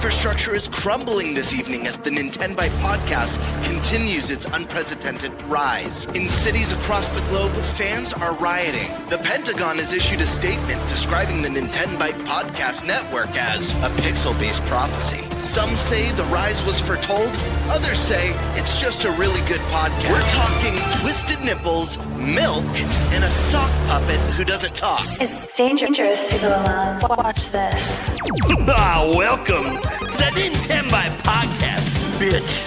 infrastructure is crumbling this evening as the Nintenbyte Podcast continues its unprecedented rise. In cities across the globe, fans are rioting. The Pentagon has issued a statement describing the Nintenbyte Podcast network as a pixel-based prophecy. Some say the rise was foretold, others say it's just a really good podcast. We're talking twisted nipples, milk, and a sock puppet who doesn't talk. It's dangerous to go alone. Watch this. Welcome to the Nintenbyte Podcast, bitch.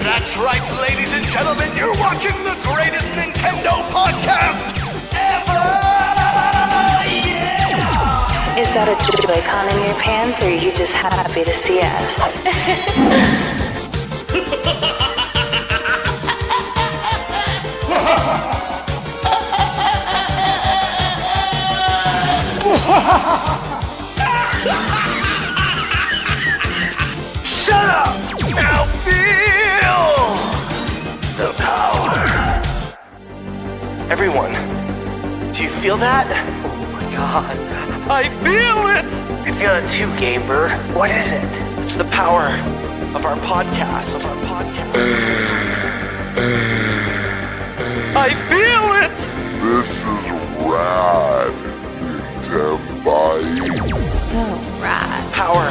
That's right, ladies and gentlemen, you're watching the greatest Nintendo podcast ever! Yeah! Is that a Joy-Con in your pants, or are you just happy to see us? Shut up! Now feel the power. Everyone, do you feel that? Oh my god, I feel it! I feel it too, Gamer. What is it? It's the power of our podcast. I feel it! This is rad, Nintenbyte. So rad. Power.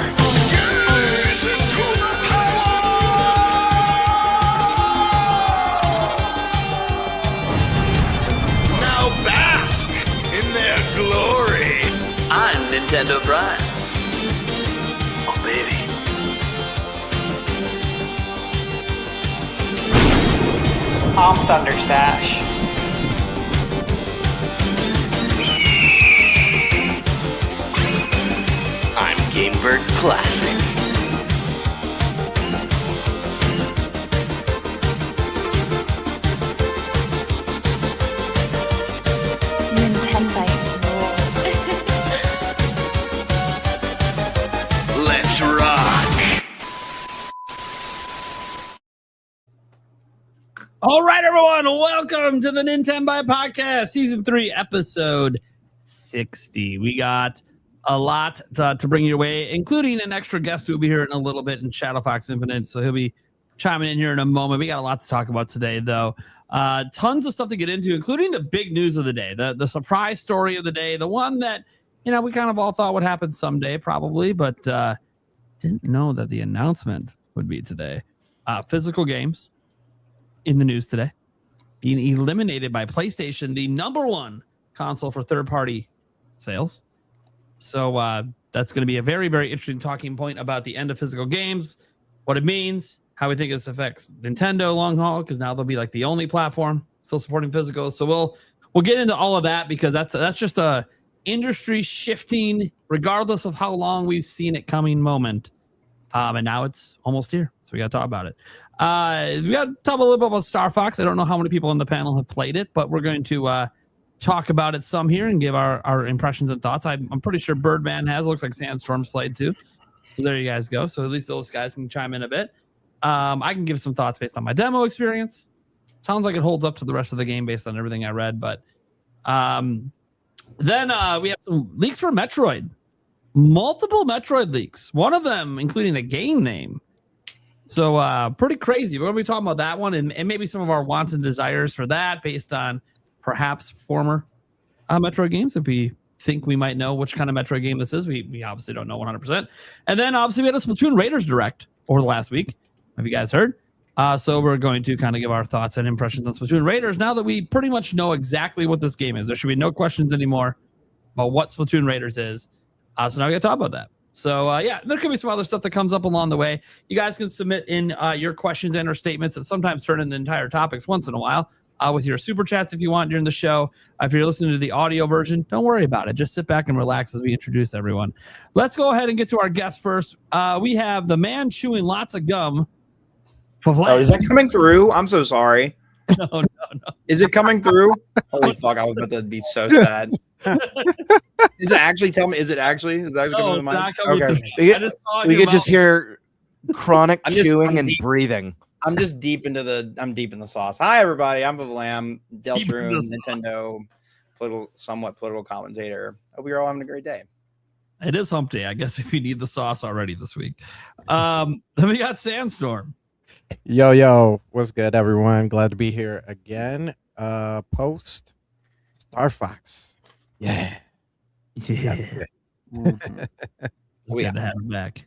Now bask in their glory. I'm Nintendo Brian. Oh baby. I'm Thunderstash. I'm Gamebird Classic. Nintenbyte rules. Let's rock. All right, everyone, welcome to the Nintenbyte Podcast, Season 3, Episode 60. We got a lot to bring your way, including an extra guest who will be here in a little bit in Shadow Fox Infinite, so he'll be chiming in here in a moment. We got a lot to talk about today, though. Tons of stuff to get into, including the big news of the day, the surprise story of the day, the one that, we kind of all thought would happen someday, probably, but didn't know that the announcement would be today. Physical games in the news today, being eliminated by PlayStation, the number one console for third-party sales. So that's going to be a very, very interesting talking point about the end of physical games, what it means, how we think this affects Nintendo long haul, because now they'll be like the only platform still supporting physicals. So we'll get into all of that, because that's just a industry shifting, regardless of how long we've seen it coming moment. And now it's almost here, so we got to talk about it. We got to talk a little bit about Star Fox. I don't know how many people on the panel have played it, but we're going to talk about it some here and give our impressions and thoughts. I'm pretty sure Birdman has. Looks like Sandstorm's played too. So there you guys go. So at least those guys can chime in a bit. I can give some thoughts based on my demo experience. Sounds like it holds up to the rest of the game based on everything I read. But then we have some leaks for Metroid. Multiple Metroid leaks. One of them including a game name. So pretty crazy. We're going to be talking about that one and maybe some of our wants and desires for that based on perhaps former Metroid games. If we think we might know which kind of Metroid game this is, we obviously don't know 100%. And then obviously we had a Splatoon Raiders direct over the last week. Have you guys heard? So we're going to kind of give our thoughts and impressions on Splatoon Raiders now that we pretty much know exactly what this game is. There should be no questions anymore about what Splatoon Raiders is. So now we got to talk about that. So, there could be some other stuff that comes up along the way. You guys can submit in your questions and or statements that sometimes turn into entire topics once in a while with your super chats if you want during the show. If you're listening to the audio version, don't worry about it. Just sit back and relax as we introduce everyone. Let's go ahead and get to our guest first. We have the man chewing lots of gum. Oh, is that coming through? I'm so sorry. No. Is it coming through? Holy fuck, I was about to be so sad. Is it actually? Tell me, is it actually? Is it actually No, coming it's to not mine? coming Okay. through. We could just hear chronic I'm chewing and deep. breathing. I'm just deep in the sauce. Hi everybody, I'm Vavlam, Deep in Deltroon, the Nintendo, somewhat political commentator. Hope you're all having a great day. It is hump day, I guess, if you need the sauce already this week. Then we got Sandstorm. Yo, what's good, everyone? Glad to be here again. Post Star Fox. Yeah. It's good to have him back.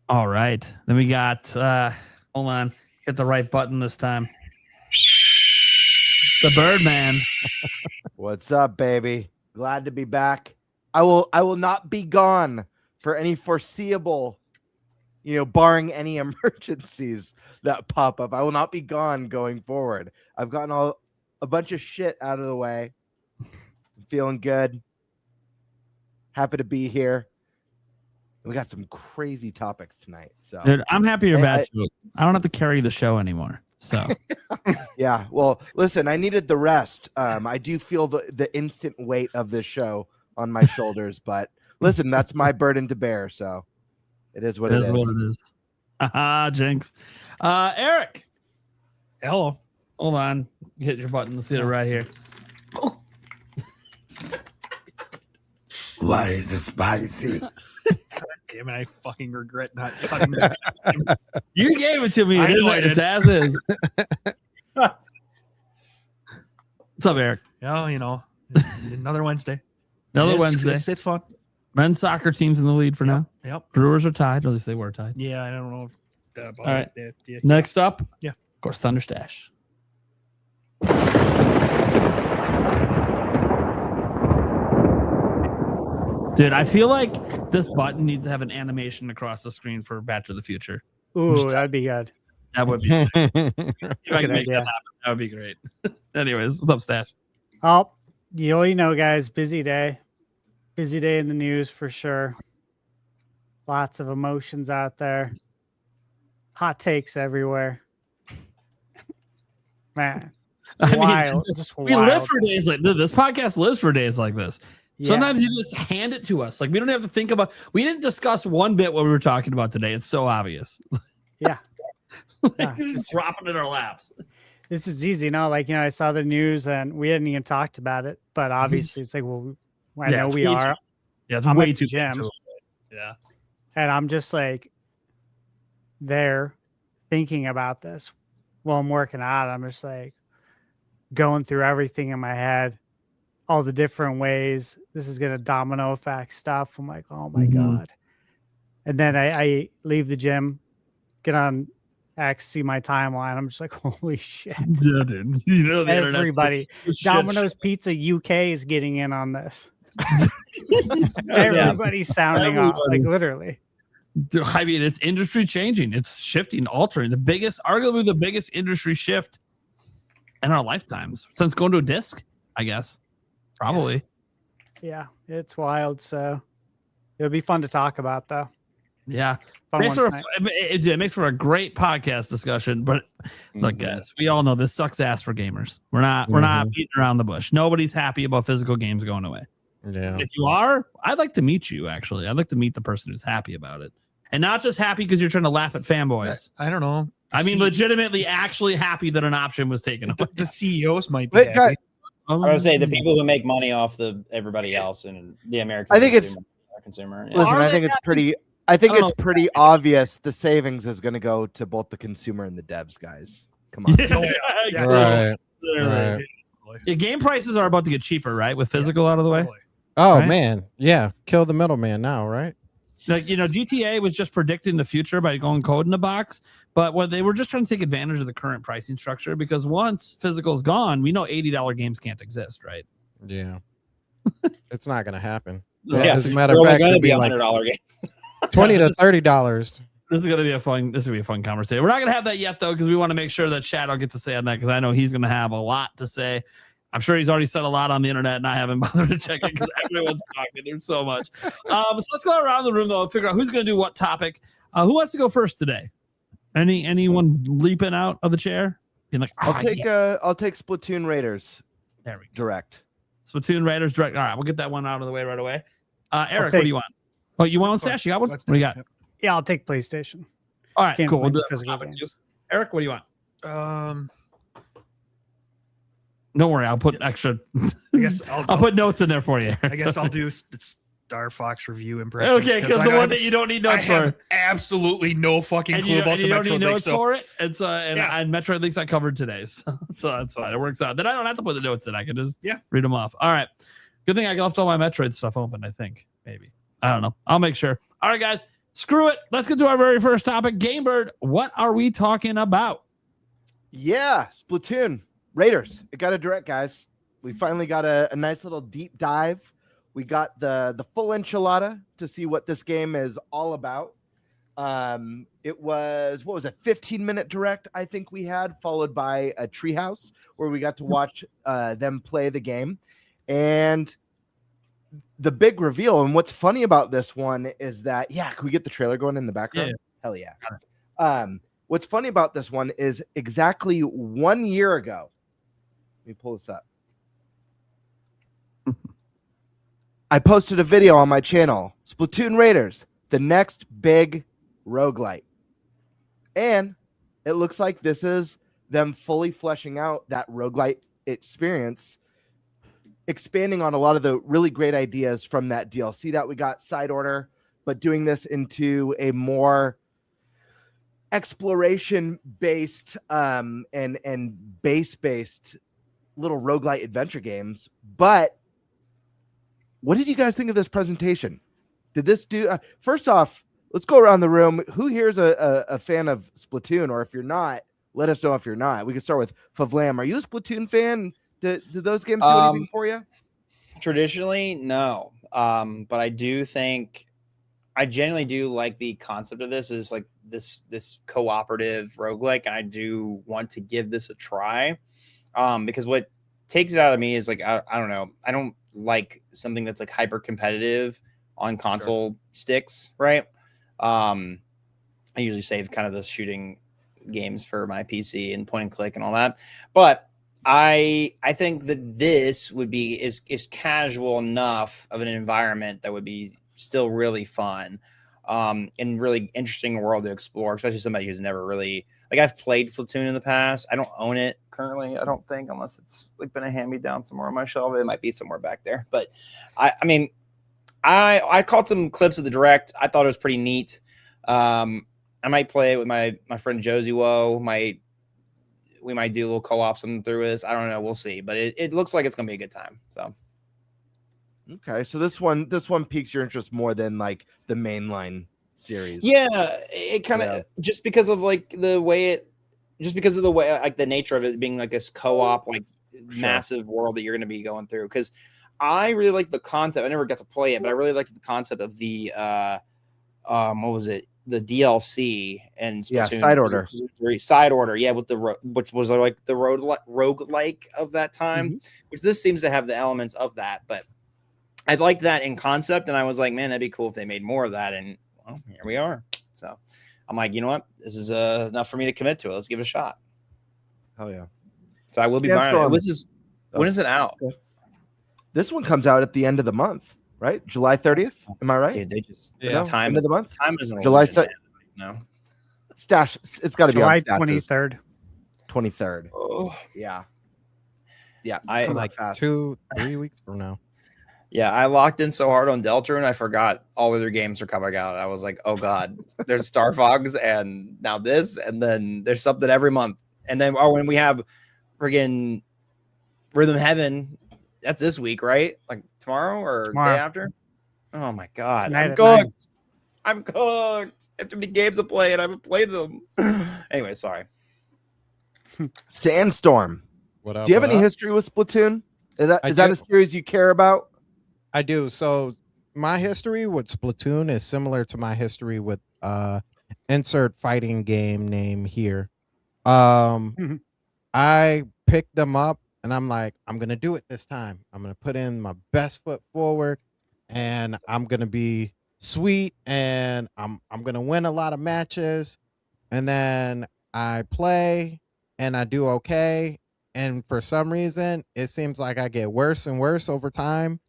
All right. Then we got, hold on, hit the right button this time. The Birdman. What's up, baby? Glad to be back. I will not be gone for any foreseeable, barring any emergencies that pop up. I will not be gone going forward. I've gotten a bunch of shit out of the way. I'm feeling good. Happy to be here. We got some crazy topics tonight. So, dude, I'm happy you're back. I don't have to carry the show anymore. So, yeah. Well, listen, I needed the rest. I do feel the instant weight of this show on my shoulders, but listen, that's my burden to bear. So, it is what it is. What it is. Haha, Jinx. Eric. Hello. Hold on. Hit your button. Let's get it right here. Oh. Why is it spicy? Damn it, I fucking regret not cutting that. You gave it to me. It's as is. What's up, Eric? Yeah, another Wednesday. Wednesday. It's fun. Men's soccer team's in the lead for now. Yep. Brewers are tied, or at least they were tied. Yeah, I don't know. All right. Next up, yeah, of course, Thunder Stash. Dude, I feel like this button needs to have an animation across the screen for Back to the Future. Ooh, that'd be good. That would be sick. If I Good can make idea. that happen, that would be great. Anyways, what's up, Stash? Oh, guys, busy day. Busy day in the news for sure. Lots of emotions out there. Hot takes everywhere. Man. Wild. Just we wild. live for days like this. This podcast lives for days like this. Yeah. Sometimes you just hand it to us. Like we don't have to think about. We didn't discuss one bit what we were talking about today. It's so obvious. Yeah. Just dropping it in our laps. This is easy, I saw the news and we hadn't even talked about it, but obviously it's like, well, I know we are. Yeah, it's I'm way at the too gym. Yeah. And I'm just like there thinking about this while I'm working out. I'm just like going through everything in my head, all the different ways this is going to domino effect stuff. I'm like, oh my God. And then I leave the gym, get on X, see my timeline. I'm just like, holy shit. Yeah, dude. The Everybody. Domino's Pizza UK is getting in on this. Everybody's sounding off, like literally. Dude, I mean, it's industry changing. It's shifting, altering. Arguably the biggest industry shift in our lifetimes since going to a disc, I guess. Probably. Yeah, it's wild. So it'll be fun to talk about, though. Yeah. It makes for a great podcast discussion. But look, guys, we all know this sucks ass for gamers. We're not beating around the bush. Nobody's happy about physical games going away. Yeah. If you are, I'd like to meet you, actually. I'd like to meet the person who's happy about it. And not just happy because you're trying to laugh at fanboys. I don't know. I mean, legitimately actually happy that an option was taken away. The CEOs might be happy. I would say the people who make money off everybody else and the American. I think consumer. Listen, I think it's pretty. I think it's pretty obvious the savings is going to go to both the consumer and the devs, guys. Come on. Right. Yeah, game prices are about to get cheaper, right? With physical out of the way. Oh right? Man, yeah, kill the middleman now, right? Like GTA was just predicting the future by going code in the box, but what they were just trying to take advantage of the current pricing structure because once physical is gone, we know $80 games can't exist, right? Yeah, it's not going to happen. Yeah, as a matter of fact, going to be $100 games. $20 to $30. This is gonna be a fun conversation. We're not gonna have that yet though, because we want to make sure that Shadow gets to say on that because I know he's gonna have a lot to say. I'm sure he's already said a lot on the internet, and I haven't bothered to check it because everyone's talking. There's so much. So let's go around the room though and figure out who's gonna do what topic. Who wants to go first today? Anyone leaping out of the chair? Being like, I'll take Splatoon Raiders. There we go. Direct. Splatoon Raiders direct. All right, we'll get that one out of the way right away. Eric, what do you want? Oh, you want Stash? You got one? What do you got? Yeah, I'll take PlayStation. All right, cool. We'll do physical that. games. Eric, what do you want? Don't worry, I'll put extra. I guess I'll put notes in there for you. I guess I'll do Star Fox review impressions. Okay, because the one that you don't need notes I have for. absolutely no fucking And clue about the you don't Metroid need leak, notes so for it. And so and Yeah. Metroid leaks I covered today, so that's fine. It works out. Then I don't have to put the notes in. I can just Yeah. read them off. All right. Good thing I left all my Metroid stuff open. I think maybe I don't know. I'll make sure. All right, guys. Screw it. Let's get to our very first topic. Gamebird, what are we talking about? Yeah, Splatoon Raiders. It got a direct, guys. We finally got a nice little deep dive. We got the full enchilada to see what this game is all about. It was, what was it, 15-minute direct, I think we had, followed by a treehouse where we got to watch them play the game. And the big reveal, and what's funny about this one is that, can we get the trailer going in the background? Yeah. Hell yeah. What's funny about this one is exactly 1 year ago. Let me pull this up. I posted a video on my channel, Splatoon Raiders, the next big roguelite. And it looks like this is them fully fleshing out that roguelite experience, expanding on a lot of the really great ideas from that DLC that we got, Side Order, but doing this into a more exploration-based and base-based little roguelite adventure games. But what did you guys think of this presentation? Did this do first off, let's go around the room. Who here is a fan of Splatoon? Or if you're not, let us know if you're not. We can start with Favlam. Are you a Splatoon fan? Did those games do anything for you? Traditionally, no. But I do think I genuinely do like the concept of this is like this cooperative roguelike, and I do want to give this a try. Because what takes it out of me is like I don't know. I don't like something that's like hyper competitive on console sticks, right? I usually save kind of the shooting games for my PC and point and click and all that. But I think that this would be is casual enough of an environment that would be still really fun, and really interesting world to explore, especially somebody who's never really like I've played Splatoon in the past. I don't own it currently, I don't think, unless it's like been a hand-me-down somewhere on my shelf. It might be somewhere back there. But I mean, I caught some clips of the direct. I thought it was pretty neat. I might play it with my friend Josie Woe. We might do a little co-op something through this. I don't know. We'll see. But it looks like it's gonna be a good time. So okay, so this one piques your interest more than like the mainline series. Yeah, it kind of just because of like the way like the nature of it being like this co-op like massive world that you're gonna be going through. Because I really like the concept. I never got to play it, but I really liked the concept of the what was it? The DLC and Side Order. Side Order, yeah, with which was like the roguelike of that time, which this seems to have the elements of that. But I liked that in concept, and I was like, man, that'd be cool if they made more of that. And well, here we are. So I'm like, you know what? This is enough for me to commit to it. Let's give it a shot. Hell yeah. So I will be buying it. When is it out? This one comes out at the end of the month, right? July 30th. Am I right? Dude, they just time end of the month. Time is July no. Stash. It's got to be on July 23rd. 23rd. Oh yeah. Yeah. I like fast. 2-3 weeks from now. Yeah, I locked in so hard on Deltarune, I forgot all other games were coming out. I was like, oh god, there's Star Fox, and now this, and then there's something every month, and then when we have friggin' Rhythm Heaven, that's this week, right? Like tomorrow or day after? Oh my god, I'm cooked. I'm cooked. I have too many games to play, and I haven't played them. Anyway, sorry. Sandstorm. What up? Do you have any history with Splatoon? Is that a series you care about? I do. So my history with Splatoon is similar to my history with insert fighting game name here. I picked them up and I'm like, I'm gonna do it this time. I'm gonna put in my best foot forward, and I'm gonna be sweet, and I'm gonna win a lot of matches, and then I play and I do okay, and for some reason it seems like I get worse and worse over time.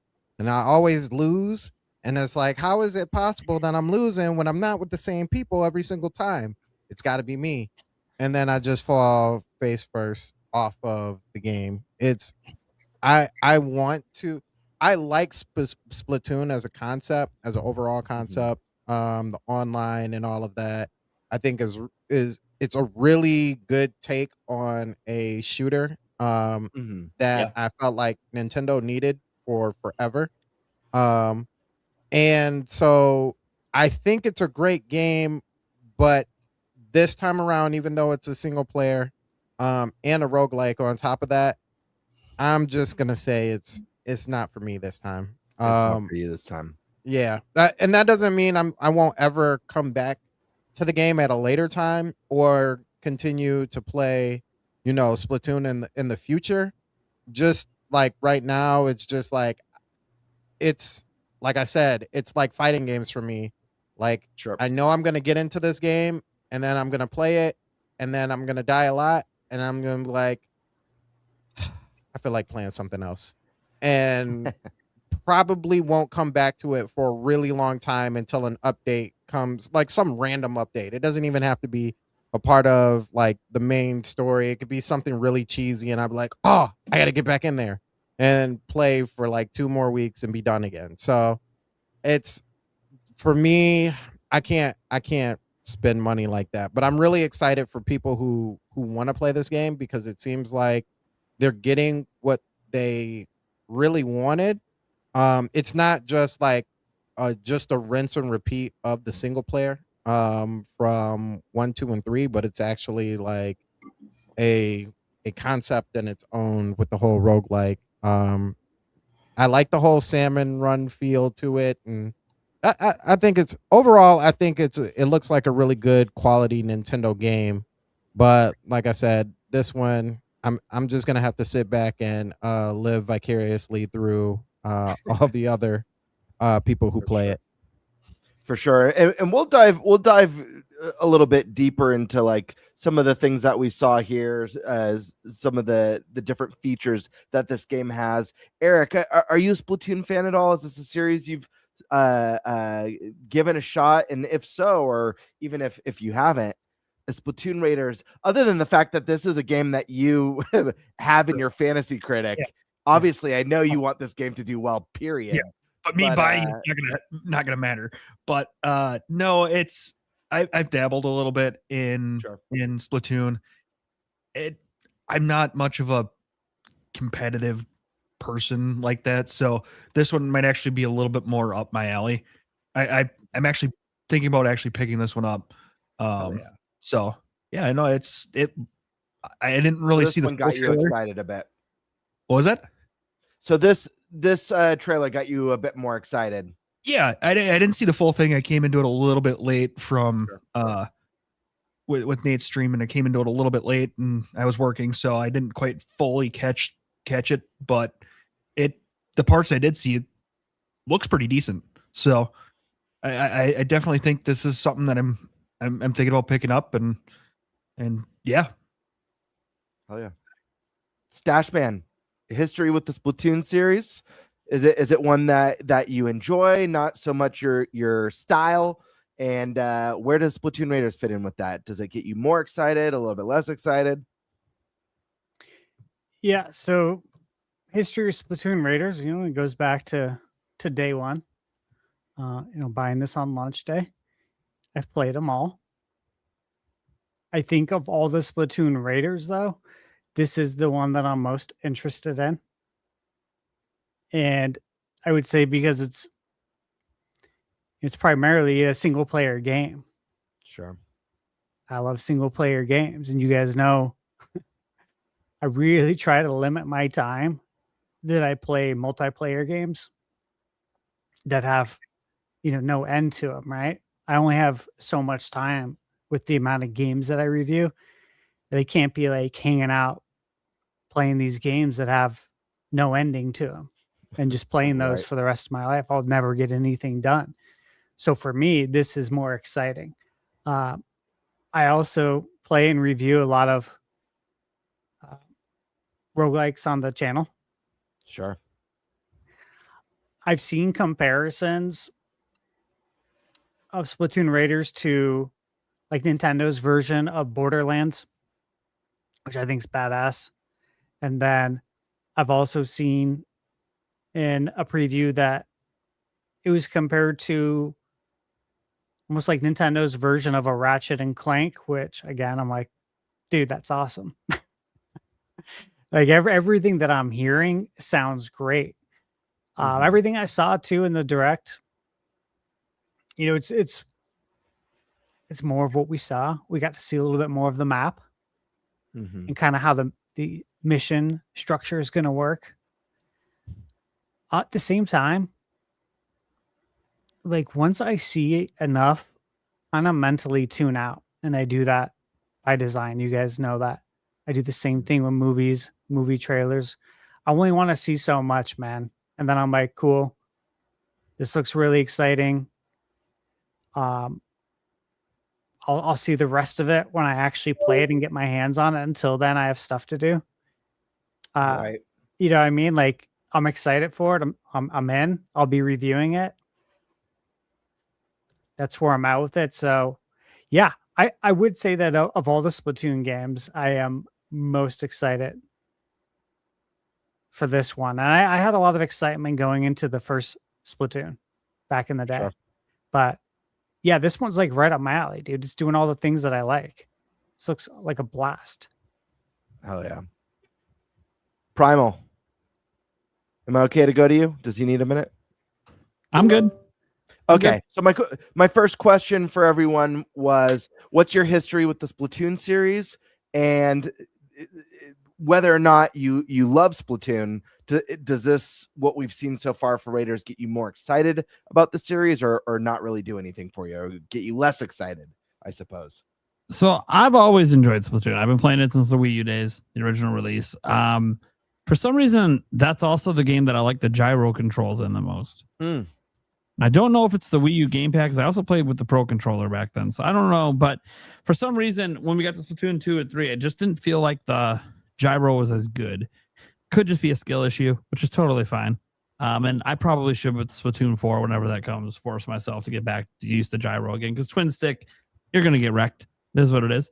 And I always lose. And it's like, how is it possible that I'm losing when I'm not with the same people every single time? It's got to be me. And then I just fall face first off of the game. I I like Splatoon as a concept, as an overall concept. The online and all of that, I think is it's a really good take on a shooter that I felt like Nintendo needed for forever. And so I think it's a great game, but this time around, even though it's a single player and a roguelike on top of that, I'm just gonna say it's not for me this time. It's not for you this time. Yeah, and that doesn't mean I won't ever come back to the game at a later time or continue to play, Splatoon in the future. Just like right now, it's just like it's like I said, it's like fighting games for me. Like I know I'm gonna get into this game and then I'm gonna play it and then I'm gonna die a lot and I'm gonna be like, I feel like playing something else, and probably won't come back to it for a really long time until an update comes, like some random update. It doesn't even have to be a part of like the main story. It could be something really cheesy, and I'm like, oh, I got to get back in there and play for like 2 more weeks and be done again. So it's for me, I can't spend money like that. But I'm really excited for people who want to play this game because it seems like they're getting what they really wanted. It's not just like just a rinse and repeat of the single player from 1, 2, and 3, but it's actually like a concept in its own with the whole roguelike. I like the whole salmon run feel to it, and I think it's overall. I think it looks like a really good quality Nintendo game, but like I said, this one I'm just gonna have to sit back and live vicariously through all the other people who play it. For sure. And we'll dive a little bit deeper into like some of the things that we saw here as some of the different features that this game has. Eric, are you a Splatoon fan at all? Is this a series you've given a shot? And if so, or even if you haven't, Splatoon Raiders, other than the fact that this is a game that you have in your fantasy critic, obviously I know you want this game to do well, period. Yeah. But me buying it's not gonna matter. But no, I've dabbled a little bit in Splatoon. I'm not much of a competitive person like that, so this one might actually be a little bit more up my alley. I'm actually thinking about actually picking this one up. So yeah, I know I didn't really see the one got you excited a bit. What was that? So this trailer got you a bit more excited. Yeah, I didn't see the full thing. I came into it a little bit late from with Nate's stream, and I came into it a little bit late, and I was working, so I didn't quite fully catch it. But the parts I did see, it looks pretty decent. So I definitely think this is something that I'm thinking about picking up, and yeah. Oh yeah. Stashman, history with the Splatoon series. Is it one that you enjoy, not so much your style? And where does Splatoon Raiders fit in with that? Does it get you more excited, a little bit less excited? Yeah, so history of Splatoon Raiders, it goes back to day one. Buying this on launch day. I've played them all. I think of all the Splatoon Raiders, though, this is the one that I'm most interested in. And I would say because it's primarily a single player game. Sure. I love single player games, and you guys know I really try to limit my time that I play multiplayer games that have, no end to them, right? I only have so much time with the amount of games that I review that I can't be like hanging out playing these games that have no ending to them and just playing those for the rest of my life. I'll never get anything done. So for me, this is more exciting. I also play and review a lot of roguelikes on the channel. Sure. I've seen comparisons of Splatoon Raiders to like Nintendo's version of Borderlands, which I think is badass. And then I've also seen in a preview that it was compared to almost like Nintendo's version of a Ratchet and Clank, which again, I'm like, dude, that's awesome. Like everything that I'm hearing sounds great. Everything I saw too in the direct, you know, it's more of what we saw. We got to see a little bit more of the map and kind of how the mission structure is going to work. At the same time, like once I see enough, I'm gonna mentally tune out, and I do that by design. You guys know that. I do the same thing with movies, movie trailers. I only want to see so much, man. And then I'm like, cool. This looks really exciting. I'll see the rest of it when I actually play it and get my hands on it. Until then, I have stuff to do. Right. You know what I mean? Like I'm excited for it. I'm in. I'll be reviewing it. That's where I'm at with it. So, yeah, I would say that of all the Splatoon games, I am most excited for this one. And I had a lot of excitement going into the first Splatoon back in the day. Sure. But yeah, this one's like right up my alley, dude. It's doing all the things that I like. This looks like a blast. Hell yeah. Primal. Am I okay to go to you? Does he need a minute? I'm good. Okay. So my first question for everyone was, what's your history with the Splatoon series, and whether or not you love Splatoon? Does this, what we've seen so far for Raiders, get you more excited about the series, or not really do anything for you, or get you less excited, I suppose? So I've always enjoyed Splatoon. I've been playing it since the Wii U days, the original release. For some reason, that's also the game that I like the gyro controls in the most. I don't know if it's the Wii U gamepad, because I also played with the Pro controller back then. So I don't know. But for some reason, when we got to Splatoon 2 and 3, it just didn't feel like the gyro was as good. Could just be a skill issue, which is totally fine. And I probably should, with Splatoon 4, whenever that comes, force myself to get back to use the gyro again. Because twin stick, you're going to get wrecked. This is what it is.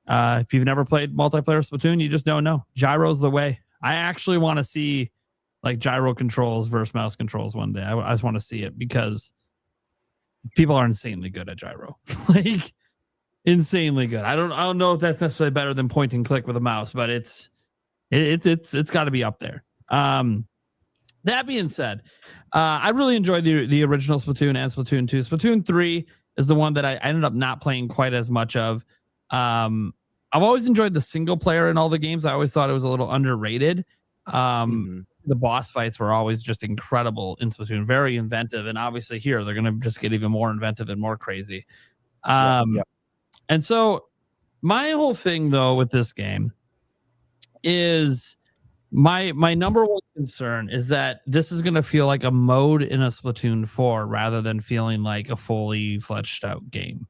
If you've never played multiplayer Splatoon, you just don't know. Gyro's the way. I actually want to see like gyro controls versus mouse controls one day. I just want to see it, because people are insanely good at gyro. Like insanely good. I don't know if that's necessarily better than point and click with a mouse, but it's got to be up there. That being said, I really enjoyed the original Splatoon and Splatoon 2. Splatoon 3 is the one that I ended up not playing quite as much of. I've always enjoyed the single player in all the games. I always thought it was a little underrated. The boss fights were always just incredible in Splatoon, very inventive, and obviously here they're going to just get even more inventive and more crazy. And so my whole thing though with this game is my number one concern is that this is going to feel like a mode in a Splatoon 4 rather than feeling like a fully fleshed out game.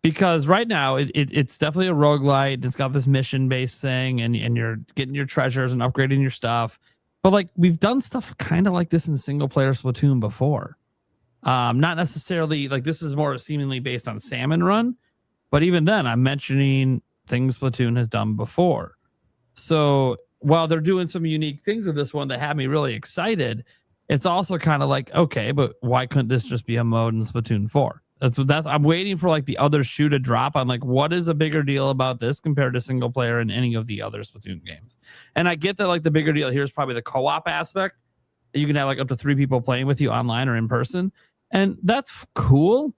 Because right now it's definitely a roguelite. It's got this mission-based thing, and you're getting your treasures and upgrading your stuff. But like we've done stuff kind of like this in single-player Splatoon before. Not necessarily like this is more seemingly based on Salmon Run, but even then, I'm mentioning things Splatoon has done before. So while they're doing some unique things with this one that had me really excited, it's also kind of like, okay, but why couldn't this just be a mode in Splatoon 4? That's I'm waiting for like the other shoe to drop on like what is a bigger deal about this compared to single player in any of the other Splatoon games. And I get that like the bigger deal here is probably the co-op aspect. You can have like up to 3 people playing with you online or in person, and that's cool.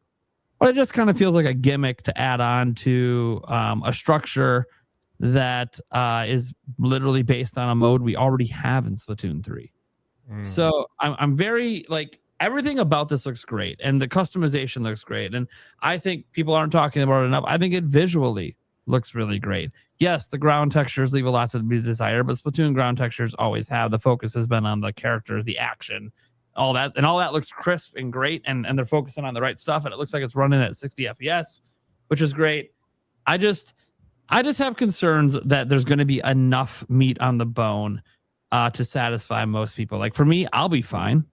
But it just kind of feels like a gimmick to add on to a structure that is literally based on a mode we already have in Splatoon 3. So I'm very like, everything about this looks great, and the customization looks great. And I think people aren't talking about it enough. I think it visually looks really great. Yes, the ground textures leave a lot to be desired, but Splatoon ground textures always have. The focus has been on the characters, the action, all that, and all that looks crisp and great. And they're focusing on the right stuff, and it looks like it's running at 60 FPS, which is great. I just have concerns that there's going to be enough meat on the bone to satisfy most people. Like for me, I'll be fine.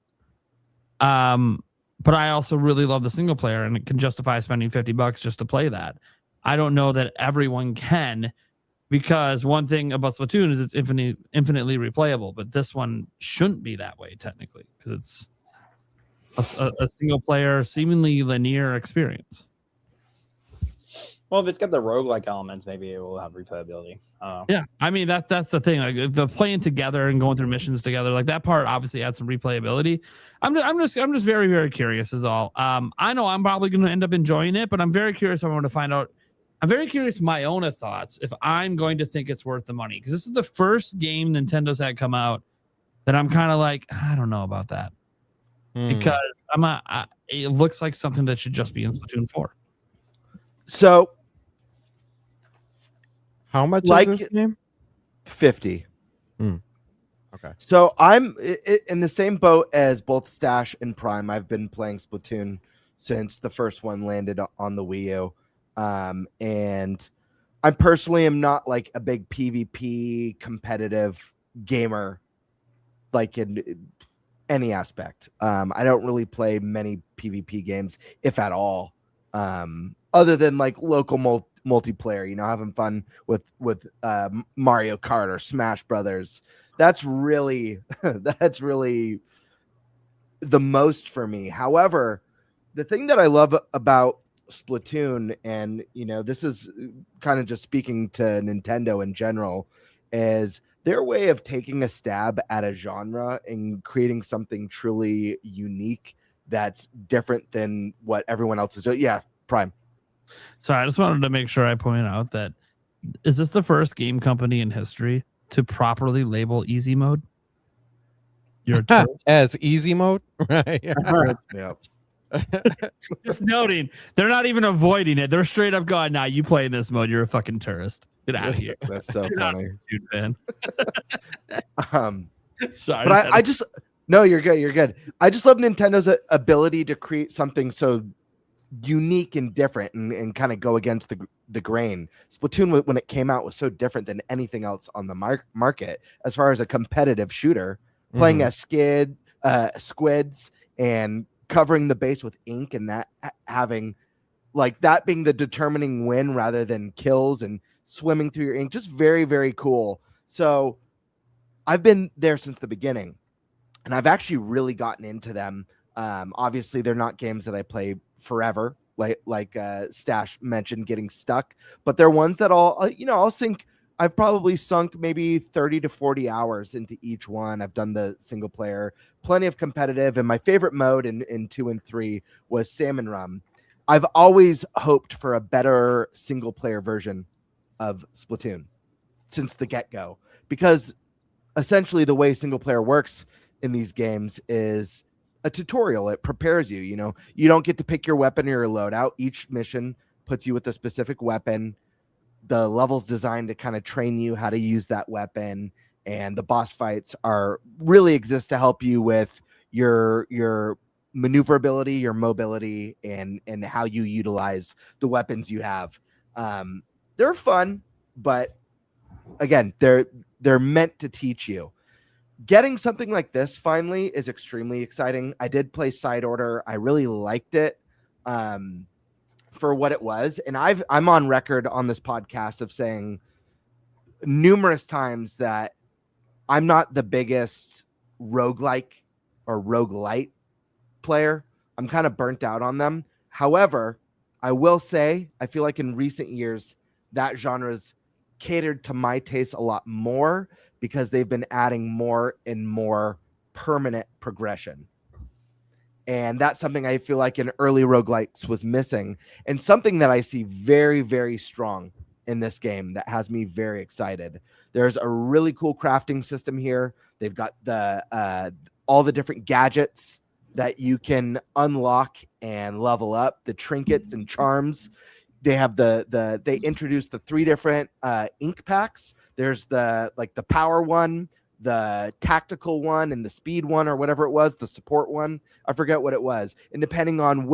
But I also really love the single player, and it can justify spending $50 just to play that. I don't know that everyone can. because one thing about Splatoon is it's infinitely replayable, but this one shouldn't be that way technically because it's a single player, seemingly linear experience. Well, if it's got the roguelike elements, maybe it will have replayability. Yeah, I mean that's the thing. Like the playing together and going through missions together, like that part obviously adds some replayability. I'm just very, very curious is all. I know I'm probably going to end up enjoying it, but I'm very curious. I want to find out. I'm very curious my own thoughts if I'm going to think it's worth the money, because this is the first game Nintendo's had come out that I'm kind of like, I don't know about that, because it looks like something that should just be in Splatoon 4. So, how much is this game? 50. Okay. So I'm in the same boat as both Stash and Prime. I've been playing Splatoon since the first one landed on the Wii U. And I personally am not like a big PvP competitive gamer, like in any aspect. I don't really play many PvP games, if at all, other than like local multiplayer, having fun with Mario Kart or Smash Brothers. That's really the most for me. However, the thing that I love about Splatoon, and this is kind of just speaking to Nintendo in general, is their way of taking a stab at a genre and creating something truly unique that's different than what everyone else is doing. Yeah, Prime. Sorry, I just wanted to make sure I point out that is this the first game company in history to properly label easy mode? You're as easy mode, right? Yeah. Just noting, they're not even avoiding it. They're straight up going, "Nah, you play in this mode, you're a fucking tourist. Get out of here." That's so funny, dude, man. Sorry, but I just no, you're good. You're good. I just love Nintendo's ability to create something so unique and different and kind of go against the grain. Splatoon, when it came out, was so different than anything else on the market as far as a competitive shooter, playing as squids and covering the base with ink, and that having like that being the determining win rather than kills, and swimming through your ink. Just very, very cool. So I've been there since the beginning, and I've actually really gotten into them. Obviously they're not games that I play forever, like Stash mentioned, getting stuck, but they're ones that I'll sink. I've probably sunk maybe 30 to 40 hours into each one. I've done the single player, plenty of competitive, and my favorite mode in 2 and 3 was Salmon Run. I've always hoped for a better single player version of Splatoon since the get-go, because essentially the way single player works in these games is a tutorial. It prepares you. You don't get to pick your weapon or your loadout. Each mission puts you with a specific weapon. The level's designed to kind of train you how to use that weapon, and the boss fights really exist to help you with your maneuverability, your mobility, and how you utilize the weapons you have. They're fun, but again, they're meant to teach you. Getting something like this finally is extremely exciting. I did play Side Order. I really liked it. For what it was. And I'm on record on this podcast of saying numerous times that I'm not the biggest roguelike or roguelite player. I'm kind of burnt out on them. However, I will say, I feel like in recent years, that genre's catered to my taste a lot more because they've been adding more and more permanent progression. And that's something I feel like in early roguelikes was missing, and something that I see very, very strong in this game that has me very excited. There's a really cool crafting system here. They've got all the different gadgets that you can unlock and level up, the trinkets and charms. They have they introduced the 3 different ink packs. There's the power one, the tactical one, and the speed one, or whatever it was, the support one. I forget what it was. And depending on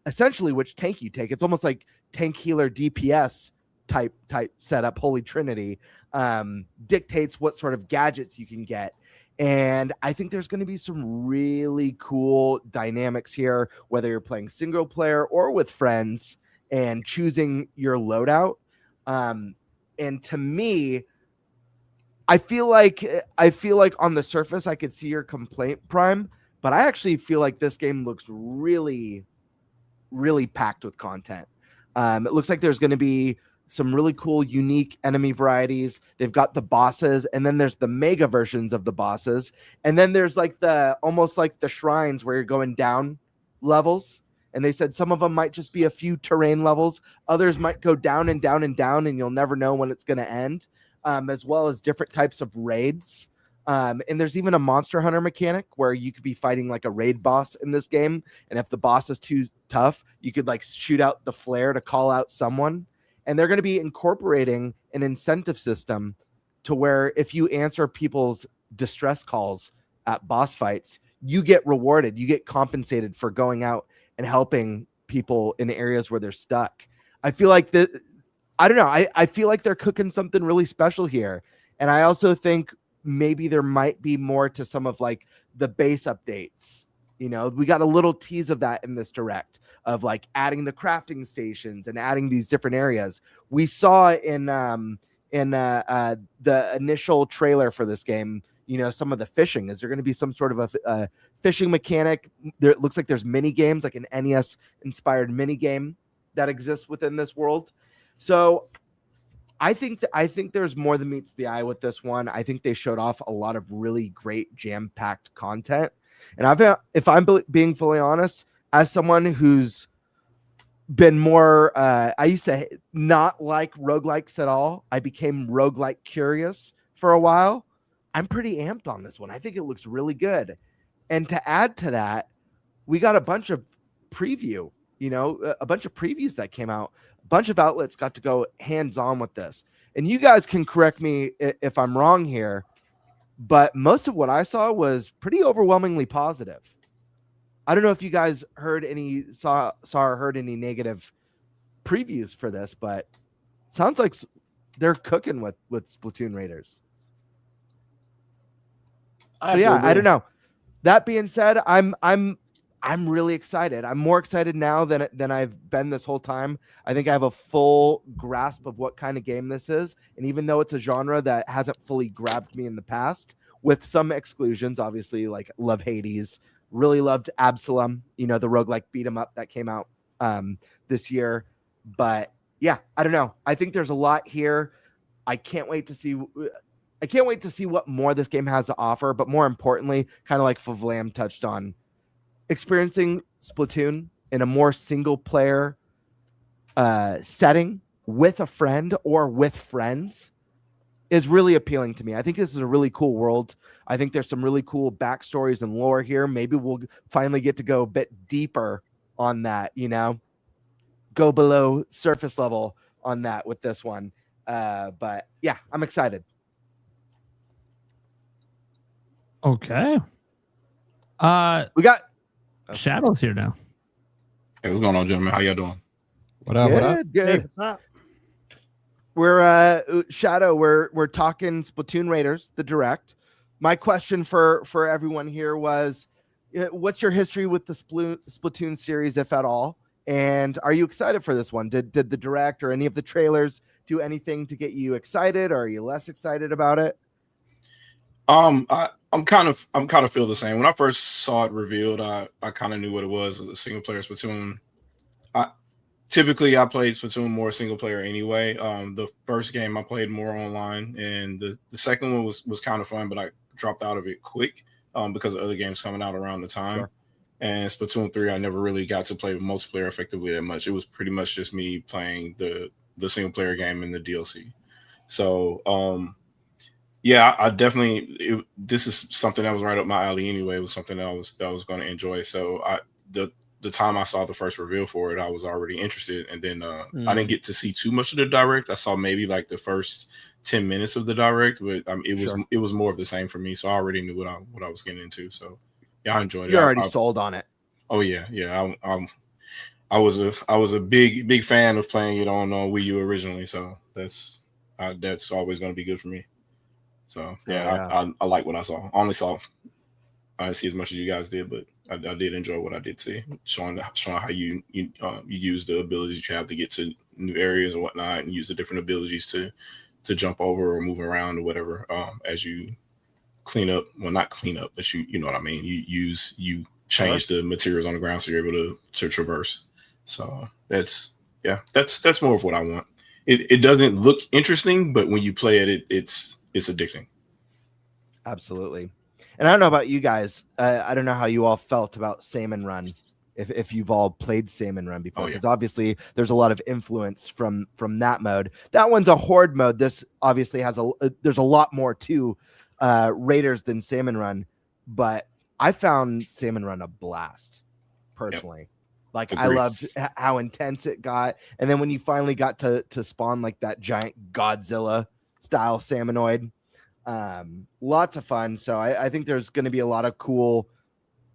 essentially which tank you take, it's almost like tank healer DPS type setup, Holy Trinity, dictates what sort of gadgets you can get. And I think there's going to be some really cool dynamics here, whether you're playing single player or with friends and choosing your loadout. And to me, I feel like on the surface I could see your complaint, Prime, but I actually feel like this game looks really, really packed with content. It looks like there's going to be some really cool, unique enemy varieties. They've got the bosses, and then there's the mega versions of the bosses, and then there's like almost like the shrines where you're going down levels. And they said some of them might just be a few terrain levels, others might go down and down and down, and you'll never know when it's going to end. As well as different types of raids. And there's even a monster hunter mechanic where you could be fighting like a raid boss in this game. And if the boss is too tough, you could like shoot out the flare to call out someone. And they're going to be incorporating an incentive system to where if you answer people's distress calls at boss fights, you get rewarded, you get compensated for going out and helping people in areas where they're stuck. I feel like I don't know. I feel like they're cooking something really special here. And I also think maybe there might be more to some of like the base updates. You know, we got a little tease of that in this direct of like adding the crafting stations and adding these different areas. We saw in the initial trailer for this game, you know, some of the fishing. Is there going to be some sort of a fishing mechanic? There, it looks like there's mini games, like an NES inspired mini game that exists within this world. So I think there's more than meets the eye with this one. I think they showed off a lot of really great jam-packed content. And if I'm being fully honest, as someone who's been more, I used to not like roguelikes at all. I became roguelike curious for a while. I'm pretty amped on this one. I think it looks really good. And to add to that, we got a bunch of previews that came out. A bunch of outlets got to go hands-on with this. And you guys can correct me if I'm wrong here, but most of what I saw was pretty overwhelmingly positive. I don't know if you guys heard any saw or heard any negative previews for this, but sounds like they're cooking with Splatoon Raiders. I don't know. That being said, I'm really excited. I'm more excited now than I've been this whole time. I think I have a full grasp of what kind of game this is. And even though it's a genre that hasn't fully grabbed me in the past, with some exclusions, obviously, like love Hades, really loved Absalom, the roguelike beat 'em up that came out this year. But yeah, I don't know. I think there's a lot here. I can't wait to see what more this game has to offer. But more importantly, kind of like Favlam touched on, experiencing Splatoon in a more single player setting with a friend or with friends is really appealing to me. I think this is a really cool world. I think there's some really cool backstories and lore here. Maybe we'll finally get to go a bit deeper on that, go below surface level on that with this one. But yeah, I'm excited. Okay. We got Shadow's here now. Hey, what's going on, gentlemen? How y'all doing? What up? Good. Hey, what's up? We're Shadow. We're talking Splatoon Raiders, the direct. My question for everyone here was, what's your history with the Splatoon series, if at all? And are you excited for this one? Did the direct or any of the trailers do anything to get you excited, or are you less excited about it? I'm kind of feel the same. When I first saw it revealed, I kind of knew what it was, a single player Splatoon. Typically I played Splatoon more single player anyway. The first game I played more online, and the second one was kind of fun, but I dropped out of it quick because of other games coming out around the time. Sure. And Splatoon 3, I never really got to play multiplayer effectively that much. It was pretty much just me playing the single player game and the DLC. So yeah, I definitely this is something that was right up my alley anyway. It was something that I was going to enjoy. So the time I saw the first reveal for it, I was already interested. And then I didn't get to see too much of the direct. I saw maybe like the first 10 minutes of the direct, but it was more of the same for me. So I already knew what I was getting into. So yeah, I enjoyed it. You're already sold on it. Oh yeah. I was a big fan of playing it on Wii U originally. So that's always going to be good for me. So yeah. I like what I saw. I didn't see as much as you guys did, but I did enjoy what I did see, showing how you use the abilities you have to get to new areas and whatnot, and use the different abilities to to jump over or move around or whatever as you clean up. Well, not clean up, but you know what I mean. You change the materials on the ground so you're able to traverse. So that's more of what I want. It doesn't look interesting, but when you play it, it's addicting. Absolutely. And I don't know about you guys. I don't know how you all felt about Salmon Run. If you've all played Salmon Run before, because obviously there's a lot of influence from that mode. That one's a horde mode. This obviously has there's a lot more to Raiders than Salmon Run, but I found Salmon Run a blast personally. Yep. Like agreed. I loved how intense it got, and then when you finally got to spawn like that giant Godzilla style salmonoid, lots of fun. So I think there's going to be a lot of cool,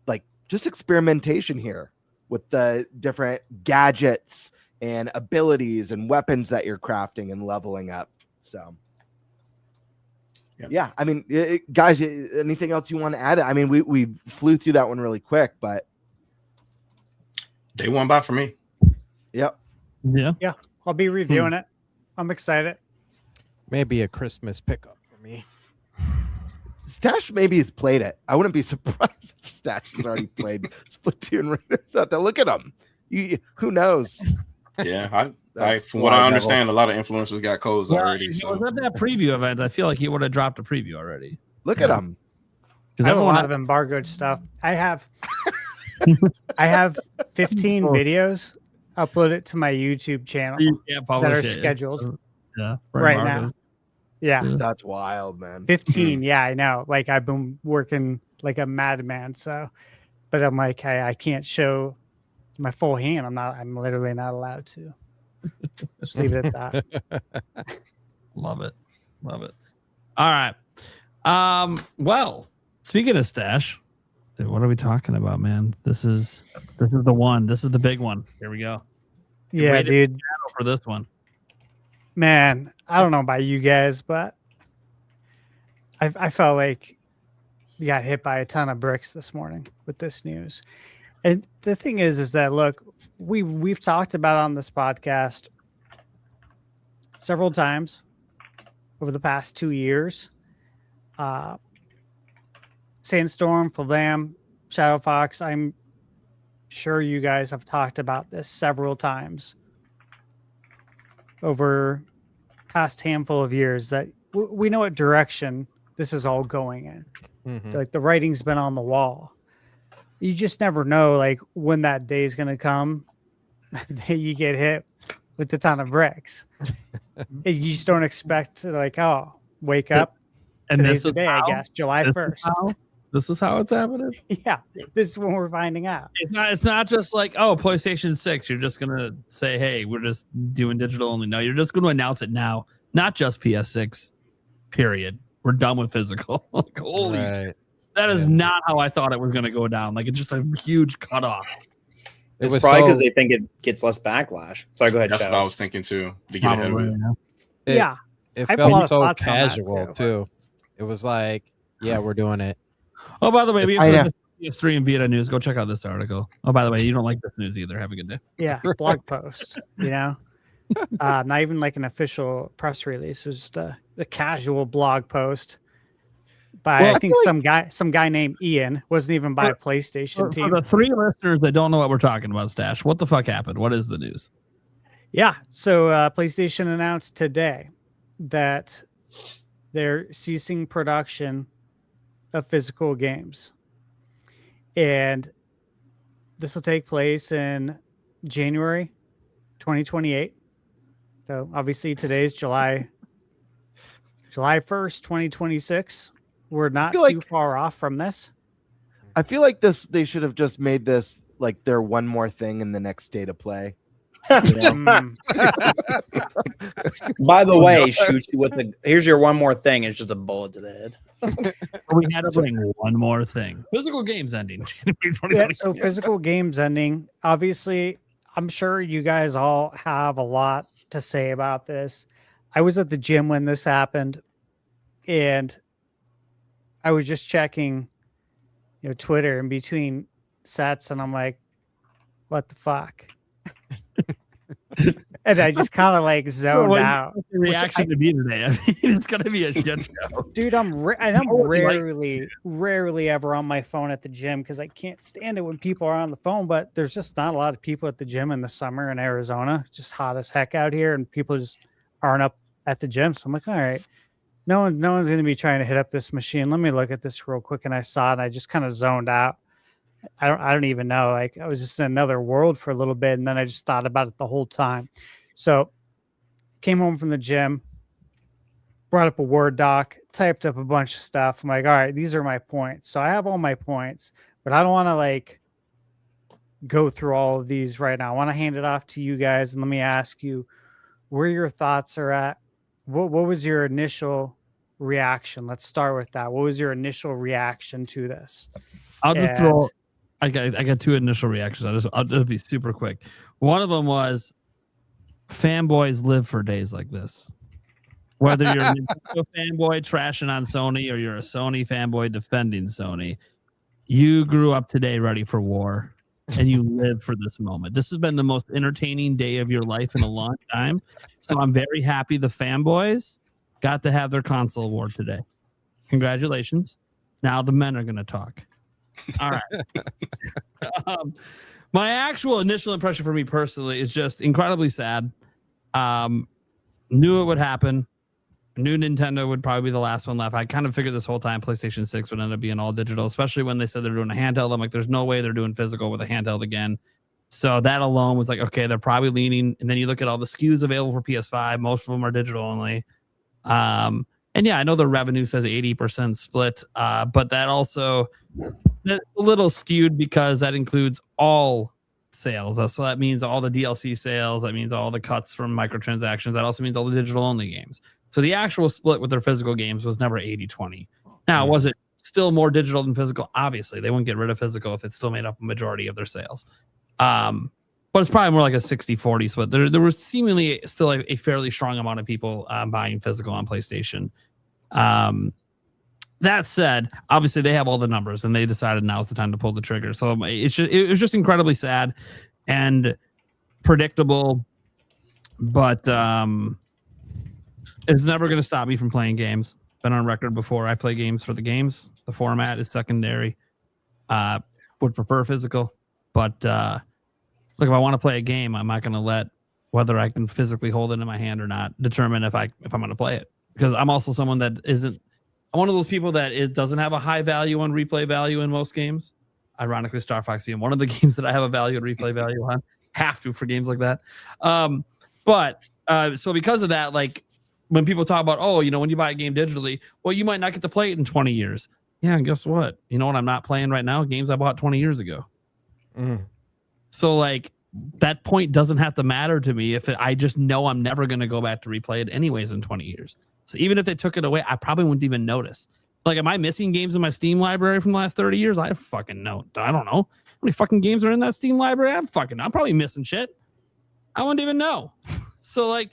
like just experimentation here with the different gadgets and abilities and weapons that you're crafting and leveling up. So yeah, I mean, guys, anything else you want to add? I mean, we flew through that one really quick, but day one buy for me. Yep. Yeah. I'll be reviewing it. I'm excited. Maybe a Christmas pickup for me. Stash maybe has played it. I wouldn't be surprised if Stash has already played Splatoon Raiders out there. Look at him. Who knows? Yeah, from what I understand, a lot of influencers got codes already. So. Was at that preview event, I feel like he would have dropped a preview already. Look at him. Because I have a lot of embargoed stuff. I have 15 videos uploaded to my YouTube channel that are scheduled right now. Yeah. That's wild, man. 15. Yeah, I know. Like I've been working like a madman. So, but I'm like, I can't show my full hand. I'm literally not allowed to. Just leave it at that. Love it. All right. Well, speaking of Stash, dude, what are we talking about, man? This is the one. This is the big one. Here we go. Yeah, dude. For this one. Man, I don't know about you guys, but I felt like you got hit by a ton of bricks this morning with this news. And the thing is that look, we've talked about on this podcast several times over the past 2 years. Sandstorm, Flavam, Shadow Fox. I'm sure you guys have talked about this several times over past handful of years that we know what direction this is all going in. Mm-hmm. Like the writing's been on the wall. You just never know, like when that day is going to come that you get hit with a ton of bricks. You just don't expect to wake up. And today's this is the day, I guess, July 1st. This is how it's happening. Yeah, this is when we're finding out. It's not just like, oh, PlayStation 6. You're just gonna say, hey, we're just doing digital only. No, you're just gonna announce it now. Not just PS6. Period. We're done with physical. Like, holy shit. That is not how I thought it was gonna go down. Like it's just a huge cutoff. It's probably because they think it gets less backlash. Sorry, go ahead. That's what I was thinking too. To get ahead of it. Yeah, it felt so casual too. It was like, yeah, we're doing it. Oh, by the way, we have PS3 and Vita news. Go check out this article. Oh, by the way, you don't like this news either. Have a good day. Yeah, blog post. Not even like an official press release. It was just a casual blog post by I think some guy named Ian. Wasn't even by a PlayStation team. For the three listeners that don't know what we're talking about, Stash, what the fuck happened? What is the news? Yeah, so PlayStation announced today that they're ceasing production of physical games, and this will take place in January 2028. So obviously today's July 1st, 2026. We're not too far off from this. I feel like they should have just made this like their one more thing in the next state of play. By the way, shoot you with here's your one more thing. It's just a bullet to the head. We had to bring one more thing. Physical games ending. Yeah, so physical games ending. Obviously, I'm sure you guys all have a lot to say about this. I was at the gym when this happened, and I was just checking, Twitter in between sets, and I'm like, what the fuck? And I just kind of like zoned out. The reaction to be today. I mean, it's gonna be a shit show, dude. I'm rarely ever on my phone at the gym because I can't stand it when people are on the phone. But there's just not a lot of people at the gym in the summer in Arizona. Just hot as heck out here, and people just aren't up at the gym. So I'm like, all right, no one's gonna be trying to hit up this machine. Let me look at this real quick. And I saw it, and I just kind of zoned out. I don't even know. Like I was just in another world for a little bit, and then I just thought about it the whole time. So came home from the gym, brought up a Word doc, typed up a bunch of stuff. I'm like, all right, these are my points. So I have all my points, but I don't want to like go through all of these right now. I want to hand it off to you guys, and let me ask you where your thoughts are at. What was your initial reaction? Let's start with that. What was your initial reaction to this? I'll just throw. I got two initial reactions. I'll just be super quick. One of them was fanboys live for days like this. Whether you're a Nintendo fanboy trashing on Sony or you're a Sony fanboy defending Sony, you grew up today ready for war, and you live for this moment. This has been the most entertaining day of your life in a long time. So I'm very happy the fanboys got to have their console award today. Congratulations. Now the men are going to talk. All right. My actual initial impression for me personally is just incredibly sad. Knew it would happen. Knew Nintendo would probably be the last one left. I kind of figured this whole time PlayStation 6 would end up being all digital, especially when they said they're doing a handheld. I'm like, there's no way they're doing physical with a handheld again. So that alone was like, okay, they're probably leaning. And then you look at all the SKUs available for PS5. Most of them are digital only. And yeah, I know the revenue says 80% split, but that also that's a little skewed because that includes all sales. So that means all the DLC sales. That means all the cuts from microtransactions. That also means all the digital only games. So the actual split with their physical games was never 80-20. Now, was it still more digital than physical? Obviously, they wouldn't get rid of physical if it still made up a majority of their sales. But it's probably more like a 60-40 split. There was seemingly still a fairly strong amount of people buying physical on PlayStation. That said, obviously they have all the numbers and they decided now's the time to pull the trigger. So it was just incredibly sad and predictable, but it's never going to stop me from playing games. Been on record before. I play games for the games. The format is secondary. Would prefer physical, but look, if I want to play a game, I'm not going to let whether I can physically hold it in my hand or not determine if I'm going to play it. Because I'm also someone that isn't. I'm one of those people that doesn't have a high value on replay value in most games. Ironically, Star Fox being one of the games that I have a value and replay value on. Have to for games like that. So because of that, like when people talk about, oh, when you buy a game digitally, well, you might not get to play it in 20 years. Yeah, and guess what? You know what I'm not playing right now? Games I bought 20 years ago. So like that point doesn't have to matter to me if I just know I'm never going to go back to replay it anyways in 20 years. So even if they took it away, I probably wouldn't even notice. Like, am I missing games in my Steam library from the last 30 years? I fucking know. I don't know. How many fucking games are in that Steam library? I'm probably missing shit. I wouldn't even know. So like,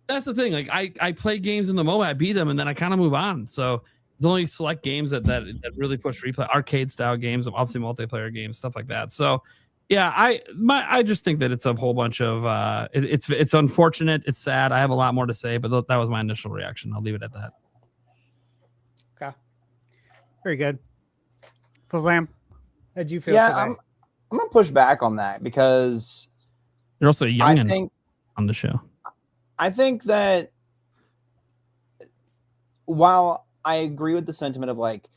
that's the thing. Like I play games in the moment, I beat them, and then I kind of move on. So there's only select games that really push replay, arcade style games, obviously multiplayer games, stuff like that. So yeah, I just think that it's a whole bunch of it's unfortunate, it's sad. I have a lot more to say, but that was my initial reaction. I'll leave it at that. Okay, very good. Lamb, how did you feel? Yeah, today? I'm gonna push back on that because you're also a youngin on the show. I think that while I agree with the sentiment of like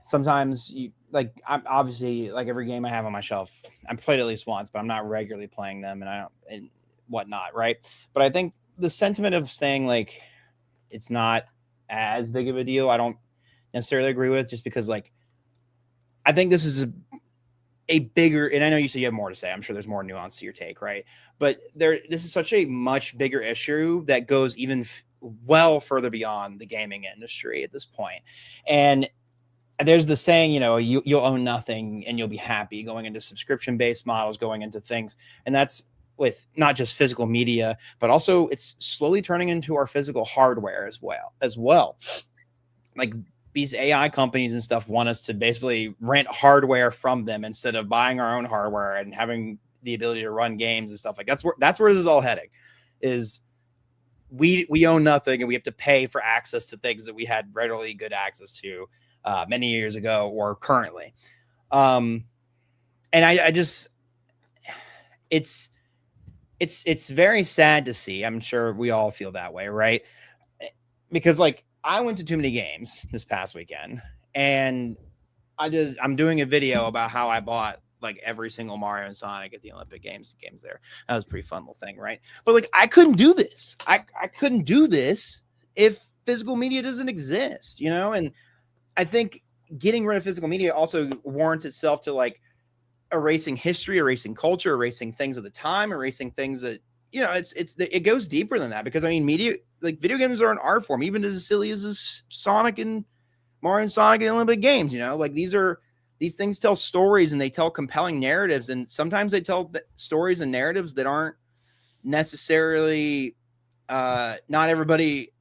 sometimes you. Like I'm obviously like every game I have on my shelf, I've played at least once, but I'm not regularly playing them and whatnot, right? But I think the sentiment of saying like it's not as big of a deal, I don't necessarily agree with, just because like I think this is a bigger, and I know you said you have more to say. I'm sure there's more nuance to your take, right? But this is such a much bigger issue that goes even well further beyond the gaming industry at this point. And there's the saying, you'll own nothing and you'll be happy, going into subscription-based models, going into things. And that's with not just physical media, but also it's slowly turning into our physical hardware as well. Like these AI companies and stuff want us to basically rent hardware from them instead of buying our own hardware and having the ability to run games and stuff like that's where this is all heading. Is we own nothing and we have to pay for access to things that we had readily good access to many years ago or currently. And I just it's very sad to see. I'm sure we all feel that way, right? Because like I went to too many games this past weekend, and I'm doing a video about how I bought like every single Mario and Sonic at the Olympic games there. That was a pretty fun little thing, right? But like I couldn't do this. I couldn't do this if physical media doesn't exist, you know? And I think getting rid of physical media also warrants itself to like erasing history, erasing culture, erasing things of the time, erasing things that, you know, it goes deeper than that, because I mean, media, like video games are an art form, even as silly as Sonic and Mario and Sonic and Olympic games, you know, like these things tell stories and they tell compelling narratives. And sometimes they tell stories and narratives that aren't necessarily, not everybody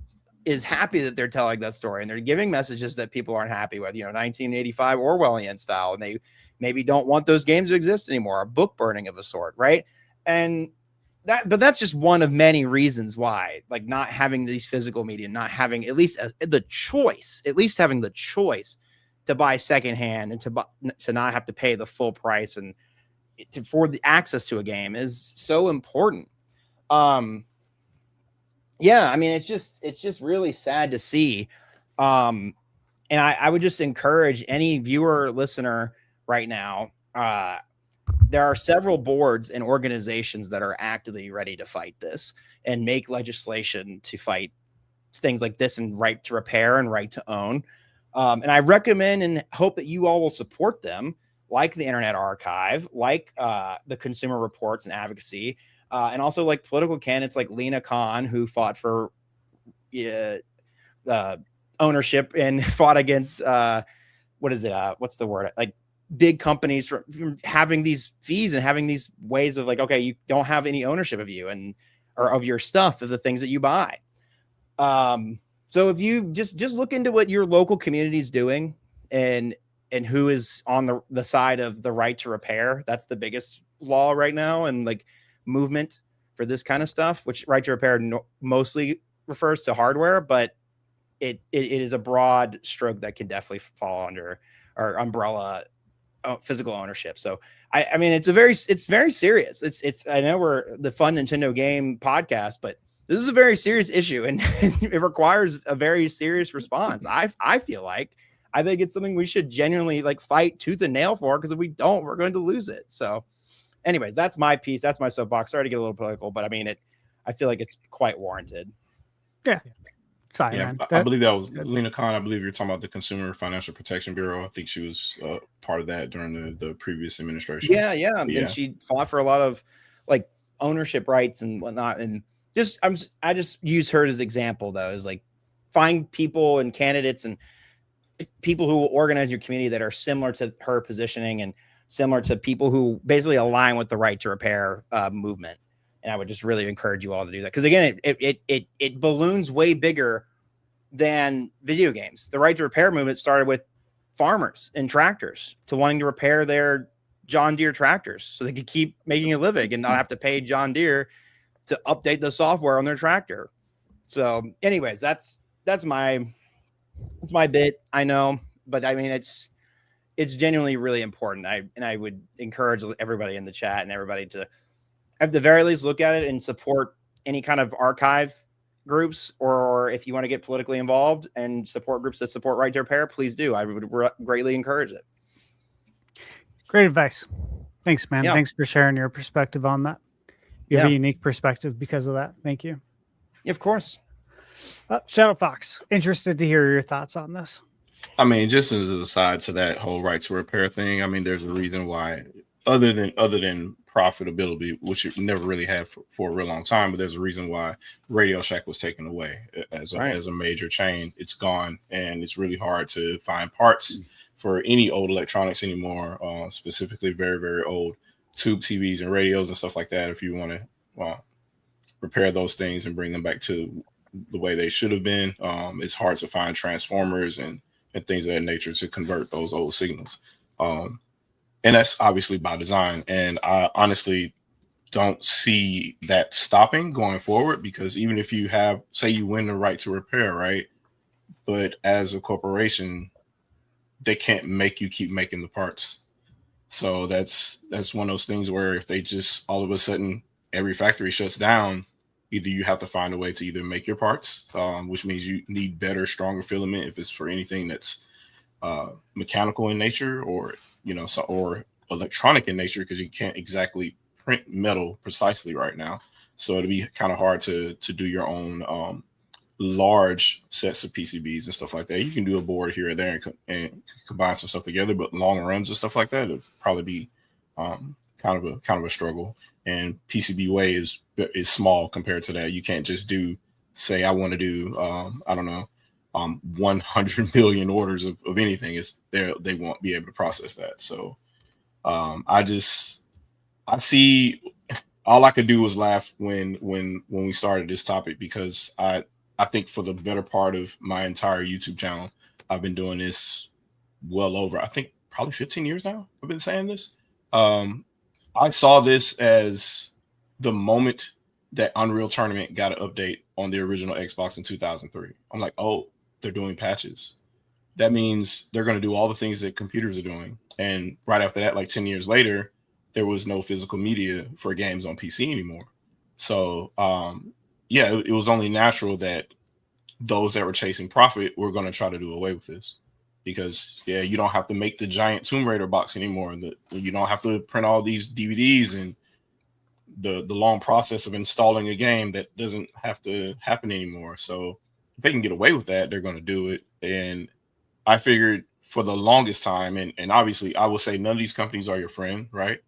is happy that they're telling that story, and they're giving messages that people aren't happy with, you know, 1985 Orwellian style. And they maybe don't want those games to exist anymore, a book burning of a sort. Right. But that's just one of many reasons why, like, not having these physical media, not having at least having the choice to buy secondhand and to not have to pay the full price and for the access to a game is so important. Yeah, I mean, it's just really sad to see. And I would just encourage any viewer or listener right now. There are several boards and organizations that are actively ready to fight this and make legislation to fight things like this, and right to repair and right to own. And I recommend and hope that you all will support them, like the Internet Archive, like the Consumer Reports and Advocacy, and also like political candidates like Lena Khan, who fought for ownership and fought against what's the word? Like big companies from having these fees and having these ways of like, okay, you don't have any ownership of you or of your stuff, of the things that you buy. So if you just look into what your local community is doing and who is on the side of the right to repair, that's the biggest law right now, and like movement for this kind of stuff, which right to repair mostly refers to hardware, but it is a broad stroke that can definitely fall under our umbrella physical ownership. So I mean, it's very serious. It's I know we're the Fun Nintendo Game podcast, but this is a very serious issue, and it requires a very serious response. I feel like I think it's something we should genuinely like fight tooth and nail for, because if we don't, we're going to lose it. So anyways, that's my piece. That's my soapbox. Sorry to get a little political, but I mean, I feel like it's quite warranted. Yeah. Sorry, yeah, man. I believe that was Lena Khan. I believe you're talking about the Consumer Financial Protection Bureau. I think she was part of that during the previous administration. Yeah. And she fought for a lot of like ownership rights and whatnot. And I just use her as an example, though, is like find people and candidates and people who will organize your community that are similar to her positioning and similar to people who basically align with the right to repair movement. And I would just really encourage you all to do that, because again, it balloons way bigger than video games. The right to repair movement started with farmers and tractors to wanting to repair their John Deere tractors so they could keep making a living and not have to pay John Deere to update the software on their tractor. So anyways, that's my bit. I know, but I mean, it's genuinely really important. I would encourage everybody in the chat and everybody to at the very least look at it and support any kind of archive groups, or if you want to get politically involved and support groups that support right to repair, please do. I would greatly encourage it. Great advice. Thanks, man. Yeah. Thanks for sharing your perspective on that. You have a unique perspective because of that. Thank you. Yeah, of course. Shadow Fox, interested to hear your thoughts on this. I mean, just as an aside to that whole right to repair thing, I mean, there's a reason why, other than profitability, which you never really had for a real long time, but there's a reason why Radio Shack was taken away as a major chain. It's gone, and it's really hard to find parts for any old electronics anymore, specifically very, very old tube TVs and radios and stuff like that. If you want to repair those things and bring them back to the way they should have been, it's hard to find transformers and things of that nature to convert those old signals. and that's obviously by design. And I honestly don't see that stopping going forward, because even if you have, say, you win the right to repair, right? But as a corporation, they can't make you keep making the parts. So that's one of those things where if they just all of a sudden every factory shuts down, either you have to find a way to either make your parts, which means you need better, stronger filament if it's for anything that's mechanical in nature, or or electronic in nature, because you can't exactly print metal precisely right now. So it'll be kind of hard to do your own large sets of PCBs and stuff like that. You can do a board here or there and combine some stuff together, but long runs and stuff like that, it'll probably be kind of a struggle. And PCB weight is small compared to that. You can't just do, say, I want to do 100 million orders of anything. They won't be able to process that. So I see, all I could do was laugh when we started this topic, because I think for the better part of my entire YouTube channel, I've been doing this well over, I think, probably 15 years now. I've been saying this. I saw this as the moment that Unreal Tournament got an update on the original Xbox in 2003. I'm like, oh, they're doing patches. That means they're going to do all the things that computers are doing. And right after that, like 10 years later, there was no physical media for games on PC anymore. So, it was only natural that those that were chasing profit were going to try to do away with this, because you don't have to make the giant Tomb Raider box anymore. You don't have to print all these DVDs, and the long process of installing a game that doesn't have to happen anymore. So if they can get away with that, they're going to do it. And I figured for the longest time, and obviously I will say none of these companies are your friend, right?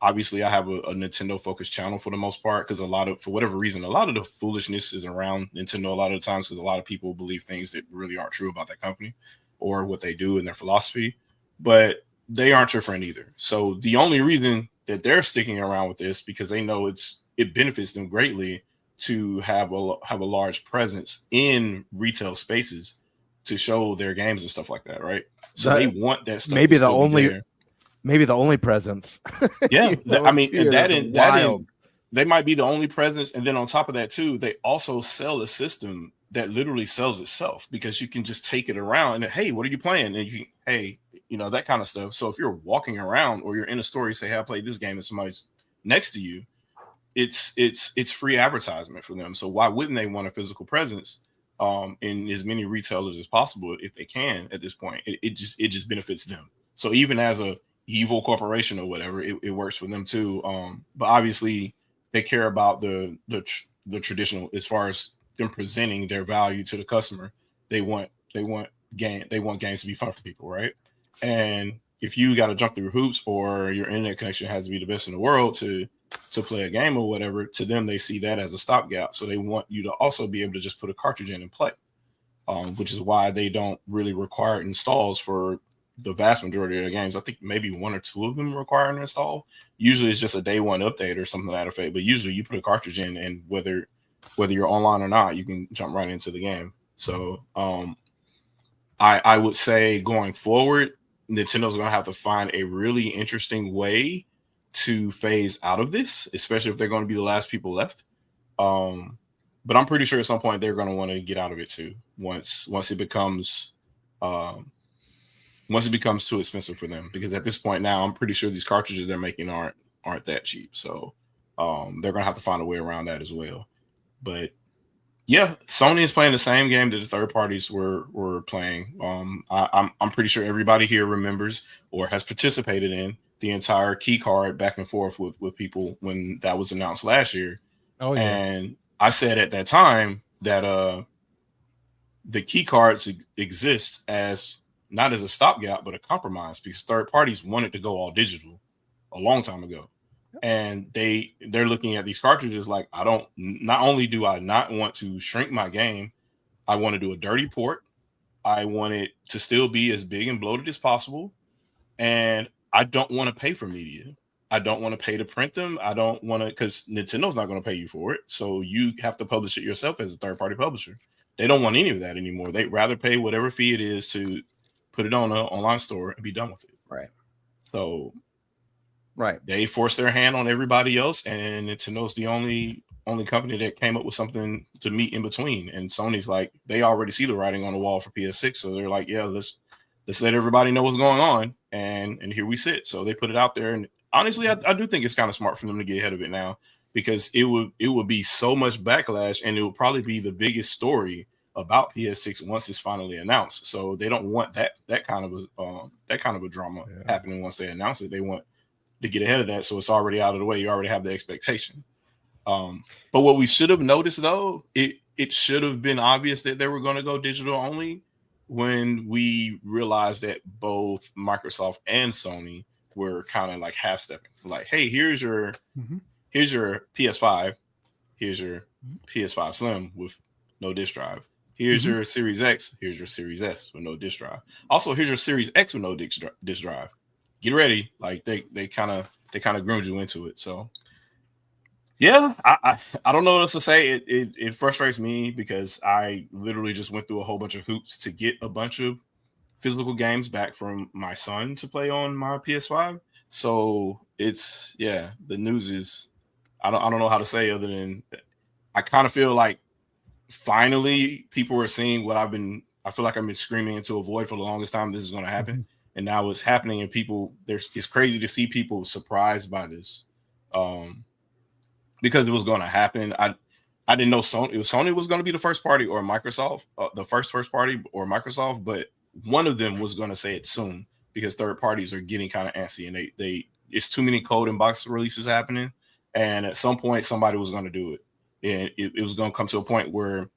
Obviously I have a Nintendo focused channel for the most part, because for whatever reason, a lot of the foolishness is around Nintendo a lot of the times, because a lot of people believe things that really aren't true about that company or what they do and their philosophy, but they aren't your friend either. So the only reason that they're sticking around with this, because they know it benefits them greatly to have a large presence in retail spaces to show their games and stuff like that, right? So they want that stuff. Maybe the only presence. Yeah, I mean, they might be the only presence, and then on top of that too, they also sell a system that literally sells itself, because you can just take it around and, hey, what are you playing? And you can, that kind of stuff. So if you're walking around or you're in a store, you say, hey, I played this game, and somebody's next to you, it's free advertisement for them. So why wouldn't they want a physical presence in as many retailers as possible if they can at this point? It just benefits them. So even as a evil corporation or whatever, it works for them too. But obviously they care about the traditional, as far as them presenting their value to the customer. They want games to be fun for people, right? And if you got to jump through hoops, or your internet connection has to be the best in the world to play a game or whatever, to them they see that as a stopgap. So they want you to also be able to just put a cartridge in and play, which is why they don't really require installs for the vast majority of the games. I think maybe one or two of them require an install. Usually it's just a day one update or something to that effect, but usually you put a cartridge in, and whether you're online or not, you can jump right into the game. So I would say going forward, Nintendo's going to have to find a really interesting way to phase out of this, especially if they're going to be the last people left. But I'm pretty sure at some point they're going to want to get out of it too, once it becomes too expensive for them, because at this point now, I'm pretty sure these cartridges they're making aren't that cheap. So they're gonna have to find a way around that as well. But yeah, Sony is playing the same game that the third parties were playing. I'm pretty sure everybody here remembers or has participated in the entire key card back and forth with people when that was announced last year. Oh yeah. And I said at that time that the key cards exist as not as a stopgap, but a compromise, because third parties wanted to go all digital a long time ago. And they're looking at these cartridges like, not only do I not want to shrink my game, I want to do a dirty port. I want it to still be as big and bloated as possible. And I don't want to pay for media. I don't want to pay to print them. I don't want to, because Nintendo's not going to pay you for it. So you have to publish it yourself as a third party publisher. They don't want any of that anymore. They'd rather pay whatever fee it is to put it on an online store and be done with it. Right. So right, they forced their hand on everybody else, and Nintendo's the only company that came up with something to meet in between. And Sony's like, they already see the writing on the wall for PS6, so they're like, yeah, let's let everybody know what's going on, and here we sit. So they put it out there, and honestly, I do think it's kind of smart for them to get ahead of it now, because it would be so much backlash, and it would probably be the biggest story about PS6 once it's finally announced. So they don't want that kind of a drama happening once they announce it. They want to get ahead of that, so it's already out of the way. You already have the expectation. But what we should have noticed, though, it should have been obvious that they were going to go digital only when we realized that both Microsoft and Sony were kind of like half stepping. Like, hey, here's your PS5, here's your PS5 Slim with no disk drive. Here's your Series X, here's your Series S with no disk drive. Also, here's your Series X with no disk drive. Get ready. Like they kind of groomed you into it. So yeah, I don't know what else to say. It frustrates me because I literally just went through a whole bunch of hoops to get a bunch of physical games back from my son to play on my PS5. So it's the news is I don't know how to say other than I kind of feel like finally people are seeing what I feel like I've been screaming into a void for the longest time. This is going to happen, and now it's happening. And it's crazy to see people surprised by this. Because it was going to happen. I didn't know Sony was going to be the first party or Microsoft, the first party or Microsoft, but one of them was going to say it soon because third parties are getting kind of antsy, and they it's too many code and box releases happening, and at some point somebody was going to do it, and it was going to come to a point where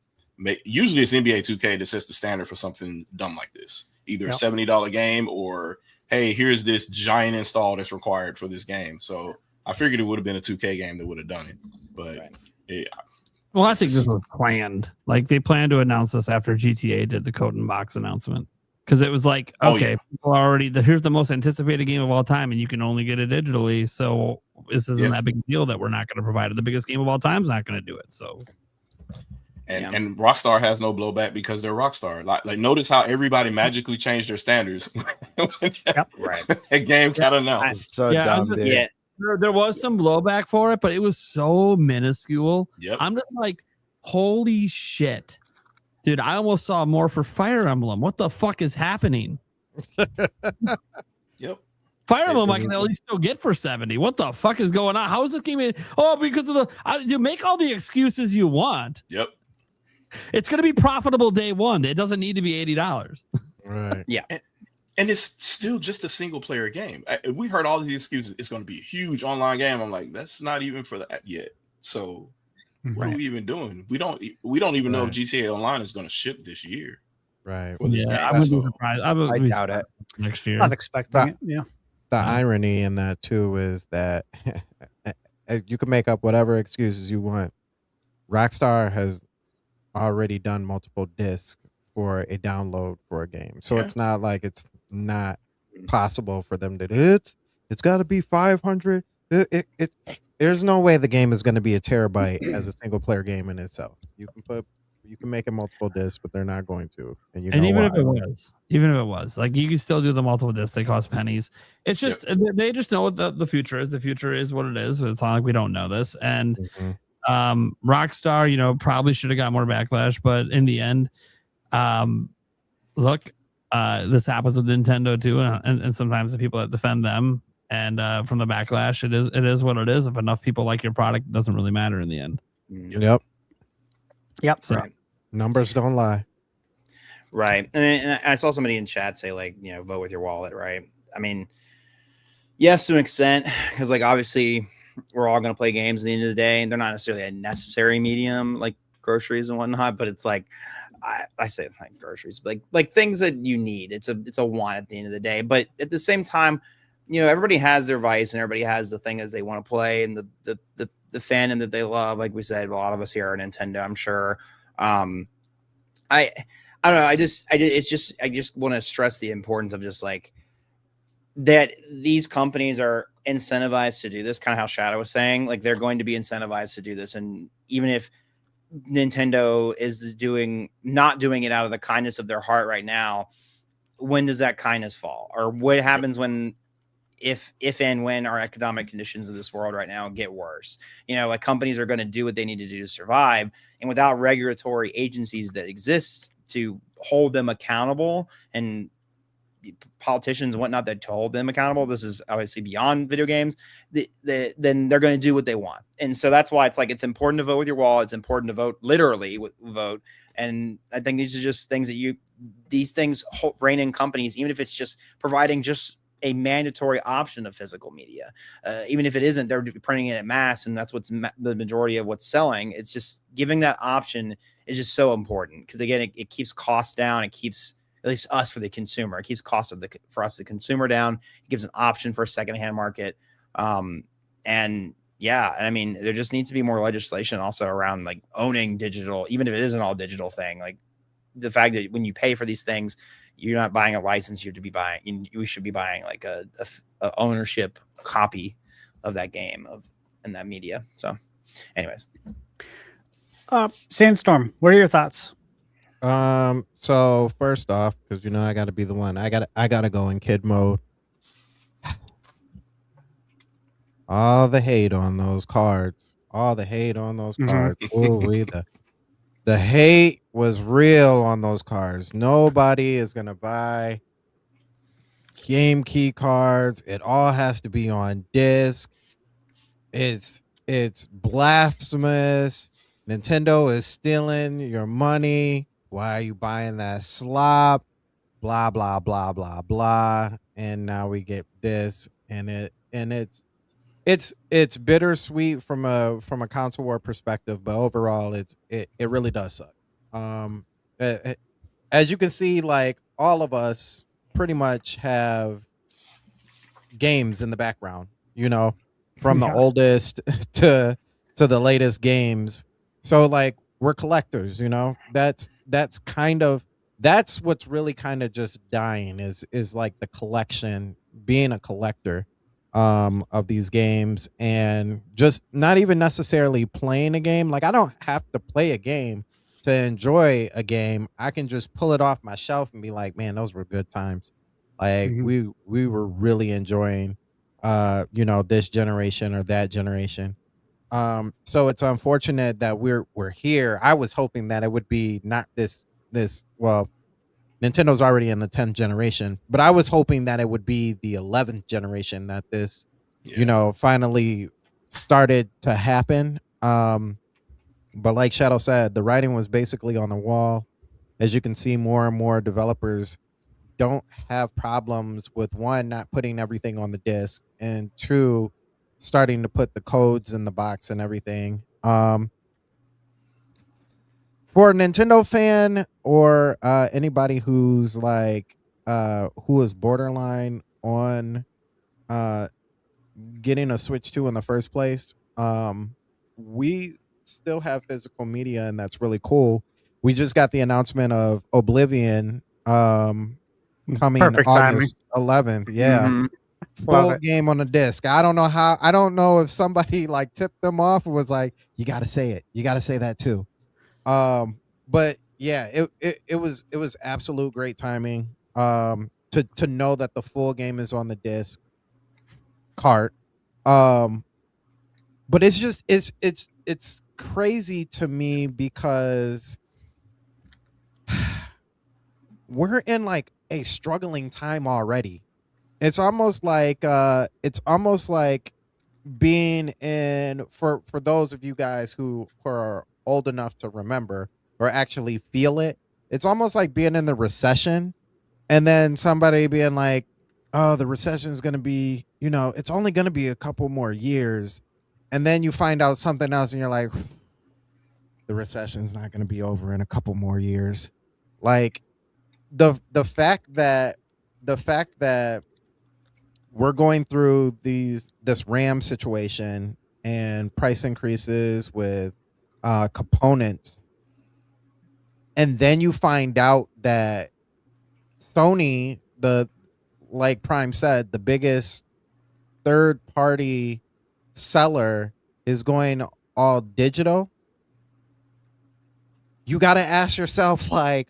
usually it's NBA 2K that sets the standard for something dumb like this, either a $70 game or hey, here's this giant install that's required for this game. So I figured it would have been a 2K game that would have done it, but I think this was planned. Like they planned to announce this after GTA did the code and box announcement, because it was like, okay, people are already here's the most anticipated game of all time, and you can only get it digitally. So this isn't that big a deal that we're not going to provide it. The biggest game of all time is not going to do it. So. And Rockstar has no blowback because they're Rockstar. Like notice how everybody magically changed their standards. Right. A game got announced. So dumb, dude. There was some blowback for it, but it was so minuscule. Yep. I'm just like, holy shit. Dude, I almost saw more for Fire Emblem. What the fuck is happening? Yep. Fire Emblem I can at least still get for 70. What the fuck is going on? How is this game because of you make all the excuses you want. Yep. It's going to be profitable day one. It doesn't need to be $80. Right. Yeah. And it's still just a single player game. We heard all these excuses. It's going to be a huge online game. I'm like, that's not even for that yet. So what are we even doing? We don't even know if GTA Online is going to ship this year. Right. I would be surprised. I doubt it. Next year. Not expecting it. Yeah. The irony in that too is that you can make up whatever excuses you want. Rockstar has already done multiple discs for a download for a game, so it's not like it's not possible for them to it's got to be 500. There's no way the game is going to be a terabyte as a single player game in itself. You can make it multiple discs, but they're not going to. And even if it was like, you can still do the multiple discs. They cost pennies. It's just they just know what the future is. The future is what it is. It's not like we don't know this. And Rockstar, probably should have got more backlash, but in the end, look, this happens with Nintendo too, and sometimes the people that defend them and from the backlash, it is what it is. If enough people like your product, it doesn't really matter in the end. Yep. So, numbers don't lie. Right. And I saw somebody in chat say, like, vote with your wallet, right? I mean, yes, to an extent, because like obviously we're all going to play games at the end of the day, and they're not necessarily a necessary medium like groceries and whatnot, but it's like I say like groceries, like things that you need. It's a want at the end of the day. But at the same time, everybody has their vice and everybody has the thing as they want to play and the fandom that they love. Like we said, a lot of us here are Nintendo, I'm sure. I don't know. I just want to stress the importance of just like that these companies are incentivized to do this, kind of how Shadow was saying, like they're going to be incentivized to do this. And even if Nintendo is not doing it out of the kindness of their heart right now, when does that kindness fall? Or what happens when if and when our economic conditions in this world right now get worse. You know, like companies are going to do what they need to do to survive, and without regulatory agencies that exist to hold them accountable, and politicians and whatnot that hold them accountable, this is obviously beyond video games, then they're going to do what they want. And so that's why it's like, it's important to vote with your wallet. It's important to vote literally with vote. And I think these are just things that these things rein in companies, even if it's just providing just a mandatory option of physical media. Even if it isn't, they're printing it at mass, and that's what's the majority of what's selling. It's just giving that option is just so important, because again, it keeps costs down. It keeps, at least us, for the consumer, it keeps costs for us, the consumer, down. It gives an option for a secondhand market. And yeah, and I mean, there just needs to be more legislation also around like owning digital, even if it isn't all digital thing. Like the fact that when you pay for these things, you're not buying a license. You have to be buying. We should be buying like a ownership copy of that game and that media. So, anyways, Sandstorm, what are your thoughts? So first off, because I got to be the one. I gotta go in kid mode. All the hate on those cards. Ooh, the hate was real on those cards. Nobody is gonna buy game key cards. It all has to be on disc. It's blasphemous. Nintendo is stealing your money. Why are you buying that slop? Blah blah blah blah blah. And now we get this, and it's bittersweet from a console war perspective, but overall it really does suck. As you can see, like all of us pretty much have games in the background, from the oldest to the latest games. So like we're collectors, that's what's really kind of just dying is like the collection, being a collector of these games, and just not even necessarily playing a game. Like I don't have to play a game to enjoy a game. I can just pull it off my shelf and be like, man, those were good times. Like we were really enjoying this generation or that generation. So it's unfortunate that we're here. I was hoping that it would be not this well, Nintendo's already in the 10th generation, but I was hoping that it would be the 11th generation that this, finally started to happen. But like Shadow said, the writing was basically on the wall. As you can see, more and more developers don't have problems with, one, not putting everything on the disc, and two, starting to put the codes in the box and everything. For a Nintendo fan or anybody who's like who is borderline on getting a Switch 2 in the first place, we still have physical media, and that's really cool. We just got the announcement of Oblivion coming Perfect August 11th. Yeah. Full game on the disc. I don't know if somebody like tipped them off and was like, you got to say it. You got to say that too. But yeah, it was absolute great timing. To know that the full game is on the disc cart. But it's just it's crazy to me because we're in like a struggling time already. It's almost like being in, for those of you guys who are old enough to remember or actually feel it, it's almost like being in the recession and then somebody being like, oh, the recession is going to be, it's only going to be a couple more years. And then you find out something else and you're like, the recession's not going to be over in a couple more years. Like the fact that we're going through this RAM situation and price increases with components, and then you find out that Sony, like Prime said, the biggest third-party seller, is going all digital. You got to ask yourself, like,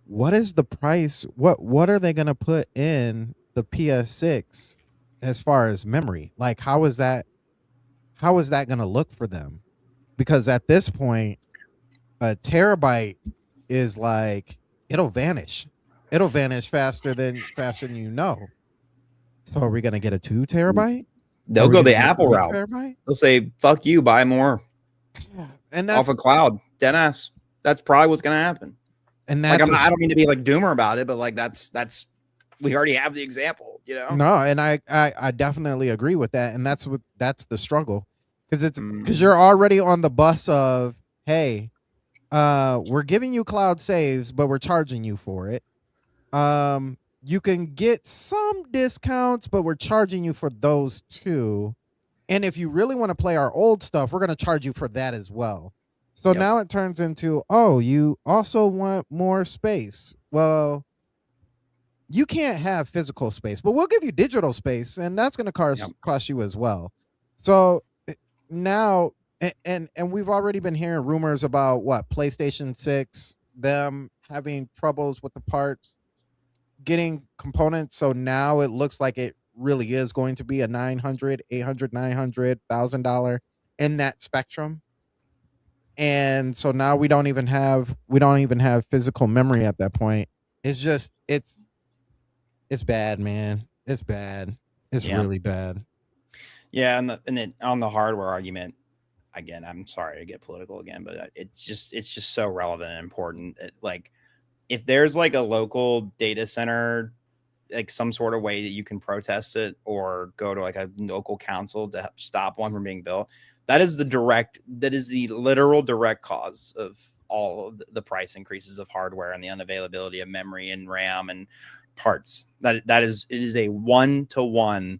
what is the price? What are they going to put in the PS6 as far as memory. Like, how is that going to look for them? Because at this point, a terabyte is like, it'll vanish faster than you know. So are we going to get a 2 terabyte? They'll go the Apple route. Terabyte? They'll say, fuck you, buy more. And that's off a cloud. Deadass. That's probably what's going to happen. And that's like, I don't mean to be like doomer about it, but like that's we already have the example, you know? No, and I definitely agree with that. And that's the struggle. Because you're already on the bus of, hey, we're giving you cloud saves, but we're charging you for it. You can get some discounts, but we're charging you for those too. And if you really want to play our old stuff, we're going to charge you for that as well. So now it turns into, oh, you also want more space. Well, you can't have physical space, but we'll give you digital space, and that's going to cost you as well. So now, and we've already been hearing rumors about PlayStation 6, them having troubles with the parts, getting components. So now it looks like it really is going to be a $900, $800, $900, $1,000 in that spectrum. And so now we don't even have physical memory at that point. It's just it's bad, man. It's bad. It's really bad. Yeah, and then on the hardware argument, again, I'm sorry to get political again, but it's just so relevant and important. Like, if there's like a local data center, like some sort of way that you can protest it or go to like a local council to stop one from being built, that is the literal direct cause of all of the price increases of hardware and the unavailability of memory and RAM and parts. It is a 1-to-1.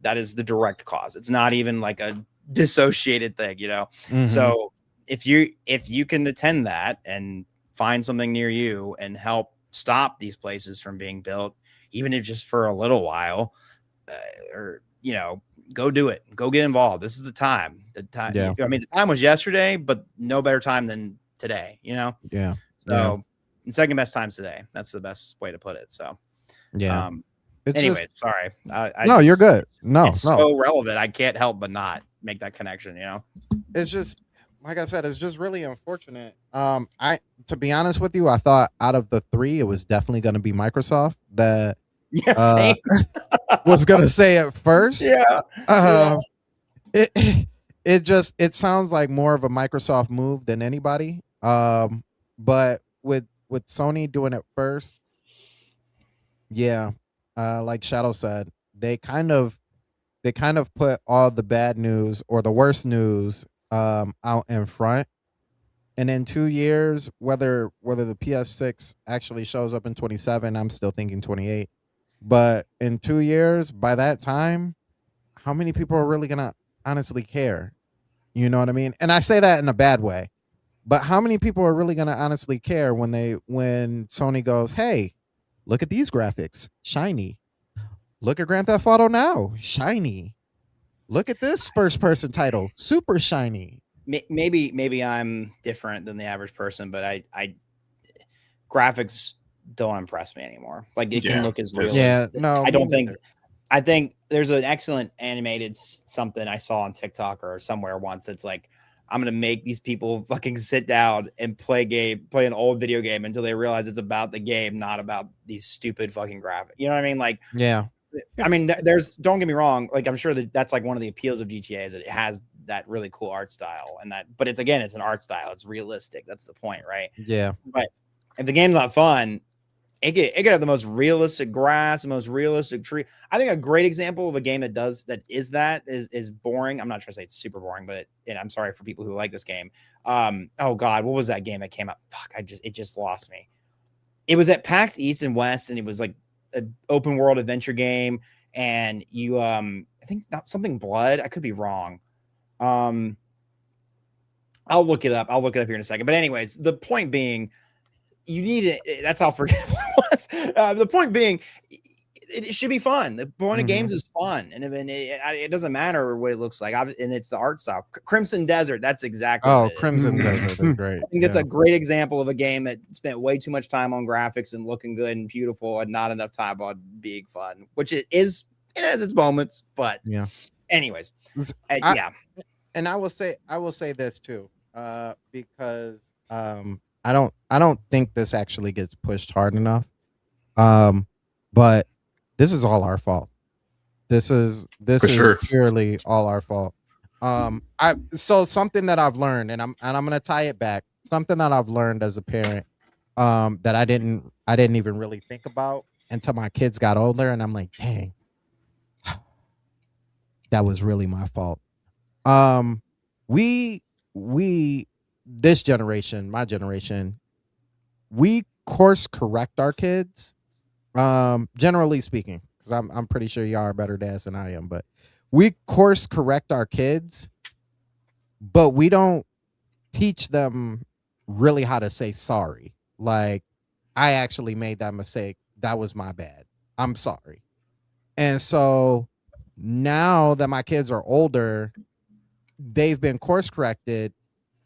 That is the direct cause. It's not even like a dissociated thing, you know? Mm-hmm. So if you can attend that and find something near you and help stop these places from being built, even if just for a little while, or, you know, go do it. Go get involved. This is the time. Yeah. I mean, the time was yesterday, but no better time than today, you know? Yeah. So the second best time's today. That's the best way to put it. So, yeah. Anyway, sorry. No, you're good. It's so relevant. I can't help but not make that connection, you know? It's just, like I said, it's just really unfortunate. To be honest with you, I thought out of the 3, it was definitely going to be Microsoft that was going to say it first. Yeah. It sounds like more of a Microsoft move than anybody. But with Sony doing it first, like Shadow said, they kind of put all the bad news or the worst news out in front. And in 2 years, whether the PS6 actually shows up in 27, I'm still thinking 28. But in 2 years, by that time, how many people are really gonna honestly care? You know what I mean? And I say that in a bad way. But how many people are really gonna honestly care when Sony goes, hey, look at these graphics, shiny. Look at Grand Theft Auto now, shiny. Look at this first-person title, super shiny. Maybe I'm different than the average person, but I graphics don't impress me anymore. Like, it can look as realistic. Yeah, no, I don't think. I think there's an excellent animated something I saw on TikTok or somewhere once. It's like, I'm gonna make these people fucking sit down and play an old video game until they realize it's about the game, not about these stupid fucking graphics. You know what I mean? Like, yeah. I mean, don't get me wrong. Like, I'm sure that's like one of the appeals of GTA is that it has that really cool art style but it's an art style. It's realistic. That's the point, right? Yeah. But if the game's not fun, it could have the most realistic grass, the most realistic tree. I think a great example of a game that is boring. I'm not trying to say it's super boring, and I'm sorry for people who like this game. Oh God, what was that game that came out? Fuck, it just lost me. It was at PAX East and West, and it was like an open world adventure game, and you I think not something blood. I could be wrong. I'll look it up. I'll look it up here in a second. But anyways, the point being, you need it. That's how forgettable it was. The point being, it should be fun. The point of games is fun, and it doesn't matter what it looks like. And it's the art style. Crimson Desert. That's exactly. Oh, Crimson Desert is great. I think that's a great example of a game that spent way too much time on graphics and looking good and beautiful, and not enough time on being fun. Which it is it has its moments, but Yeah. anyways, yeah. And I will say this too, because I don't think this actually gets pushed hard enough. But this is all our fault. This is purely all our fault. So something that I've learned, and I'm gonna tie it back. Something that I've learned as a parent, that I didn't even really think about until my kids got older, and I'm like, dang, that was really my fault. We this generation, my generation, we course correct our kids. Generally speaking, because I'm pretty sure y'all are better dads than I am, but we course correct our kids, but we don't teach them really how to say sorry. Like, I actually made that mistake. That was my bad. I'm sorry. And so now that my kids are older, they've been course corrected,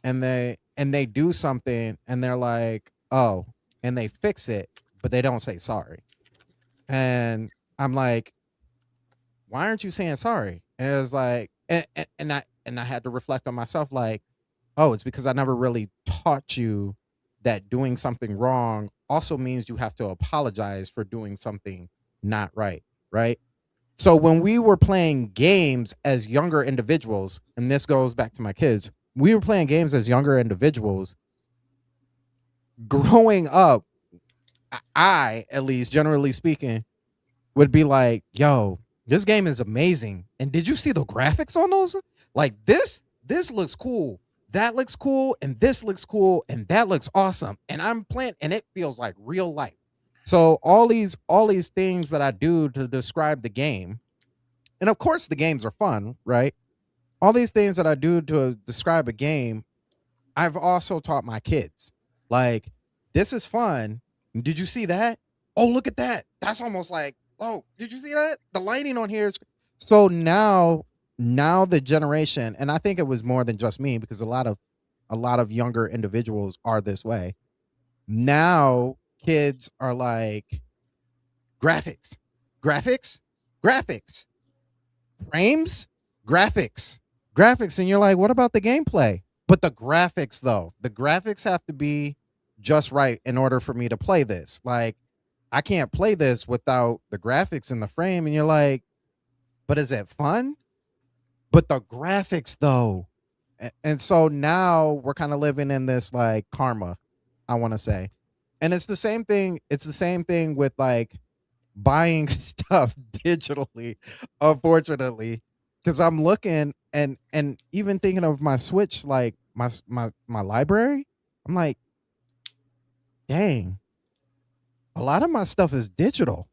and they do something and they're like, oh, and they fix it, but they don't say sorry. And I'm like, why aren't you saying sorry? And it was like, and I had to reflect on myself, like, oh, it's because I never really taught you that doing something wrong also means you have to apologize for doing something not right, right? So when we were playing games as younger individuals, and this goes back to my kids, we were playing games as younger individuals. Growing up, I, at least generally speaking, would be like, yo, this game is amazing. And did you see the graphics on those? Like, this looks cool. That looks cool. And this looks cool. And that looks awesome. And I'm playing, and it feels like real life. So all these things that I do to describe the game, and of course the games are fun, right? All these things that I do to describe a game, I've also taught my kids. Like, this is fun. Did you see that? Oh, look at that. That's almost like, oh, did you see that? The lighting on here is so now the generation, and I think it was more than just me, because a lot of younger individuals are this way. Now kids are like, graphics, frames, graphics. And you're like, what about the gameplay? But the graphics, though, the graphics have to be just right in order for me to play this. Like, I can't play this without the graphics in the frame. And you're like, but is it fun? But the graphics, though. And so now we're kind of living in this like karma, I want to say. And it's the same thing. It's the same thing with like buying stuff digitally, unfortunately, because I'm looking and even thinking of my Switch, like my library. I'm like, dang, a lot of my stuff is digital.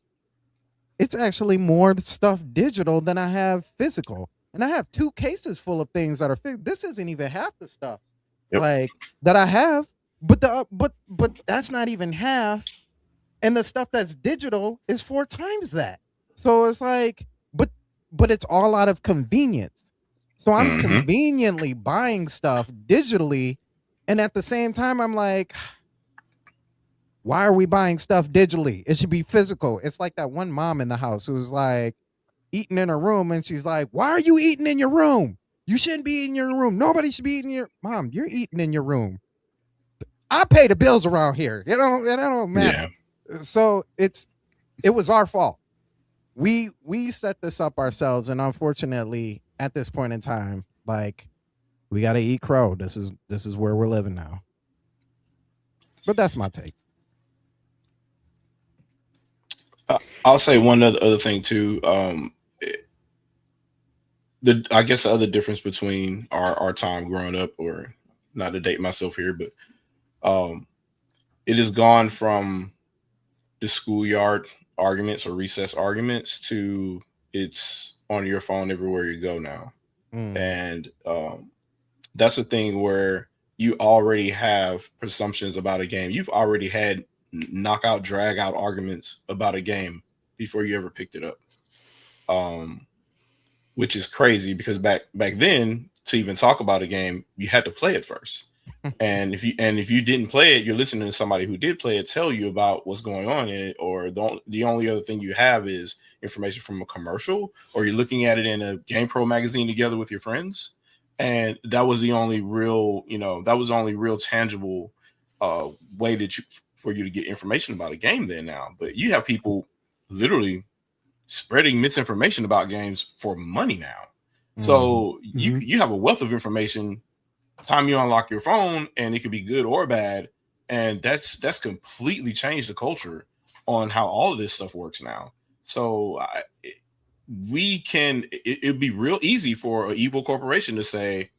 It's actually more stuff digital than I have physical. And I have 2 cases full of things that are this isn't even half the stuff like that I have. But that's not even half. And the stuff that's digital is 4 times that. So it's like, but it's all out of convenience. So I'm conveniently buying stuff digitally. And at the same time, I'm like, why are we buying stuff digitally? It should be physical. It's like that one mom in the house who's like eating in her room. And she's like, why are you eating in your room? You shouldn't be in your room. Nobody should be eating your mom. You're eating in your room. I pay the bills around here. It don't matter. Yeah. So it was our fault. We set this up ourselves, and unfortunately, at this point in time, like, we got to eat crow. This is where we're living now. But that's my take. I'll say one other thing too. I guess the other difference between our time growing up, or not to date myself here, but it has gone from the schoolyard arguments or recess arguments to it's on your phone everywhere you go now. And that's the thing where you already have presumptions about a game. You've already had knockout, drag out arguments about a game before you ever picked it up. Which is crazy, because back then, to even talk about a game, you had to play it first. And if you didn't play it, you're listening to somebody who did play it tell you about what's going on in it, or the only other thing you have is information from a commercial, or you're looking at it in a GamePro magazine together with your friends. And that was the only real, tangible way for you to get information about a game then now. But you have people literally spreading misinformation about games for money now. So you have a wealth of information. Time you unlock your phone, and it could be good or bad, and that's completely changed the culture on how all of this stuff works now. So it'd be real easy for an evil corporation to say,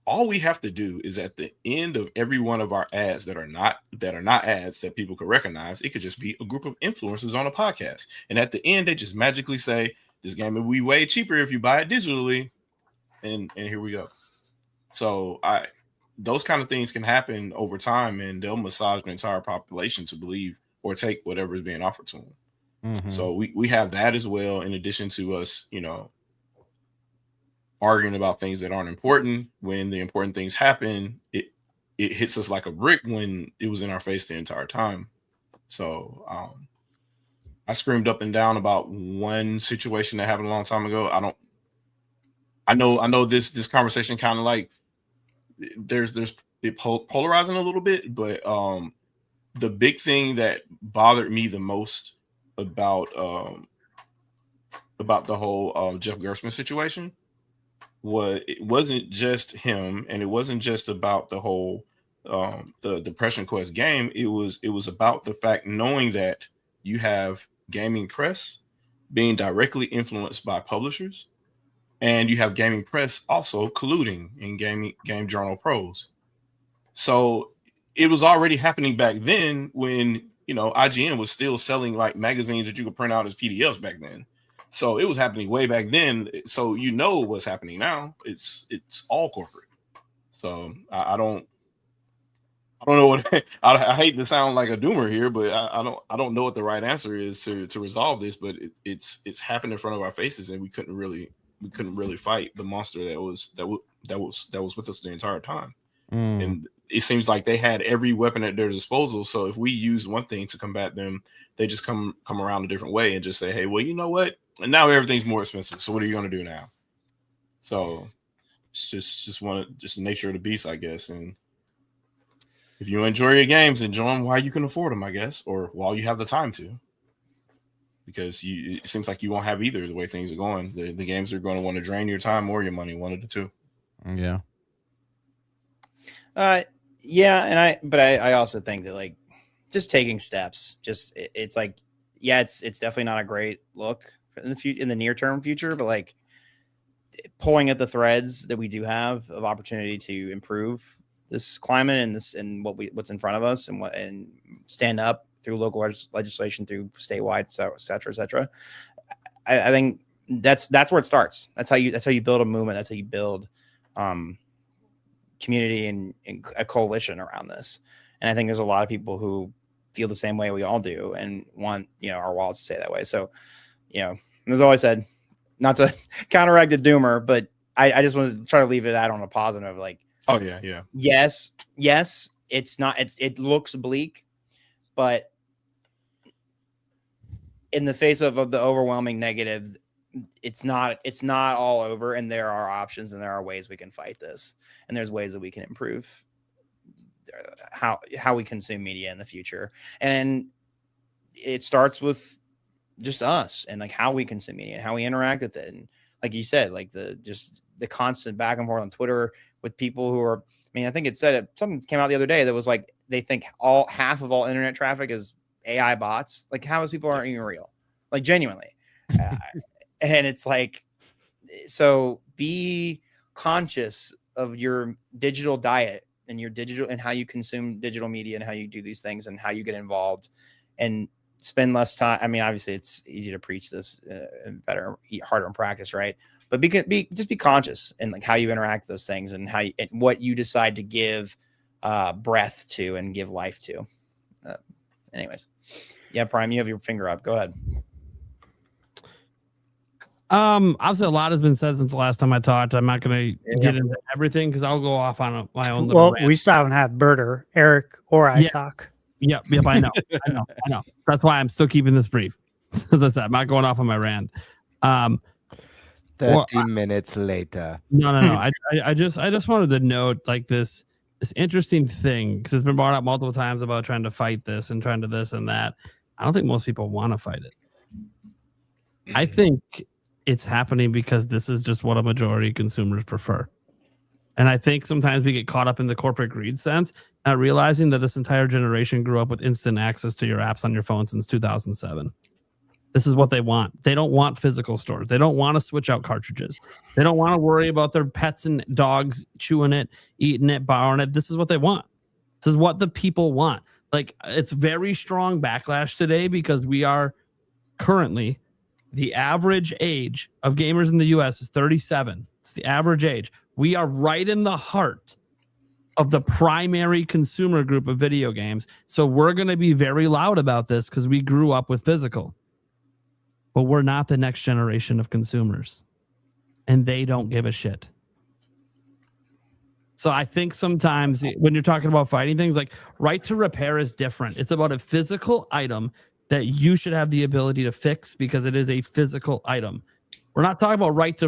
all we have to do is at the end of every one of our ads that are not ads that people could recognize, it could just be a group of influencers on a podcast, and at the end they just magically say, this game will be way cheaper if you buy it digitally. And here we go. So those kind of things can happen over time, and they'll massage the entire population to believe or take whatever is being offered to them. So we have that as well, in addition to us, arguing about things that aren't important. When the important things happen, it hits us like a brick when it was in our face the entire time. So I screamed up and down about one situation that happened a long time ago. I know this conversation kind of like there's it polarizing a little bit, but the big thing that bothered me the most about the whole Jeff Gerstmann situation it wasn't just him, and it wasn't just about the whole the Depression Quest game. It was about the fact, knowing that you have gaming press being directly influenced by publishers, and you have gaming press also colluding in game journal pros. So it was already happening back then when, IGN was still selling like magazines that you could print out as PDFs back then. So it was happening way back then. So what's happening now. It's all corporate. So I don't know what I hate to sound like a doomer here, but I don't know what the right answer is to resolve this. But it's happened in front of our faces, and we couldn't really fight the monster that was with us the entire time. And it seems like they had every weapon at their disposal. So if we use one thing to combat them, they just come around a different way and just say, hey, well, you know what? And now everything's more expensive. So what are you going to do now? So it's just the nature of the beast, I guess. And if you enjoy your games, enjoy them while you can afford them, I guess, or while you have the time to. Because it seems like you won't have either the way things are going. The games are going to want to drain your time or your money, one of the two. Yeah. Yeah, but I also think that, like, just taking steps, it's like, yeah, it's definitely not a great look in the near term future, but like pulling at the threads that we do have of opportunity to improve this climate and what's in front of us, and stand up through local legislation, through statewide, et cetera. I think that's where it starts. That's how you build a movement. That's how you build community and a coalition around this. And I think there's a lot of people who feel the same way we all do and want, our wallets to stay that way. So, as always said, not to counteract the doomer, but I just want to try to leave it out on a positive. Like, oh yeah. Yes. It looks bleak, but in the face of the overwhelming negative, it's not all over, and there are options, and there are ways we can fight this, and there's ways that we can improve how we consume media in the future. And it starts with just us and like how we consume media and how we interact with it. And like you said, like the constant back and forth on Twitter with people who are, I think it said something came out the other day that was like, they think half of all internet traffic is AI bots. Like, how is people aren't even real? Like, genuinely. And it's like, so be conscious of your digital diet and your digital and how you consume digital media and how you do these things and how you get involved, and spend less time. Obviously it's easy to preach this and harder in practice, right? But just be conscious in like how you interact with those things and what you decide to give breath to and give life to. Anyways, yeah, Prime, you have your finger up. Go ahead. Obviously, a lot has been said since the last time I talked. I'm not going to get into everything because I'll go off on my own little Well, rant. we still haven't had Birder, Eric, or I talk. Yep, I know. I know. That's why I'm still keeping this brief. As I said, I'm not going off on my rant. 30 minutes later. No. I just wanted to note like this interesting thing because it's been brought up multiple times about trying to fight this and trying to this and that. I don't think most people want to fight it. I think it's happening because this is just what a majority of consumers prefer. And I think sometimes we get caught up in the corporate greed sense, not realizing that this entire generation grew up with instant access to your apps on your phone since 2007. This is what they want. They don't want physical stores. They don't want to switch out cartridges. They don't want to worry about their pets and dogs chewing it, eating it, borrowing it. This is what they want. This is what the people want. Like, it's very strong backlash today because we are currently, the average age of gamers in the US is 37. It's the average age. We are right in the heart of the primary consumer group of video games. So we're going to be very loud about this because we grew up with physical. But we're not the next generation of consumers. And they don't give a shit. So I think sometimes when you're talking about fighting things, like right to repair is different. It's about a physical item that you should have the ability to fix because it is a physical item. We're not talking about right to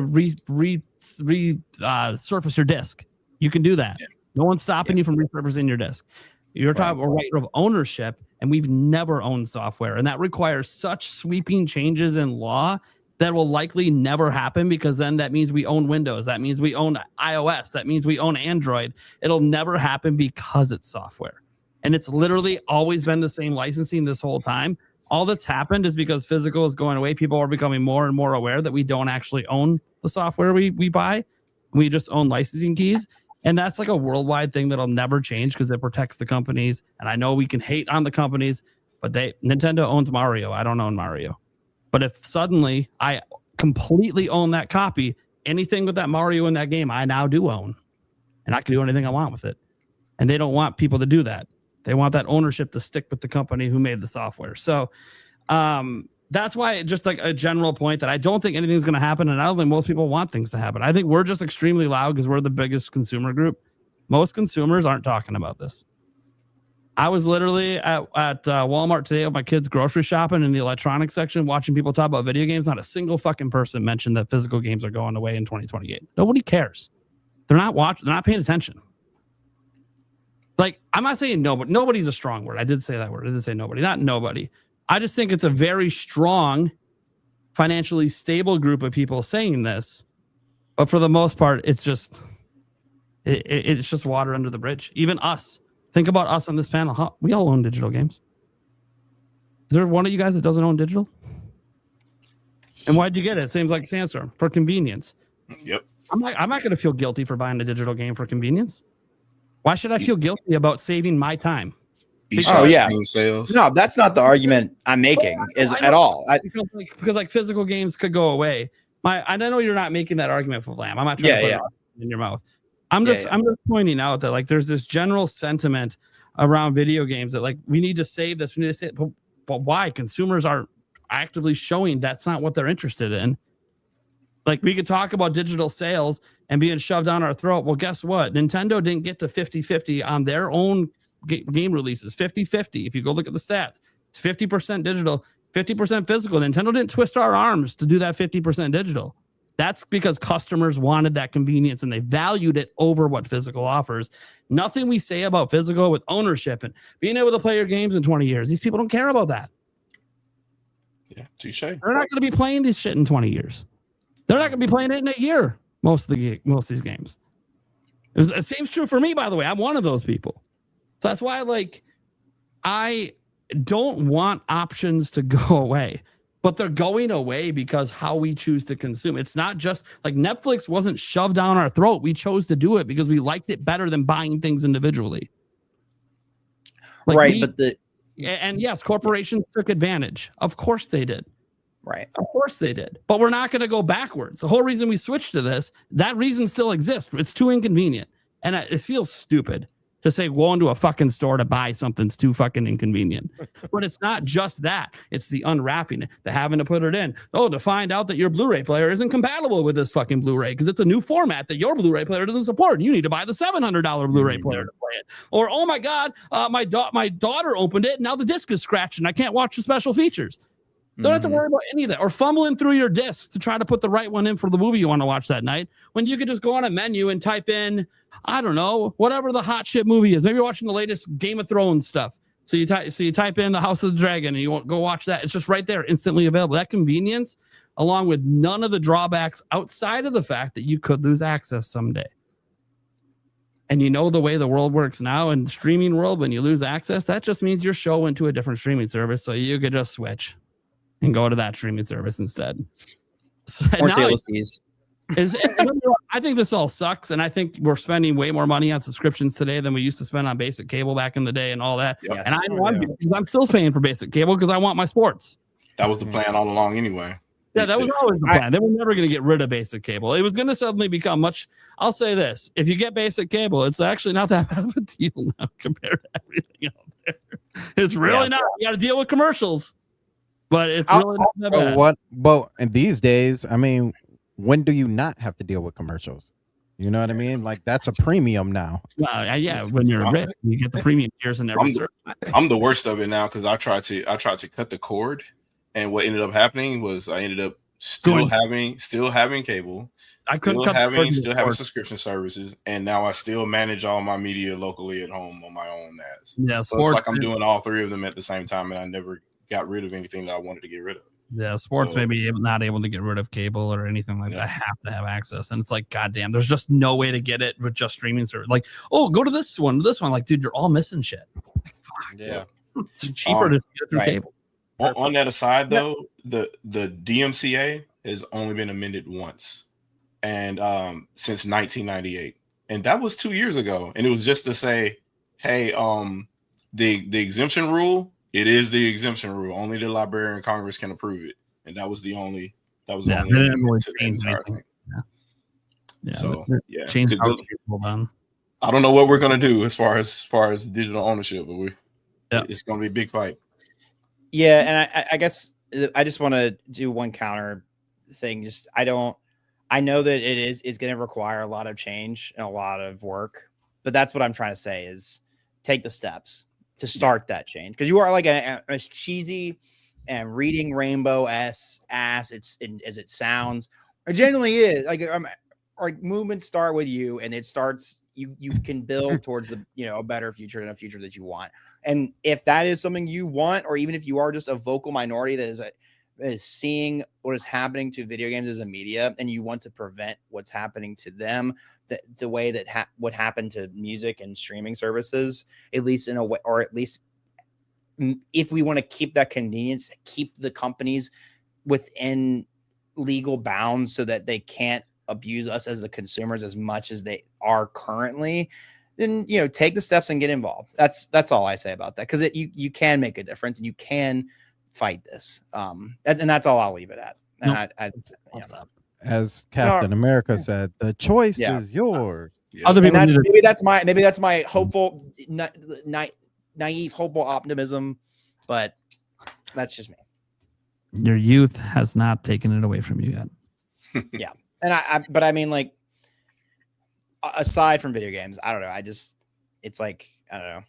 surface your disc. You can do that. No one's stopping you from resurfacing your disc. You're talking about right of ownership, and we've never owned software. And that requires such sweeping changes in law that will likely never happen because then that means we own Windows. That means we own iOS. That means we own Android. It'll never happen because it's software. And it's literally always been the same licensing this whole time. All that's happened is because physical is going away. People are becoming more and more aware that we don't actually own the software we buy. We just own licensing keys. And that's like a worldwide thing that'll never change because it protects the companies. And I know we can hate on the companies, but Nintendo owns Mario. I don't own Mario. But if suddenly I completely own that copy, anything with that Mario in that game, I now do own. And I can do anything I want with it. And they don't want people to do that. They want that ownership to stick with the company who made the software. So that's why just like a general point that I don't think anything's going to happen. And I don't think most people want things to happen. I think we're just extremely loud because we're the biggest consumer group. Most consumers aren't talking about this. I was literally at Walmart today with my kids grocery shopping in the electronics section, watching people talk about video games. Not a single fucking person mentioned that physical games are going away in 2028. Nobody cares. They're not watching. They're not paying attention. Like, I'm not saying nobody. Nobody's a strong word. I did say that word. I did say nobody. Not nobody. I just think it's a very strong, financially stable group of people saying this. But for the most part, it's just it's just water under the bridge. Even us. Think about us on this panel. We all own digital games. Is there one of you guys that doesn't own digital? And why'd you get it? It seems like Sandstorm for convenience. Yep. I'm not going to feel guilty for buying a digital game for convenience. Why should I feel guilty about saving my time? Oh yeah, sales. No, that's not the argument I'm making. At all. Because like physical games could go away. I know you're not making that argument for Lamb. I'm not trying to put it in your mouth. I'm just pointing out that like there's this general sentiment around video games that like we need to save this. We need to save, but why? Consumers are actively showing that's not what they're interested in. Like we could talk about digital sales and being shoved down our throat. Well, guess what? Nintendo didn't get to 50-50 on their own game releases. 50-50. If you go look at the stats, it's 50% digital, 50% physical. Nintendo didn't twist our arms to do that 50% digital. That's because customers wanted that convenience and they valued it over what physical offers. Nothing we say about physical with ownership and being able to play your games in 20 years. These people don't care about that. Yeah, touche. They're not going to be playing this shit in 20 years. They're not going to be playing it in a year. Most of these games. It seems true for me, by the way. I'm one of those people. So that's why, like, I don't want options to go away, but they're going away because how we choose to consume. It's not just like Netflix wasn't shoved down our throat. We chose to do it because we liked it better than buying things individually. Like right, and yes, corporations took advantage. Of course they did. Right. Of course they did. But we're not going to go backwards. The whole reason we switched to this, that reason still exists. It's too inconvenient. And it feels stupid to say go into a fucking store to buy something's too fucking inconvenient. But it's not just that. It's the unwrapping it, the having to put it in. Oh, to find out that your Blu-ray player isn't compatible with this fucking Blu-ray because it's a new format that your Blu-ray player doesn't support. And you need to buy the $700 Blu-ray player to play it. Or, oh my God, my daughter opened it and now the disc is scratched and I can't watch the special features. Don't have to worry about any of that. Or fumbling through your discs to try to put the right one in for the movie you want to watch that night when you could just go on a menu and type in, I don't know, whatever the hot shit movie is. Maybe you're watching the latest Game of Thrones stuff. So you type in the House of the Dragon and you won't go watch that. It's just right there, instantly available. That convenience, along with none of the drawbacks outside of the fact that you could lose access someday. And you know the way the world works now in the streaming world, when you lose access, that just means your show went to a different streaming service. So you could just switch and go to that streaming service instead. So Or CLSDs. I think this all sucks, and I think we're spending way more money on subscriptions today than we used to spend on basic cable back in the day and all that. Yes. And I know I'm still paying for basic cable because I want my sports. That was the plan all along anyway. Yeah, that was always the plan. They were never going to get rid of basic cable. It was going to suddenly become much. I'll say this: if you get basic cable, it's actually not that bad of a deal now compared to everything out there. It's really not. You got to deal with commercials. But it's really not that bad. But in these days, I mean, when do you not have to deal with commercials? You know what I mean? Like that's a premium now. Yeah, when you're rich, you get the premium tiers and everything. I'm the worst of it now because I tried to cut the cord, and what ended up happening was I ended up still having cable. I couldn't still having subscription services, and now I still manage all my media locally at home on my own NAS. Yeah, so it's like I'm doing all three of them at the same time, and I never got rid of anything that I wanted to get rid of. Yeah, sports maybe not able to get rid of cable or anything like that. I have to have access, and it's like, goddamn, there's just no way to get it with just streaming service. Like, oh, go to this one. Like, dude, you're all missing shit. Yeah, it's cheaper to get it through cable. On that aside, though, the DMCA has only been amended once, and since 1998, and that was 2 years ago, and it was just to say, hey, the exemption rule. It is the exemption rule. Only the Librarian of Congress can approve it, and that was the only. That was the only. They didn't really change anything. Yeah. So yeah, change I don't know what we're gonna do as far as digital ownership, but it's gonna be a big fight. Yeah, and I guess I just want to do one counter thing. I know that it's going to require a lot of change and a lot of work, but that's what I'm trying to say is take the steps to start that change, because you are like as cheesy and reading rainbow ass as it sounds. It generally is like movements start with you, and it starts. You can build towards a better future and a future that you want. And if that is something you want, or even if you are just a vocal minority that is seeing what is happening to video games as a media, and you want to prevent what's happening to them, the way that what happened to music and streaming services, at least in a way, or at least if we want to keep that convenience, keep the companies within legal bounds so that they can't abuse us as the consumers as much as they are currently, then take the steps and get involved. That's all I say about that, because you can make a difference and you can fight this. And that's all I'll leave it at. And I'll stop. As Captain America said, the choice is yours. Other people maybe that's my hopeful, naive, hopeful optimism, but that's just me. Your youth has not taken it away from you yet. Yeah, and but I mean, like, aside from video games, I don't know. It's like, I don't know.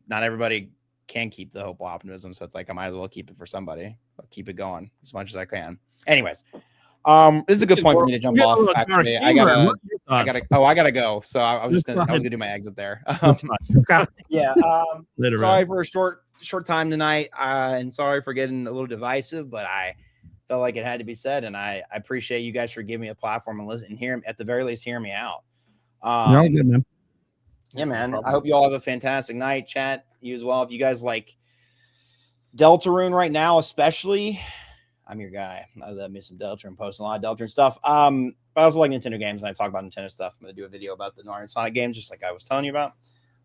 Not everybody can keep the hopeful optimism, so it's like I might as well keep it for somebody. I'll keep it going as much as I can. Anyways, this is a good point for me to jump off. Actually, I gotta go. So I was gonna do my exit there. Yeah. Sorry for a short time tonight, and sorry for getting a little divisive, but I felt like it had to be said, and I appreciate you guys for giving me a platform and listen and hear, at the very least, hear me out. You're all good, man. Yeah, man. I hope you all have a fantastic night. Chat, you as well. If you guys like Deltarune right now, especially, I'm your guy. I love me some Deltarune, posting a lot of Deltarune stuff. But I also like Nintendo games, and I talk about Nintendo stuff. I'm going to do a video about the Mario and Sonic games, just like I was telling you about.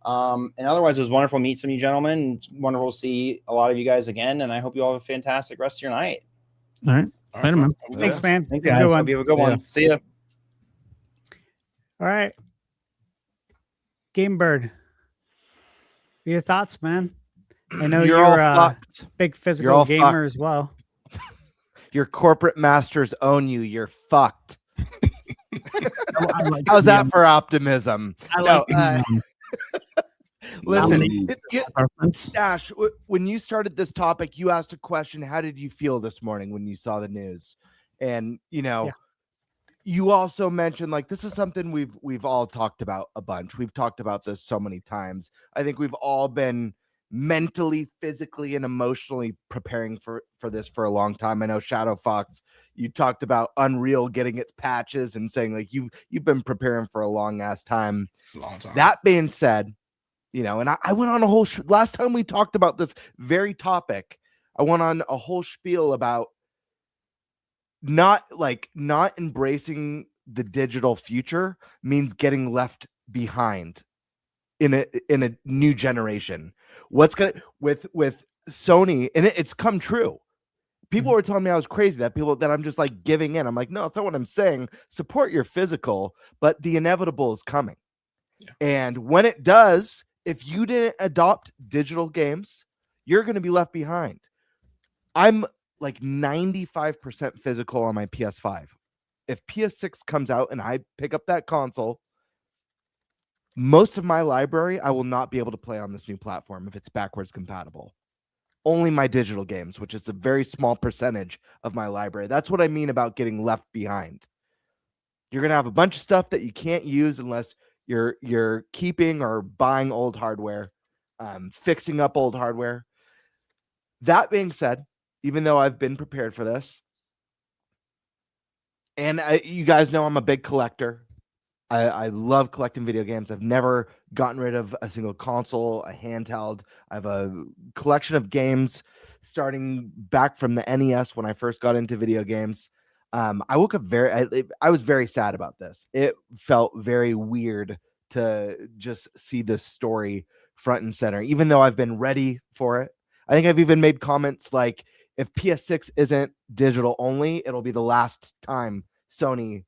And otherwise, it was wonderful to meet some of you gentlemen. Wonderful to see a lot of you guys again, and I hope you all have a fantastic rest of your night. All right. Later, man. Thanks, man. Thanks, guys. Hope you have a good one. See ya. All right. Game Bird, Your thoughts, man? I know You're you're, all a fucked. big You're physical all gamer fucked. as well. Your corporate masters own you. You're fucked. I like How's the, that for optimism? I No, like listen, preference. Stash, when you started this topic, you asked a question. How did you feel this morning when you saw the news? And you also mentioned like this is something we've all talked about a bunch. We've talked about this so many times. I think we've all been mentally, physically, and emotionally preparing for this for a long time. I know Shadow Fox, you talked about Unreal getting its patches and saying like you've been preparing for a long ass time. Long time. That being said, and I went on a whole last time we talked about this very topic. I went on a whole spiel about not embracing the digital future means getting left behind in a new generation. What's gonna with Sony, and it's come true. People were telling me I was crazy, that I'm just like giving in. I'm like, no, that's not what I'm saying. Support your physical, but the inevitable is coming. Yeah. And when it does, if you didn't adopt digital games, you're going to be left behind. I'm like 95% physical on my PS5. If PS6 comes out and I pick up that console, most of my library I will not be able to play on this new platform if it's backwards compatible. Only my digital games, which is a very small percentage of my library. That's what I mean about getting left behind. You're going to have a bunch of stuff that you can't use unless you're keeping or buying old hardware, fixing up old hardware. That being said, even though I've been prepared for this, and you guys know I'm a big collector. I love collecting video games. I've never gotten rid of a single console, a handheld. I have a collection of games starting back from the NES when I first got into video games. I woke up I was very sad about this. It felt very weird to just see this story front and center, even though I've been ready for it. I think I've even made comments like, if PS6 isn't digital only, it'll be the last time Sony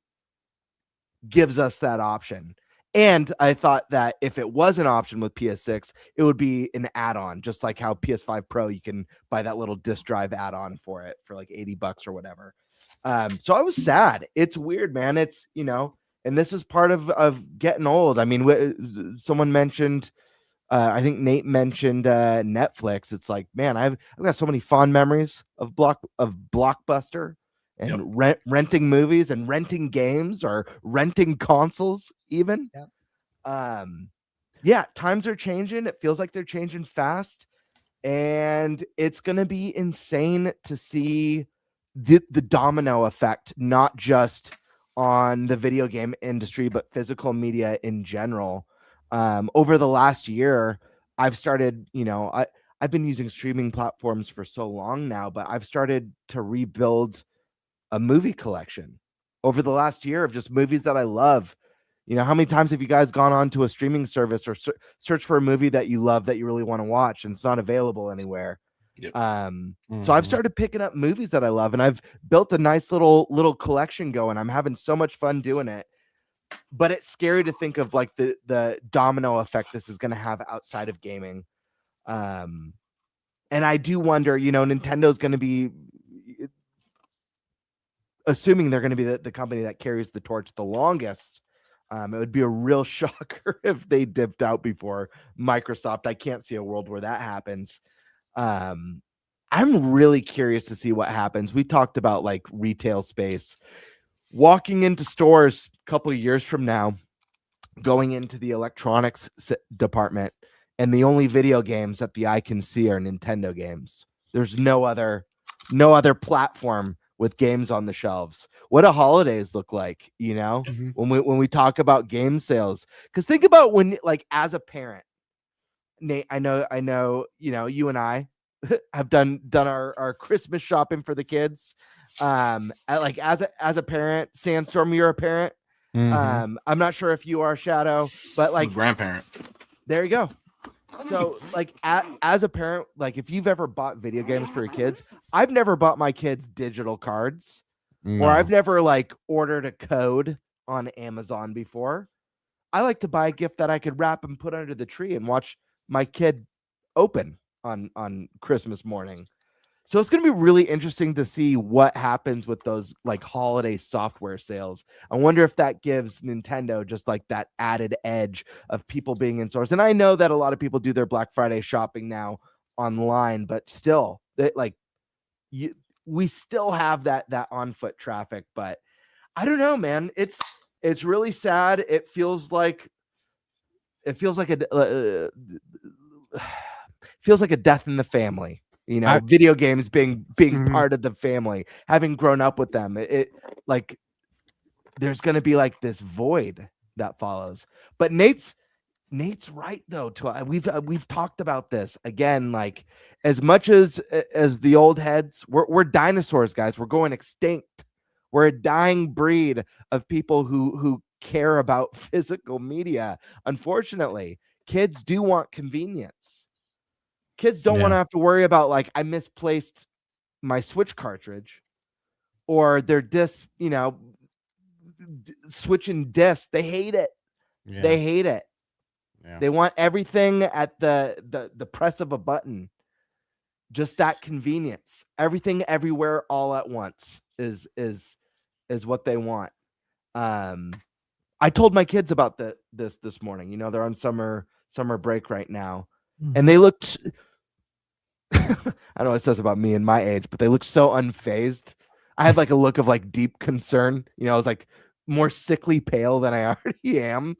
gives us that option. And I thought that if it was an option with PS6, it would be an add-on, just like how PS5 Pro, you can buy that little disk drive add-on for it for like $80 or whatever. So I was sad. It's weird, man. It's, and this is part of getting old. I mean, someone mentioned, I think Nate mentioned Netflix. It's like, man, I've got so many fond memories of Blockbuster and renting movies and renting games or renting consoles even. Yeah, times are changing. It feels like they're changing fast, and it's going to be insane to see the domino effect, not just on the video game industry, but physical media in general. Over the last year, I've started, I've been using streaming platforms for so long now, but I've started to rebuild a movie collection over the last year of just movies that I love. How many times have you guys gone on to a streaming service or search for a movie that you love that you really want to watch and it's not available anywhere? Yep. So I've started picking up movies that I love, and I've built a nice little collection going. I'm having so much fun doing it, but it's scary to think of like the domino effect this is going to have outside of gaming. And I do wonder, Nintendo's going to be, assuming they're going to be the company that carries the torch the longest. It would be a real shocker if they dipped out before Microsoft. I can't see a world where that happens. I'm really curious to see what happens. We talked about like retail space, walking into stores a couple of years from now, going into the electronics department, and the only video games that the eye can see are Nintendo games. There's no other platform with games on the shelves. What do holidays look like, when we talk about game sales? Because think about when, like, as a parent, Nate, I know, you and I have done our Christmas shopping for the kids. As a parent, Sandstorm, you're a parent. I'm not sure if you are, Shadow, but like grandparent. There you go. So like as a parent, like if you've ever bought video games for your kids, I've never bought my kids digital cards, or I've never like ordered a code on Amazon before. I like to buy a gift that I could wrap and put under the tree and watch my kid open on Christmas morning. So it's going to be really interesting to see what happens with those like holiday software sales. I wonder if that gives Nintendo just like that added edge of people being in stores. And I know that a lot of people do their Black Friday shopping now online, but still, we still have that on foot traffic. But I don't know, man. It's really sad. It feels like a death in the family. You know, video games being part of the family, having grown up with them, it like there's going to be like this void that follows. But Nate's right though. We've talked about this again. Like as much as the old heads, we're dinosaurs, guys. We're going extinct. We're a dying breed of people who care about physical media. Unfortunately, kids do want convenience. Kids don't want to have to worry about like I misplaced my Switch cartridge or their disc, you know, switching discs. They hate it. Yeah. They hate it. Yeah. They want everything at the press of a button. Just that convenience. Everything everywhere all at once is what they want. I told my kids about this morning. You know, they're on summer break right now. And they looked, I don't know what it says about me and my age, but they looked so unfazed. I had like a look of like deep concern. You know, I was like more sickly pale than I already am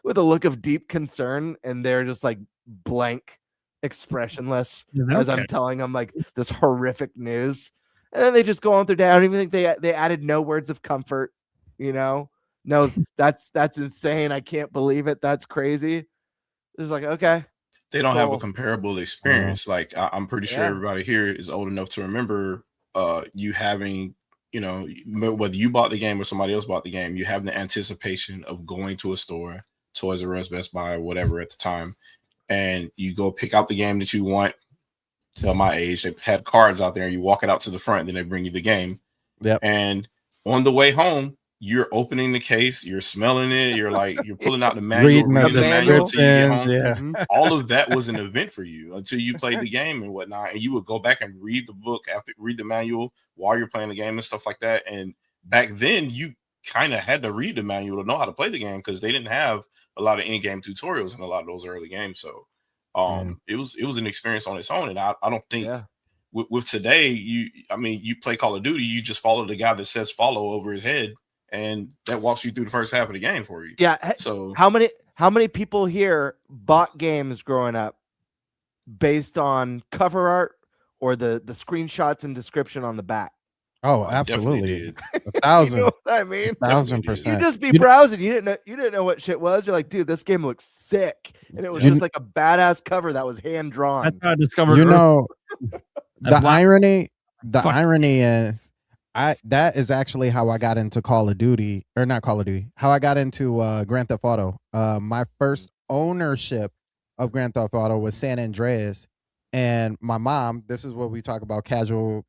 with a look of deep concern. And they're just like blank, expressionless as I'm telling them like this horrific news. And then they just go on with their day. I don't even think they added no words of comfort, you know? No, that's insane. I can't believe it. That's crazy. It was like, okay. They don't have a comparable experience. Like I'm pretty sure everybody here is old enough to remember you having, you know, whether you bought the game or somebody else bought the game, you have the anticipation of going to a store, Toys R Us, Best Buy, or whatever at the time, and you go pick out the game that you want. Tell my age, they had cards out there, and you walk it out to the front, and then they bring you the game. Yep. And on the way home, you're opening the case, you're smelling it, you're pulling out the manual, reading the manual till you get home. Yeah. All of that was an event for you until you played the game and whatnot. And you would go back and read the book read the manual while you're playing the game and stuff like that. And back then you kind of had to read the manual to know how to play the game because they didn't have a lot of in-game tutorials in a lot of those early games. So it was an experience on its own. And I don't think with today, you play Call of Duty, you just follow the guy that says follow over his head. And that walks you through the first half of the game for you. Yeah. So how many people here bought games growing up based on cover art or the screenshots and description on the back? Oh, absolutely. 1,000. You know what I mean? 1,000%. You just be browsing. You didn't know what shit was. You're like, dude, this game looks sick. And it was just like a badass cover that was hand drawn. That's how I discovered. You know, the irony is that is actually how I got into Call of Duty, or not Call of Duty, how I got into Grand Theft Auto. My first ownership of Grand Theft Auto was San Andreas. And my mom, this is what we talk about casual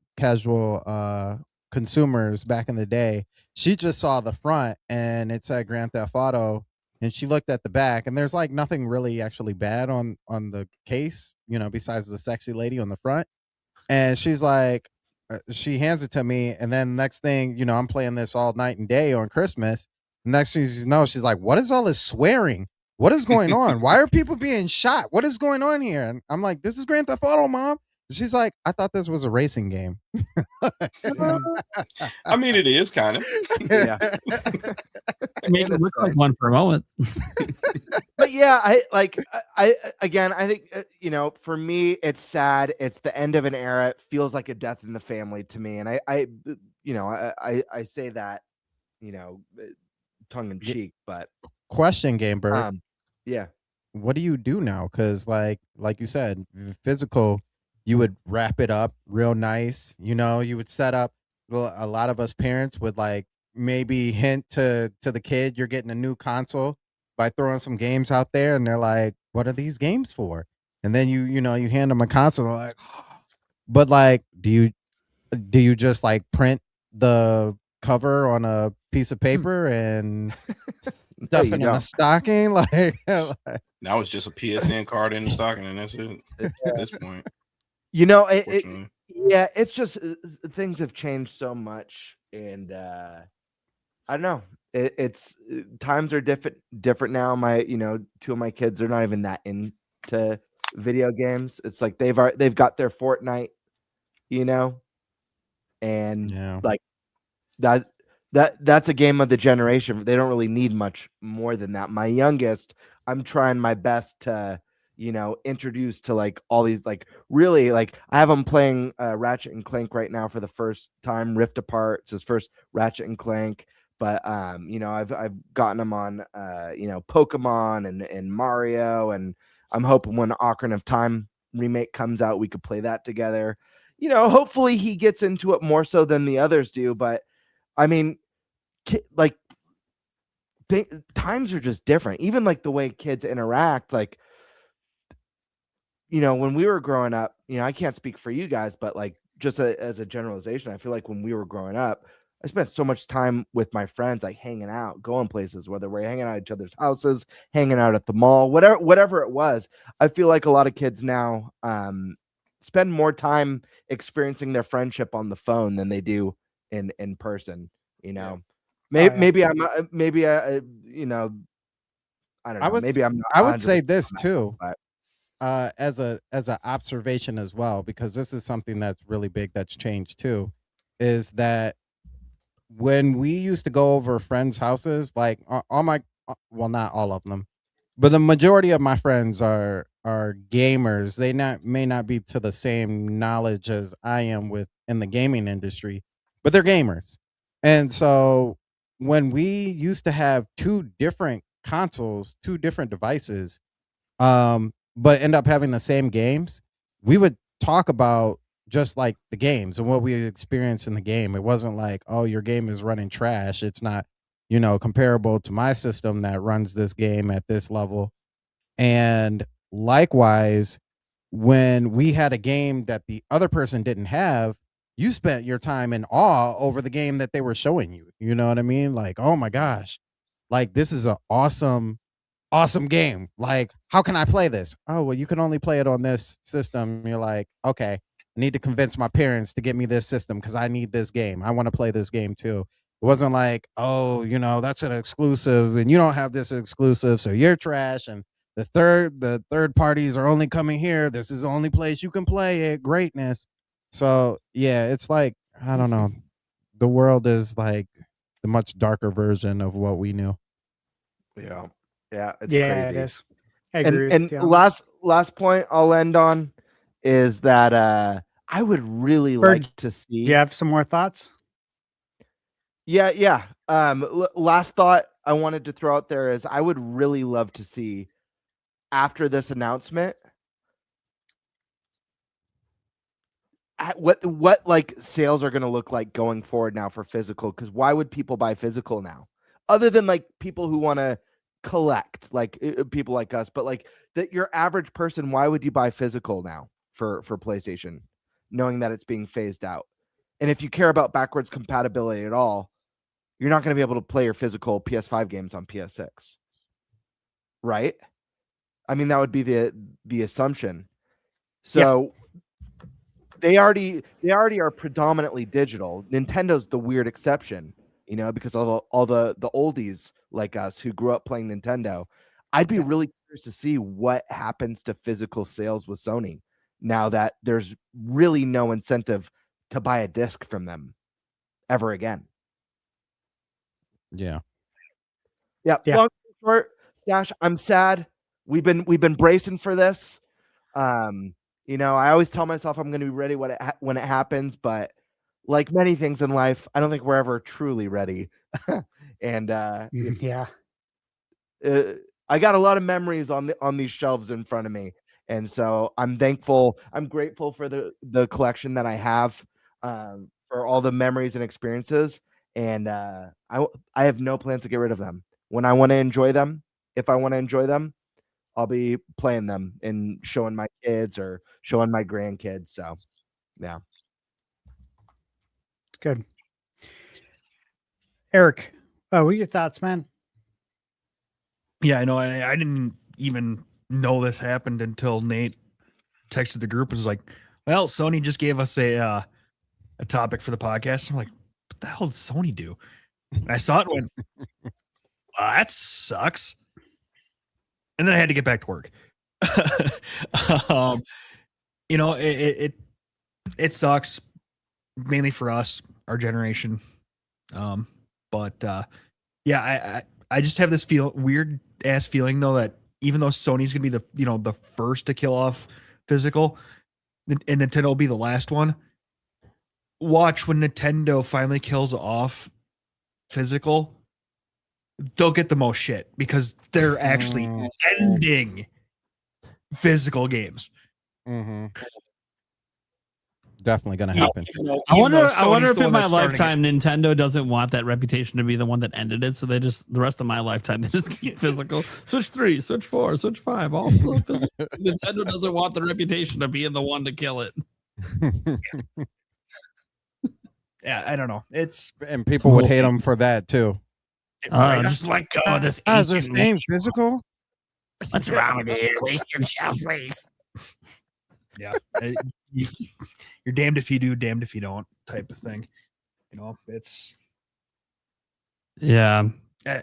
consumers back in the day. She just saw the front and it said Grand Theft Auto. And she looked at the back and there's like nothing really actually bad on the case, you know, besides the sexy lady on the front. And she's like, she hands it to me, and then next thing, you know, I'm playing this all night and day on Christmas. Next thing you know, she's like, what is all this swearing? What is going on? Why are people being shot? What is going on here? And I'm like, this is Grand Theft Auto, Mom. And she's like, I thought this was a racing game. I mean, it is kind of. Yeah. It made it look like one for a moment. But yeah, I think, you know, for me, it's sad. It's the end of an era. It feels like a death in the family to me. And I say that, you know, tongue in cheek, but question, Game Bird. Yeah. What do you do now? Because like you said, physical, you would wrap it up real nice. You know, you would set up, a lot of us parents would like maybe hint to the kid, you're getting a new console by throwing some games out there. And they're like, what are these games for? And then you hand them a console. They're like, oh. But like, do you just like print the cover on a piece of paper and No, stuff you it in don't. a stocking. Like, Now it's just a PSN card in the stocking, and that's it at this point. You know, Unfortunately. yeah, it's just things have changed so much, and I don't know. It's times are different now. Two of my kids are not even that into video games. It's like they've got their Fortnite, and Yeah. like that's a game of the generation. They don't really need much more than that. My youngest, I'm trying my best to introduce to like all these, like, really, like, I have him playing Ratchet and Clank right now for the first time. Rift Apart, it's his first Ratchet and Clank, but I've gotten him on Pokemon and Mario, and I'm hoping when Ocarina of Time remake comes out, we could play that together. Hopefully he gets into it more so than the others do, but I mean, like, times are just different. Even like the way kids interact, like, when we were growing up, I can't speak for you guys, but like, just as a generalization, I feel like when we were growing up, I spent so much time with my friends, like hanging out, going places, whether we're hanging out at each other's houses, hanging out at the mall, whatever it was. I feel like a lot of kids now spend more time experiencing their friendship on the phone than they do in person. Maybe I don't know. Maybe I'm not I would say 100% this on that, too, but as an observation as well, because this is something that's really big that's changed too, is that when we used to go over friends' houses, like all my, well, not all of them, but the majority of my friends are gamers. They may not be to the same knowledge as I am with in the gaming industry, but they're gamers. And so when we used to have two different consoles, two different devices, but end up having the same games, we would talk about just like the games and what we experienced in the game. It wasn't like, oh, your game is running trash. It's not, comparable to my system that runs this game at this level. And likewise, when we had a game that the other person didn't have, you spent your time in awe over the game that they were showing you. You know what I mean? Like, oh my gosh, like this is an awesome game. Like, how can I play this? Oh, well, you can only play it on this system. You're like, okay, I need to convince my parents to get me this system because I need this game. I want to play this game too. It wasn't like, oh, that's an exclusive and you don't have this exclusive, so you're trash. And the third parties are only coming here. This is the only place you can play it. Greatness. So yeah, it's like, I don't know. The world is like the much darker version of what we knew. yeah, it's Yeah, crazy. it is. I agree And with you. last point I'll end on is that I would really Bird, like to see. Do you have some more thoughts? Yeah. Last thought I wanted to throw out there is I would really love to see, after this announcement, what like sales are going to look like going forward now for physical. Because why would people buy physical now, other than like people who want to collect, like people like us? But like that, your average person, why would you buy physical now for PlayStation, knowing that it's being phased out? And if you care about backwards compatibility at all, you're not going to be able to play your physical PS5 games on PS6, right? I mean, that would be the assumption. So they already are predominantly digital. Nintendo's the weird exception, because all the oldies like us who grew up playing Nintendo. I'd be really curious to see what happens to physical sales with Sony now that there's really no incentive to buy a disc from them ever again. Yeah. Long story short, Stash, I'm sad. We've been bracing for this. I always tell myself I'm going to be ready when it happens, but like many things in life, I don't think we're ever truly ready. And yeah, I got a lot of memories on these shelves in front of me, and so I'm thankful. I'm grateful for the collection that I have, for all the memories and experiences. And I have no plans to get rid of them. When I want to enjoy them, if I want to enjoy them, I'll be playing them and showing my kids or showing my grandkids. So, yeah. Good. Eric, what are your thoughts, man? Yeah, I know. I didn't even know this happened until Nate texted the group and was like, "Well, Sony just gave us a topic for the podcast." I'm like, "What the hell did Sony do?" And I saw it and went, well, "That sucks." And then I had to get back to work. You know, it sucks mainly for us, our generation. But yeah, I just have this weird ass feeling though that even though Sony's gonna be the first to kill off physical, and Nintendo will be the last one. Watch when Nintendo finally kills off physical, they'll get the most shit because they're actually ending physical games. Mm-hmm. Definitely gonna happen. I wonder if in my lifetime Nintendo doesn't want that reputation to be the one that ended it, so they just the rest of my lifetime they just keep physical. Switch 3, Switch 4, Switch 5, all still physical. Nintendo doesn't want the reputation of being the one to kill it. Yeah, I don't know. And people would hate them for that too. Just let go of this. Is this game physical? What's wrong with you? Wasting shelf space. Yeah. You're damned if you do, damned if you don't type of thing. You know, it's. Yeah. I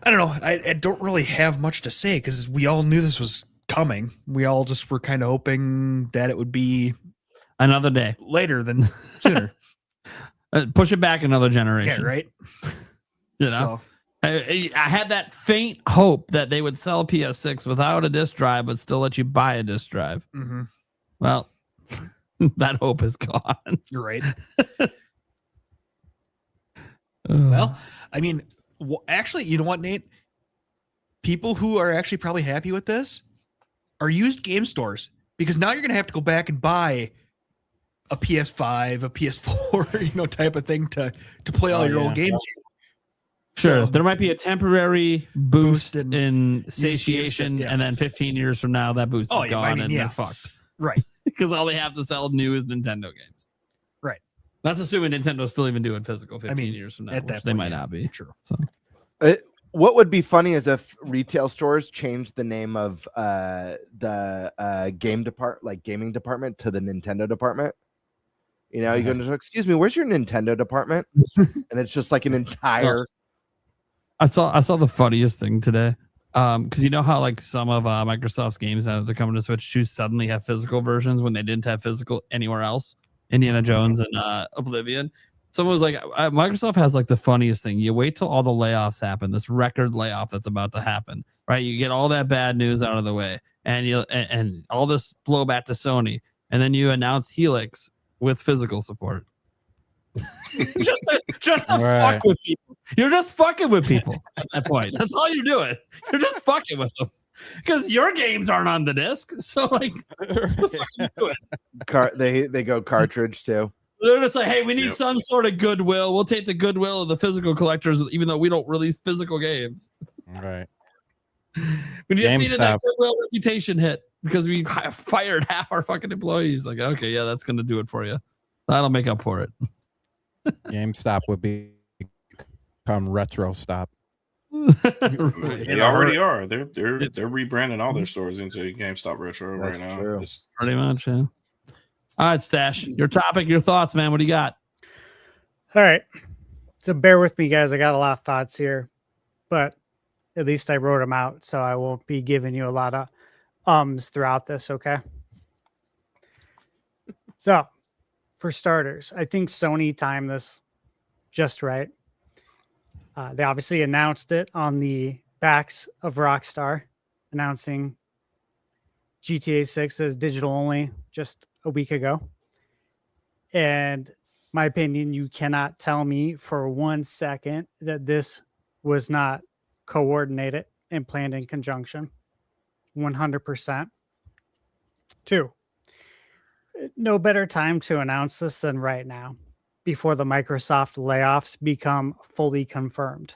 don't know. I don't really have much to say because we all knew this was coming. We all just were kind of hoping that it would be another day later than sooner. Push it back another generation. Yeah, right. You know, I had that faint hope that they would sell PS6 without a disc drive, but still let you buy a disc drive. Mm-hmm. Well, that hope is gone. You're right. Well, I mean, actually, you know what, Nate? People who are actually probably happy with this are used game stores because now you're going to have to go back and buy a PS5, a PS4, type of thing to play all your old games. Sure, there might be a temporary boost in satiation, and then 15 years from now, that boost is gone and they're fucked. Right. Because all they have to sell new is Nintendo games. Right. That's assuming Nintendo's still even doing physical 15 years from now, which they might not be. True. So. What would be funny is if retail stores changed the name of the gaming department to the Nintendo department. You know, you go into, excuse me, where's your Nintendo department? And it's just like an entire. I saw the funniest thing today. Because you know how like some of Microsoft's games that they're coming to Switch 2 suddenly have physical versions when they didn't have physical anywhere else. Indiana Jones and Oblivion. Someone was like, Microsoft has like the funniest thing. You wait till all the layoffs happen, this record layoff that's about to happen, right? You get all that bad news out of the way, and and all this blowback to Sony, and then you announce Helix with physical support. just to fuck with people. You're just fucking with people at that point. That's all you're doing. You're just fucking with them because your games aren't on the disc. So like, they go cartridge too. They're just like, hey, we need some sort of goodwill. We'll take the goodwill of the physical collectors, even though we don't release physical games. Right. We just needed that goodwill reputation hit because we fired half our fucking employees. Like, okay, yeah, that's gonna do it for you. That'll make up for it. GameStop would become Retro Stop. They already are. They're rebranding all their stores into GameStop Retro right now. True. Pretty much, yeah. All right, Stash, your topic, your thoughts, man. What do you got? All right. So bear with me, guys. I got a lot of thoughts here, but at least I wrote them out, so I won't be giving you a lot of ums throughout this, okay? So, for starters, I think Sony timed this just right. They obviously announced it on the backs of Rockstar, announcing GTA 6 as digital only just a week ago. And my opinion, you cannot tell me for 1 second that this was not coordinated and planned in conjunction. 100%. 2, no better time to announce this than right now, before the Microsoft layoffs become fully confirmed.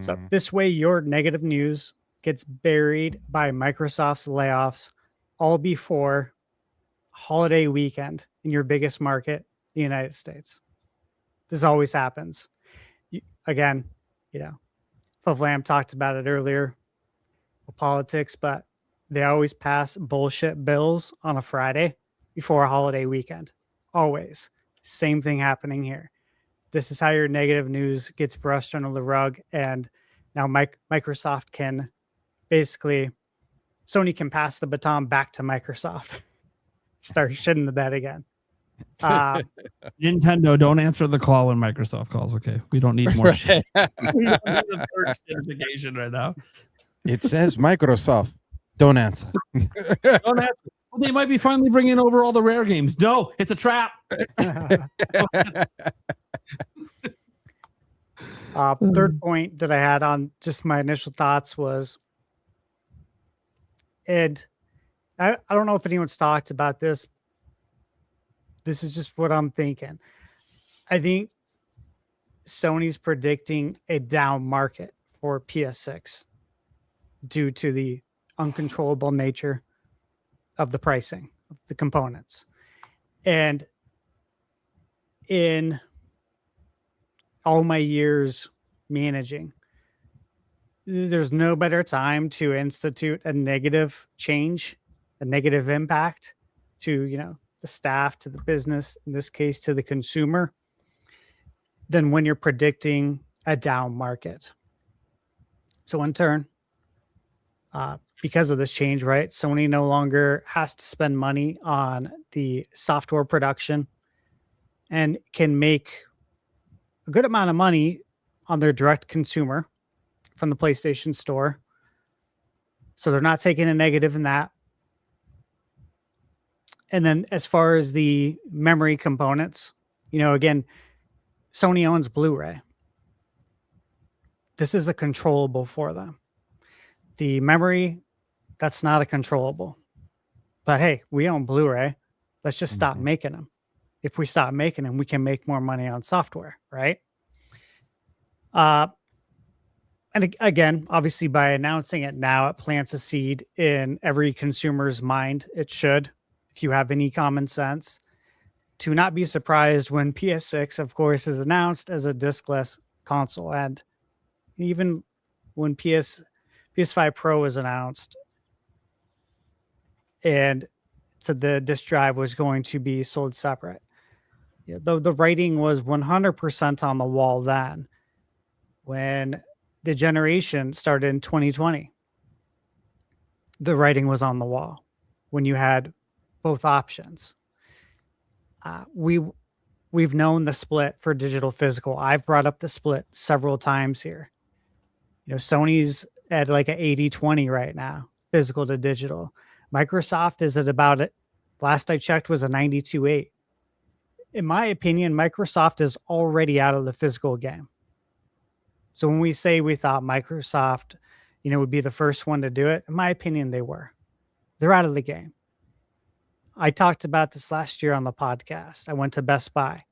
So this way, your negative news gets buried by Microsoft's layoffs all before holiday weekend in your biggest market, the United States. This always happens. again, Puff Lamb talked about it earlier, politics, but they always pass bullshit bills on a Friday before a holiday weekend. Always. Same thing happening here. This is how your negative news gets brushed under the rug. And now Microsoft can basically, Sony can pass the baton back to Microsoft. Start shitting the bed again. Nintendo, don't answer the call when Microsoft calls. Okay, we don't need more shit. We don't need a third certification right now. It says Microsoft. Don't answer. Don't answer. Well, they might be finally bringing over all the rare games. No, it's a trap. Third point that I had on just my initial thoughts was, Ed, I don't know if anyone's talked about this. This is just what I'm thinking. I think Sony's predicting a down market for PS6 due to the uncontrollable nature of the pricing of the components. And in all my years managing, there's no better time to institute a negative change, a negative impact to, the staff, to the business, in this case, to the consumer, than when you're predicting a down market. So in turn, because of this change, right, Sony no longer has to spend money on the software production and can make a good amount of money on their direct consumer from the PlayStation Store. So they're not taking a negative in that. And then as far as the memory components, again, Sony owns Blu-ray. This is a controllable for them. The memory, that's not a controllable. But hey, we own Blu-ray. Let's just stop making them. If we stop making them, we can make more money on software, right? And again, obviously by announcing it now, it plants a seed in every consumer's mind. It should, if you have any common sense, to not be surprised when PS6, of course, is announced as a discless console. And even when PS5 Pro was announced and said the disc drive was going to be sold separate, the writing was 100% on the wall then. When the generation started in 2020, the writing was on the wall when you had both options. We've known the split for digital physical. I've brought up the split several times here. Sony's at like an 80-20 right now, physical to digital. Microsoft is at about it. Last I checked was a 92-8. In my opinion, Microsoft is already out of the physical game. So when we say we thought Microsoft, would be the first one to do it, in my opinion, they were. They're out of the game. I talked about this last year on the podcast. I went to Best Buy.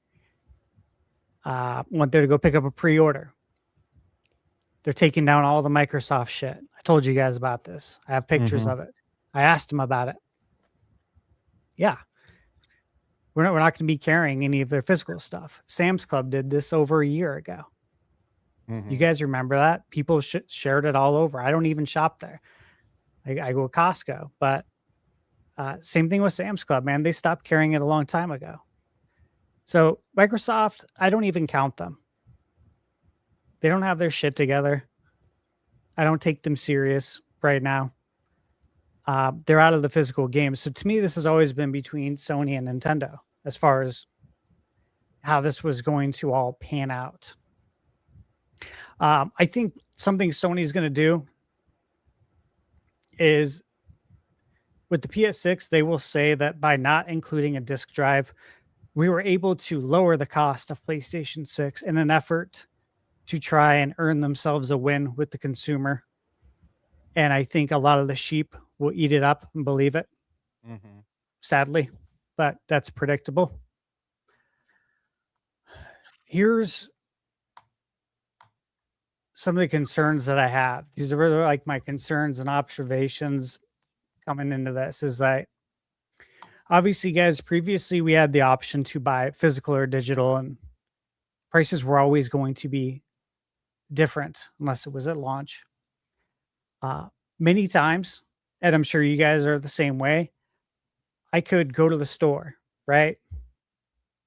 Went there to go pick up a pre-order. They're taking down all the Microsoft shit. I told you guys about this. I have pictures of it. I asked them about it. Yeah. We're not going to be carrying any of their physical stuff. Sam's Club did this over a year ago. You guys remember that? People shared it all over. I don't even shop there. I go to Costco, but same thing with Sam's Club, man. They stopped carrying it a long time ago. So Microsoft, I don't even count them. They don't have their shit together. I don't take them serious right now. They're out of the physical game. So to me, this has always been between Sony and Nintendo as far as how this was going to all pan out. I think something Sony's going to do is with the PS6, they will say that by not including a disc drive, we were able to lower the cost of PlayStation 6 in an effort to try and earn themselves a win with the consumer. And I think a lot of the sheep will eat it up and believe it, sadly, but that's predictable. Here's some of the concerns that I have. These are really like my concerns and observations coming into this is that obviously, guys, previously we had the option to buy physical or digital, and prices were always going to be different unless it was at launch. Many times, and I'm sure you guys are the same way, I could go to the store, right?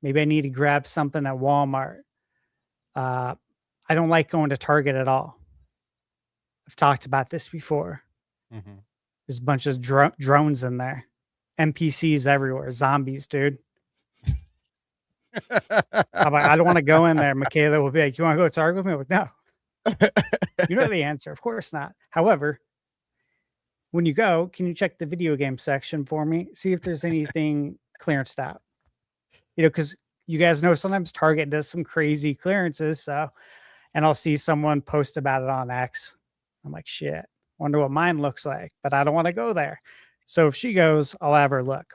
Maybe I need to grab something at Walmart. I don't like going to Target at all. I've talked about this before. Mm-hmm. There's a bunch of drones in there, NPCs everywhere, zombies, dude. I'm like, I don't want to go in there. Michaela will be like, "You want to go to Target with me?" I'm like, no. You know the answer. Of course not. However, when you go, can you check the video game section for me? See if there's anything clearanced out. Because you guys know sometimes Target does some crazy clearances. So, and I'll see someone post about it on X. I'm like, shit, wonder what mine looks like, but I don't want to go there. So if she goes, I'll have her look.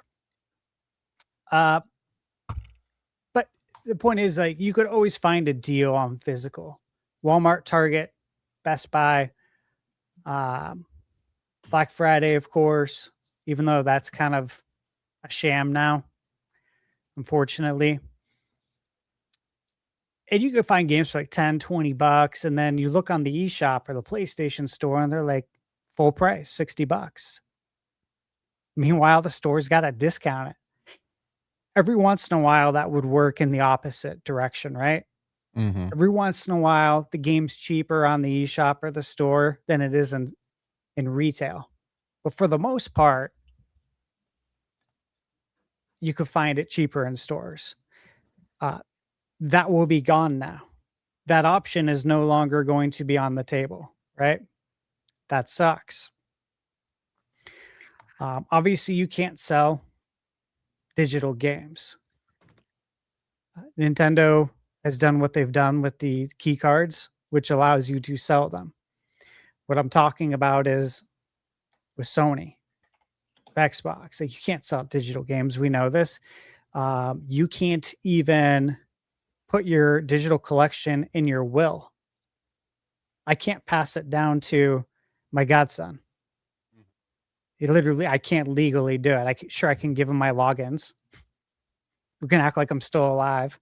But the point is, like, you could always find a deal on physical. Walmart, Target, Best Buy, Black Friday, of course, even though that's kind of a sham now, unfortunately. And you can find games for like 10, 20 bucks. And then you look on the eShop or the PlayStation store and they're like full price, 60 bucks. Meanwhile, the store's got to discount it. Every once in a while, that would work in the opposite direction, right? Mm-hmm. Every once in a while, the game's cheaper on the eShop or the store than it is in retail. But for the most part, you could find it cheaper in stores. That will be gone now. That option is no longer going to be on the table, right? That sucks. Obviously, you can't sell digital games. Nintendo has done what they've done with the key cards, which allows you to sell them. What I'm talking about is with Sony, with Xbox. Like, you can't sell digital games. We know this. You can't even put your digital collection in your will. I can't pass it down to my godson. I can't legally do it. I can give him my logins. We can act like I'm still alive.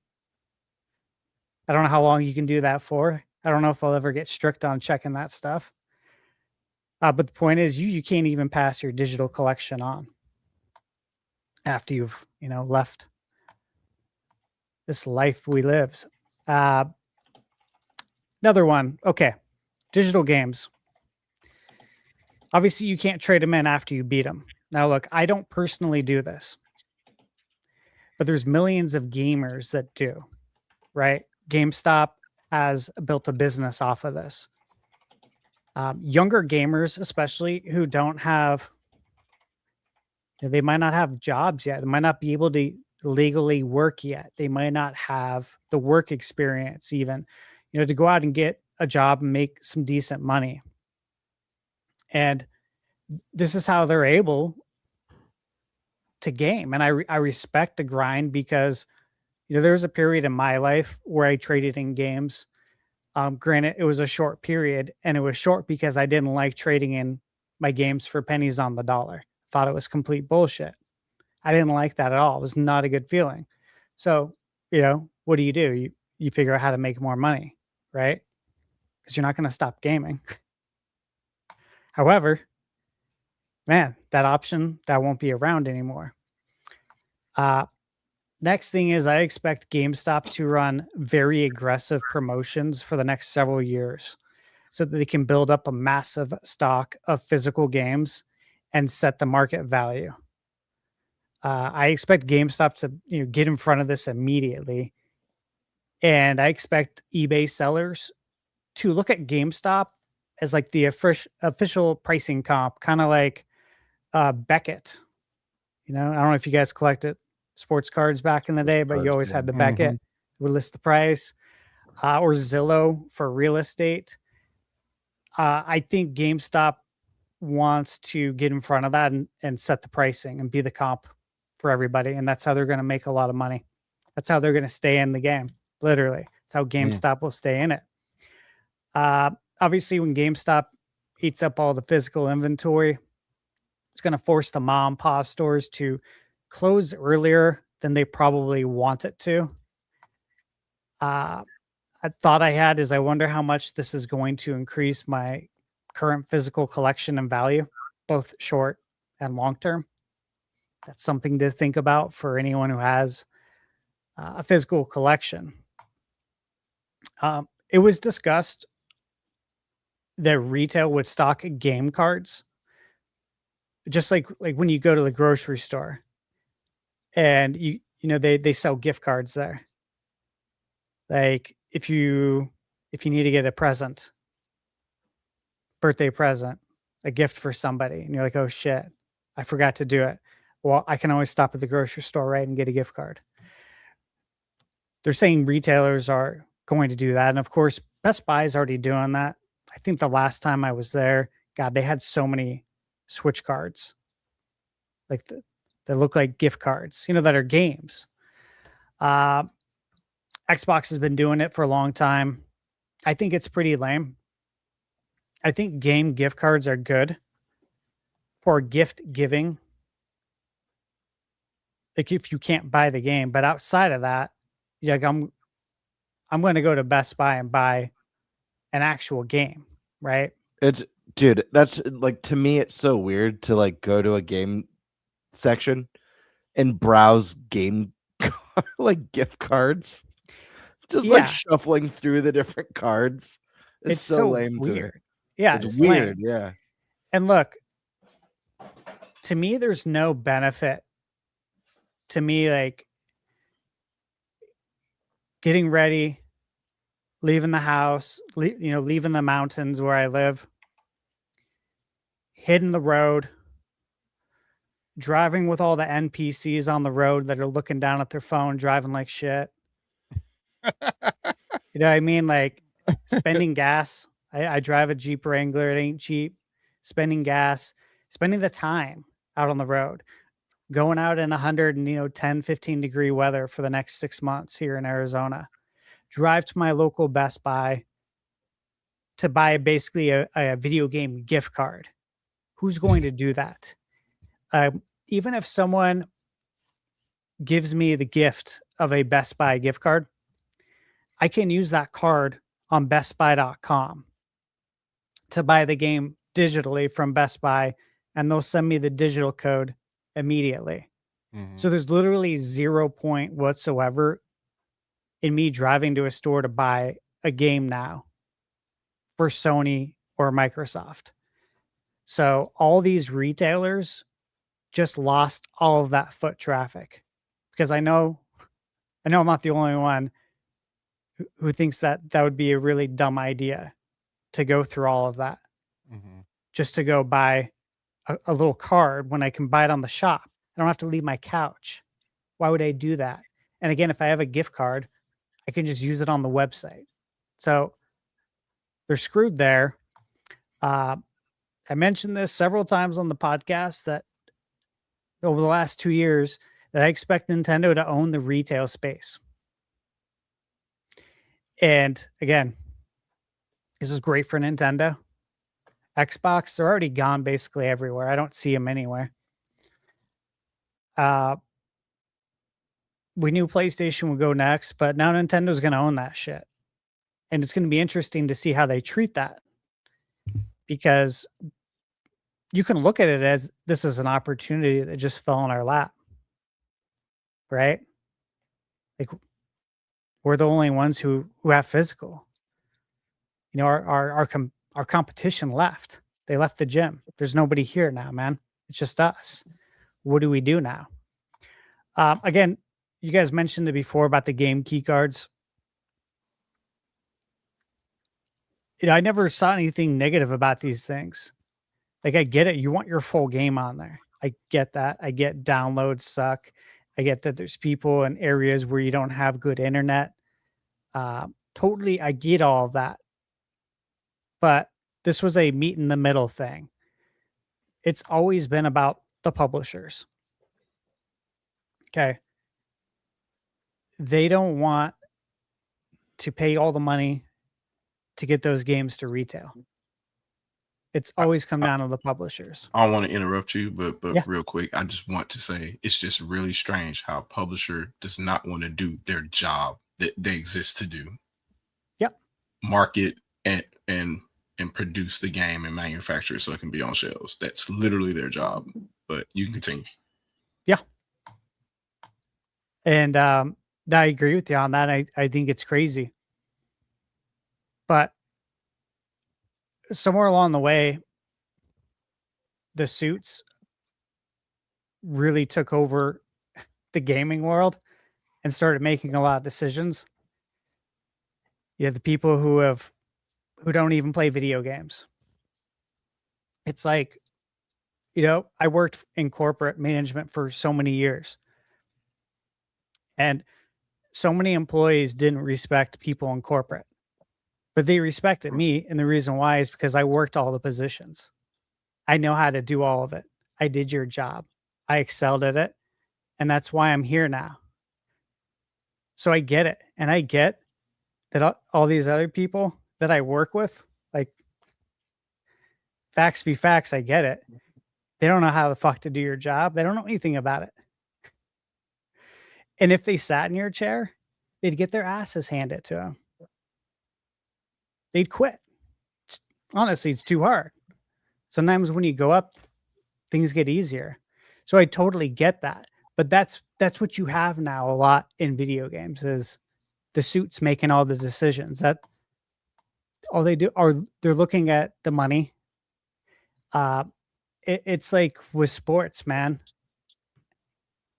I don't know how long you can do that for. I don't know if I'll ever get strict on checking that stuff. But the point is, you can't even pass your digital collection on after you've, left this life we live. Another one. Okay. Digital games. Obviously, you can't trade them in after you beat them. Now, look, I don't personally do this, but there's millions of gamers that do, right? GameStop has built a business off of this. Younger gamers, especially, who don't have, they might not have jobs yet. They might not be able to legally work yet. They might not have the work experience even, to go out and get a job and make some decent money. And this is how they're able to game. And I respect the grind because, there was a period in my life where I traded in games. Granted, it was a short period, and it was short because I didn't like trading in my games for pennies on the dollar. Thought it was complete bullshit. I didn't like that at all. It was not a good feeling. So, what do? You figure out how to make more money, right? Because you're not going to stop gaming. However, man, that option, that won't be around anymore. Next thing is, I expect GameStop to run very aggressive promotions for the next several years so that they can build up a massive stock of physical games and set the market value. I expect GameStop to get in front of this immediately. And I expect eBay sellers to look at GameStop as like the official pricing comp, kind of like Beckett. I don't know if you guys collected sports cards back in the day, but you always had the Beckett would list the price, or Zillow for real estate. I think GameStop wants to get in front of that and set the pricing and be the comp for everybody. And that's how they're going to make a lot of money. That's how they're going to stay in the game. Literally. That's how GameStop will stay in it. Obviously, when GameStop eats up all the physical inventory, it's going to force the mom and pop stores to close earlier than they probably want it to. thought I had is I wonder how much this is going to increase my current physical collection and value, both short and long term. That's something to think about for anyone who has a physical collection. It was discussed that retail would stock game cards, just like when you go to the grocery store, and you know they sell gift cards there. Like if you need to get a present, birthday present, a gift for somebody, and you're like, oh shit, I forgot to do it. Well, I can always stop at the grocery store, right, and get a gift card. They're saying retailers are going to do that. And of course, Best Buy is already doing that. I think the last time I was there, God, they had so many Switch cards. Like that look like gift cards, that are games. Xbox has been doing it for a long time. I think it's pretty lame. I think game gift cards are good for gift giving. Like if you can't buy the game, but outside of that, like I'm going to go to Best Buy and buy an actual game, right? Dude, that's like, to me, it's so weird to like go to a game section and browse game like gift cards, just like shuffling through the different cards. It's so lame weird. To me. Yeah, it's weird. Lame. Yeah. And look, to me, there's no benefit to me, like getting ready, leaving the house, leaving the mountains where I live, hitting the road, driving with all the NPCs on the road that are looking down at their phone, driving like shit. You know what I mean? Like spending gas. I drive a Jeep Wrangler. It ain't cheap. Spending gas, spending the time out on the road, going out in 110, 15 degree weather for the next 6 months here in Arizona. Drive to my local Best Buy to buy basically a video game gift card. Who's going to do that? Even if someone gives me the gift of a Best Buy gift card, I can use that card on bestbuy.com to buy the game digitally from Best Buy, and they'll send me the digital code immediately. Mm-hmm. So there's literally 0 point whatsoever in me driving to a store to buy a game now for Sony or Microsoft. So all these retailers just lost all of that foot traffic, because I know I'm not the only one who thinks that would be a really dumb idea to go through all of that just to go buy a little card when I can buy it on the shop. I don't have to leave my couch. Why would I do that? And again, if I have a gift card, I can just use it on the website. So they're screwed there. I mentioned this several times on the podcast that over the last 2 years that I expect Nintendo to own the retail space. And again, this is great for Nintendo. Xbox, they're already gone basically everywhere. I don't see them anywhere. We knew PlayStation would go next, but now Nintendo's going to own that shit. And it's going to be interesting to see how they treat that, because you can look at it as this is an opportunity that just fell in our lap, right? Like we're the only ones who have physical. Our competition left. They left the gym. There's nobody here now, man. It's just us. What do we do now? Again, you guys mentioned it before about the game key cards. I never saw anything negative about these things. Like, I get it. You want your full game on there. I get that. I get downloads suck. I get that there's people in areas where you don't have good internet. Totally, I get all of that. But this was a meet in the middle thing. It's always been about the publishers. Okay. They don't want to pay all the money to get those games to retail. It's always come down to the publishers. I don't want to interrupt you, but Yeah. real quick, I just want to say it's just really strange how a publisher does not want to do their job that they exist to do. market and produce the game and manufacture it so it can be on shelves. That's literally their job. But you can continue. Yeah. And I agree with you on that. I think it's crazy. But somewhere along the way, the suits really took over the gaming world and started making a lot of decisions. Yeah, the people who don't even play video games. It's like, I worked in corporate management for so many years. And so many employees didn't respect people in corporate. But they respected me. And the reason why is because I worked all the positions. I know how to do all of it. I did your job. I excelled at it. And that's why I'm here now. So I get it. And I get that all these other people that I work with, like, facts be facts, I get it. They don't know how the fuck to do your job. They don't know anything about it. And if they sat in your chair, they'd get their asses handed to them. They'd quit. Honestly, it's too hard. Sometimes when you go up, things get easier. So I totally get that. But that's what you have now a lot in video games is the suits making all the decisions. That all they do are they're looking at the money. It's like with sports, man.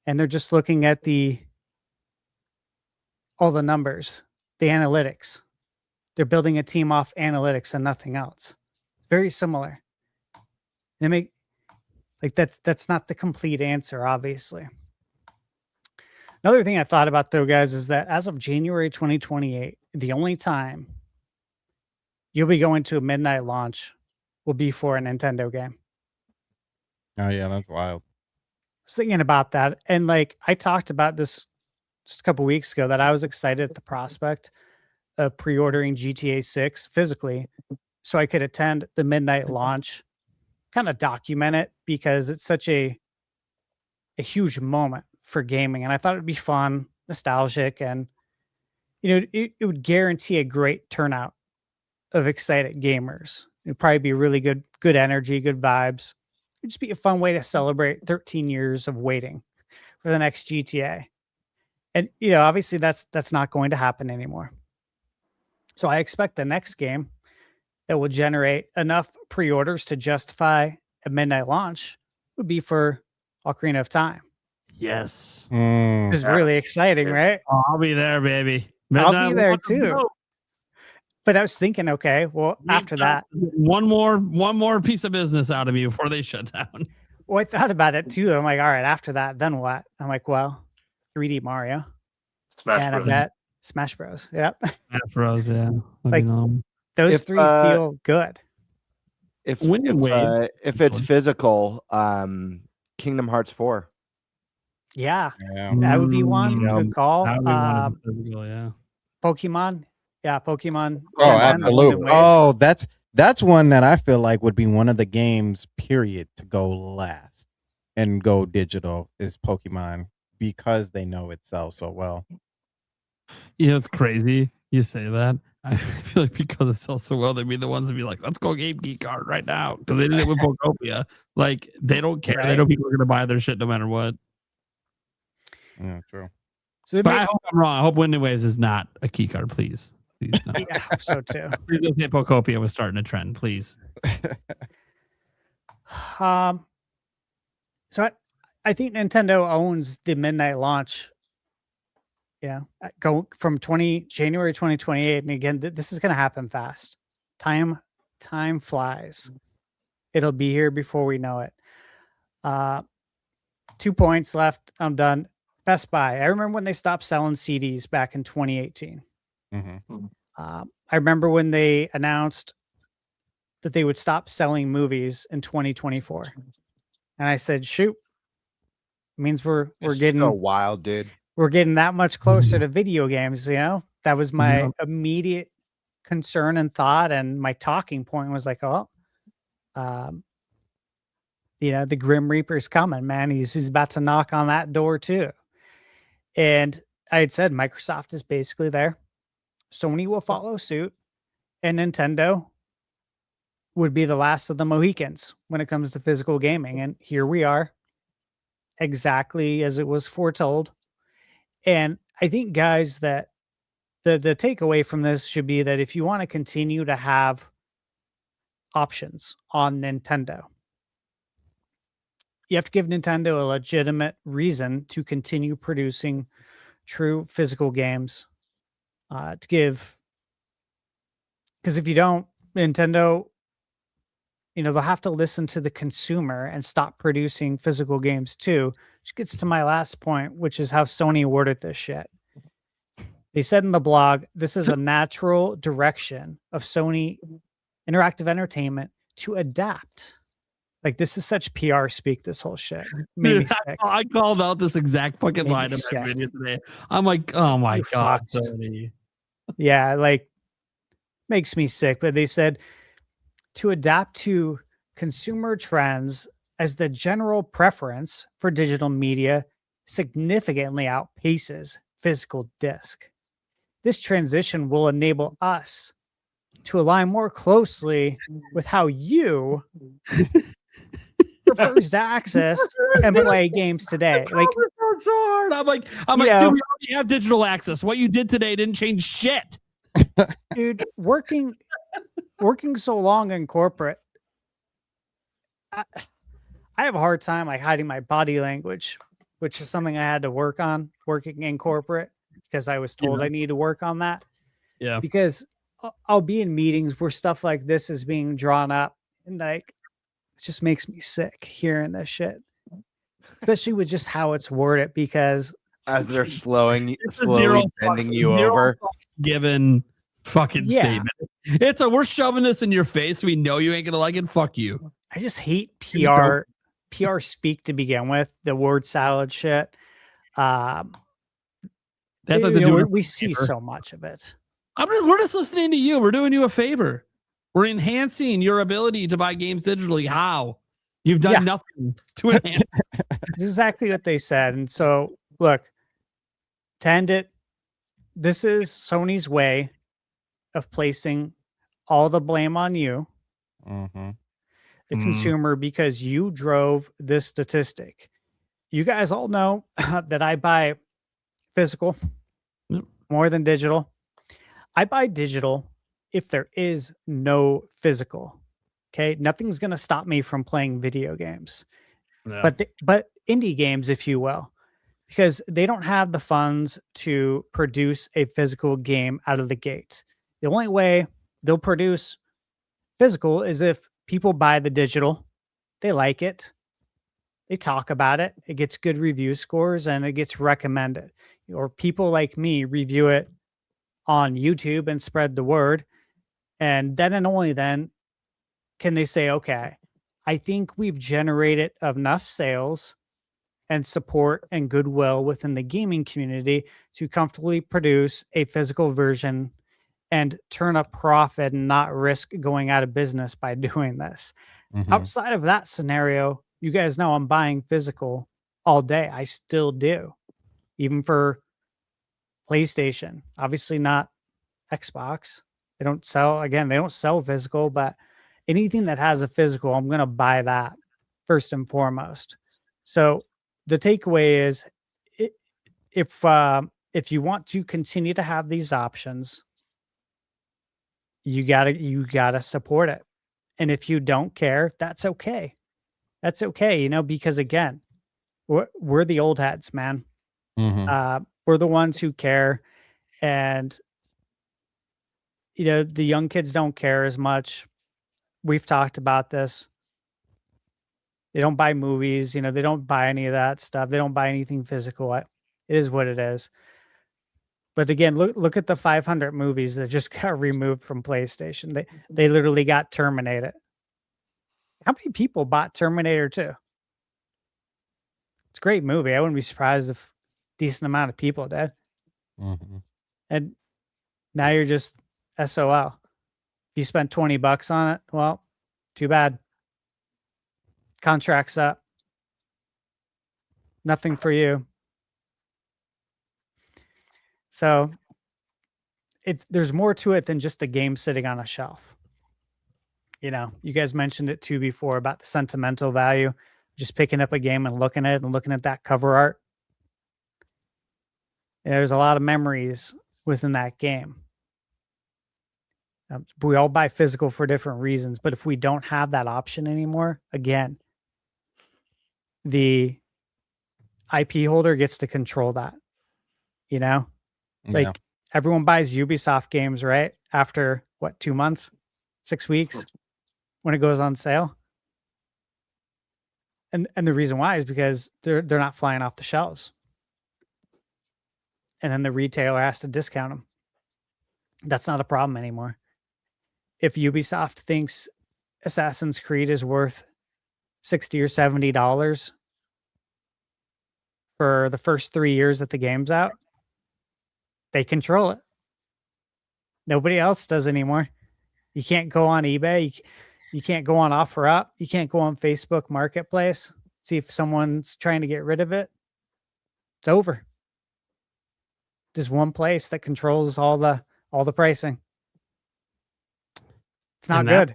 And they're just looking at all the numbers, the analytics. They're building a team off analytics and nothing else. Very similar. And that's not the complete answer, obviously. Another thing I thought about though, guys, is that as of January 2028, the only time you'll be going to a midnight launch will be for a Nintendo game. Oh yeah, that's wild. I was thinking about that, and like I talked about this just a couple weeks ago that I was excited at the prospect of pre-ordering GTA 6 physically so I could attend the midnight launch, kind of document it because it's such a huge moment for gaming. And I thought it'd be fun, nostalgic, and it would guarantee a great turnout of excited gamers. It'd probably be really good energy, good vibes. It'd just be a fun way to celebrate 13 years of waiting for the next GTA. And obviously that's not going to happen anymore. So I expect the next game that will generate enough pre-orders to justify a midnight launch would be for Ocarina of Time. Yes. It's really exciting, right? Oh, I'll be there, baby. I'll be there too. But I was thinking, okay, well, after that, one more piece of business out of me before they shut down. Well, I thought about it too. I'm like, all right, after that, then what? I'm like, well, 3D Mario, Smash Bros. I bet Smash Bros. Yep. Smash Bros. Yeah. Like those three feel good. If it's physical, Kingdom Hearts 4. Yeah. That would be one. Good call. That would be one of the physical, yeah. Pokemon. Yeah, Pokemon. Oh, absolutely. Oh, that's one that I feel like would be one of the games, period, to go last and go digital is Pokemon because they know it sells so well. It's crazy you say that. I feel like because it sells so well, they'd be the ones to be like, let's go Game Geek card right now. Because they did it with Pokopia. Like, they don't care. Right. They know people are going to buy their shit no matter what. Yeah, true. So but I hope I'm wrong. I hope Wind and Waves is not a key card, please. Please no. Yeah, I hope so too. Please don't say Pokopia was starting a trend, please. So I think Nintendo owns the midnight launch. Go from January 2028, and again, this is going to happen fast. Time flies. It'll be here before we know it. 2 points left. I'm done. Best Buy. I remember when they stopped selling CDs back in 2018. Mm-hmm. I remember when they announced that they would stop selling movies in 2024, and I said, "Shoot, it means we're getting so wild, dude. We're getting that much closer to video games." That was my immediate concern and thought, and my talking point was like, "Oh, the Grim Reaper's coming, man. He's about to knock on that door too." And I had said Microsoft is basically there. Sony will follow suit. and Nintendo would be the last of the Mohicans when it comes to physical gaming. And here we are, exactly as it was foretold. And I think, guys, that the takeaway from this should be that if you want to continue to have options on Nintendo, you have to give Nintendo a legitimate reason to continue producing true physical games. Because if you don't, Nintendo, they'll have to listen to the consumer and stop producing physical games too, which gets to my last point, which is how Sony worded this shit. They said in the blog, this is a natural direction of Sony Interactive Entertainment to adapt. Like, this is such PR speak, this whole shit. Made me sick. I called out this exact fucking Made me line in my sick. video today. I'm like, oh my You God, fucks. Sony. Yeah, like, makes me sick. But they said to adapt to consumer trends as the general preference for digital media significantly outpaces physical disc. This transition will enable us to align more closely with how you prefers to access and play games today. Like, it's so hard. I'm like, dude, we already have digital access. What you did today didn't change shit. Dude, working so long in corporate, I have a hard time like hiding my body language, which is something I had to work on working in corporate because I was told I need to work on that. Yeah. Because I'll be in meetings where stuff like this is being drawn up, and like it just makes me sick hearing this shit, especially with just how it's worded. Because as they're slowly zero bending fucks- you zero over. fucks given fucking Yeah. statement. It's we're shoving this in your face. We know you ain't gonna like it. Fuck you. I just hate Just PR speak to begin with. The word salad shit. That's what they do. We see so much of it. We're just listening to you. We're doing you a favor. We're enhancing your ability to buy games digitally. How? You've done nothing to enhance. That's exactly what they said. And so, look, to end it, this is Sony's way of placing all the blame on you, the consumer, because you drove this statistic. You guys all know that I buy physical more than digital. I buy digital if there is no physical. Okay, nothing's going to stop me from playing video games, but indie games, if you will, because they don't have the funds to produce a physical game out of the gate. The only way they'll produce physical is if people buy the digital, they like it, they talk about it, it gets good review scores, and it gets recommended. Or people like me review it on YouTube and spread the word. And then and only then can they say, okay, I think we've generated enough sales and support and goodwill within the gaming community to comfortably produce a physical version and turn a profit and not risk going out of business by doing this. Outside of that scenario, you guys know I'm buying physical all day. I still do, even for PlayStation. Obviously not Xbox. They don't sell physical, but anything that has a physical, I'm going to buy that first and foremost. So the takeaway is if you want to continue to have these options, you gotta support it. And if you don't care, that's okay. That's okay, because again, we're the old heads, man. We're the ones who care, and the young kids don't care as much. We've talked about this. They don't buy movies, they don't buy any of that stuff. They don't buy anything physical. It is what it is. But again, look at the 500 movies that just got removed from PlayStation. They literally got terminated. How many people bought Terminator 2? It's a great movie. I wouldn't be surprised if a decent amount of people did. And now you're just SOL. If you spent $20 on it, well, too bad. Contract's up. Nothing for you. So there's more to it than just a game sitting on a shelf. You know, you guys mentioned it too before about the sentimental value, just picking up a game and looking at it and looking at that cover art. There's a lot of memories within that game. We all buy physical for different reasons, but if we don't have that option anymore, again, the IP holder gets to control that. You know, like everyone buys Ubisoft games, right? After what, 2 months, 6 weeks when it goes on sale. And the reason why is because they're not flying off the shelves. And then the retailer has to discount them. That's not a problem anymore. If Ubisoft thinks Assassin's Creed is worth $60 or $70 for the first 3 years that the game's out, they control it. Nobody else does anymore. You can't go on eBay. You can't go on OfferUp. You can't go on Facebook Marketplace. See if someone's trying to get rid of it. It's over. Just one place that controls all the pricing. It's not good.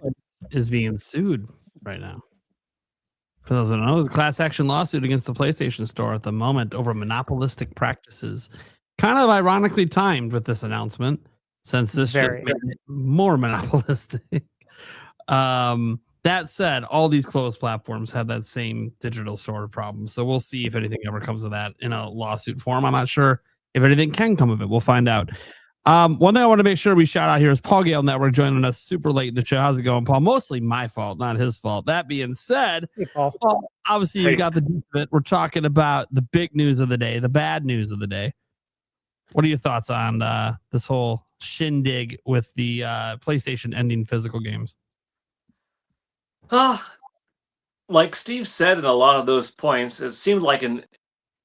Is being sued right now. For those that don't know, the class action lawsuit against the PlayStation Store at the moment over monopolistic practices. Kind of ironically timed with this announcement, since this just made it more monopolistic. That said, all these closed platforms have that same digital store problem. So we'll see if anything ever comes of that in a lawsuit form. I'm not sure if anything can come of it. We'll find out. One thing I want to make sure we shout out here is Paul Gale Network joining us super late in the show. How's it going, Paul? Mostly my fault, not his fault. That being said, hey, Paul. Obviously you got the deep of it. We're talking about the big news of the day, the bad news of the day. What are your thoughts on this whole shindig with the PlayStation ending physical games? Like Steve said in a lot of those points, it seemed like an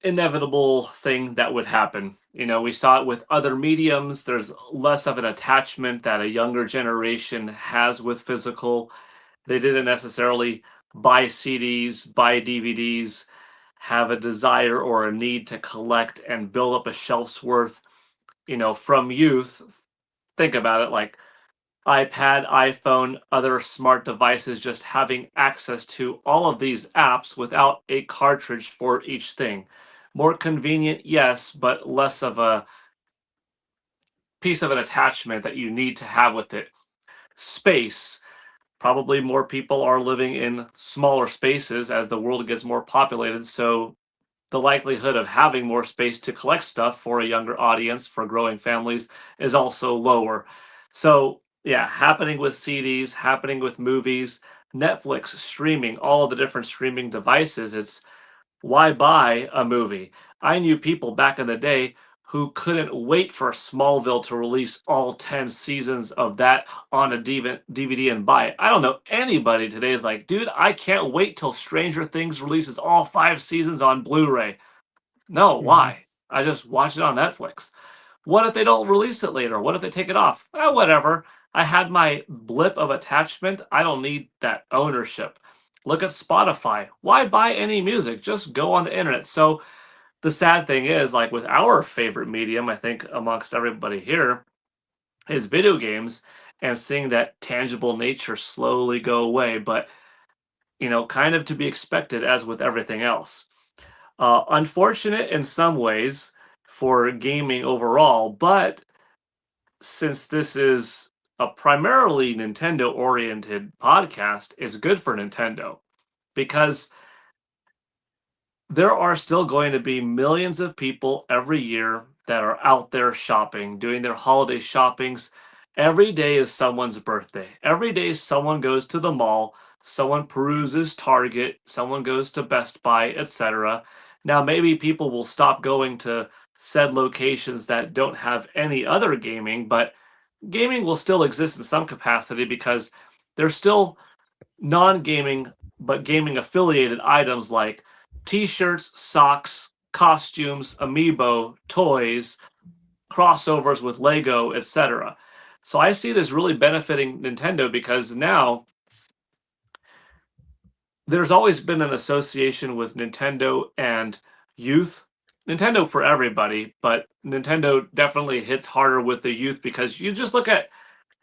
inevitable thing that would happen. You know, we saw it with other mediums. There's less of an attachment that a younger generation has with physical. They didn't necessarily buy CDs, buy DVDs, have a desire or a need to collect and build up a shelf's worth, you know, from youth. Think about it, like iPad, iPhone, other smart devices, just having access to all of these apps without a cartridge for each thing. More convenient, yes, but less of a piece of an attachment that you need to have with it. Space. Probably more people are living in smaller spaces as the world gets more populated, so the likelihood of having more space to collect stuff for a younger audience, for growing families, is also lower. So, yeah, happening with CDs, happening with movies, Netflix streaming, all of the different streaming devices. It's why buy a movie? I knew people back in the day who couldn't wait for Smallville to release all 10 seasons of that on a DVD and buy it. I don't know anybody today is like, dude, I can't wait till Stranger Things releases all 5 seasons on Blu-ray. No, why? I just watch it on Netflix. What if they don't release it later? What if they take it off? Whatever. I had my blip of attachment. I don't need that ownership. Look at Spotify. Why buy any music? Just go on the internet. So the sad thing is, like with our favorite medium, I think amongst everybody here, is video games, and seeing that tangible nature slowly go away. But, you know, kind of to be expected as with everything else. Unfortunate in some ways for gaming overall, but since this is a primarily Nintendo-oriented podcast, is good for Nintendo, because there are still going to be millions of people every year that are out there shopping, doing their holiday shoppings. Every day is someone's birthday. Every day someone goes to the mall, someone peruses Target, someone goes to Best Buy, etc. Now, maybe people will stop going to said locations that don't have any other gaming, but gaming will still exist in some capacity because there's still non-gaming but gaming affiliated items like t-shirts, socks, costumes, amiibo, toys, crossovers with Lego, etc. So I see this really benefiting Nintendo because now there's always been an association with Nintendo and youth. Nintendo for everybody, but Nintendo definitely hits harder with the youth because you just look at,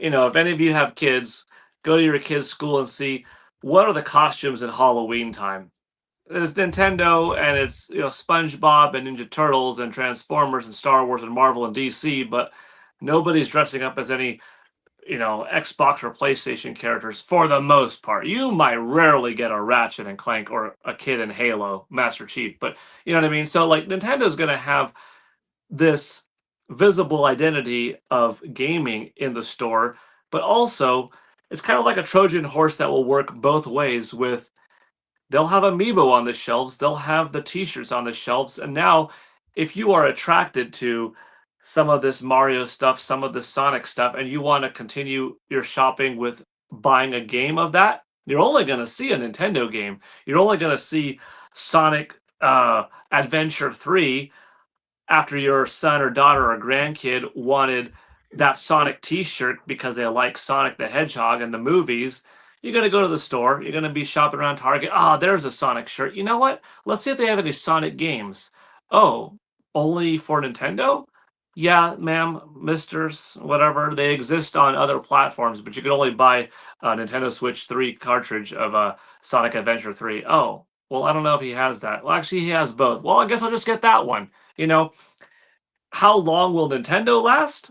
if any of you have kids, go to your kids' school and see what are the costumes in Halloween time. It's Nintendo and it's SpongeBob and Ninja Turtles and Transformers and Star Wars and Marvel and DC, but nobody's dressing up as any Xbox or PlayStation characters for the most part. You might rarely get a Ratchet and Clank or a kid in Halo, Master Chief, but you know what I mean? So like Nintendo's going to have this visible identity of gaming in the store, but also it's kind of like a Trojan horse that will work both ways with they'll have Amiibo on the shelves, they'll have the t-shirts on the shelves, and now if you are attracted to some of this Mario stuff, some of the Sonic stuff, and you want to continue your shopping with buying a game of that, you're only going to see a Nintendo game. You're only going to see Sonic Adventure 3 after your son or daughter or grandkid wanted that Sonic t-shirt because they like Sonic the Hedgehog and the movies. You're going to go to the store. You're going to be shopping around Target. There's a Sonic shirt. You know what? Let's see if they have any Sonic games. Oh, only for Nintendo? Yeah, ma'am, misters, whatever. They exist on other platforms, but you can only buy a Nintendo Switch 3 cartridge of Sonic Adventure 3. Oh, well, I don't know if he has that. Well, actually, he has both. Well, I guess I'll just get that one. How long will Nintendo last?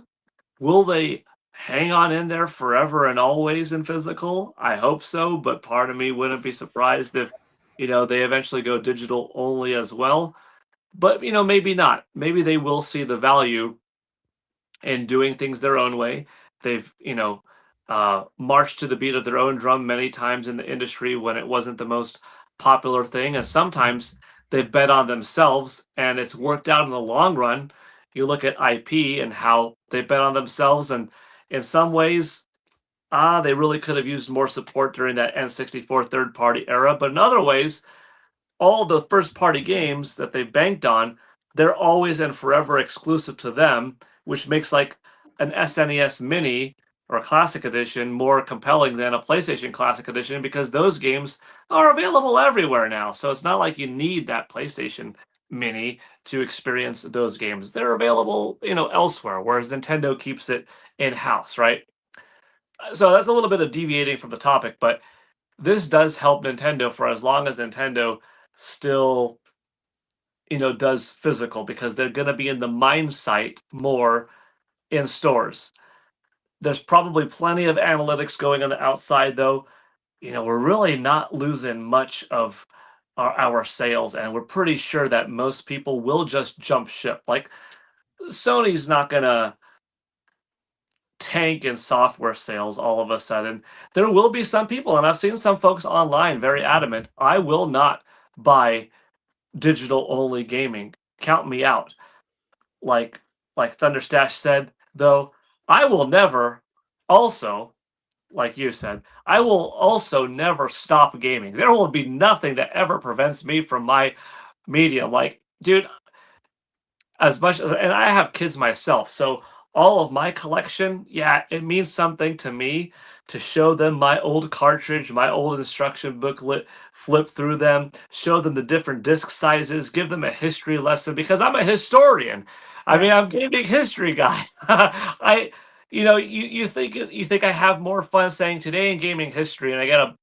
Will they hang on in there forever and always in physical? I hope so, but part of me wouldn't be surprised if, they eventually go digital only as well. But, maybe not. Maybe they will see the value in doing things their own way. They've, marched to the beat of their own drum many times in the industry when it wasn't the most popular thing. And sometimes they've bet on themselves and it's worked out in the long run. You look at IP and how they bet on themselves. And in some ways, they really could have used more support during that N64 third-party era. But in other ways, all the first-party games that they've banked on, they're always and forever exclusive to them, which makes like an SNES Mini or a Classic Edition more compelling than a PlayStation Classic Edition because those games are available everywhere now. So it's not like you need that PlayStation Mini to experience those games. They're available, elsewhere, whereas Nintendo keeps it in-house, right? So that's a little bit of deviating from the topic, but this does help Nintendo for as long as Nintendo still does physical because they're going to be in the mine site more in stores. There's probably plenty of analytics going on the outside though. We're really not losing much of our sales, and we're pretty sure that most people will just jump ship. Like Sony's not going to tank in software sales all of a sudden. There will be some people, and I've seen some folks online very adamant, I will not buy digital only gaming. Count me out. Like Thunderstash said, though, I will never also, like you said, I will also never stop gaming. There will be nothing that ever prevents me from my medium. Like, dude, as much as, and I have kids myself, so all of my collection, yeah, it means something to me to show them my old cartridge, my old instruction booklet, flip through them, show them the different disc sizes, give them a history lesson because I'm a historian. I mean, I'm a gaming history guy. You think I have more fun saying today in gaming history, and I gotta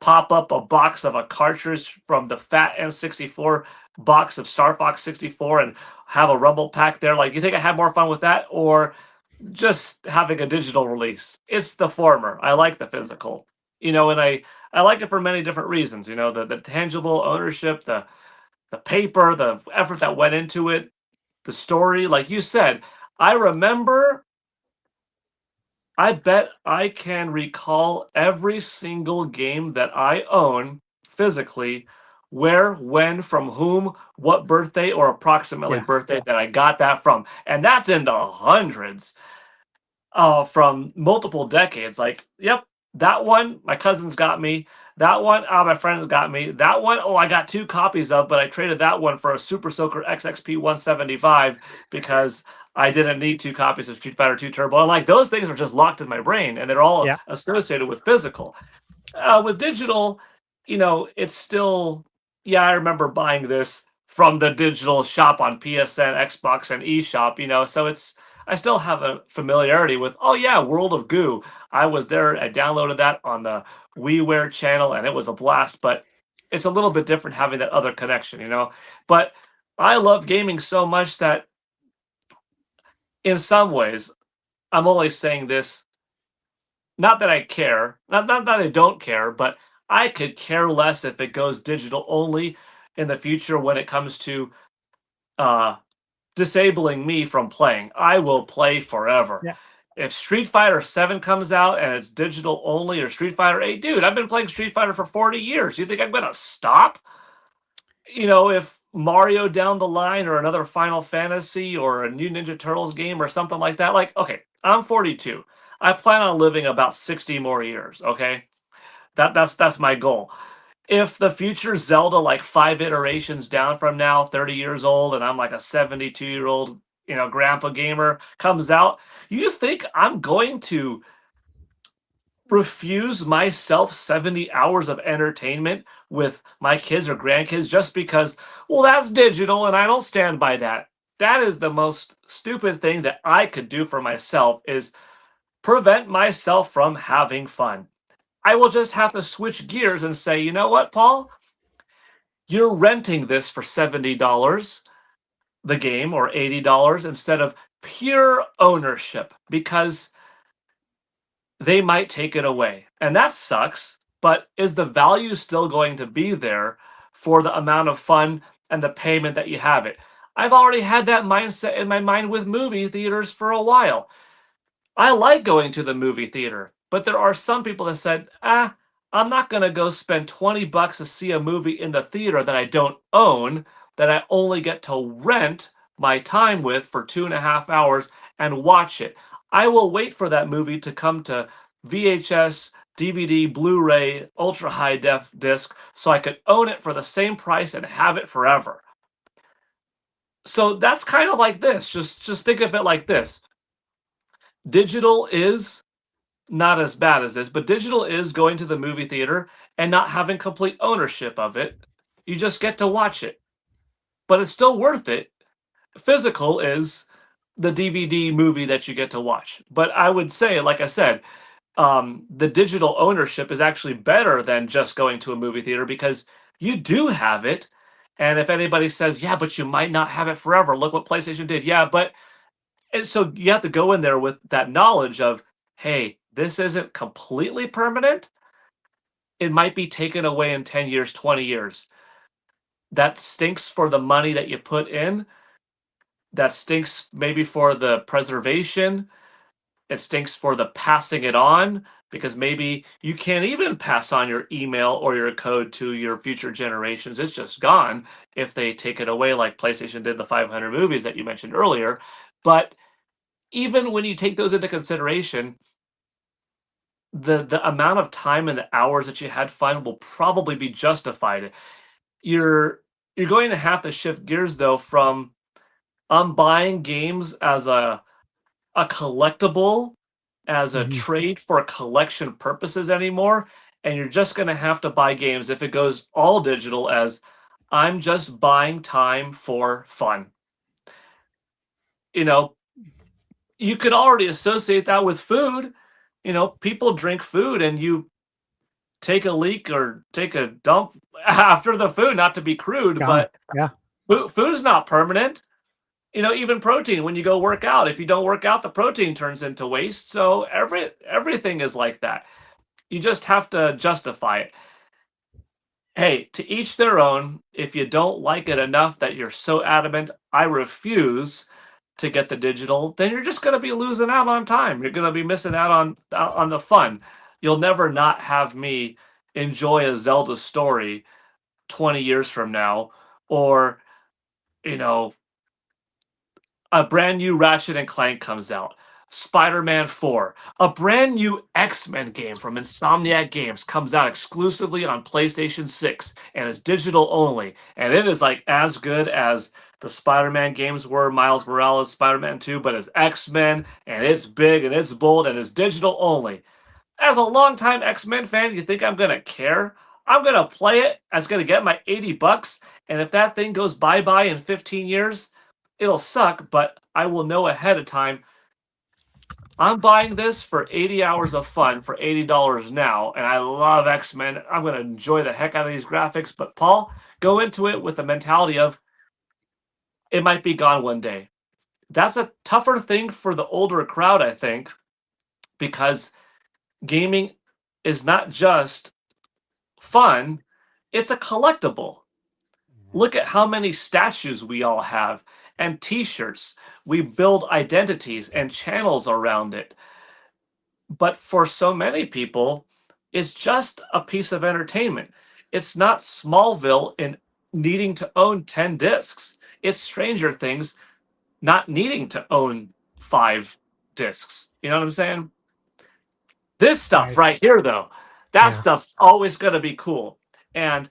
pop up a box of a cartridge from the fat N64 box of Star Fox 64 and have a rumble pack there. Like, you think I had more fun with that or just having a digital release? It's the former. I like the physical, and I like it for many different reasons. The tangible ownership, the paper, the effort that went into it, the story. Like you said, I bet I can recall every single game that I own physically, where, when, from whom, what birthday or approximately birthday that I got that from. And that's in the hundreds from multiple decades. Like, yep, that one, my cousins got me. That one, my friends got me. That one, I got 2 copies of, but I traded that one for a Super Soaker XXP 175 because I didn't need 2 copies of Street Fighter 2 Turbo. And like, those things are just locked in my brain, and they're all associated with physical. With digital, it's still, I remember buying this from the digital shop on PSN, Xbox, and eShop, so I still have a familiarity with, oh yeah, World of Goo. I was there, I downloaded that on the WiiWare channel, and it was a blast, but it's a little bit different having that other connection, But I love gaming so much that in some ways, I'm only saying this, not that I care, not that I don't care, but I could care less if it goes digital only in the future when it comes to disabling me from playing. I will play forever. Yeah. If Street Fighter 7 comes out and it's digital only, or Street Fighter 8, dude, I've been playing Street Fighter for 40 years. You think I'm going to stop? If Mario down the line, or another Final Fantasy, or a new Ninja Turtles game, or something like that, like, okay, I'm 42. I plan on living about 60 more years, okay? That's my goal. If the future Zelda, like 5 iterations down from now, 30 years old, and I'm like a 72-year-old, grandpa gamer, comes out, you think I'm going to refuse myself 70 hours of entertainment with my kids or grandkids just because, well, that's digital and I don't stand by that? That is the most stupid thing that I could do for myself, is prevent myself from having fun. I will just have to switch gears and say, you know what, Paul? You're renting this for $70, the game, or $80, instead of pure ownership, because they might take it away. And that sucks, but is the value still going to be there for the amount of fun and the payment that you have it? I've already had that mindset in my mind with movie theaters for a while. I like going to the movie theater, but there are some people that said, I'm not going to go spend $20 to see a movie in the theater that I don't own, that I only get to rent my time with for 2.5 hours and watch it. I will wait for that movie to come to VHS, DVD, Blu-ray, ultra high def disc, so I could own it for the same price and have it forever. So that's kind of like this. Just think of it like this. Digital is not as bad as this, but digital is going to the movie theater and not having complete ownership of it. You just get to watch it, but it's still worth it. Physical is the DVD movie that you get to watch. But I would say, like I said, the digital ownership is actually better than just going to a movie theater, because you do have it. And if anybody says, yeah, but you might not have it forever, look what PlayStation did. Yeah, but and so you have to go in there with that knowledge of, hey, this isn't completely permanent. It might be taken away in 10 years, 20 years. That stinks for the money that you put in. That stinks maybe for the preservation. It stinks for the passing it on, because maybe you can't even pass on your email or your code to your future generations. It's just gone if they take it away, like PlayStation did the 500 movies that you mentioned earlier. But even when you take those into consideration, the amount of time and the hours that you had fun will probably be justified. You're going to have to shift gears, though, from I'm buying games as a collectible, as a trade for collection purposes anymore, and you're just going to have to buy games, if it goes all digital, as I'm just buying time for fun. You could already associate that with food. People drink food and you take a leak or take a dump after the food, not to be crude, but yeah, food is not permanent. Even protein, when you go work out, if you don't work out, the protein turns into waste. So everything is like that. You just have to justify it. Hey, to each their own. If you don't like it enough that you're so adamant, I refuse to get the digital, then you're just going to be losing out on time. You're going to be missing out on the fun. You'll never not have me enjoy a Zelda story 20 years from now, or a brand new Ratchet and Clank comes out, Spider-Man 4, a brand new X-Men game from Insomniac Games comes out exclusively on PlayStation 6 and is digital only, and it is like as good as the Spider-Man games were, Miles Morales, Spider-Man 2, but it's X-Men, and it's big, and it's bold, and it's digital only. As a longtime X-Men fan, you think I'm going to care I'm going to play it. It's going to get my $80. And if that thing goes bye-bye in 15 years, it'll suck, but I will know ahead of time. I'm buying this for 80 hours of fun for $80 now, and I love X-Men. I'm going to enjoy the heck out of these graphics. But Paul, go into it with the mentality of it might be gone one day. That's a tougher thing for the older crowd, I think, because gaming is not just fun, it's a collectible. Look at how many statues we all have and t-shirts. We build identities and channels around it. But for so many people, it's just a piece of entertainment. It's not Smallville in needing to own 10 discs. It's Stranger Things not needing to own 5 discs. You know what I'm saying? This stuff right here, though, that stuff's always going to be cool. And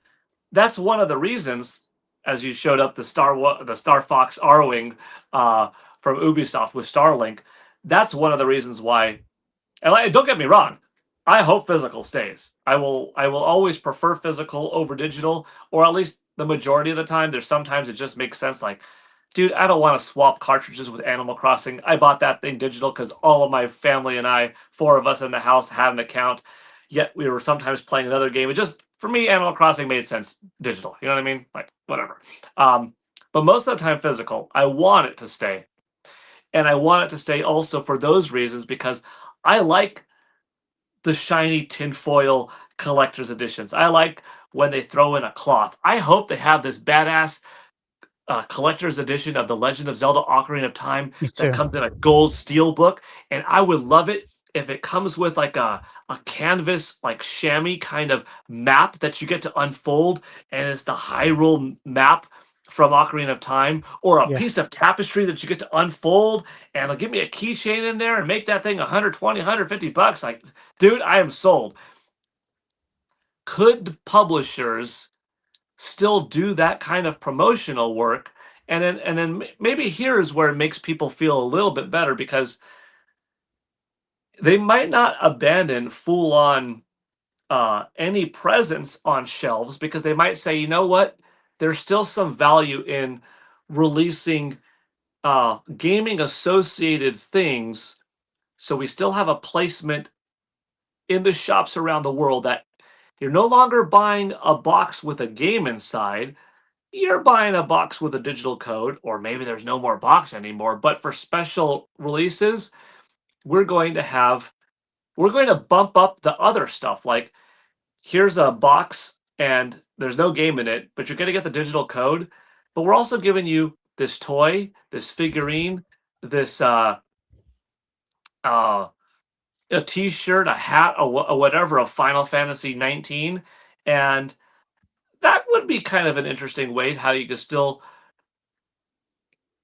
that's one of the reasons, as you showed up the Star Fox Arrowing from Ubisoft with Starlink, that's one of the reasons why. And don't get me wrong, I hope physical stays. I will always prefer physical over digital, or at least the majority of the time. There's sometimes it just makes sense. Like, dude, I don't want to swap cartridges with Animal Crossing. I bought that thing digital because all of my family and I, 4 of us in the house, had an account. Yet we were sometimes playing another game. It just, for me, Animal Crossing made sense digital. You know what I mean? Like, whatever. But most of the time physical. I want it to stay. And I want it to stay also for those reasons, because I like the shiny tinfoil collector's editions. I like when they throw in a cloth. I hope they have this badass collector's edition of The Legend of Zelda Ocarina of Time that comes in a gold steel book. And I would love it if it comes with like a canvas, like chamois kind of map that you get to unfold, and it's the Hyrule map from Ocarina of Time, or a piece of tapestry that you get to unfold, and they'll give me a keychain in there and make that thing $120, $150. Like, dude, I am sold. Could publishers still do that kind of promotional work? And then maybe here's where it makes people feel a little bit better, because they might not abandon full-on any presence on shelves, because they might say, you know what, there's still some value in releasing gaming associated things, so we still have a placement in the shops around the world, that you're no longer buying a box with a game inside, you're buying a box with a digital code, or maybe there's no more box anymore, but for special releases, we're going to bump up the other stuff. Like, here's a box and there's no game in it, but you're going to get the digital code. But we're also giving you this toy, this figurine, this a t-shirt, a hat, or whatever of Final Fantasy 19. And that would be kind of an interesting way how you could still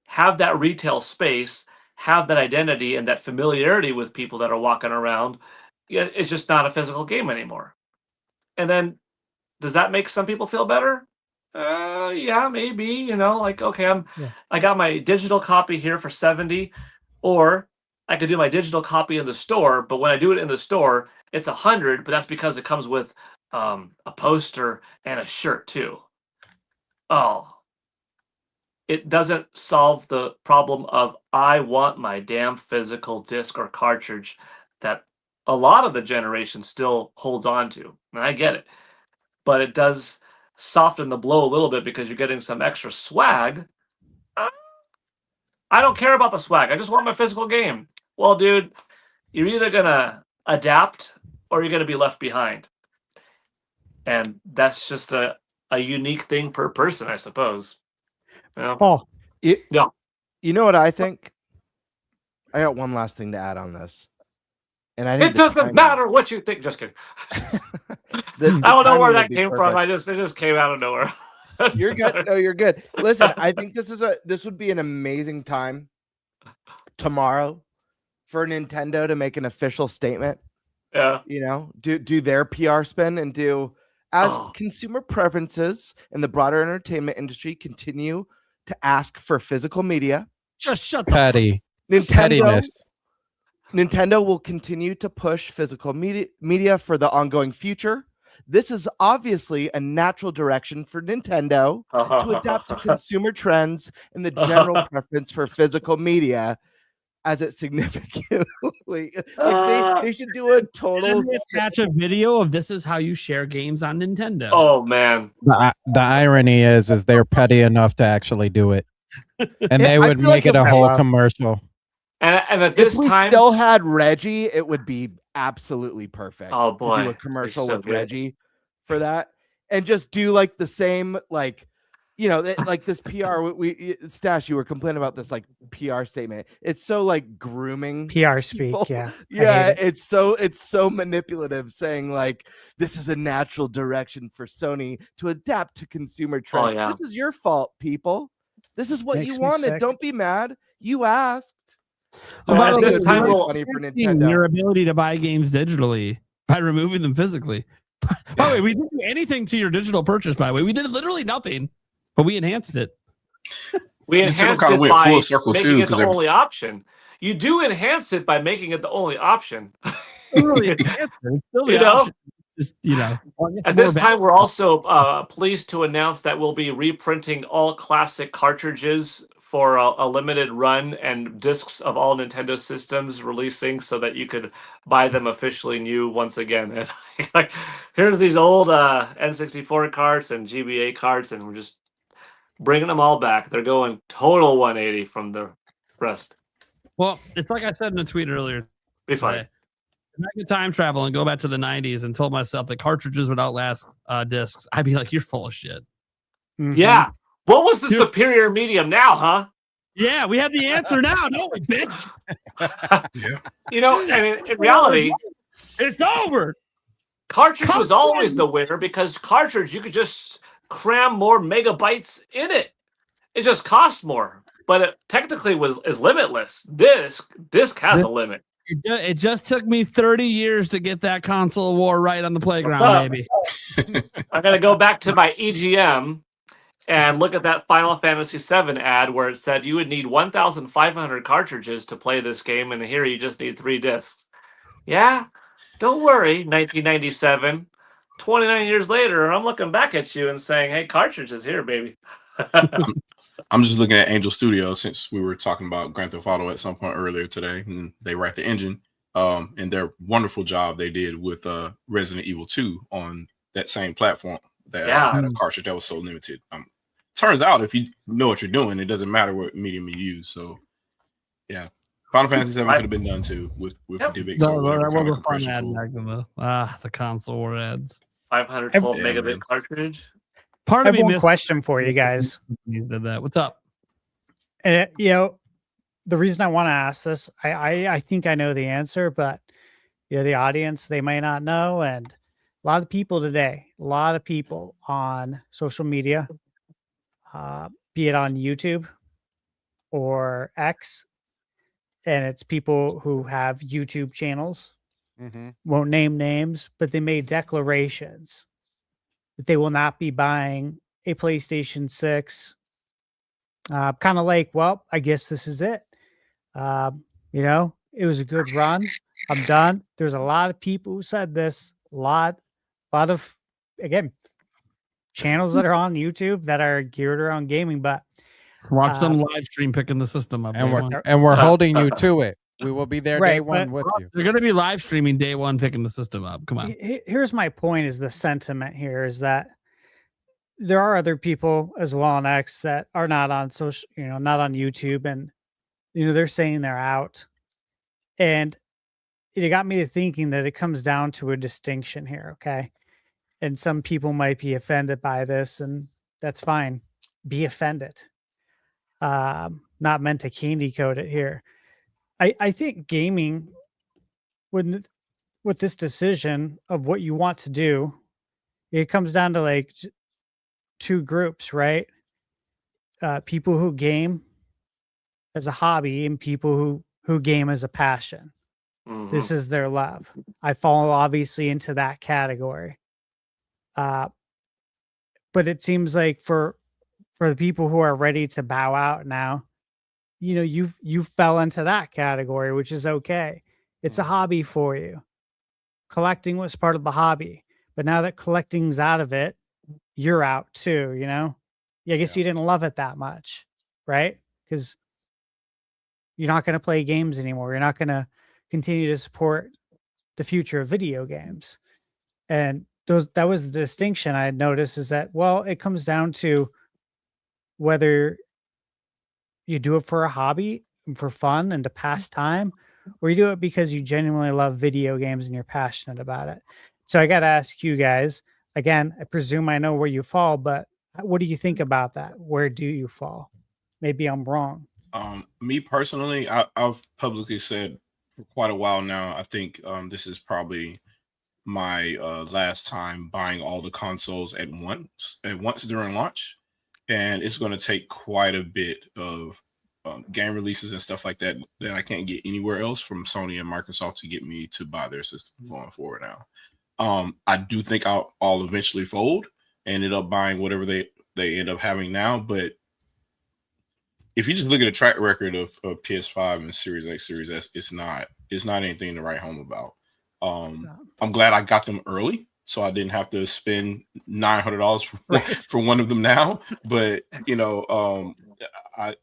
have that retail space, have that identity and that familiarity with people that are walking around. It's just not a physical game anymore. And then, does that make some people feel better? Yeah, maybe. You know, like, okay, I got my digital copy here for $70, or I could do my digital copy in the store. But when I do it in the store, it's $100. But that's because it comes with a poster and a shirt too. Oh, it doesn't solve the problem of, I want my damn physical disc or cartridge that a lot of the generation still holds on to. And I get it. But it does soften the blow a little bit, because you're getting some extra swag. I don't care about the swag. I just want my physical game. Well, dude, you're either going to adapt or you're going to be left behind. And that's just a unique thing per person, I suppose. Yeah. Paul. You know what I think? I got one last thing to add on this. And I think it doesn't matter what you think. Just kidding. I don't know where that came from. It just came out of nowhere. You're good. No, you're good. Listen, I think this would be an amazing time tomorrow for Nintendo to make an official statement. Yeah. You know, do their PR spin, and do, as consumer preferences in the broader entertainment industry continue to ask for physical media. Just shut the Petty. Nintendo will continue to push physical media for the ongoing future, this is obviously a natural direction for Nintendo to adapt to consumer trends and the general preference for physical media, as it significantly they should do a total attach a video of this is how you share games on Nintendo. Oh man, the irony is they're petty enough to actually do it, and they would make it a whole commercial. And at this if we time, still had Reggie, it would be absolutely perfect. Oh boy, to do a commercial so with good. Reggie for that, and just do like the same, like, you know, like this PR. Stash, you were complaining about this like PR statement. It's so like grooming PR speak. people. Yeah, Yeah, it's so manipulative, saying like this is a natural direction for Sony to adapt to consumer trends. yeah. This is your fault, people. This is what Makes you me wanted. sick. Don't be mad. You asked. So I by the think way, it's time really we'll- funny for your Nintendo. ability to buy games digitally by removing them physically. By the way, we didn't do anything to your digital purchase. By the way, we did literally nothing, but we enhanced it. we Nintendo enhanced kinda it went by full circle, making too, it 'cause the they're- only option. You do enhance it by making it the only option. Literally enhanced it. It's still the You know? option. Just, you know, At this time, we're also pleased to announce that we'll be reprinting all classic cartridges for a limited run, and discs of all Nintendo systems releasing so that you could buy them officially new once again. And like, here's these old N64 carts and GBA carts, and we're just bringing them all back. They're going total 180 from the rest. Well, it's like I said in a tweet earlier. Be fine. today. If I could time travel and go back to the 90s and told myself that cartridges would outlast discs, I'd be like, you're full of shit. Yeah. What was the superior medium now, huh? Yeah, we have the answer now, don't we, bitch? You know, and in reality, it's over. Cartridge was always the winner because cartridge, you could just cram more megabytes in it. It just cost more, but it technically is limitless. Disc has a limit. It just took me 30 years to get that console war right on the playground, up? baby. I got to go back to my EGM and look at that Final Fantasy VII ad where it said you would need 1,500 cartridges to play this game, and here you just need 3 discs. Yeah, don't worry, 1997. 29 years later, I'm looking back at you and saying, hey, cartridges here, baby. I'm just looking at Angel Studios since we were talking about Grand Theft Auto at some point earlier today, and they write the engine. And their wonderful job they did with Resident Evil 2 on that same platform that had a cartridge that was so limited. Turns out if you know what you're doing, it doesn't matter what medium you use. So yeah, Final Fantasy 7 could have been done too with DivX or whatever kind of compression tool. The console war ads. 512 megabit cartridge. Part I of have me one missed question for you guys. You did that. What's up? And you know, the reason I want to ask this, I think I know the answer, but you know, the audience, they may not know. And a lot of people today, a lot of people on social media, be it on YouTube or X, and it's people who have YouTube channels, won't name names, but they made declarations that they will not be buying a PlayStation 6. Kind of like, well, I guess this is it. You know, it was a good run. I'm done. There's a lot of people who said this. A lot of, again, channels that are on YouTube that are geared around gaming, but Watch them live stream picking the system up. And we're holding you to it. We will be there day one with you. They're going to be live streaming day one picking the system up. Come on. Here's my point: is the sentiment here is that there are other people as well on X that are not on social, you know, not on YouTube, and you know they're saying they're out, and it got me to thinking that it comes down to a distinction here, okay? And some people might be offended by this, and that's fine. Be offended. Not meant to candy coat it here. I think gaming, with this decision of what you want to do, it comes down to like two groups, right? People who game as a hobby and people who game as a passion. This is their love. I fall obviously into that category. But it seems like for the people who are ready to bow out now, you know, you fell into that category, which is okay. It's a hobby for you. Collecting was part of the hobby. But now that collecting's out of it, you're out too, you know? Yeah, I guess you didn't love it that much, right? Because you're not going to play games anymore. You're not going to continue to support the future of video games. And that was the distinction I had noticed, is that, well, it comes down to whether you do it for a hobby and for fun and to pass time, or you do it because you genuinely love video games and you're passionate about it. So I got to ask you guys again, I presume I know where you fall, but what do you think about that? Where do you fall? Maybe I'm wrong. Me personally, I've publicly said for quite a while now, I think this is probably my last time buying all the consoles at once during launch, and it's going to take quite a bit of game releases and stuff like that I can't get anywhere else from Sony and Microsoft to get me to buy their system going forward now. I do think I'll eventually fold and end up buying whatever they end up having now, but if you just look at the track record of PS5 and Series X, Series S, it's not anything to write home about. I'm glad I got them early, so I didn't have to spend $900 for one of them now. But you know, I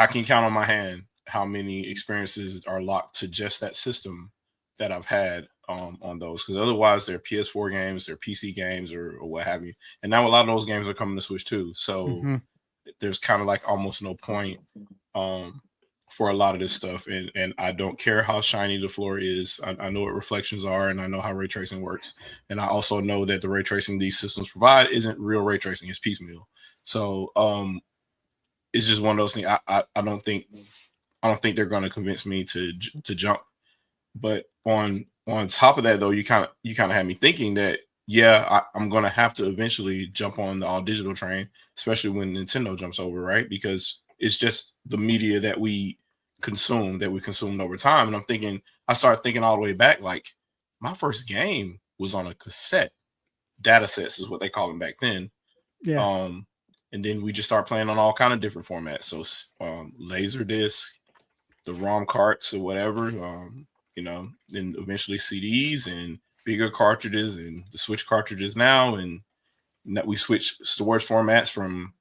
can count on my hand how many experiences are locked to just that system that I've had on those. Because otherwise, they're PS4 games, they're PC games, or what have you. And now a lot of those games are coming to Switch too. So there's kind of like almost no point for a lot of this stuff. And I don't care how shiny the floor is. I know what reflections are, and I know how ray tracing works. And I also know that the ray tracing these systems provide isn't real ray tracing, it's piecemeal. So it's just one of those things. I don't think they're going to convince me to jump. But on top of that, though, you kind of had me thinking that, yeah, I'm going to have to eventually jump on the all digital train, especially when Nintendo jumps over, right? Because it's just the media that we consumed over time. And I started thinking all the way back, like my first game was on a cassette. Data sets is what they call them back then. Yeah. And then we just start playing on all kind of different formats. So laser disc, the ROM carts or whatever, you know, then eventually CDs and bigger cartridges and the Switch cartridges now. And that we switch storage formats from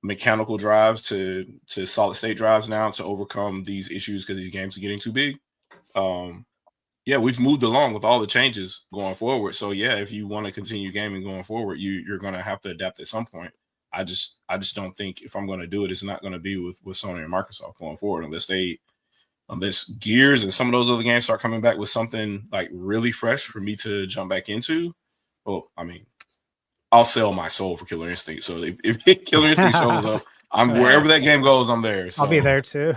mechanical drives to solid state drives now to overcome these issues because these games are getting too big. Yeah, we've moved along with all the changes going forward. So yeah, if you want to continue gaming going forward, you're going to have to adapt at some point. I just don't think if I'm going to do it, it's not going to be with Sony and Microsoft going forward unless Gears and some of those other games start coming back with something like really fresh for me to jump back into. Well, I mean, I'll sell my soul for Killer Instinct. So if Killer Instinct shows up, I'm wherever that game goes, I'm there. So, I'll be there too.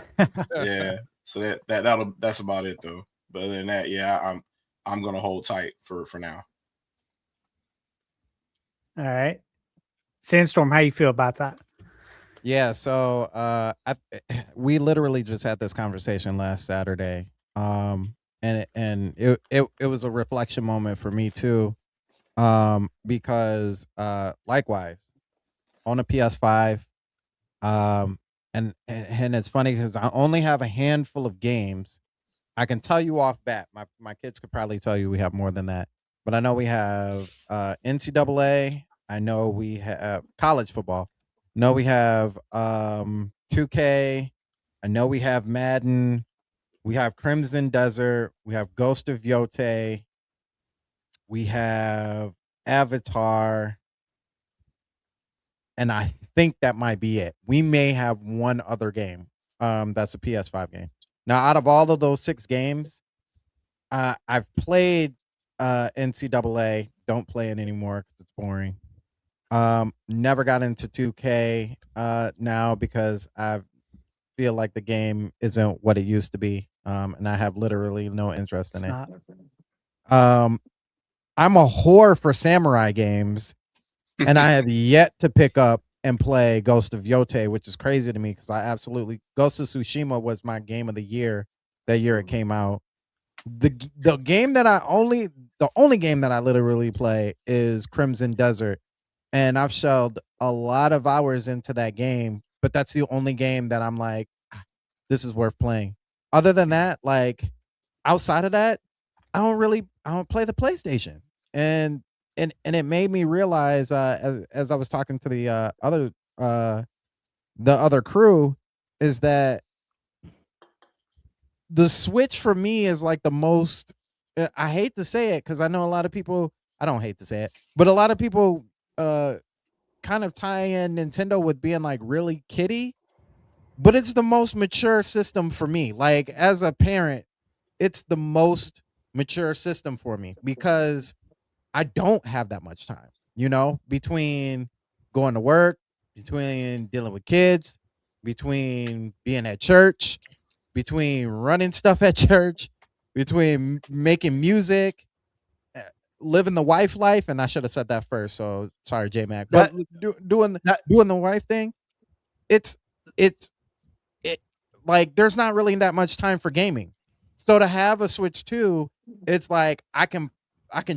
Yeah. So that's about it though. But other than that, yeah, I'm gonna hold tight for now. All right. Sandstorm, how you feel about that? Yeah, so we literally just had this conversation last Saturday. And it was a reflection moment for me too. Because likewise on a PS5, and it's funny because I only have a handful of games. I can tell you off bat, my kids could probably tell you we have more than that, but I know we have NCAA. I know we have college football. I know we have 2K. I know we have Madden. We have Crimson Desert. We have Ghost of Yotei. We have Avatar. And I think that might be it. We may have one other game. That's a PS5 game. Now, out of all of those 6 games, I've played NCAA. Don't play it anymore because it's boring. Never got into 2K now because I feel like the game isn't what it used to be. And I have literally no interest in it. I'm a whore for samurai games, and I have yet to pick up and play Ghost of Yotei, which is crazy to me because Ghost of Tsushima was my game of the year that year it came out. The only game that I literally play is Crimson Desert, and I've shelled a lot of hours into that game, but that's the only game that I'm like, this is worth playing. Other than that, like outside of that, I don't play the PlayStation. And and it made me realize as I was talking to the other crew is that the Switch for me is like the most I hate to say it because I know a lot of people I don't hate to say it, but a lot of people kind of tie in Nintendo with being like really kiddie, but it's the most mature system for me. Like as a parent, it's the most mature system for me because I don't have that much time, between going to work, between dealing with kids, between being at church, between running stuff at church, between making music, living the wife life. And I should have said that first. So sorry, J Mac. But doing the wife thing, it's like there's not really that much time for gaming. So to have a Switch 2, it's like I can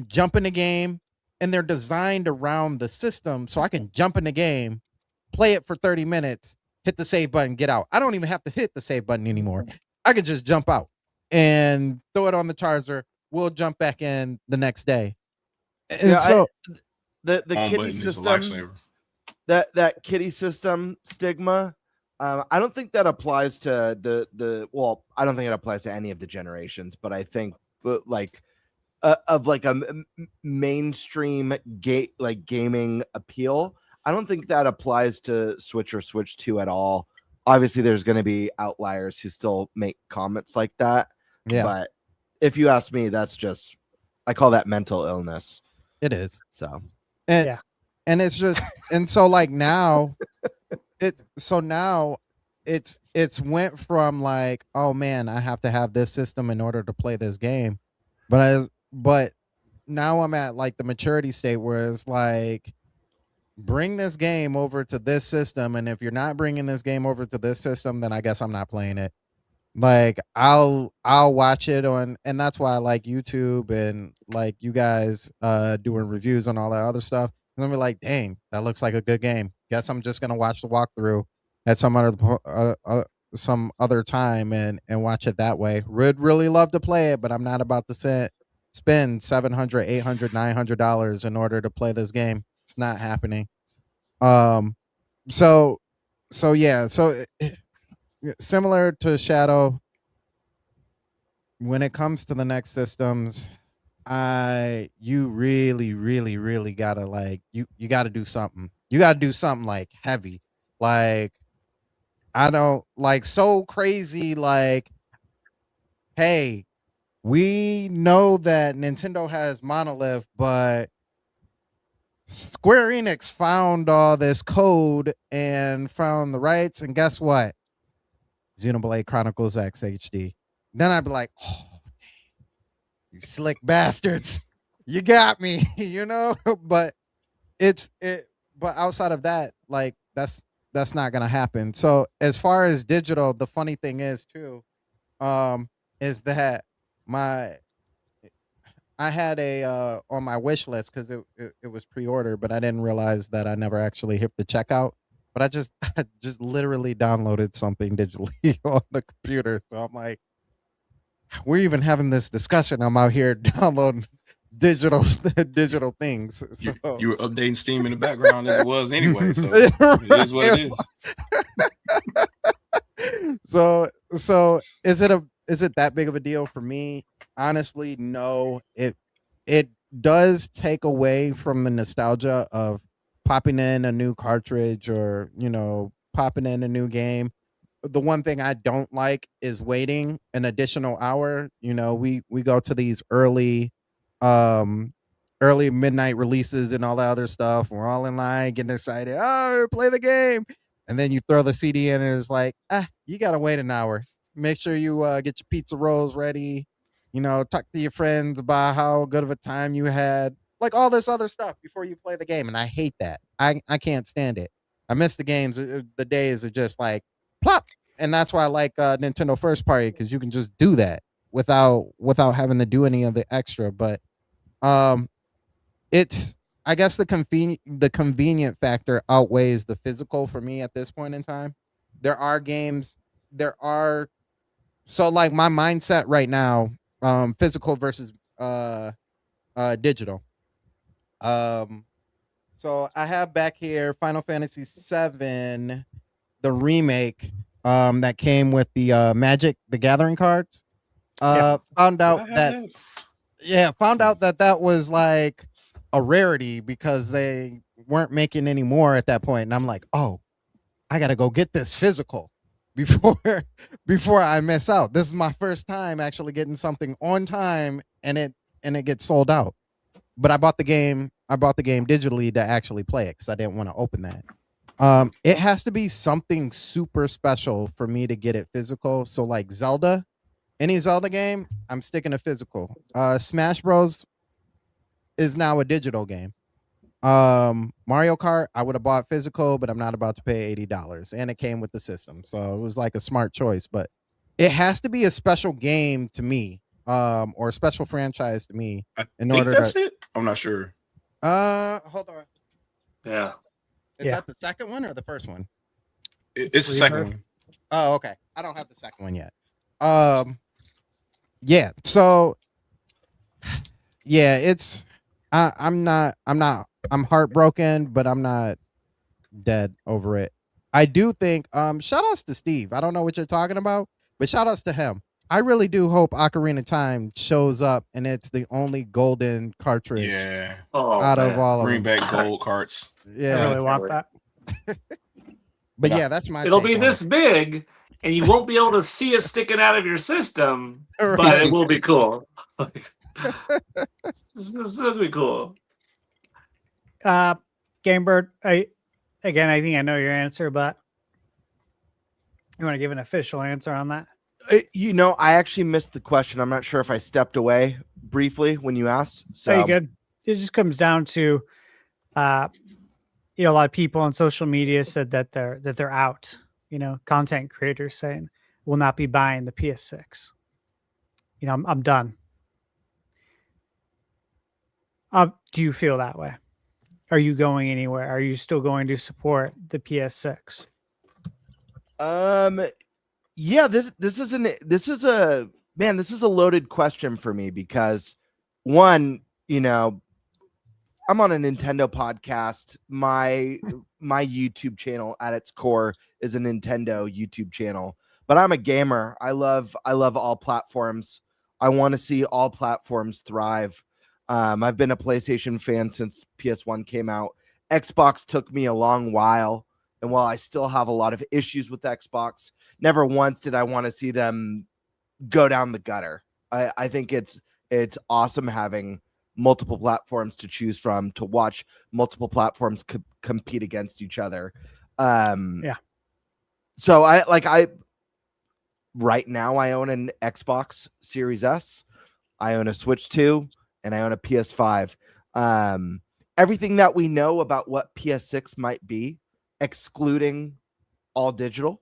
jump in the game, and they're designed around the system so I can jump in the game, play it for 30 minutes, hit the save button, get out. I don't even have to hit the save button anymore. I can just jump out and throw it on the charger. We'll jump back in the next day. And the kitty system, that kitty system stigma, I don't think that applies to I don't think it applies to any of the generations, but I think of like a mainstream gaming appeal, I don't think that applies to Switch or Switch 2 at all. Obviously, there's going to be outliers who still make comments like that. Yeah. But if you ask me, that's just, I call that mental illness. It is. So, and it's just, and so like now, it's went from like, oh man, I have to have this system in order to play this game. But now I'm at like the maturity state where it's like, bring this game over to this system, and if you're not bringing this game over to this system, then I guess I'm not playing it. Like I'll watch it on, and that's why I like YouTube and like you guys doing reviews and all that other stuff. And I'm like, dang, that looks like a good game. Guess I'm just gonna watch the walkthrough at some other time and watch it that way. Would really love to play it, but I'm not about to spend $700, $800, $900 in order to play this game. It's not happening. So similar to Shadow, when it comes to the next systems, you really, really, really gotta like you gotta do something. You gotta do something like heavy. Like I don't like so crazy, like, hey, we know that Nintendo has Monolith, but Square Enix found all this code and found the rights, and guess what? Xenoblade Chronicles X HD. Then I'd be like, oh, you slick bastards, you got me, But but outside of that, like that's not gonna happen. So as far as digital, the funny thing is too, is that I had a on my wish list because it was pre-order, but I didn't realize that I never actually hit the checkout. But I just literally downloaded something digitally on the computer. So I'm like, we're even having this discussion. I'm out here downloading digital things. So. You were updating Steam in the background as it was anyway. So it is what it is. So is it that big of a deal for me? Honestly, no. It does take away from the nostalgia of popping in a new cartridge or popping in a new game. The one thing I don't like is waiting an additional hour. We go to these early midnight releases and all that other stuff. We're all in line getting excited. Oh, play the game. And then you throw the CD in and it's like, you got to wait an hour. Make sure you get your pizza rolls ready. Talk to your friends about how good of a time you had. Like all this other stuff before you play the game. And I hate that. I can't stand it. I miss the games. The days are just like plop. And that's why I like Nintendo First Party, because you can just do that without having to do any of the extra. But it's, I guess the convenient factor outweighs the physical for me at this point in time. So like my mindset right now, physical versus digital. So I have back here Final Fantasy VII, the remake, that came with the Magic the Gathering cards. Found out that that was like a rarity because they weren't making any more at that point, and I'm like, oh, I gotta go get this physical before I miss out. This is my first time actually getting something on time, and it gets sold out. But I bought the game digitally to actually play it because I didn't want to open that. It has to be something super special for me to get it physical. So like Zelda, any Zelda game, I'm sticking to physical. Smash Bros is now a digital game. Mario Kart, I would have bought physical, but I'm not about to pay $80, and it came with the system, so it was like a smart choice. But it has to be a special game to me, or a special franchise to me. I'm not sure. Hold on. Yeah. Is that the second one or the first one? It's the second one. Oh, okay. I don't have the second one yet. Yeah. So, yeah, it's. I'm heartbroken, but I'm not dead over it. I do think. Shout outs to Steve. I don't know what you're talking about, but shout outs to him. I really do hope Ocarina of Time shows up and it's the only golden cartridge out of all of them. Bring back gold carts. Yeah. I really want that. But yeah, that's my It'll take be on this it. big, and you won't be able to see it sticking out of your system, but it will be cool. This will be cool. Gamebird, I think I know your answer, but you want to give an official answer on that? I actually missed the question. I'm not sure if I stepped away briefly when you asked. So you good. It just comes down to, a lot of people on social media said that they're out. Content creators saying will not be buying the PS6. I'm done. Do you feel that way? Are you going anywhere? Are you still going to support the PS6? Yeah, this is a loaded question for me because one, I'm on a Nintendo podcast. My YouTube channel at its core is a Nintendo YouTube channel, but I'm a gamer. I love all platforms. I want to see all platforms thrive. I've been a PlayStation fan since PS1 came out. Xbox took me a long while, and while I still have a lot of issues with Xbox, never once did I want to see them go down the gutter. I think it's awesome having multiple platforms to choose from, to watch multiple platforms compete against each other. So right now I own an Xbox Series S, I own a Switch 2, and I own a PS5. Everything that we know about what PS6 might be, excluding all digital,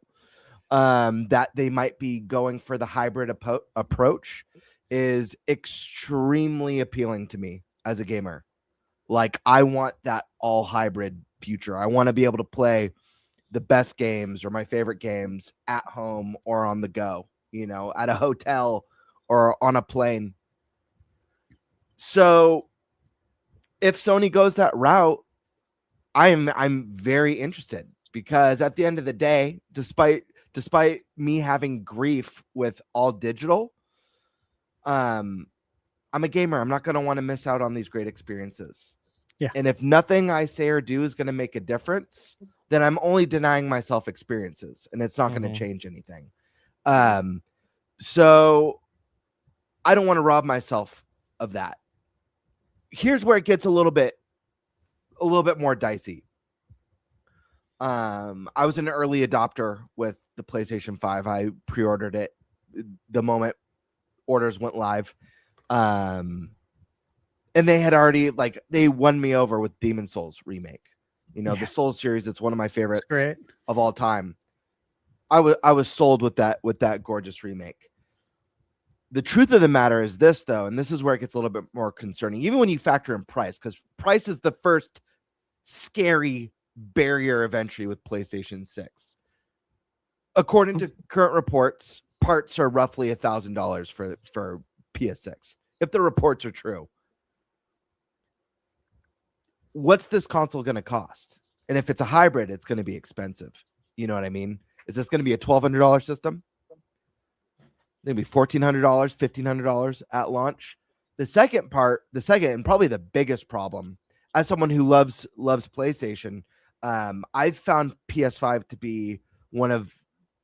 that they might be going for the hybrid approach, is extremely appealing to me as a gamer. Like, I want that all hybrid future. I want to be able to play the best games or my favorite games at home or on the go, at a hotel or on a plane. So if Sony goes that route, I'm very interested, because at the end of the day, despite me having grief with all digital, I'm a gamer. I'm not going to want to miss out on these great experiences. Yeah. And if nothing I say or do is going to make a difference, then I'm only denying myself experiences, and it's not going to change anything. So I don't want to rob myself of that. Here's where it gets a little bit more dicey. I was an early adopter with the PlayStation 5. I pre-ordered it the moment orders went live. And they had already, they won me over with Demon Souls remake. The Souls series, it's one of my favorites of all time. I was sold with that gorgeous remake. The truth of the matter is this, though, and this is where it gets a little bit more concerning, even when you factor in price, because price is the first scary barrier of entry with PlayStation 6. According to current reports, parts are roughly $1,000 for PS6, if the reports are true. what's this console going to cost? And if it's a hybrid, it's going to be expensive. You know what I mean? Is this going to be a $1,200 system? Maybe $1,400, $1,500 at launch. The second and probably the biggest problem, as someone who loves PlayStation, I've found PS5 to be one of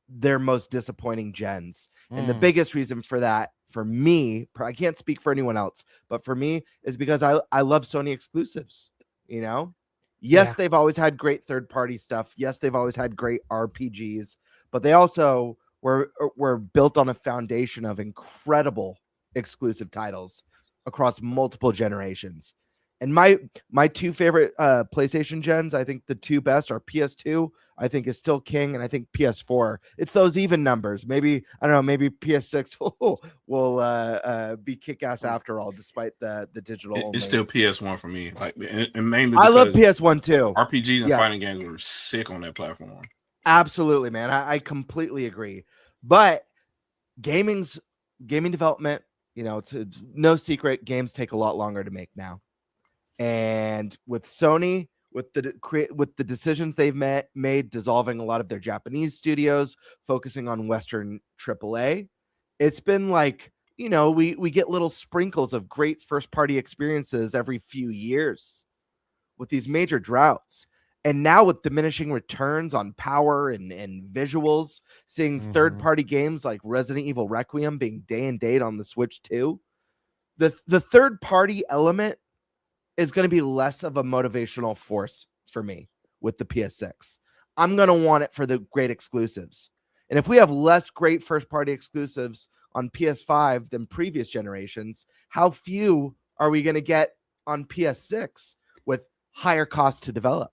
their most disappointing gens. And the biggest reason for that, for me, I can't speak for anyone else, but for me, is because I love Sony exclusives. You know, yes, they've always had great third-party stuff. Yes, they've always had great RPGs, but they also were built on a foundation of incredible exclusive titles across multiple generations. And my two favorite PlayStation gens, I think the two best are PS2, I think is still king, and I think PS4. It's those even numbers. Maybe, I don't know, maybe PS6 will be kick-ass after all, despite the digital only. It's still PS1 for me. Like, and mainly I love PS1 too. RPGs and fighting games were sick on that platform. Absolutely, man. I completely agree. But gaming development, you know, it's no secret, games take a lot longer to make now. And with Sony, with the decisions they've made, dissolving a lot of their Japanese studios, focusing on Western AAA, it's been like, you know, we get little sprinkles of great first-party experiences every few years with these major droughts. And now with diminishing returns on power and visuals, seeing third-party games like Resident Evil Requiem being day and date on the Switch 2, the third-party element is going to be less of a motivational force for me with the PS6. I'm going to want it for the great exclusives. And if we have less great first-party exclusives on PS5 than previous generations, how few are we going to get on PS6 with higher costs to develop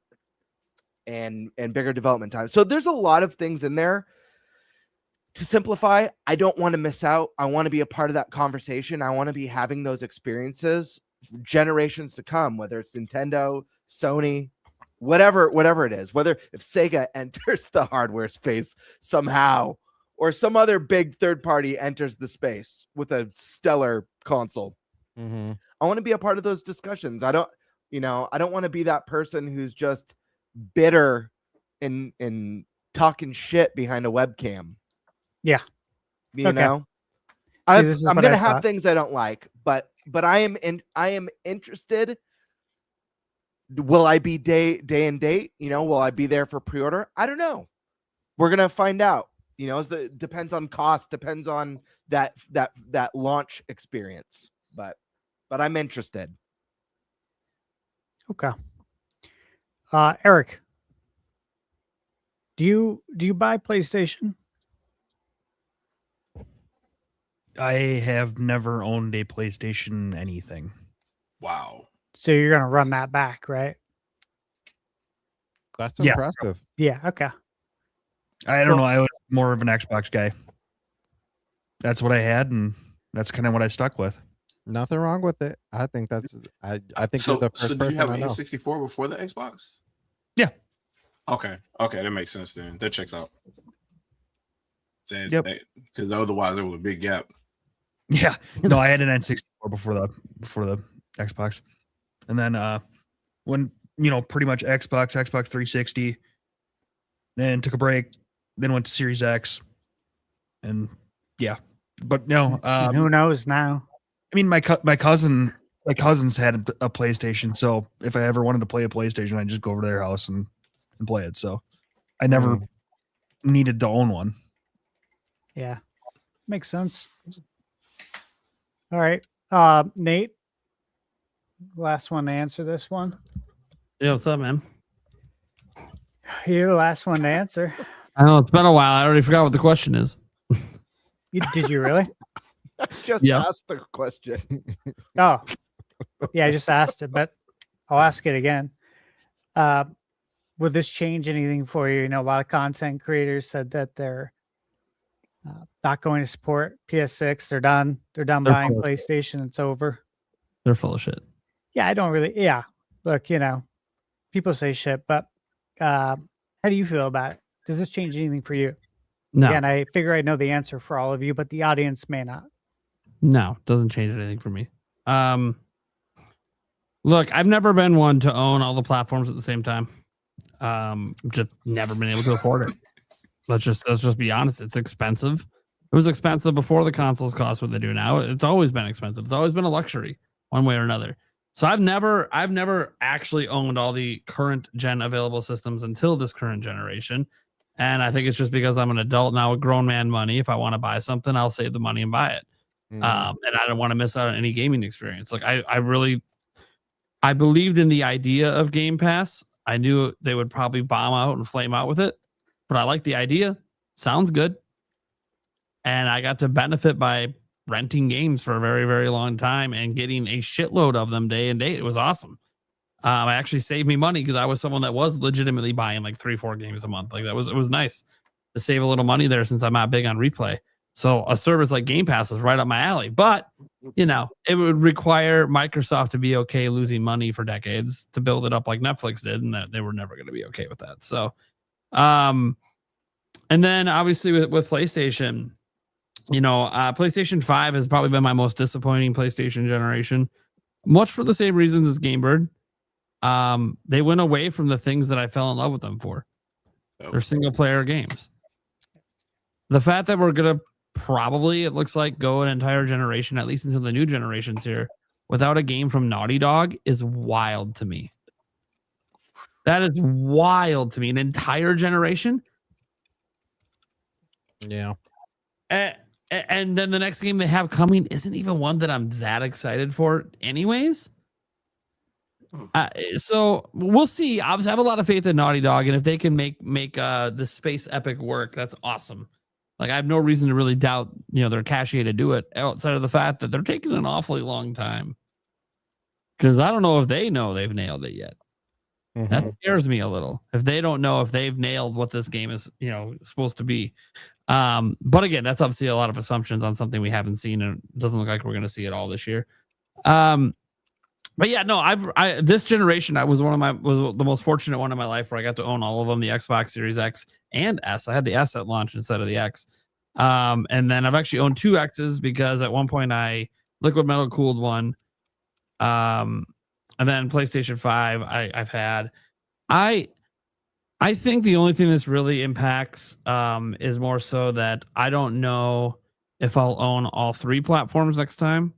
and bigger development time? So there's a lot of things in there. To simplify, I don't want to miss out. I want to be a part of that conversation. I want to be having those experiences generations to come, whether it's Nintendo, Sony, whatever it is, whether if Sega enters the hardware space somehow, or some other big third party enters the space with a stellar console. I want to be a part of those discussions. I don't want to be that person who's just bitter and talking shit behind a webcam. Yeah. You know, I'm going to have things I don't like, but I am interested. Will I be day and date? You know, will I be there for pre-order? I don't know. We're going to find out. You know, depends on cost, depends on that launch experience. But I'm interested. Okay. Eric, do you buy PlayStation? I have never owned a PlayStation anything. Wow. So you're going to run that back, right? That's impressive. Yeah. Okay. I don't know. I was more of an Xbox guy. That's what I had, and that's kind of what I stuck with. Nothing wrong with it. I think that's. I think so. you're the first So did you have person an I know. N64 before the Xbox? Yeah. Okay, that makes sense then. That checks out. Yep. Because otherwise there was a big gap. Yeah. No, I had an N64 before the Xbox, and then when pretty much Xbox 360, then took a break, then went to Series X, and yeah. But no, who knows now? I mean, my cousins had a PlayStation, so if I ever wanted to play a PlayStation, I'd just go over to their house and play it. So I never needed to own one. Yeah, makes sense. All right, Nate, last one to answer this one. Yeah, what's up, man? You're the last one to answer. I know it's been a while. I already forgot what the question is. Did you really? Just ask the question. Oh, yeah, I just asked it, but I'll ask it again. Would this change anything for you? You know, a lot of content creators said that they're not going to support PS6. They're done. They're buying PlayStation. It's over. They're full of shit. Yeah, I don't really. Yeah, look, people say shit, but how do you feel about it? Does this change anything for you? No. Again, I figure I know the answer for all of you, but the audience may not. No, doesn't change anything for me. Look, I've never been one to own all the platforms at the same time. Just never been able to afford it. Let's just be honest. It's expensive. It was expensive before the consoles cost what they do now. It's always been expensive. It's always been a luxury, one way or another. So I've never actually owned all the current gen available systems until this current generation. And I think it's just because I'm an adult now with grown man money. If I want to buy something, I'll save the money and buy it. And I don't want to miss out on any gaming experience. Like I believed in the idea of Game Pass. I knew they would probably bomb out and flame out with it, but I like the idea. Sounds good. And I got to benefit by renting games for a very, very long time and getting a shitload of them day and date. It was awesome. It actually saved me money because I was someone that was legitimately buying like 3-4 games a month. Like it was nice to save a little money there since I'm not big on replay. So a service like Game Pass is right up my alley. But, it would require Microsoft to be okay losing money for decades to build it up like Netflix did, and that they were never going to be okay with that. So, and then obviously with PlayStation, PlayStation 5 has probably been my most disappointing PlayStation generation, much for the same reasons as GameBird. They went away from the things that I fell in love with them for. They're single player games. The fact that we're going to probably, it looks like, go an entire generation, at least until the new generations here, without a game from Naughty Dog is wild to me. That is wild to me. An entire generation? Yeah. And then the next game they have coming isn't even one that I'm that excited for anyways. So we'll see. Obviously, I have a lot of faith in Naughty Dog, and if they can make the space epic work, that's awesome. Like, I have no reason to really doubt, their cachet to do it outside of the fact that they're taking an awfully long time. Because I don't know if they know they've nailed it yet. Mm-hmm. That scares me a little. If they don't know if they've nailed what this game is, supposed to be. But again, that's obviously a lot of assumptions on something we haven't seen, and it doesn't look like we're going to see it all this year. But yeah, no, this generation, I was the most fortunate one in my life where I got to own all of them, the Xbox Series X and S. I had the S at launch instead of the X. And then I've actually owned 2 X's because at one point I liquid metal cooled one. And then PlayStation 5 I've had. I think the only thing this really impacts is more so that I don't know if I'll own all 3 platforms next time.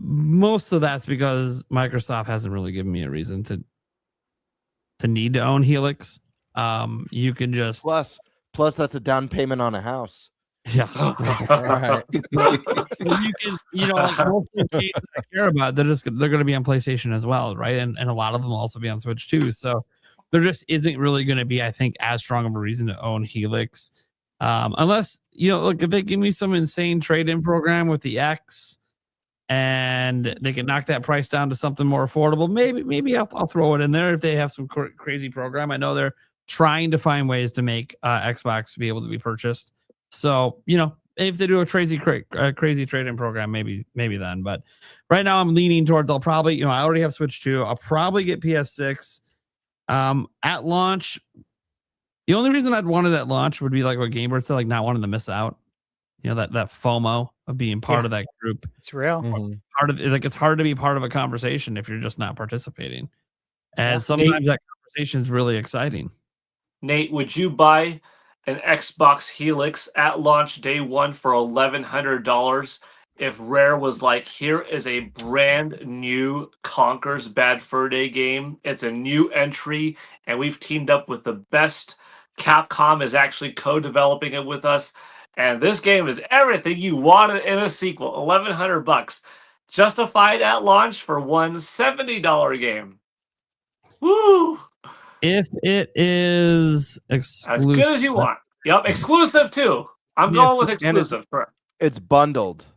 Most of that's because Microsoft hasn't really given me a reason to need to own Helix. You can just plus that's a down payment on a house. Yeah. Right. You can, most of the games I care about, they're going to be on PlayStation as well, right? And a lot of them will also be on Switch too. So there just isn't really going to be, I think, as strong of a reason to own Helix, unless look, if they give me some insane trade-in program with the X, and they can knock that price down to something more affordable. Maybe I'll throw it in there if they have some crazy program. I know they're trying to find ways to make Xbox be able to be purchased. So, if they do a crazy trade-in program, maybe then. But right now I'm leaning towards I'll probably, I already have Switch 2. I'll probably get PS6 at launch. The only reason I'd want it at launch would be like what GameBird said, like not wanting to miss out. That FOMO of being part of that group. It's real. Mm-hmm. It's hard to be part of a conversation if you're just not participating. And sometimes that conversation is really exciting. Nate, would you buy an Xbox Helix at launch day 1 for $1,100 if Rare was like, here is a brand new Conker's Bad Fur Day game. It's a new entry, and we've teamed up with the best. Capcom is actually co-developing it with us. And this game is everything you wanted in a sequel. $1,100. Justified at launch for one $70 game. Woo! If it is exclusive. As good as you want. Yep, exclusive too. I'm going with exclusive. It's bundled.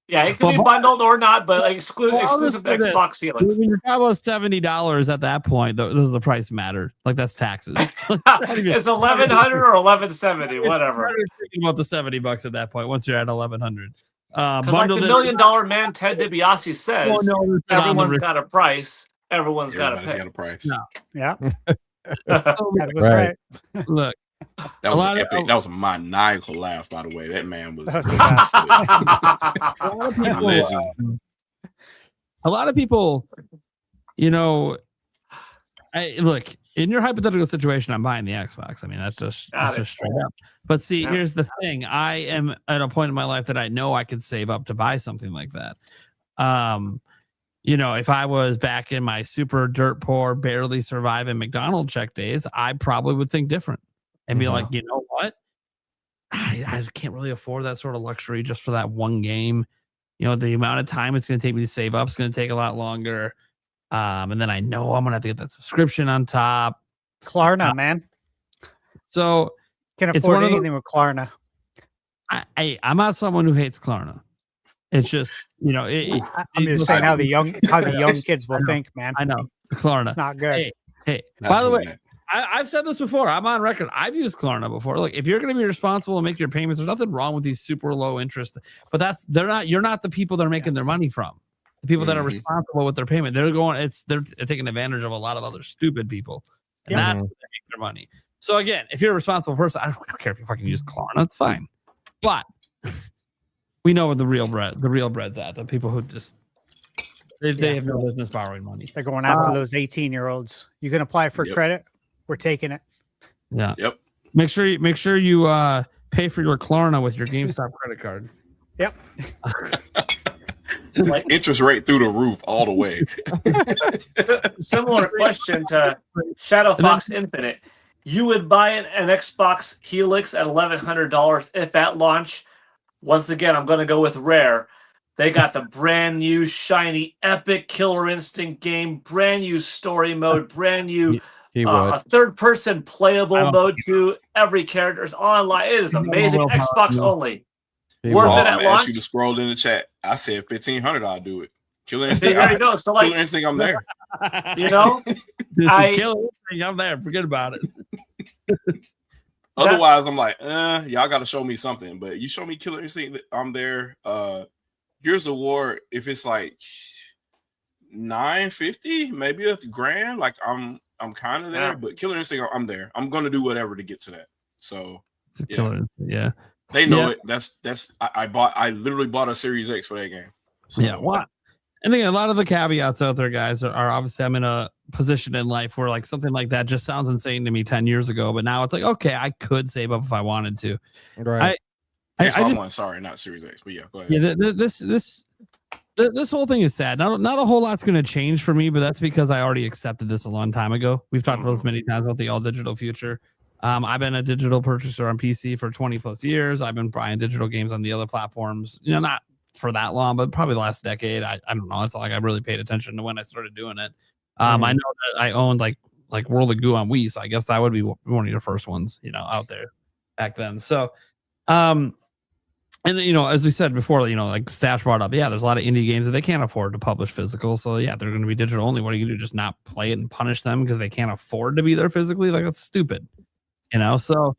Yeah, it can be bundled or not, but exclusive to Xbox Helix. When you're talking about $70 at that point, does the price matter? Like, that's taxes. It's $1,100 or $1,170, whatever. Thinking about the $70 at that point once you're at $1,100. Because like the $1 Million Man Ted DiBiase says, everyone's got a price. Everyone's got a price. No. Yeah. That was right. Look. That was epic. That was a maniacal laugh, by the way. That man was. A lot of people, a lot of people, you know, look, in your hypothetical situation, I'm buying the Xbox. I mean, that's just straight up. But see, here's the thing. I am at a point in my life that I know I could save up to buy something like that. You know, if I was back in my super dirt poor, barely surviving McDonald's check days, I probably would think different and be like, you know what? I can't really afford that sort of luxury just for that one game. You know, the amount of time it's going to take me to save up is going to take a lot longer. And then I know I'm going to have to get that subscription on top. Klarna, man. So Can't afford anything with Klarna. I'm not someone who hates Klarna. It's just, you know, I'm just saying how the young kids will think, man. I know. Klarna. It's not good. Hey, by the way, I've said this before. I'm on record. I've used Klarna before. Look, if you're going to be responsible and make your payments, there's nothing wrong with these super low interest. But you're not the people they're making their money from. The people that are responsible with their payment, they're taking advantage of a lot of other stupid people. And that's where they make their money. So again, if you're a responsible person, I don't care if you fucking use Klarna, it's fine. But we know where the real bread's at. The people who just they have no business borrowing money. They're going after those 18-year-olds. You can apply for credit. We're taking it. Yeah. Yep. Make sure you pay for your Klarna with your GameStop credit card. Yep. Interest rate through the roof all the way. Similar question to Shadow Fox Infinite. You would buy an Xbox Helix at $1,100 if at launch. Once again, I'm going to go with Rare. They got the brand new, shiny, epic Killer Instinct game, brand new story mode, brand new a third-person playable mode too. Every character is online. It is amazing. Xbox only. Worth it at launch. Asked you to scroll in the chat. I said 1,500. I'll do it. Killer Instinct. There you go. So like, Killer Instinct, I'm there. You know, Killer Instinct, I'm there. Forget about it. Otherwise, I'm like, y'all got to show me something. But you show me Killer Instinct, I'm there. Gears of War, if it's like $950, maybe $1,000, like I'm kind of there. Yeah. But Killer Instinct, I'm there. I'm gonna do whatever to get to that. So yeah. They know it. I literally bought a Series X for that game. So. Yeah. What? I think a lot of the caveats out there, guys, are obviously I'm in a position in life where like something like that just sounds insane to me 10 years ago, but now it's like, okay, I could save up if I wanted to. Right. Sorry, not Series X, but yeah, go ahead. Yeah, this whole thing is sad. Not a whole lot's going to change for me, but that's because I already accepted this a long time ago. We've talked about this many times about the all digital future. I've been a digital purchaser on PC for 20 plus years. I've been buying digital games on the other platforms, you know, not for that long, but probably the last decade. I don't know. It's not like I really paid attention to when I started doing it. I know that I owned like World of Goo on Wii, so I guess that would be one of your first ones, you know, out there back then. So, and you know, as we said before, you know, like Stash brought up, there's a lot of indie games that they can't afford to publish physical. So yeah, they're going to be digital only. What are you going to do? Just not play it and punish them because they can't afford to be there physically? Like, that's stupid. You know, so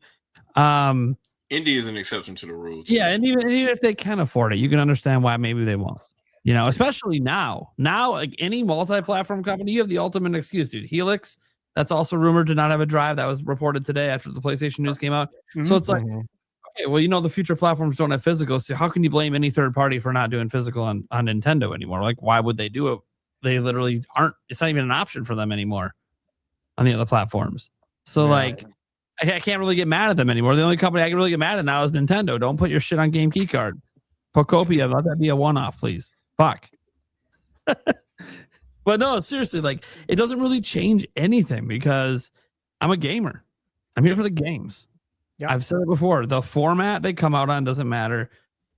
indie is an exception to the rules. Yeah, and even if they can afford it, you can understand why maybe they won't. You know, especially now, like any multi-platform company, you have the ultimate excuse, dude. Helix, that's also rumored to not have a drive. That was reported today after the PlayStation news came out. So it's like, okay, well, you know, the future platforms don't have physical, so how can you blame any third party for not doing physical on Nintendo anymore? Like, why would they do it? They literally aren't. It's not even an option for them anymore on the other platforms. So like, I can't really get mad at them anymore. The only company I can really get mad at now is Nintendo. Don't put your shit on Game Key Card. Pocopia, let that be a one-off, please. Fuck. But no, seriously, like, it doesn't really change anything because I'm a gamer. I'm here for the games. Yep. I've said it before. The format they come out on doesn't matter.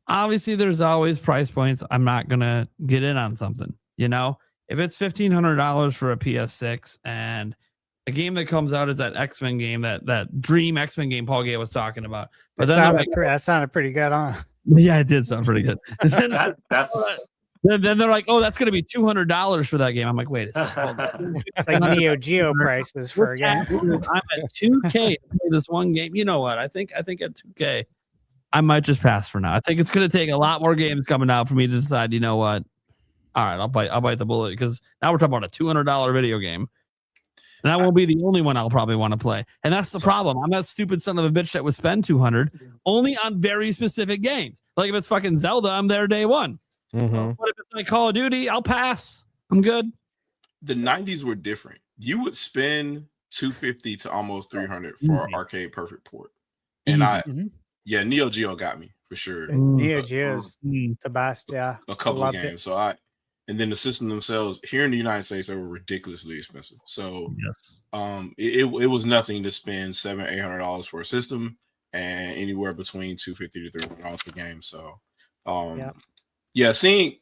Obviously, there's always price points. I'm not going to get in on something. You know, if it's $1,500 for a PS6 and a game that comes out is that X-Men game, that Dream X-Men game Paul Gay was talking about. But that sounded pretty good, huh? Yeah, it did sound pretty good. Then they're like, oh, that's going to be $200 for that game. I'm like, wait a second. It's like Neo Geo prices for a game. I'm at $2K to play this one game. You know what? I think at $2K, I might just pass for now. I think it's going to take a lot more games coming out for me to decide, you know what? All right, I'll bite the bullet because now we're talking about a $200 video game. And that won't be the only one I'll probably want to play. And that's the problem. I'm that stupid son of a bitch that would spend $200 only on very specific games. Like if it's fucking Zelda, I'm there day one. Mhm. What if it's like Call of Duty? I'll pass. I'm good. The 90s were different. You would spend $250 to almost $300 for an arcade perfect port. And Easy. Neo Geo got me for sure. Neo Geo is the best. Yeah, A couple of Loved games. it. And then the system themselves here in the United States, they were ridiculously expensive. So yes, it was nothing to spend $700-800 for a system, and anywhere between $250 to $300 for games. So seeing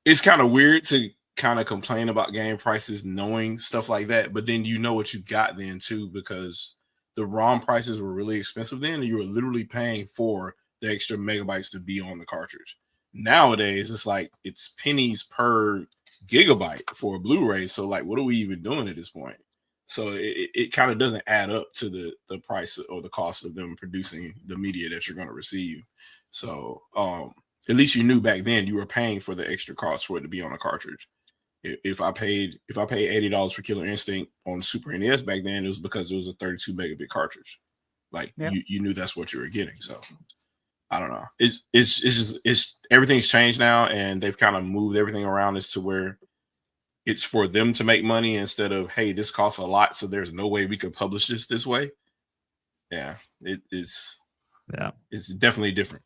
it's kind of weird to kind of complain about game prices knowing stuff like that, but then you know what you got then too, because the ROM prices were really expensive then, and you were literally paying for the extra megabytes to be on the cartridge. Nowadays, it's like it's pennies per gigabyte for a Blu-ray. So, like, what are we even doing at this point? So it kind of doesn't add up to the price or the cost of them producing the media that you're going to receive. So, at least you knew back then you were paying for the extra cost for it to be on a cartridge. If I paid $80 for Killer Instinct on Super NES back then, it was because it was a 32 megabit cartridge. Like you knew that's what you were getting. So I don't know. It's everything's changed now, and they've kind of moved everything around as to where it's for them to make money instead of, hey, this costs a lot, so there's no way we could publish this way. Yeah, it's definitely different.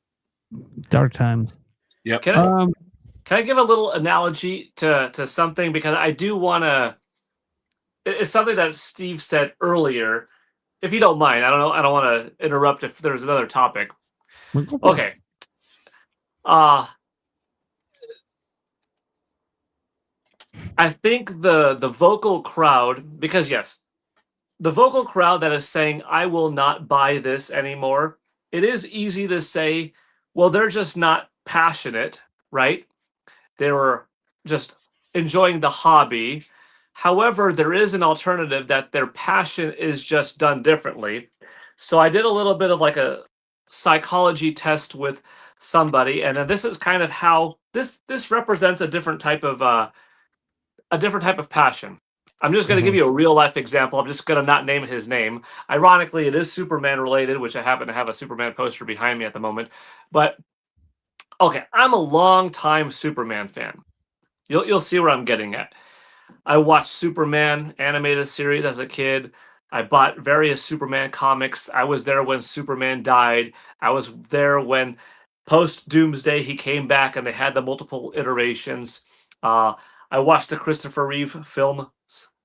Dark times. Yep. Can I give a little analogy to something, because I do want to? It's something that Steve said earlier. If you don't mind, I don't want to interrupt if there's another topic. Okay. I think the vocal crowd, because yes, the vocal crowd that is saying, I will not buy this anymore, it is easy to say, well, they're just not passionate, right? They were just enjoying the hobby. However, there is an alternative that their passion is just done differently. So I did a little bit of like a psychology test with somebody, and then this is kind of how this represents a different type of passion. I'm just going to give you a real life example. I'm just going to not name his name. Ironically, it is Superman related, which I happen to have a Superman poster behind me at the moment. But okay, I'm a long time Superman fan. You'll see where I'm getting at. I watched Superman animated series as a kid. I bought various Superman comics. I was there when Superman died. I was there when post Doomsday he came back and they had the multiple iterations. I watched the Christopher Reeve films.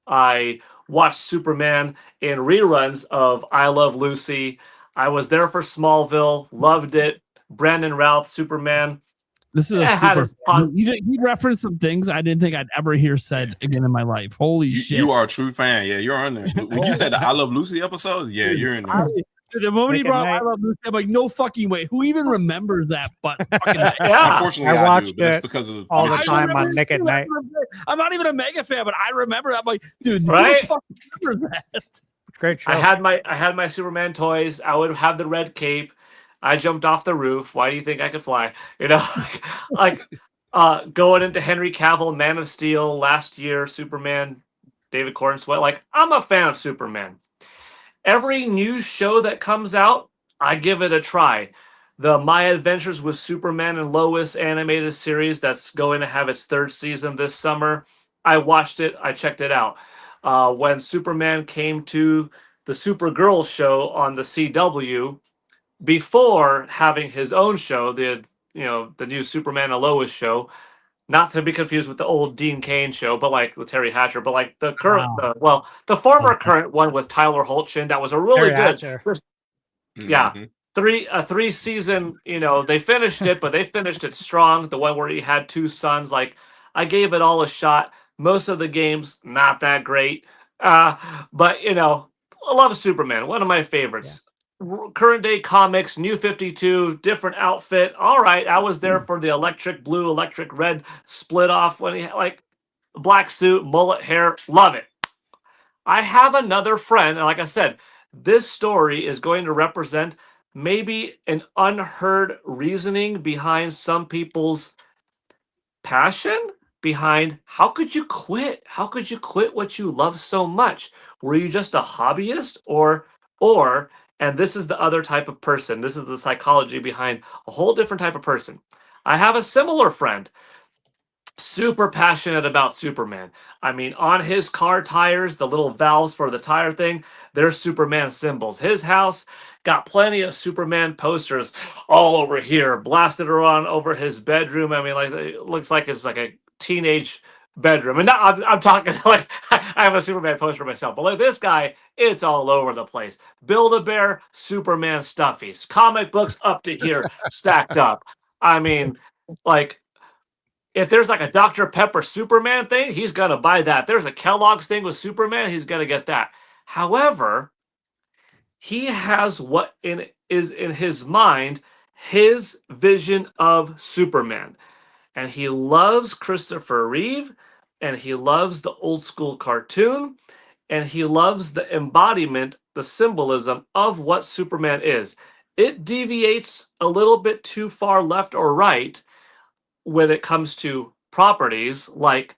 I watched Superman in reruns of I Love Lucy. I was there for Smallville. Loved it. Brandon Routh, Superman. This is he referenced some things I didn't think I'd ever hear said again in my life. Holy shit. You are a true fan. Yeah, you're on there. When you said the I Love Lucy episode, yeah, you're in there. The moment he brought I Love Lucy, I'm like, no fucking way. Who even remembers that? But fucking Unfortunately, I watched do, but it's it because of all the time on Nick at Night. I'm not even a mega fan, but I remember. I'm like, dude, right? who fucking remembers that? Great show. I had my Superman toys. I would have the red cape. I jumped off the roof. Why do you think I could fly? You know, like going into Henry Cavill, Man of Steel last year, Superman, David Cornsweet. Like, I'm a fan of Superman. Every new show that comes out, I give it a try. The My Adventures with Superman and Lois animated series that's going to have its 3rd season this summer. I watched it. I checked it out. When Superman came to the Supergirl show on the CW, before having his own show, the new Superman and Lois show, not to be confused with the old Dean Cain show, but like with Terry Hatcher, but like the current, the former current one with Tyler Hoechlin, that was a really good, three season. They finished it, but they finished it strong. The one where he had 2 sons, like I gave it all a shot. Most of the games not that great, but I love Superman, one of my favorites. Current day comics, New 52, different outfit. All right, I was there for the electric blue, electric red split off when he had like black suit, mullet hair. Love it. I have another friend, and like I said, this story is going to represent maybe an unheard reasoning behind some people's passion, behind how could you quit? How could you quit what you love so much? Were you just a hobbyist or and this is the other type of person. This is the psychology behind a whole different type of person. I have a similar friend, super passionate about Superman. I mean, on his car tires, the little valves for the tire thing, there's Superman symbols. His house got plenty of Superman posters all over here, blasted around over his bedroom. I mean, like it looks like it's like a teenage bedroom. And now I'm talking like I have a Superman poster myself, but like this guy, it's all over the place. Build-A-Bear, Superman stuffies, comic books up to here, stacked up. I mean, like, if there's like a Dr. Pepper Superman thing, he's gonna buy that. There's a Kellogg's thing with Superman, he's gonna get that. However, he has what is in his mind his vision of Superman, and he loves Christopher Reeve, and he loves the old school cartoon, and he loves the embodiment, the symbolism of what Superman is. It deviates a little bit too far left or right when it comes to properties like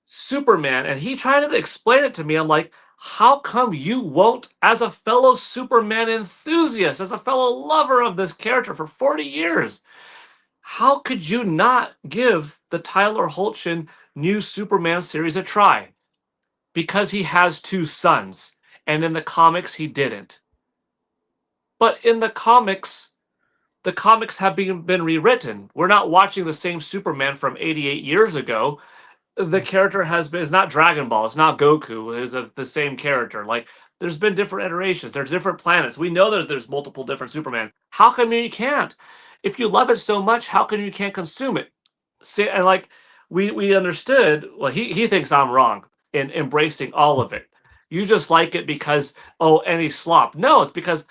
Superman. And he tried to explain it to me. I'm like, how come you won't, as a fellow Superman enthusiast, as a fellow lover of this character for 40 years, how could you not give the Tyler Hoechlin new Superman series a try? Because he has two sons, and in the comics he didn't. But in the comics have been rewritten. We're not watching the same Superman from 88 years ago. The character is not Dragon Ball. It's not Goku. It's the same character. Like, there's been different iterations. There's different planets. We know there's multiple different Superman. How come you can't? If you love it so much, how come you can't consume it? See, and like we understood. Well, he thinks I'm wrong in embracing all of it. You just like it because any slop. No, it's because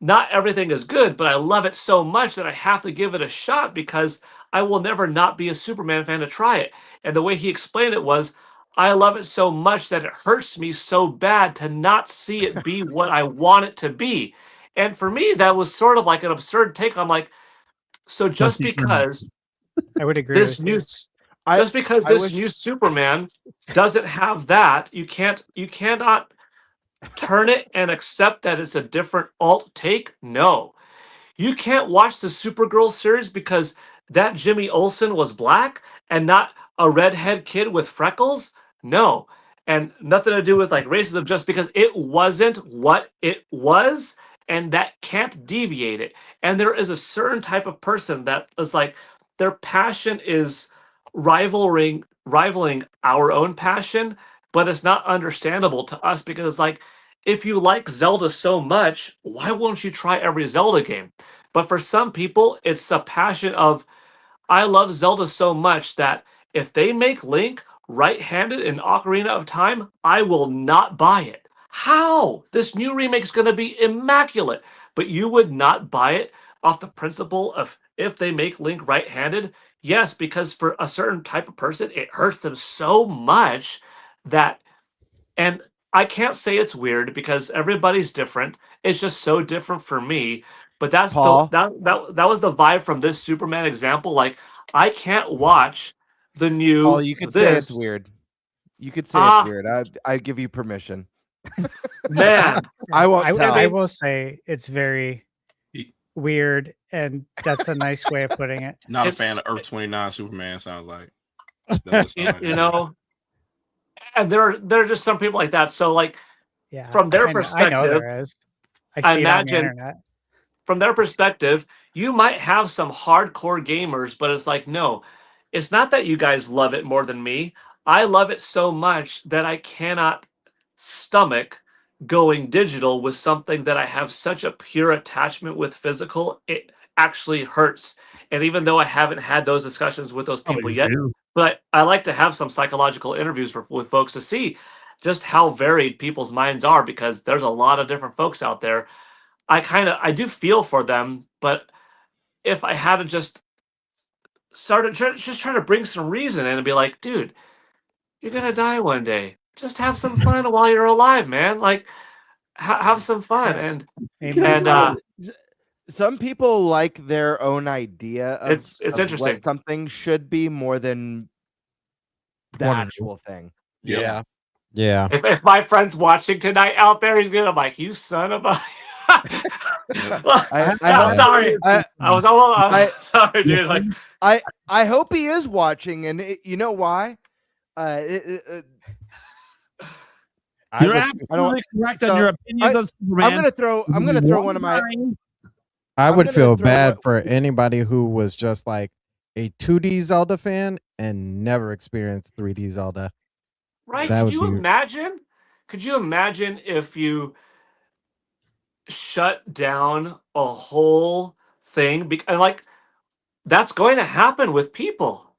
not everything is good, but I love it so much that I have to give it a shot because I will never not be a Superman fan to try it. And the way he explained it was, I love it so much that it hurts me so bad to not see it be what I want it to be. And for me, that was sort of like an absurd take. I'm like, so just because I would agree this with new, you. just because this new Superman doesn't have that, you cannot turn it and accept that it's a different alt take. No, you can't watch the Supergirl series because that Jimmy Olsen was black and not a redhead kid with freckles. No, and nothing to do with like racism, just because it wasn't what it was, and that can't deviate it. And there is a certain type of person that is like, their passion is rivaling our own passion, but it's not understandable to us because it's like, if you like Zelda so much, why won't you try every Zelda game? But for some people, it's a passion of, I love Zelda so much that if they make Link right-handed in Ocarina of Time, I will not buy it. How? This new remake is going to be immaculate, but you would not buy it off the principle of if they make Link right-handed? Yes, because for a certain type of person, it hurts them so much that, and I can't say it's weird because everybody's different. It's just so different for me. But that's that was the vibe from this Superman example. Like, I can't watch the new. Paul, you could say it's weird. You could say it's weird. I give you permission. Man, I won't tell. I will say it's very weird, and that's a nice way of putting it. Not a fan of Earth 29 Superman, sounds like. You know, and there are just some people like that. So like, yeah, from their perspective, I know there is. I see it on the imagine internet. from their perspective, you might have some hardcore gamers, but it's like, no, it's not that you guys love it more than me. I love it so much that I cannot stomach going digital with something that I have such a pure attachment with physical. It actually hurts. And even though I haven't had those discussions with those people yet, but I like to have some psychological interviews with folks to see just how varied people's minds are, because there's a lot of different folks out there. I do feel for them, but if I had to just try to bring some reason in and be like, dude, you're gonna die one day. Just have some fun while you're alive, man. Like, have some fun. Yes. And some people like their own idea of, it's of interesting. what something should be more than the actual thing. Yeah. If my friend's watching tonight out there, he's gonna be like, you son of a I'm sorry. I was all sorry, dude. Like, I hope he is watching, and you know why? You're absolutely correct on your opinions on Superman. I'm gonna throw one of my. I would feel bad for anybody who was just like a 2D Zelda fan and never experienced 3D Zelda. Right? Could you imagine? Could you imagine if you shut down a whole thing? And like, that's going to happen with people.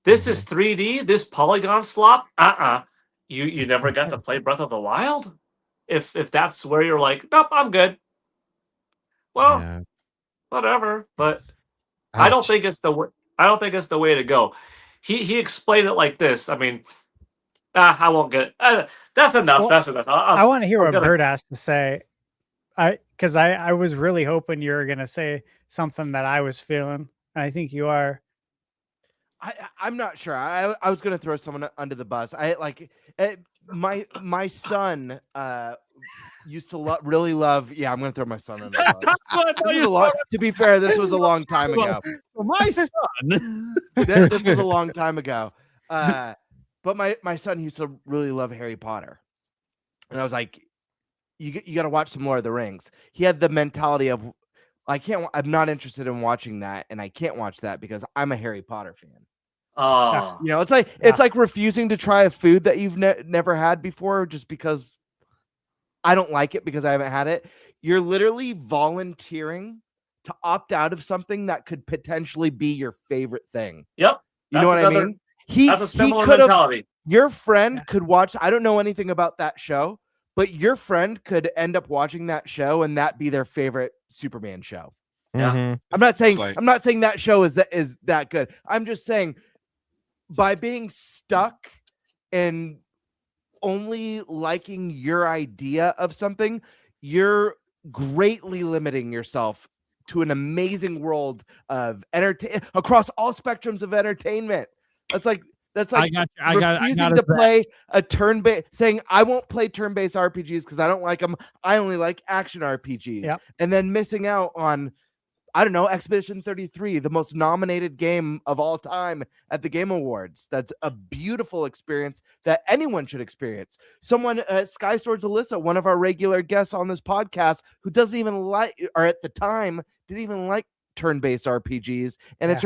This is 3D. This polygon slop. You never got to play Breath of the Wild. If that's where you're like, nope, I'm good. Well, whatever. But I don't think it's the way. I don't think it's the way to go. He explained it like this. I mean, I won't get it. That's enough. That's enough. I want to hear what Bert has to say. Because I was really hoping you were going to say something that I was feeling. And I think you are. I'm not sure. I was going to throw someone under the bus. My son used to really love. Yeah, I'm going to throw my son under the bus. To be fair, this was a long time ago. So my son. This was a long time ago. But my son used to really love Harry Potter, and I was like, "You got to watch some Lord of the Rings." He had the mentality of, I'm not interested in watching that, and I can't watch that because I'm a Harry Potter fan. Oh, it's like refusing to try a food that you've never had before just because I don't like it because I haven't had it. You're literally volunteering to opt out of something that could potentially be your favorite thing. Yep. You know what I mean? That's a similar mentality. Your friend could watch. I don't know anything about that show, but your friend could end up watching that show and that be their favorite Superman show. Yeah. I'm not saying that show is that good. I'm just saying by being stuck and only liking your idea of something, you're greatly limiting yourself to an amazing world of across all spectrums of entertainment. That's like refusing to play a turn-based, saying I won't play turn-based RPGs because I don't like them. I only like action RPGs, and then missing out on, I don't know, Expedition 33, the most nominated game of all time at the Game Awards. That's a beautiful experience that anyone should experience. Someone, Sky Swords Alyssa, one of our regular guests on this podcast, who doesn't even like, or at the time didn't even like turn-based RPGs, and it's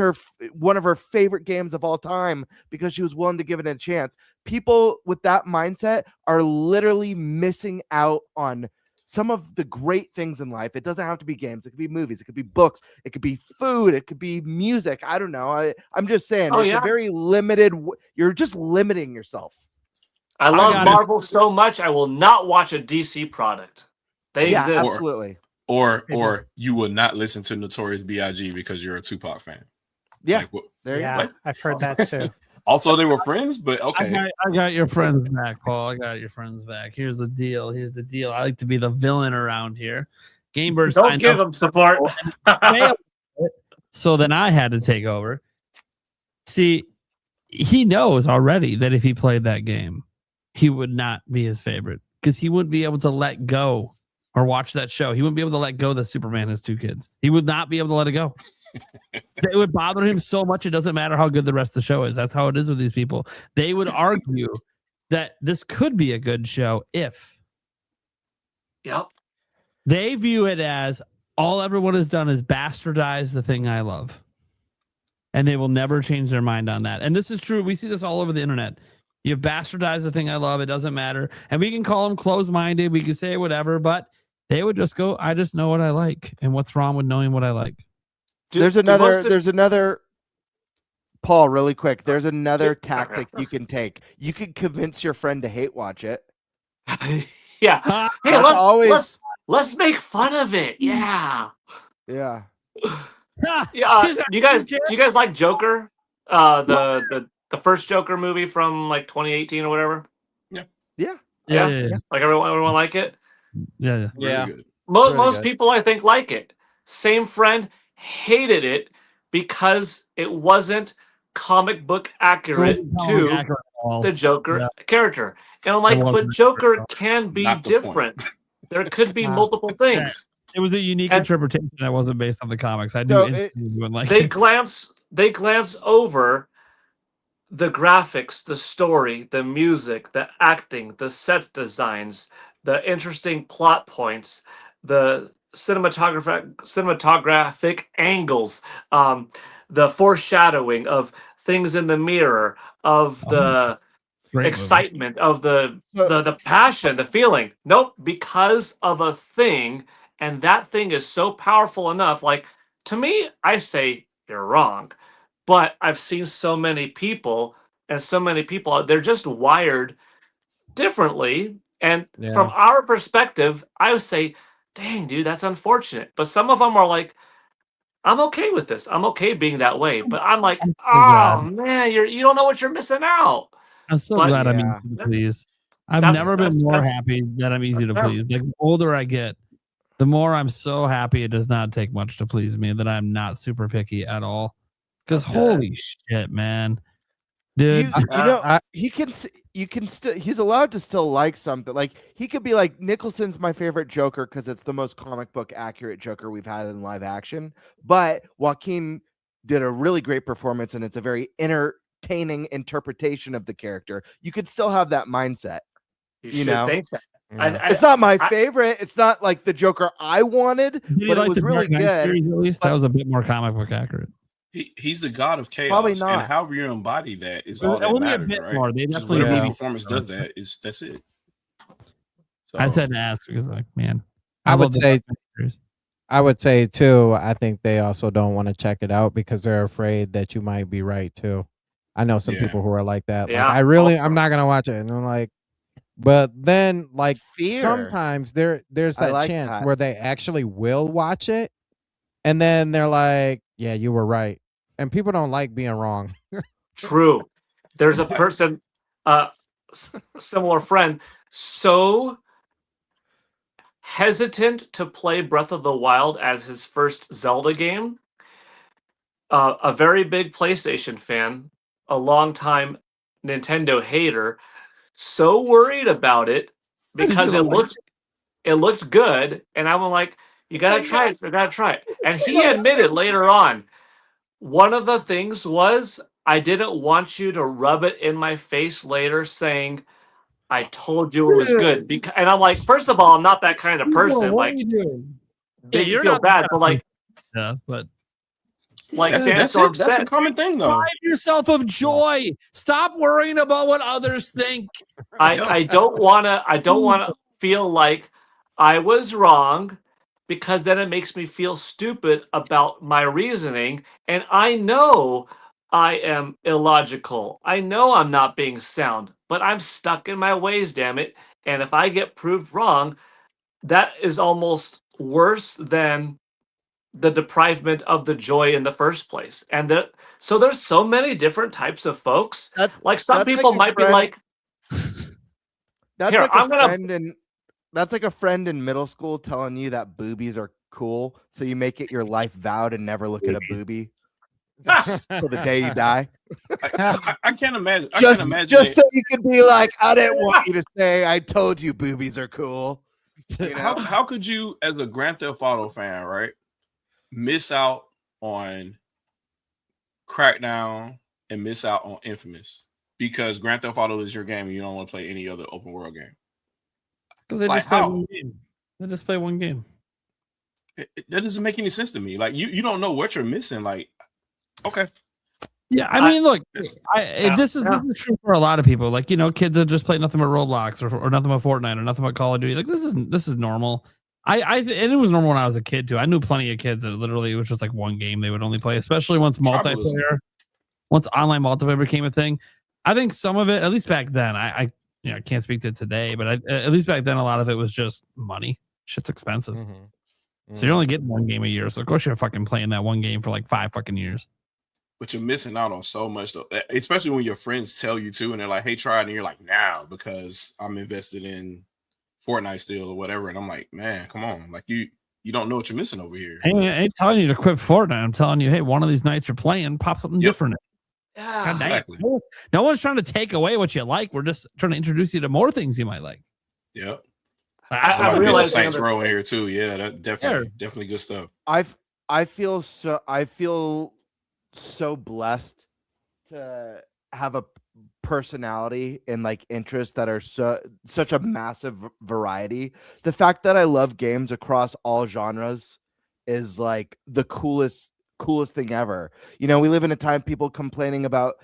one of her favorite games of all time because she was willing to give it a chance. People with that mindset are literally missing out on some of the great things in life. It doesn't have to be games. It could be movies. It could be books. It could be food. It could be music. I don't know. I'm just saying it's a very limited. You're just limiting yourself. I love Marvel so much. I will not watch a DC product. They exist. Absolutely. Or you will not listen to Notorious B.I.G. because you're a Tupac fan. Yeah. I've heard that too. Also, they were friends, but okay. I got your friends back, Paul. I got your friends back. Here's the deal. I like to be the villain around here. Gamebird don't give them support. So then I had to take over. See, he knows already that if he played that game, he would not be his favorite because he wouldn't be able to let go or watch that show. He wouldn't be able to let go that Superman has two kids. He would not be able to let it go. It would bother him so much. It doesn't matter how good the rest of the show is. That's how it is with these people. They would argue that this could be a good show if they view it as all everyone has done is bastardize the thing I love. And they will never change their mind on that. And this is true. We see this all over the internet. You bastardize the thing I love. It doesn't matter. And we can call them closed-minded. We can say whatever, but they would just go, I just know what I like. And what's wrong with knowing what I like? There's another Paul, really quick. There's another tactic you can take. You can convince your friend to hate watch it. Yeah. Hey, let's make fun of it. Yeah. Yeah. You guys like Joker? The first Joker movie from like 2018 or whatever? Yeah. Like everyone like it? Yeah. Most people I think like it. Same friend hated it because it wasn't comic book accurate to the Joker character. And I'm like, but Joker can be different. There could be multiple things. It was a unique interpretation that wasn't based on the comics. I knew you wouldn't like they it. glance over the graphics, the story, the music, the acting, the set designs, the interesting plot points, the cinematographic angles, the foreshadowing of things in the mirror, of the excitement, of the passion, the feeling. Nope, because of a thing, and that thing is so powerful enough. Like, to me, I say you're wrong, but I've seen so many people, and so many people, they're just wired differently. And from our perspective, I would say, dang, dude, that's unfortunate. But some of them are like, I'm okay with this. I'm okay being that way. But I'm like, oh man, you don't know what you're missing out. I'm so glad I'm easy to please. I've never been more happy that I'm easy to please. Like, the older I get, the more I'm so happy it does not take much to please me, that I'm not super picky at all. Because holy shit, man. Dude, he's allowed to still like something. Like, he could be like, Nicholson's my favorite Joker because it's the most comic book accurate Joker we've had in live action. But Joaquin did a really great performance, and it's a very entertaining interpretation of the character. You could still have that mindset. You know, think that. It's not my favorite. It's not like the Joker I wanted, but it was really good. At least that was a bit more comic book accurate. He's the god of chaos. Probably not. And however you embody that is all that Only matters, a bit right? more. They Just definitely whatever performance does that's it. So, I said to ask because, like, man, I would say too, I think they also don't want to check it out because they're afraid that you might be right too. I know some people who are like that. Yeah, like, I'm not gonna watch it. And I'm like, but then, like, sometimes there's that chance where they actually will watch it, and then they're like, yeah, you were right. And people don't like being wrong. True. There's a person, similar friend, so hesitant to play Breath of the Wild as his first Zelda game. A very big PlayStation fan, a longtime Nintendo hater, so worried about it because it looked good, and I'm like, you gotta try it. You gotta try it. And he admitted later on, one of the things was, I didn't want you to rub it in my face later saying, I told you it was good. And I'm like, first of all, I'm not that kind of person. What like, are you doing? Yeah, you feel bad, but like, but like that's a common thing, though. Deprive yourself of joy. Stop worrying about what others think. I don't wanna feel like I was wrong, because then it makes me feel stupid about my reasoning. And I know I am illogical. I know I'm not being sound, but I'm stuck in my ways, damn it. And if I get proved wrong, that is almost worse than the deprivement of the joy in the first place. And so there's so many different types of folks. Like, some people might be like, that's like a friend in middle school telling you that boobies are cool, so you make it your life vow to never look at a boobie till the day you die. I can't imagine. Just so you can be like, I didn't want you to say I told you boobies are cool. You know? How could you, as a Grand Theft Auto fan, right, miss out on Crackdown and miss out on Infamous because Grand Theft Auto is your game and you don't want to play any other open world game? Because they just play one game. They just play one game. That doesn't make any sense to me. Like, you don't know what you're missing. Like, okay. Yeah, I mean, look, this is true for a lot of people. Like, you know, kids that just play nothing but Roblox or nothing but Fortnite or nothing but Call of Duty. Like, this is normal. And it was normal when I was a kid too. I knew plenty of kids that literally it was just like one game they would only play, especially once multiplayer, once online multiplayer became a thing. I think some of it, at least back then, I can't speak to today, but at least back then, a lot of it was just money. Shit's expensive. So you're only getting one game a year. So of course you're fucking playing that one game for like 5 fucking years. But you're missing out on so much, though. Especially when your friends tell you to, and they're like, "Hey, try it," and you're like, "Now," because I'm invested in Fortnite still or whatever. And I'm like, man, come on, like you don't know what you're missing over here. I ain't telling you to quit Fortnite. I'm telling you, hey, one of these nights you're playing, pop something different. Yeah, exactly. No one's trying to take away what you like. We're just trying to introduce you to more things you might like. Yep. I'm Bit of realizing Saints that- Row in here too. Yeah, that definitely good stuff. I feel so blessed to have a personality and like interests that are such a massive variety. The fact that I love games across all genres is like the coolest thing ever. You know, we live in a time people complaining about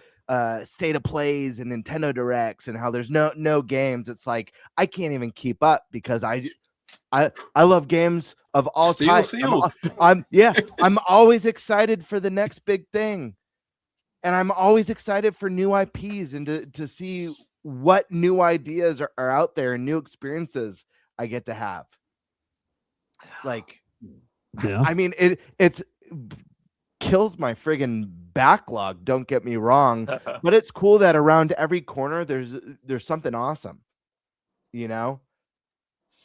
state of plays and Nintendo Directs and how there's no games. It's like I can't even keep up because I love games of all types. I'm always excited for the next big thing. And I'm always excited for new IPs and to see what new ideas are out there and new experiences I get to have. Like, yeah. I mean, it's kills my friggin' backlog. Don't get me wrong, but it's cool that around every corner there's something awesome. You know,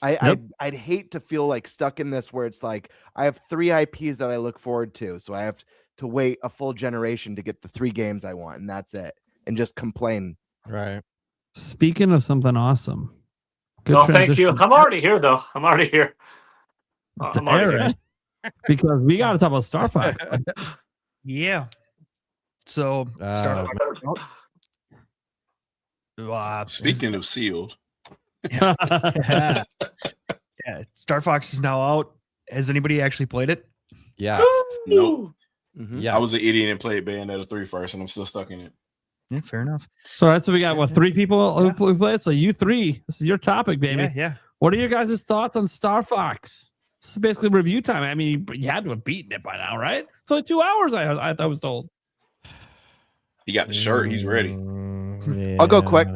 I'd hate to feel like stuck in this where it's like I have 3 IPs that I look forward to, so I have to wait a full generation to get the 3 games I want, and that's it, and just complain. Right. Speaking of something awesome. Thank you. I'm already here, though. I'm already here. I'm already here. Because we got to talk about Star Fox. Yeah. So, Star Speaking of sealed. yeah. Star Fox is now out. Has anybody actually played it? Yes. Nope. Yeah. I was an idiot and played Bayonetta 3 first, and I'm still stuck in it. Yeah, fair enough. So, all right, so we got 3 people who played. So you 3, this is your topic, baby. Yeah. What are your guys' thoughts on Star Fox? This is basically review time. I mean, you had to have beaten it by now, right? It's only 2 hours. I was told. He got the shirt. He's ready. Yeah. I'll go quick.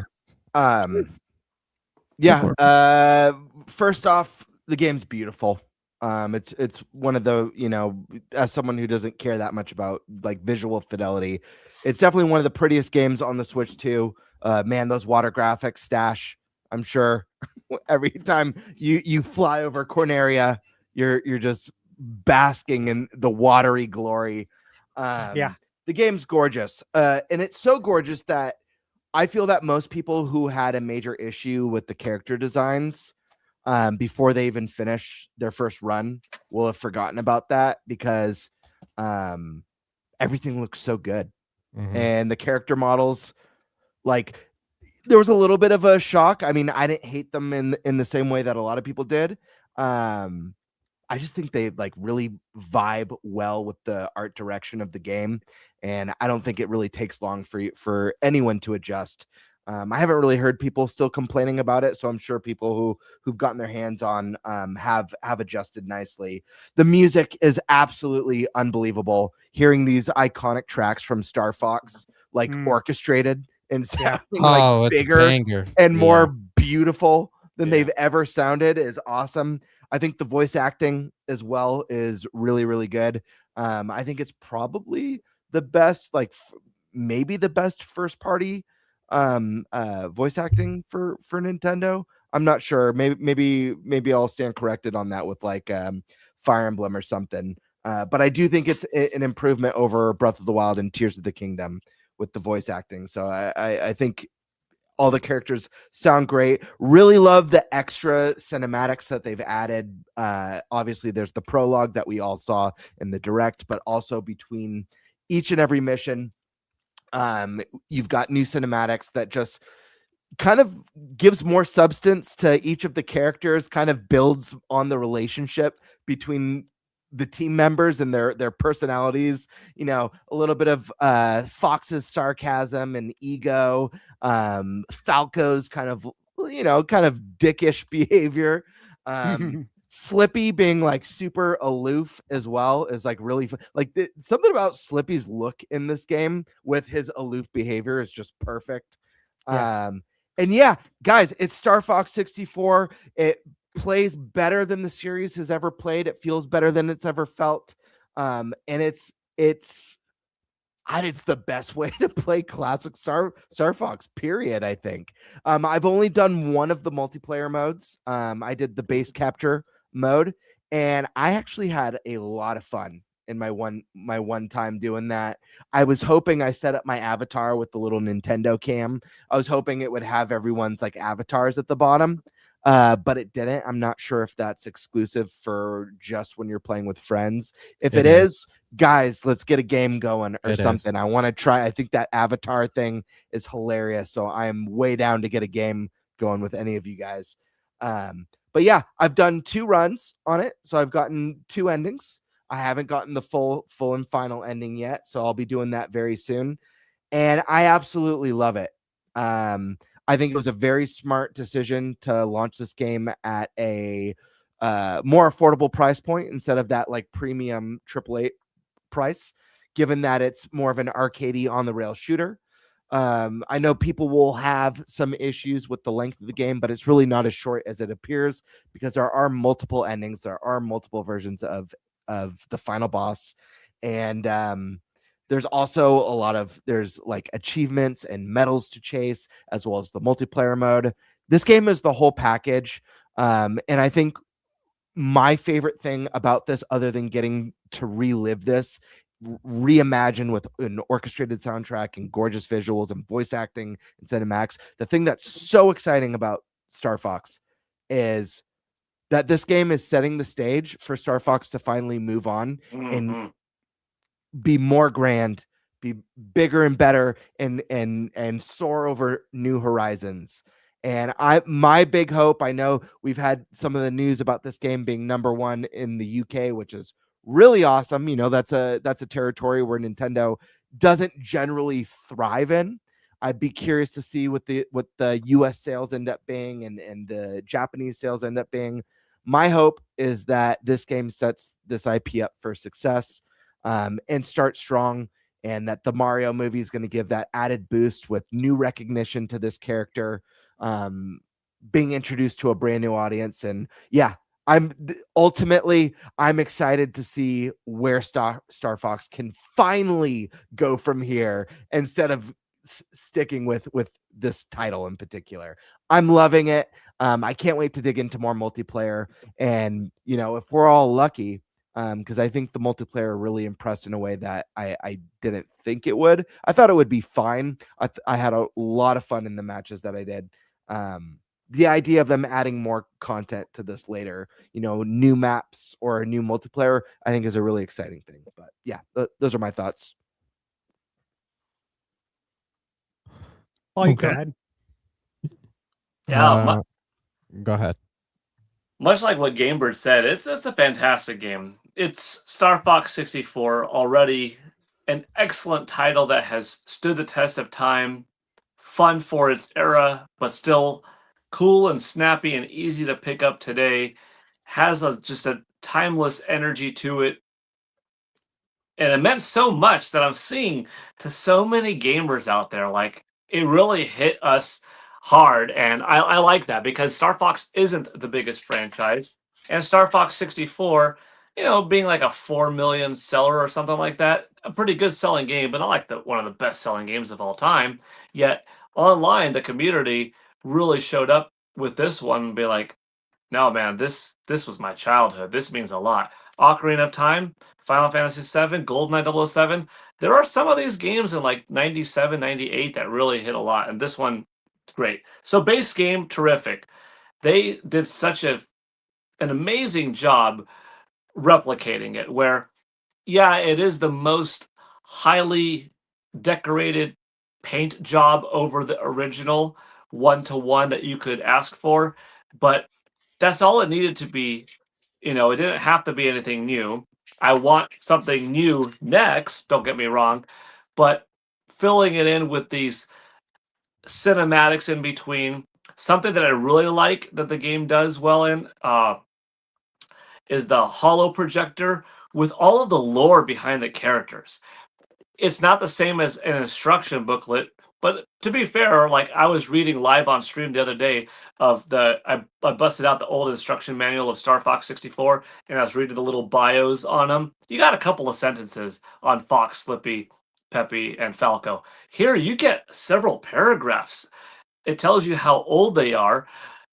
First off, the game's beautiful. It's one of the, you know, as someone who doesn't care that much about like visual fidelity, it's definitely one of the prettiest games on the Switch too. Man, those water graphics stash. I'm sure every time you fly over Corneria, you're just basking in the watery glory. The game's gorgeous. And it's so gorgeous that I feel that most people who had a major issue with the character designs before they even finish their first run will have forgotten about that because everything looks so good. And the character models, like, there was a little bit of a shock. I mean, I didn't hate them in the same way that a lot of people did. I just think they like really vibe well with the art direction of the game, and I don't think it really takes long for anyone to adjust. I haven't really heard people still complaining about it, so I'm sure people who've gotten their hands on have adjusted nicely. The music is absolutely unbelievable. Hearing these iconic tracks from Star Fox, like orchestrated and sounding like bigger and more beautiful than they've ever sounded is awesome. I think the voice acting as well is really, really good. I think it's probably the best, like maybe the best first party voice acting for Nintendo. I'm not sure. Maybe I'll stand corrected on that with like Fire Emblem or something. But I do think it's an improvement over Breath of the Wild and Tears of the Kingdom with the voice acting. So I think all the characters sound great. Really love the extra cinematics that they've added. Obviously, there's the prologue that we all saw in the direct, but also between each and every mission, you've got new cinematics that just kind of gives more substance to each of the characters, kind of builds on the relationship between the team members and their personalities. You know, a little bit of Fox's sarcasm and ego, Falco's kind of dickish behavior, Slippy being like super aloof as well is like really like something about Slippy's look in this game with his aloof behavior is just perfect. And yeah, guys, it's Star Fox 64. It plays better than the series has ever played. It feels better than it's ever felt. And it's the best way to play classic Star Fox, period. I think. I've only done one of the multiplayer modes. I did the base capture mode, and I actually had a lot of fun in my one time doing that. I was hoping I set up my avatar with the little Nintendo cam. I was hoping it would have everyone's like avatars at the bottom. but it didn't. I'm not sure if that's exclusive for just when you're playing with friends. If it is, guys, let's get a game going or something. I want to try. I think that Avatar thing is hilarious, so I'm way down to get a game going with any of you guys. But yeah, I've done 2 runs on it, so I've gotten 2 endings. I haven't gotten the full and final ending yet, so I'll be doing that very soon. And I absolutely love it. I think it was a very smart decision to launch this game at a more affordable price point instead of that like premium AAA price, given that it's more of an arcadey on the rail shooter. I know people will have some issues with the length of the game, but it's really not as short as it appears because there are multiple endings. There are multiple versions of the final boss. And there's also there's like achievements and medals to chase, as well as the multiplayer mode. This game is the whole package. And I think my favorite thing about this, other than getting to relive this, reimagine with an orchestrated soundtrack and gorgeous visuals and voice acting and cinematics, the thing that's so exciting about Star Fox is that this game is setting the stage for Star Fox to finally move on and be more grand, be bigger and better, and soar over new horizons. And my big hope, I know we've had some of the news about this game being #1 in the UK, which is really awesome. You know, that's a territory where Nintendo doesn't generally thrive in. I'd be curious to see what the US sales end up being and the Japanese sales end up being. My hope is that this game sets this IP up for success and start strong, and that the Mario movie is going to give that added boost with new recognition to this character, being introduced to a brand new audience. And yeah, I'm excited to see where Star Fox can finally go from here instead of sticking with this title in particular. I'm loving it. I can't wait to dig into more multiplayer. And, you know, if we're all lucky, because I think the multiplayer really impressed in a way that I didn't think it would. I thought it would be fine. I had a lot of fun in the matches that I did. The idea of them adding more content to this later, you know, new maps or a new multiplayer, I think is a really exciting thing. But yeah, those are my thoughts. Oh, go ahead. Yeah, go ahead. Much like what Gamebird said, it's a fantastic game. It's Star Fox 64, already an excellent title that has stood the test of time, fun for its era, but still cool and snappy and easy to pick up today, has just a timeless energy to it. And it meant so much that I'm seeing to so many gamers out there, like it really hit us hard. And I like that because Star Fox isn't the biggest franchise. And Star Fox 64, you know, being like a 4 million seller or something like that, a pretty good selling game, but not like one of the best selling games of all time. Yet online, the community really showed up with this one and be like, no, man, this was my childhood. This means a lot. Ocarina of Time, Final Fantasy VII, GoldenEye 007. There are some of these games in like 97, 98 that really hit a lot. And this one, great. So base game, terrific. They did such an amazing job replicating it where, yeah, it is the most highly decorated paint job over the original 1-to-1 that you could ask for. But that's all it needed to be. You know, it didn't have to be anything new. I want something new next, don't get me wrong, but filling it in with these cinematics in between. Something that I really like that the game does well in is the holo projector with all of the lore behind the characters. It's not the same as an instruction booklet, but to be fair, like I was reading live on stream the other day of I busted out the old instruction manual of Star Fox 64 and I was reading the little bios on them. You got a couple of sentences on Fox, Slippy, Peppy, and Falco. Here you get several paragraphs. It tells you how old they are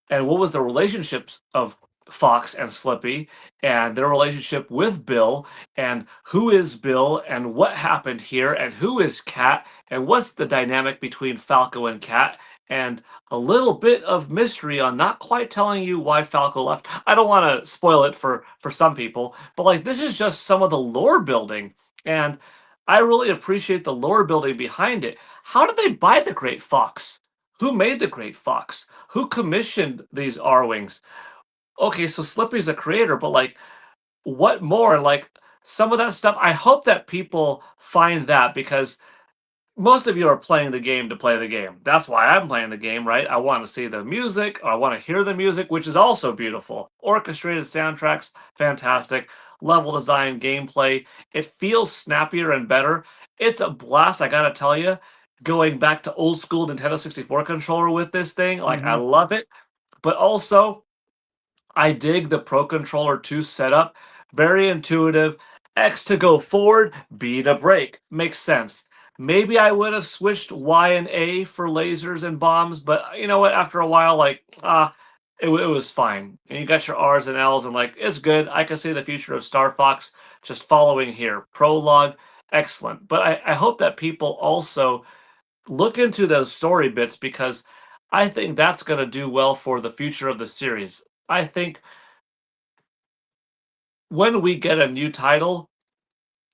and what was the relationships of Fox and Slippy and their relationship with Bill and who is Bill and what happened here and who is Cat and what's the dynamic between Falco and Cat and a little bit of mystery on not quite telling you why Falco left. I don't want to spoil it for some people, but like this is just some of the lore building and I really appreciate the lore building behind it. How did they buy the Great Fox? Who made the Great Fox? Who commissioned these R-Wings? Okay, so Slippy's the creator, but like, what more? Like, some of that stuff, I hope that people find that because most of you are playing the game to play the game. That's why I'm playing the game, right? I want to see the music, or I want to hear the music, which is also beautiful. Orchestrated soundtracks, fantastic. Level design, gameplay, it feels snappier and better. It's a blast, I gotta tell you. Going back to old school Nintendo 64 controller with this thing, like, I love it. But also, I dig the Pro Controller 2 setup. Very intuitive. X to go forward, B to brake. Makes sense. Maybe I would have switched Y and A for lasers and bombs, but you know what? After a while, like, it was fine. And you got your R's and L's, and like, it's good. I can see the future of Star Fox just following here. Prologue, excellent. But I hope that people also look into those story bits because I think that's going to do well for the future of the series. I think when we get a new title,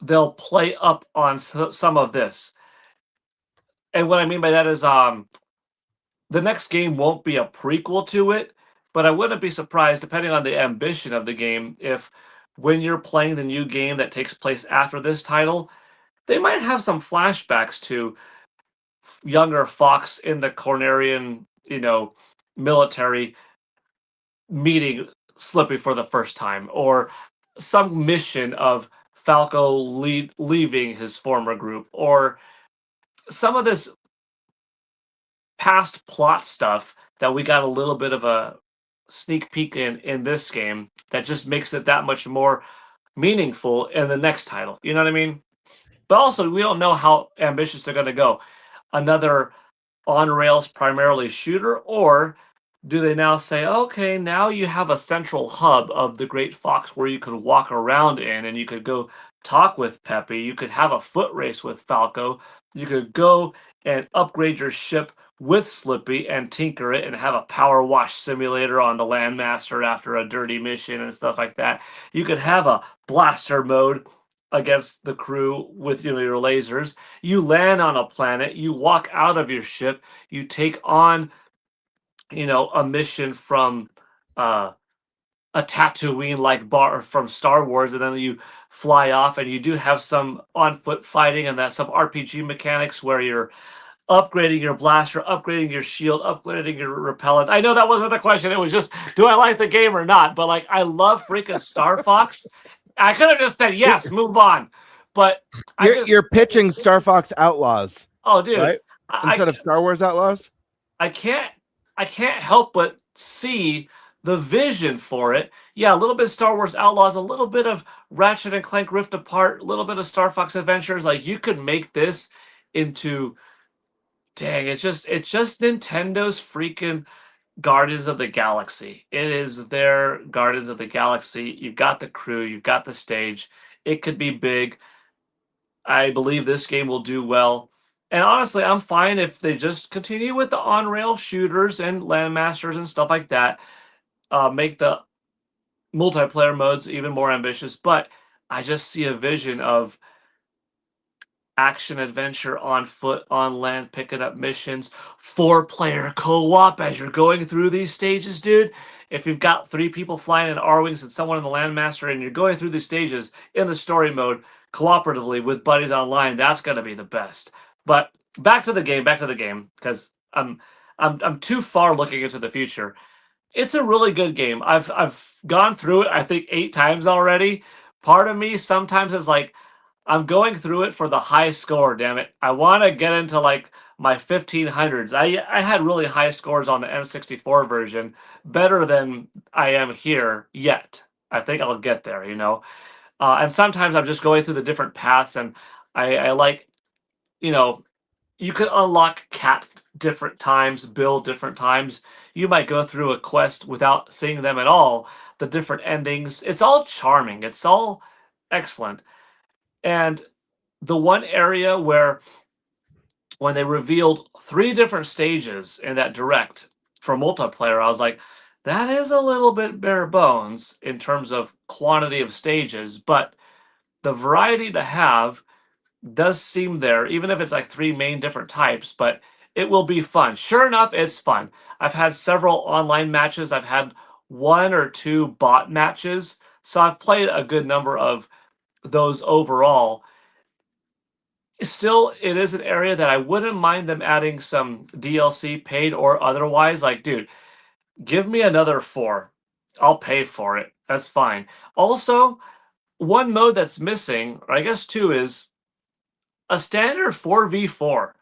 they'll play up on some of this. And what I mean by that is the next game won't be a prequel to it, but I wouldn't be surprised, depending on the ambition of the game, if when you're playing the new game that takes place after this title, they might have some flashbacks to younger Fox in the Cornerian, military meeting Slippy for the first time, or some mission of Falco leaving his former group, or some of this past plot stuff that we got a little bit of a sneak peek in this game that just makes it that much more meaningful in the next title. You know what I mean? But also, we don't know how ambitious they're going to go. Another on rails primarily shooter, or do they now say, okay, now you have a central hub of the Great Fox where you could walk around in and you could go talk with Peppy, you could have a foot race with Falco, you could go and upgrade your ship with Slippy and tinker it and have a power wash simulator on the Landmaster after a dirty mission and stuff like that. You could have a blaster mode against the crew with your lasers. You land on a planet, you walk out of your ship, you take on a mission from a Tatooine like bar from Star Wars, and then you fly off and you do have some on foot fighting and some RPG mechanics where you're upgrading your blaster, upgrading your shield, upgrading your repellent. I know that wasn't the question. It was just, do I like the game or not? But like, I love freaking Star Fox. I could have just said yes, move on. But you're pitching Star Fox Outlaws. Oh, dude! Right? Instead of Star Wars Outlaws. I can't help but see the vision for it. Yeah, a little bit of Star Wars Outlaws, a little bit of Ratchet and Clank Rift Apart, a little bit of Star Fox Adventures. Like, you could make this into, dang, it's just Nintendo's freaking Guardians of the Galaxy. It is their Guardians of the Galaxy. You've got the crew, you've got the stage. It could be big. I believe this game will do well. And honestly, I'm fine if they just continue with the on-rail shooters and Landmasters and stuff like that. Make the multiplayer modes even more ambitious. But I just see a vision of action adventure on foot, on land, picking up missions, 4-player co-op as you're going through these stages, dude. If you've got 3 people flying in R-Wings and someone in the Landmaster and you're going through these stages in the story mode cooperatively with buddies online, that's going to be the best. But back to the game, because I'm too far looking into the future. It's a really good game. I've gone through it, I think 8 times already. Part of me sometimes is like, I'm going through it for the high score, damn it. I want to get into like my 1500s. I had really high scores on the N64 version, better than I am here yet. I think I'll get there, And sometimes I'm just going through the different paths, and I like, you could unlock cat different times, build different times. You might go through a quest without seeing them at all. The different endings, it's all charming. It's all excellent. And the one area where when they revealed 3 different stages in that direct for multiplayer, I was like, that is a little bit bare bones in terms of quantity of stages, but the variety to have does seem there, even if it's like 3 main different types, but it will be fun. Sure enough, it's fun. I've had several online matches. I've had 1 or 2 bot matches, so I've played a good number of those overall. Still, it is an area that I wouldn't mind them adding some DLC, paid or otherwise. Like, dude, give me another 4. I'll pay for it. That's fine. Also, one mode that's missing, or I guess 2, is a standard 4v4.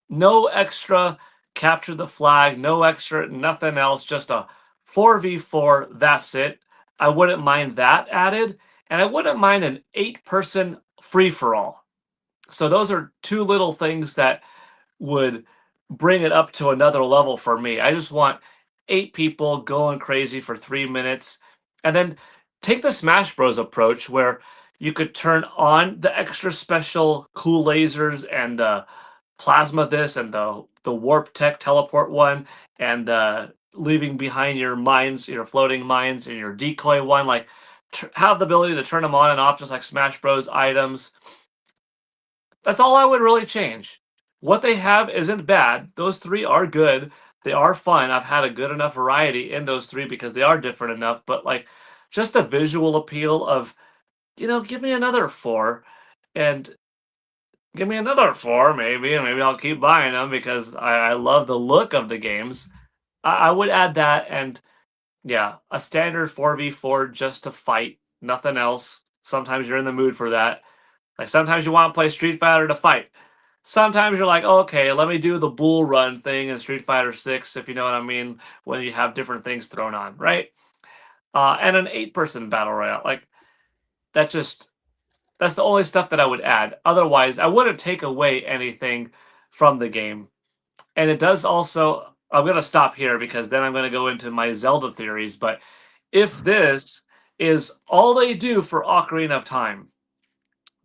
No extra capture the flag, no extra nothing else, just a 4v4. That's it. I wouldn't mind that added, and I wouldn't mind an 8-person free for all. So those are 2 little things that would bring it up to another level for me. I just want 8 people going crazy for 3 minutes, and then take the Smash Bros approach where you could turn on the extra special cool lasers and the plasma this and the warp tech teleport one and leaving behind your mines, your floating mines, and your decoy one. Like, have the ability to turn them on and off just like Smash Bros items. That's all I would really change. What they have isn't bad. Those 3 are good. They are fun. I've had a good enough variety in those 3 because they are different enough. But like, just the visual appeal of, give me another 4 and give me another 4 maybe, and maybe I'll keep buying them because I love the look of the games. I would add that, and yeah, a standard 4v4 just to fight, nothing else. Sometimes you're in the mood for that. Like, sometimes you want to play Street Fighter to fight. Sometimes you're like, okay, let me do the bull run thing in Street Fighter 6, if you know what I mean, when you have different things thrown on, right? And an 8-person battle royale. Like, that's the only stuff that I would add. Otherwise, I wouldn't take away anything from the game. And it does also, I'm going to stop here because then I'm going to go into my Zelda theories. But if this is all they do for Ocarina of Time,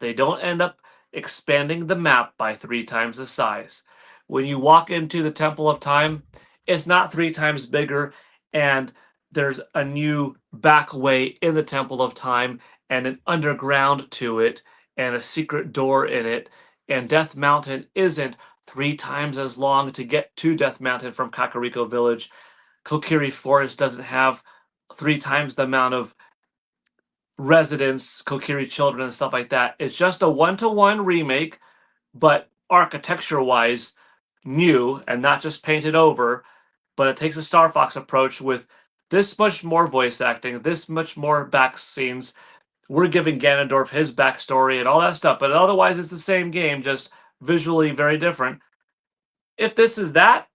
they don't end up expanding the map by 3 times the size. When you walk into the Temple of Time, it's not 3 times bigger, and there's a new back way in the Temple of Time and an underground to it and a secret door in it. And Death Mountain isn't 3 times as long to get to Death Mountain from Kakariko Village. Kokiri Forest doesn't have 3 times the amount of residents, Kokiri children, and stuff like that. It's just a 1-to-1 remake, but architecture-wise new and not just painted over. But it takes a Star Fox approach with this much more voice acting, this much more back scenes. We're giving Ganondorf his backstory and all that stuff, but otherwise it's the same game, just visually very different. If this is that,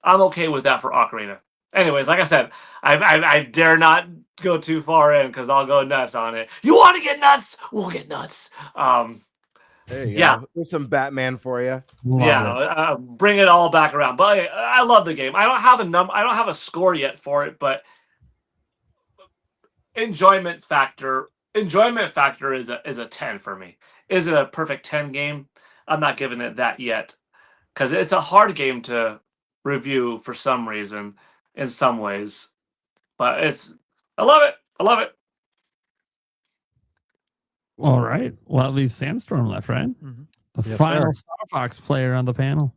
I'm okay with that for Ocarina. Anyways, like I said, I dare not go too far in because I'll go nuts on it. You want to get nuts? We'll get nuts. There you yeah. go. There's some Batman for you. Bring it all back around. But I love the game. I don't have I don't have a score yet for it, but enjoyment factor is a 10 for me. Is it a perfect 10 game? I'm not giving it that yet because it's a hard game to review for some reason in some ways. But I love it. I love it. All right. Well, that leaves Sandstorm left, right? Mm-hmm. The Yes, final sir. Star Fox player on the panel.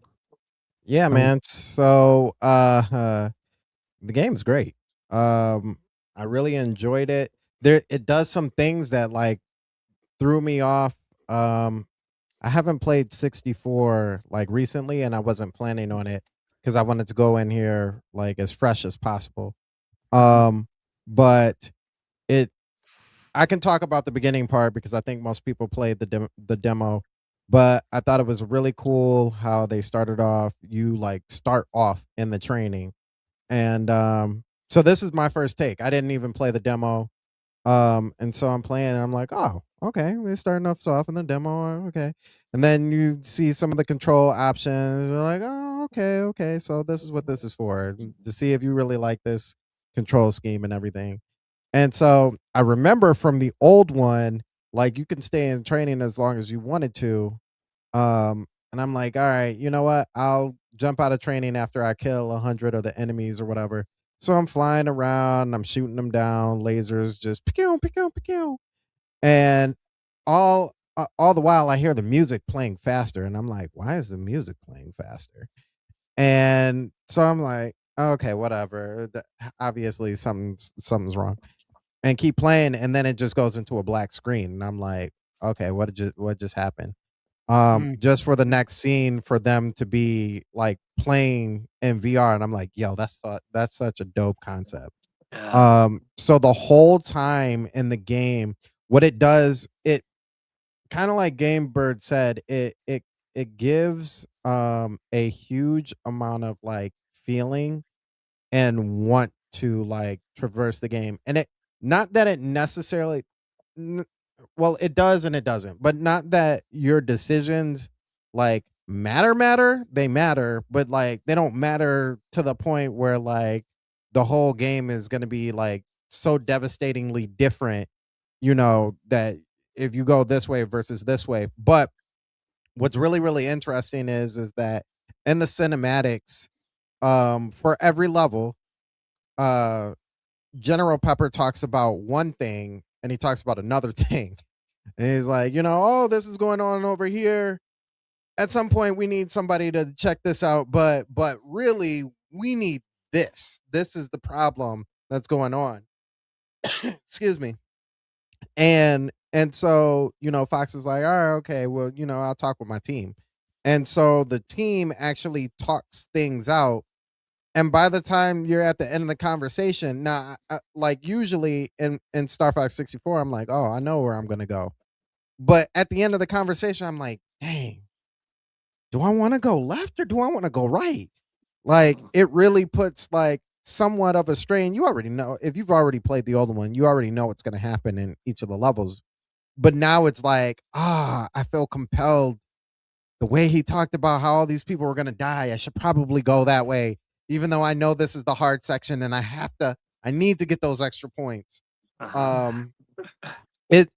Yeah, man. So the game's great. I really enjoyed it. It does some things that like threw me off. I haven't played 64 like recently, and I wasn't planning on it because I wanted to go in here like as fresh as possible. But I can talk about the beginning part because I think most people played the demo. But I thought it was really cool how they started off. You like start off in the training, and so this is my first take. I didn't even play the demo, and so I'm playing. And I'm like, oh, okay, they're starting off soft in the demo, okay. And then you see some of the control options. You're like, oh, okay. So this is what this is for, to see if you really like this control scheme and everything. And so I remember from the old one, like you can stay in training as long as you wanted to. And I'm like, all right, you know what? I'll jump out of training after I kill 100 of the enemies or whatever. So I'm flying around, I'm shooting them down, lasers just pew, pew, pew. And all the while I hear the music playing faster, and I'm like, why is the music playing faster? And so I'm like, okay, whatever. Obviously something's wrong. And keep playing, and then it just goes into a black screen. And I'm like, okay, what just happened? Just for the next scene for them to be like playing in VR, and I'm like, yo, that's such a dope concept. So the whole time in the game, what it does, it kind of like Game Bird said, it gives a huge amount of like feeling and want to like traverse the game. And it, not that it necessarily well, it does and it doesn't, but not that your decisions like matter, they matter, but like they don't matter to the point where like the whole game is going to be like so devastatingly different, that if you go this way versus this way. But what's really interesting is that in the cinematics, for every level, uh General Pepper talks about one thing and he talks about another thing. And he's like, oh, this is going on over here. At some point we need somebody to check this out, but really we need this. This is the problem that's going on. Excuse me. And so, Fox is like, all right, okay, well, I'll talk with my team. And so the team actually talks things out. And by the time you're at the end of the conversation, now, like usually in Star Fox 64, I'm like, oh, I know where I'm going to go. But at the end of the conversation, I'm like, dang, do I want to go left or do I want to go right? Like, it really puts like somewhat of a strain. You already know, if you've already played the old one, you already know what's going to happen in each of the levels. But now it's like, I feel compelled. The way he talked about how all these people were going to die, I should probably go that way, even though I know this is the hard section and I need to get those extra points. And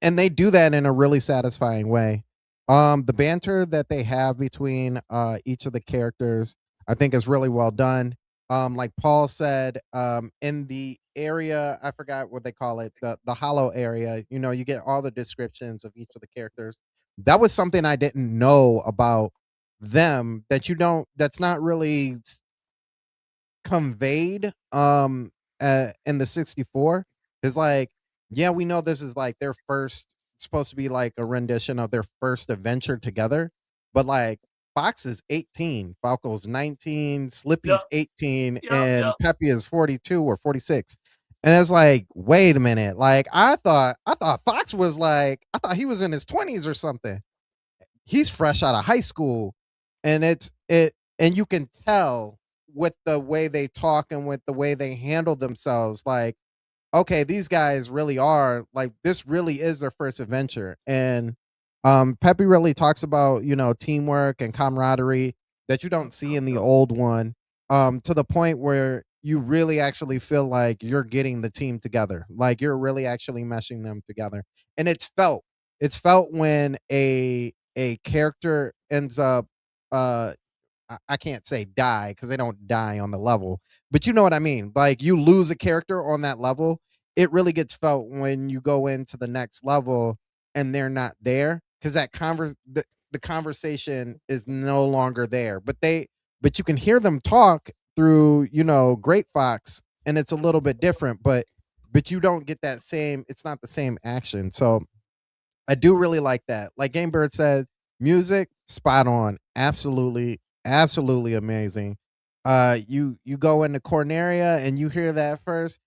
they do that in a really satisfying way. The banter that they have between each of the characters, I think, is really well done. Like Paul said, in the area, I forgot what they call it, the hollow area, you get all the descriptions of each of the characters. That was something I didn't know about them that's not really conveyed in the 64. Is like, yeah, we know this is like their first, supposed to be like a rendition of their first adventure together, but like Fox is 18, Falco's 19, Slippy's 18, and Peppy is 42 or 46. And it's like, wait a minute. Like I thought Fox was like, I thought he was in his 20s or something. He's fresh out of high school. And and you can tell with the way they talk and with the way they handle themselves, like, okay, these guys really are like, this really is their first adventure. And Peppy really talks about, teamwork and camaraderie that you don't see in the old one, to the point where you really actually feel like you're getting the team together, like you're really actually meshing them together. And it's felt when a character ends up, I can't say die because they don't die on the level, but you know what I mean? Like you lose a character on that level. It really gets felt when you go into the next level and they're not there, because that the conversation is no longer there. But you can hear them talk through, Great Fox, and it's a little bit different, but you don't get that same, it's not the same action. So I do really like that. Like Game Bird said, music spot on, absolutely amazing. You go into Corneria and you hear that first,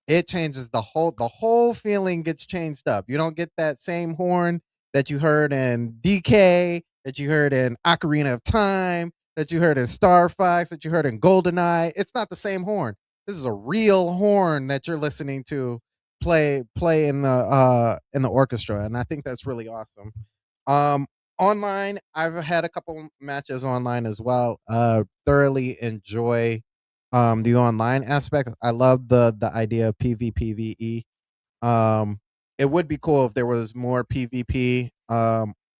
it changes the whole feeling gets changed up. You don't get that same horn that you heard in DK, that you heard in Ocarina of Time, that you heard in Star Fox, that you heard in GoldenEye. It's not the same horn. This is a real horn that you're listening to play in the orchestra, and I think that's really awesome. Online, I've had a couple matches online as well. Thoroughly enjoy the online aspect. I love the idea of PvPvE. It would be cool if there was more PvP,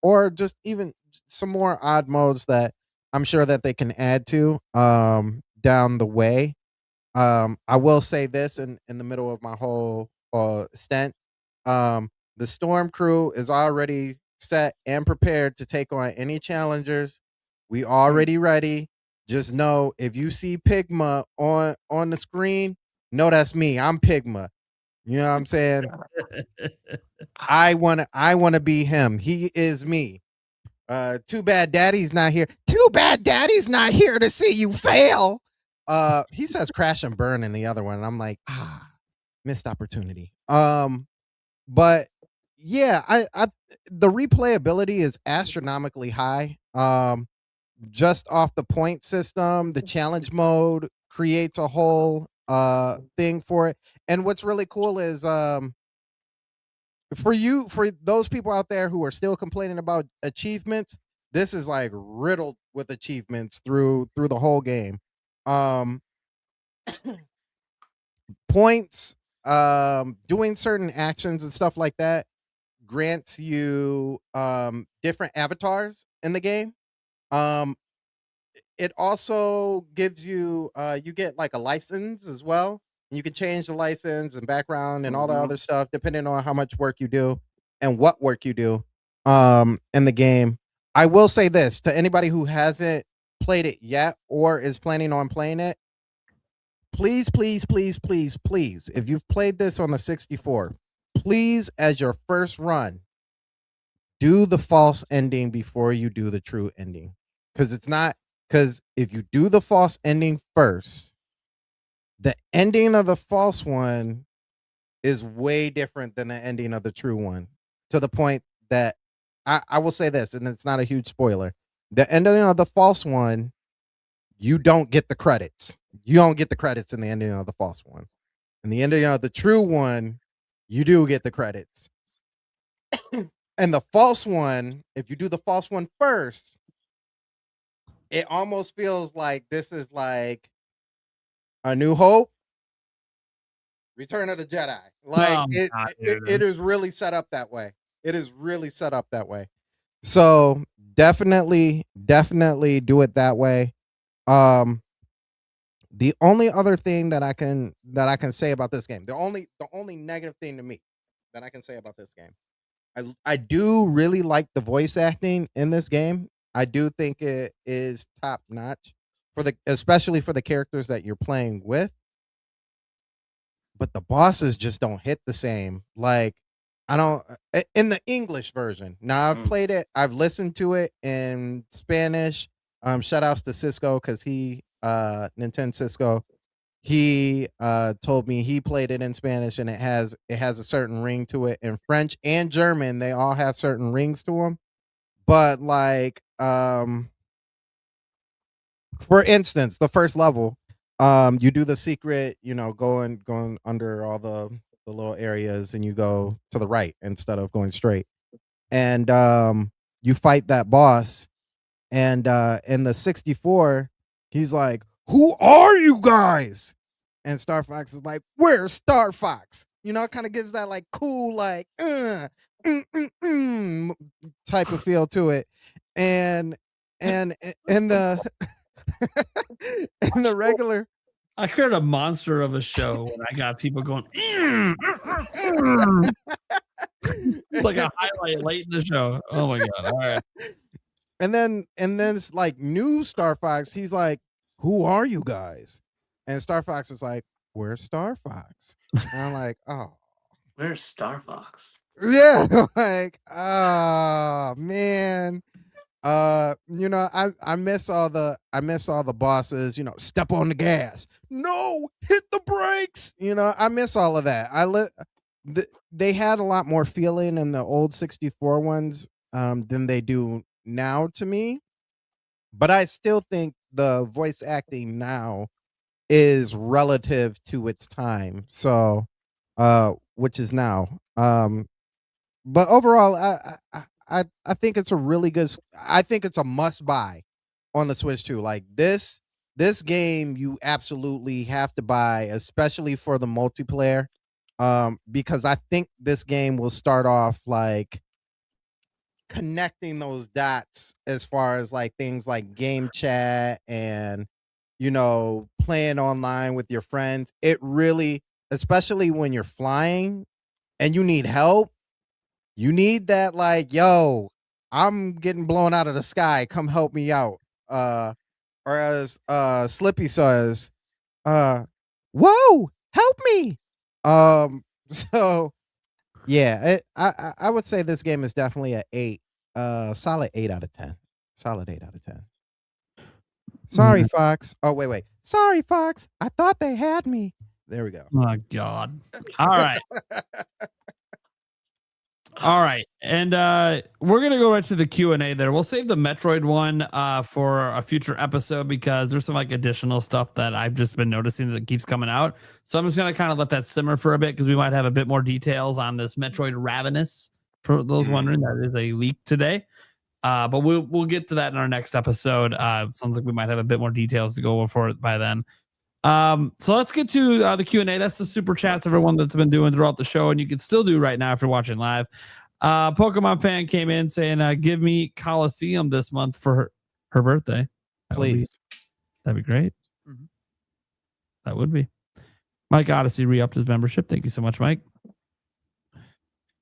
or just even some more odd modes that I'm sure that they can add to down the way. I will say this in the middle of my whole stint. The Storm crew is already set and prepared to take on any challengers. We already ready. Just know if you see Pigma on the screen, know that's me. I'm Pigma. You know what I'm saying? I wanna be him. He is me. Too bad daddy's not here. Too bad daddy's not here to see you fail. He says crash and burn in the other one, and I'm like, missed opportunity. But yeah, I the replayability is astronomically high. Just off the point system, the challenge mode creates a whole thing for it. And what's really cool is for those people out there who are still complaining about achievements, this is like riddled with achievements through the whole game. Points, doing certain actions and stuff like that grants you different avatars in the game. It also gives you you get like a license as well. You can change the license and background and all the other stuff depending on how much work you do and what work you do in the game. I will say this to anybody who hasn't played it yet or is planning on playing it. Please, please, please, please, please, if you've played this on the 64, please, as your first run, do the false ending before you do the true ending. Because if you do the false ending first, the ending of the false one is way different than the ending of the true one, to the point that I will say this, and it's not a huge spoiler. The ending of the false one, you don't get the credits. You don't get the credits in the ending of the false one. And the ending of the true one, you do get the credits. And the false one, if you do the false one first, it almost feels like this is like A New Hope, Return of the Jedi. Like it is really set up that way. It is really set up that way. So definitely do it that way. The only other thing that I can say about this game, the only negative thing to me that I can say about this game, I do really like the voice acting in this game. I do think it is top notch especially for the characters that you're playing with. But the bosses just don't hit the same. Like I don't in the English version. Now I've played it, I've listened to it in Spanish. Shout outs to Cisco because he Nintendo Cisco. He told me he played it in Spanish and it has a certain ring to it. In French and German, they all have certain rings to them. But like for instance, the first level, you do the secret, going under all the little areas and you go to the right instead of going straight. And you fight that boss. And in the 64, he's like, "Who are you guys?" And Star Fox is like, "Where's Star Fox?" It kind of gives that like cool, like type of feel to it. And the and the regular, I created a monster of a show when I got people going like a highlight late in the show. Oh my god! All right. And then it's like new Star Fox. He's like, "Who are you guys?" And Star Fox is like, "Where's Star Fox?" And I'm like, "Oh, where's Star Fox?" Yeah, like, oh man. I miss all the bosses. Step on the gas. No, hit the brakes. I miss all of that. They had a lot more feeling in the old 64 ones than they do now to me, but I still think the voice acting now is relative to its time. So which is now. But overall, I think it's a really good. I think it's a must buy on the Switch too. Like this game, you absolutely have to buy, especially for the multiplayer. Because I think this game will start off like connecting those dots as far as like things like game chat and playing online with your friends. It really, especially when you're flying and you need help, you need that like, yo, I'm getting blown out of the sky, come help me out. Or as Slippy says, whoa, help me. So yeah, I would say this game is definitely a 8, solid 8 out of 10. Solid 8 out of 10. Sorry, Fox. Oh, wait. Sorry, Fox. I thought they had me. There we go. Oh God. All right. All right. And we're going to go right to the Q&A there. We'll save the Metroid one for a future episode because there's some like additional stuff that I've just been noticing that keeps coming out. So I'm just going to kind of let that simmer for a bit because we might have a bit more details on this Metroid Ravenous. For those wondering, that is a leak today. But we'll get to that in our next episode. Sounds like we might have a bit more details to go over for it by then. So let's get to the Q&A. That's the super chats everyone that's been doing throughout the show, and you can still do right now if you're watching live. Pokemon fan came in saying, give me Coliseum this month for her birthday. Please. That'd be great. Mm-hmm. That would be. Mike Odyssey re-upped his membership. Thank you so much, Mike.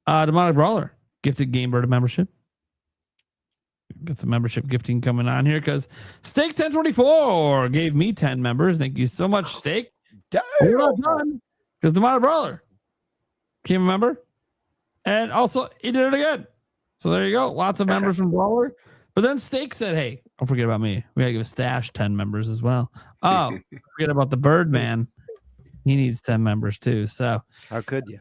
Demonic Brawler gifted Gamebird a membership. Get some membership gifting coming on here because Steak 1024 gave me 10 members. Thank you so much, Steak. We're not done because Demonic Brawler became a member, and also he did it again. So there you go. Lots of members from Brawler. But then Steak said, "Hey, don't forget about me. We gotta give Stash 10 members as well." Oh, forget about the Birdman. He needs 10 members too. So how could you?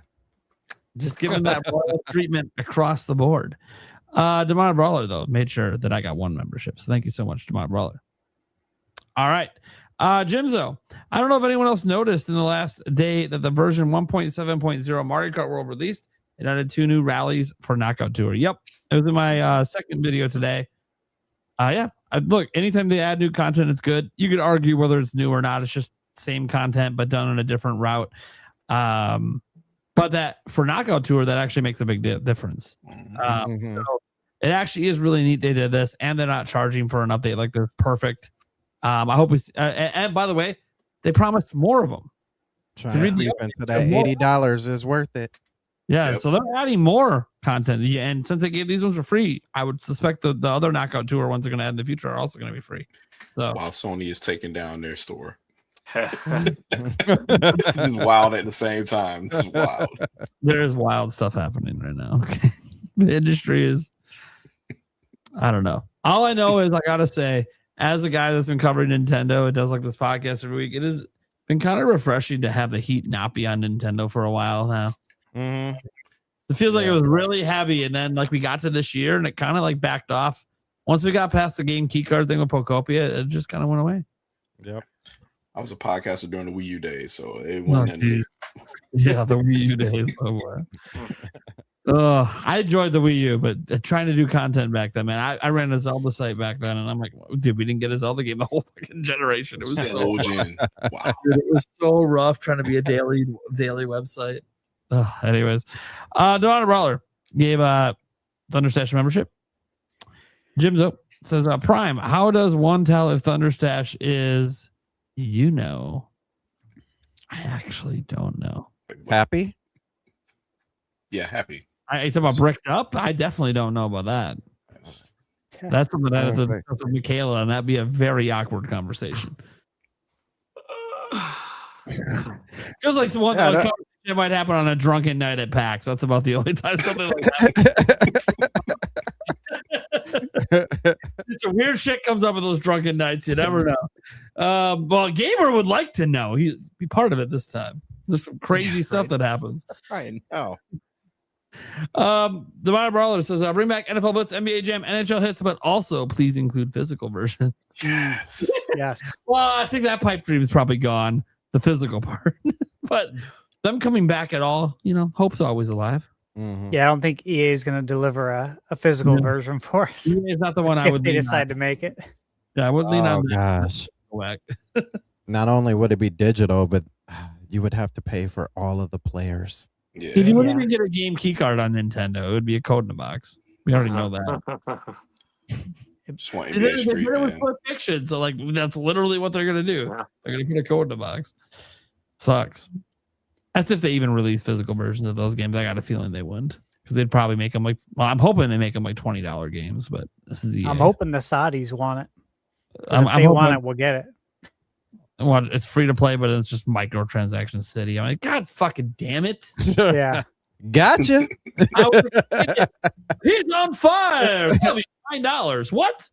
Just give him that royal treatment across the board. Demonic Brawler, though, made sure that I got 1 membership. So thank you so much, Demonic Brawler. All right. Jimzo, I don't know if anyone else noticed in the last day that the version 1.7.0 Mario Kart World released. It added 2 new rallies for Knockout Tour. Yep. It was in my second video today. Yeah. Look, anytime they add new content, it's good. You could argue whether it's new or not. It's just same content, but done on a different route. But that for Knockout Tour, that actually makes a big difference. So it actually is really neat they did this, and they're not charging for an update. Like, they're perfect. I hope we. And by the way, they promised more of them. Trying to read into that $80 is worth it. Yeah, so they're adding more content, and since they gave these ones for free, I would suspect the other Knockout Tour ones they're going to add in the future are also going to be free. So while Sony is taking down their store. This is wild at the same time. This is wild. There's wild stuff happening right now. Okay. The industry is, I don't know. All I know is I gotta say, as a guy that's been covering Nintendo, it does like this podcast every week. It has been kind of refreshing to have the heat not be on Nintendo for a while now. It feels like it was really heavy, and then like we got to this year and it kind of like backed off. Once we got past the game keycard thing with Pocopia, it just kind of went away. Yep. I was a podcaster during the Wii U days, so it wasn't yeah, the Wii U days. I enjoyed the Wii U, but trying to do content back then, man. I ran a Zelda site back then, and I'm like, dude, we didn't get a Zelda game the whole fucking generation. It was so wow. Dude, it was so rough trying to be a daily website. Anyways, Don Brawler gave Thunderstash membership. Jimzo says, Prime, how does one tell if Thunderstash is, I actually don't know. Happy? Yeah, happy. I talking about bricked up? I definitely don't know about that. That's something that that's with Michaela, and that'd be a very awkward conversation. Feels like one conversation might happen on a drunken night at PAX. That's about the only time something like that. It's a weird shit comes up with those drunken nights. You never know. Well, Gamer would like to know. He'd be part of it this time. There's some crazy stuff that happens. I know. The Minor Brawler says, bring back NFL Blitz, NBA Jam, NHL hits, but also please include physical versions. Yes. Well, I think that pipe dream is probably gone, the physical part. But them coming back at all, hope's always alive. Mhm. Yeah, I don't think EA is going to deliver a physical No. version for us. It's not the one I if would they lean decide on. to make it. Yeah, I would lean Oh on that. gosh. Whack. Not only would it be digital, but you would have to pay for all of the players. Yeah. Dude, you wouldn't even get a game key card on Nintendo. It would be a code in a box. We already know that. Just want They NBA did Street, it with man. Split Fiction, so like that's literally what they're gonna do. They're gonna put a code in a box. Sucks. That's if they even release physical versions of those games. I got a feeling they wouldn't, because they'd probably make them I'm hoping they make them like $20 games, but this is EA. I'm hoping the Saudis want it. I'm If they want hoping- it, we'll get it. Well, it's free to play, but it's just microtransaction city. I'm like, God fucking damn it. Yeah. Gotcha. He's on fire. That'll be $9. What?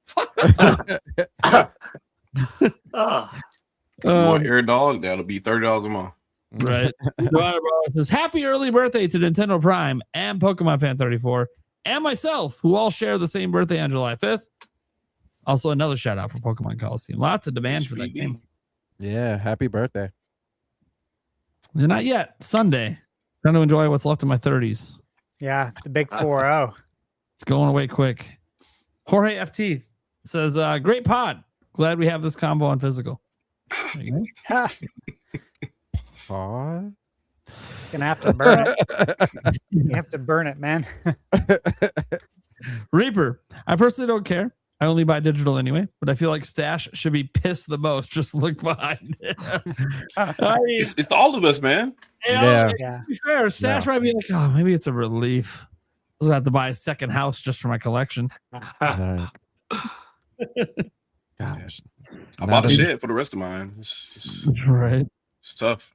You want Air Dog? That'll be $30 a month. Right. Joanna Barlow says, happy early birthday to Nintendo Prime and Pokemon Fan 34 and myself, who all share the same birthday on July 5th. Also, another shout out for Pokemon Coliseum. Lots of demand for that game. Yeah, happy birthday. Not yet. Sunday. Trying to enjoy what's left of my 30s. Yeah, the big 4-0. It's going away quick. Jorge FT says, great pod. Glad we have this combo on physical. There you go. Aw. Gonna have to burn it. You have to burn it, man. Reaper, I personally don't care. I only buy digital anyway, but I feel like Stash should be pissed the most. Just look behind it. It's all of us, man. Yeah. To be fair, Stash might be like, oh, maybe it's a relief. I was gonna have to buy a second house just for my collection. Right. Gosh. I bought a shed for the rest of mine. It's Right. It's tough.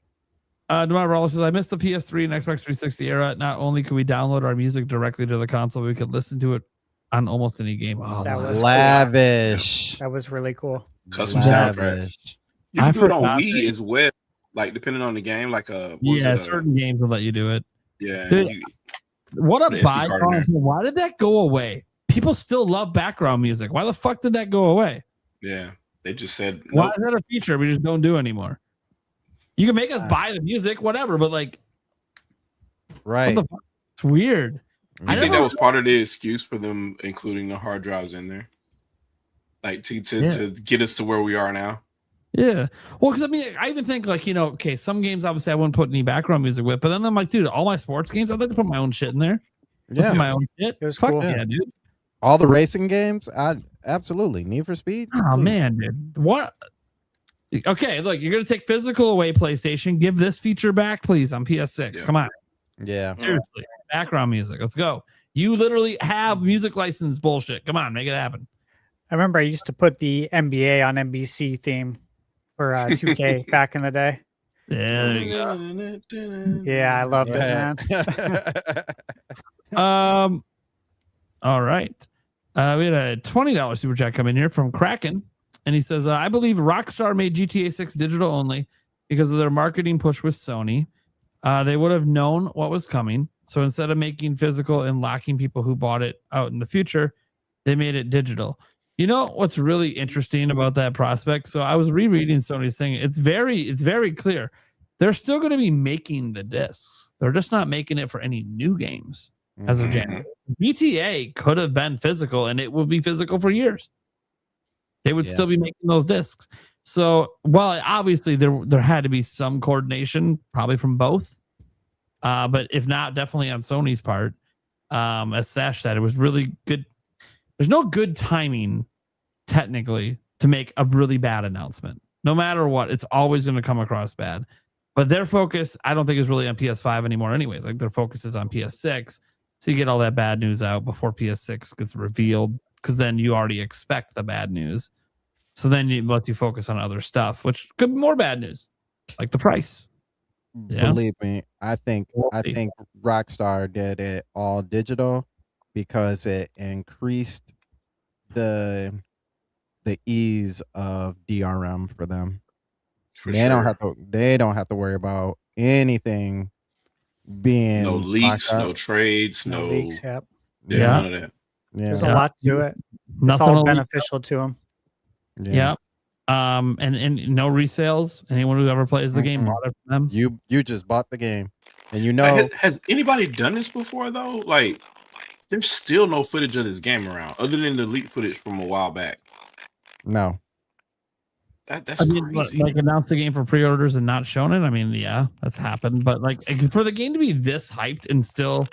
Demar Rollins says, I missed the PS3 and Xbox 360 era. Not only could we download our music directly to the console, we could listen to it on almost any game. Oh, That was lavish. That was really cool. Custom Lavish. soundtracks. You can do it on Wii as well, like depending on the game. Like certain games will let you do it. Yeah. Dude, what a put an SD card in bygone. there. Why did that go away? People still love background music. Why the fuck did that go away? Yeah. They just said Why nope. is that a feature we just don't do anymore? You can make us buy the music, whatever, but like, Right. what the fuck? It's weird. I think that was part of the excuse for them including the hard drives in there, like to get us to where we are now. Yeah. Well, because I mean, I even think like, okay, some games obviously I wouldn't put any background music with, but then I'm like, dude, all my sports games, I'd like to put my own shit in there. Listen to my own shit. It was Fuck cool. yeah, dude. All the racing games, absolutely. Need for Speed. Oh man, dude. What? Okay, look, you're gonna take physical away, PlayStation. Give this feature back, please, on PS6. Yeah. Come on. Yeah. Seriously. Background music. Let's go. You literally have music license bullshit. Come on, make it happen. I remember I used to put the NBA on NBC theme for 2K back in the day. Yeah, there you go. Yeah, I loved Yeah. it, man. All right. We had a $20 super chat come in here from Kraken, and he says, I believe Rockstar made GTA 6 digital only because of their marketing push with Sony. They would have known what was coming. So instead of making physical and locking people who bought it out in the future, they made it digital. You know what's really interesting about that prospect? So I was rereading Sony's thing. It's very clear. They're still going to be making the discs. They're just not making it for any new games as of January. GTA could have been physical, and it will be physical for years. They would still be making those discs. So while obviously there had to be some coordination, probably from both, but if not, definitely on Sony's part. As Sash said, it was really good. There's no good timing, technically, to make a really bad announcement. No matter what, it's always going to come across bad. But their focus, I don't think, is really on PS5 anymore anyways. Like, their focus is on PS6. So you get all that bad news out before PS6 gets revealed, because then you already expect the bad news. So then you let you focus on other stuff, which could be more bad news, like the price. Yeah. Believe me, I think Rockstar did it all digital because it increased the ease of DRM for them. They don't have to worry about anything being No leaks, locked no up. trades, No no leaks, yep. none of that. Yeah. There's a lot to it. It's Nothing all will leak. beneficial to them. Yeah. And no resales. Anyone who ever plays the game bought it from them. You just bought the game, and you know. Has anybody done this before though? Like, there's still no footage of this game around, other than the leaked footage from a while back. No. That's crazy. Like announced the game for pre-orders and not shown it. I mean, yeah, that's happened. But like for the game to be this hyped and still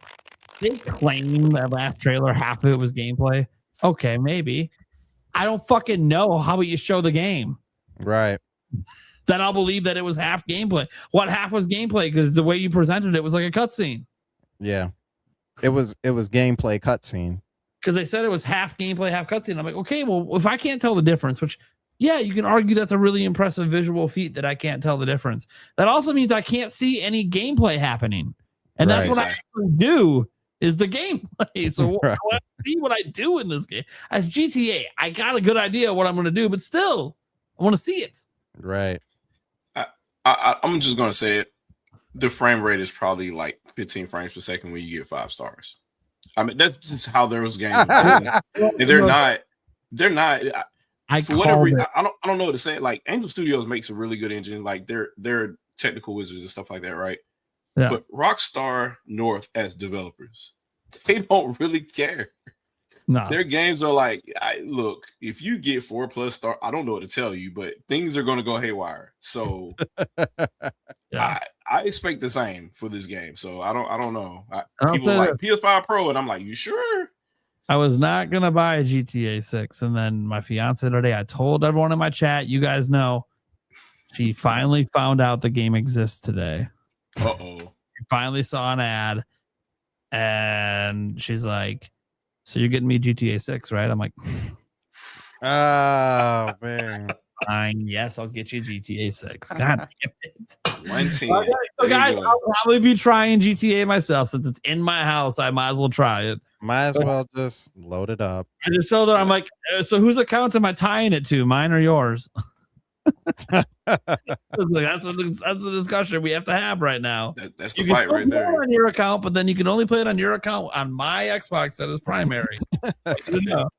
they claim that last trailer half of it was gameplay. Okay, maybe. I don't fucking know. How about you show the game? Right. Then I'll believe that it was half gameplay. What half was gameplay? Because the way you presented it was like a cutscene. Yeah. It was gameplay cutscene. Because they said it was half gameplay, half cutscene. I'm like, okay, well, if I can't tell the difference, which yeah, you can argue that's a really impressive visual feat that I can't tell the difference. That also means I can't see any gameplay happening. And that's what I actually do is the gameplay. So I want to see what I do in this game. As GTA, I got a good idea of what I'm going to do, but still, I want to see it. Right. I'm just going to say it. The frame rate is probably like 15 frames per second when you get 5 stars. I mean, that's just how those games are. They're not. For whatever reason, I don't know what to say. Like Angel Studios makes a really good engine. Like they're technical wizards and stuff like that, right? Yeah. But Rockstar North as developers, they don't really care. No. Their games are like, look, if you get 4+ star, I don't know what to tell you, but things are going to go haywire. So I expect the same for this game. So I don't know. People like PS5 Pro, and I'm like, you sure? I was not going to buy a GTA 6. And then my fiance today, I told everyone in my chat, you guys know, she finally found out the game exists today. Uh-oh. She finally saw an ad. And she's like, so you're getting me GTA 6, right? I'm like, oh, man. Fine. Yes, I'll get you GTA 6. God damn it. One team. Okay, so guys, I'll probably be trying GTA myself since it's in my house. I might as well try it. Might as well just load it up. I just so that I'm like, so whose account am I tying it to? Mine or yours? That's a discussion we have to have right now. That's the fight right there. On your account, but then you can only play it on your account on my Xbox that is primary. Don't feel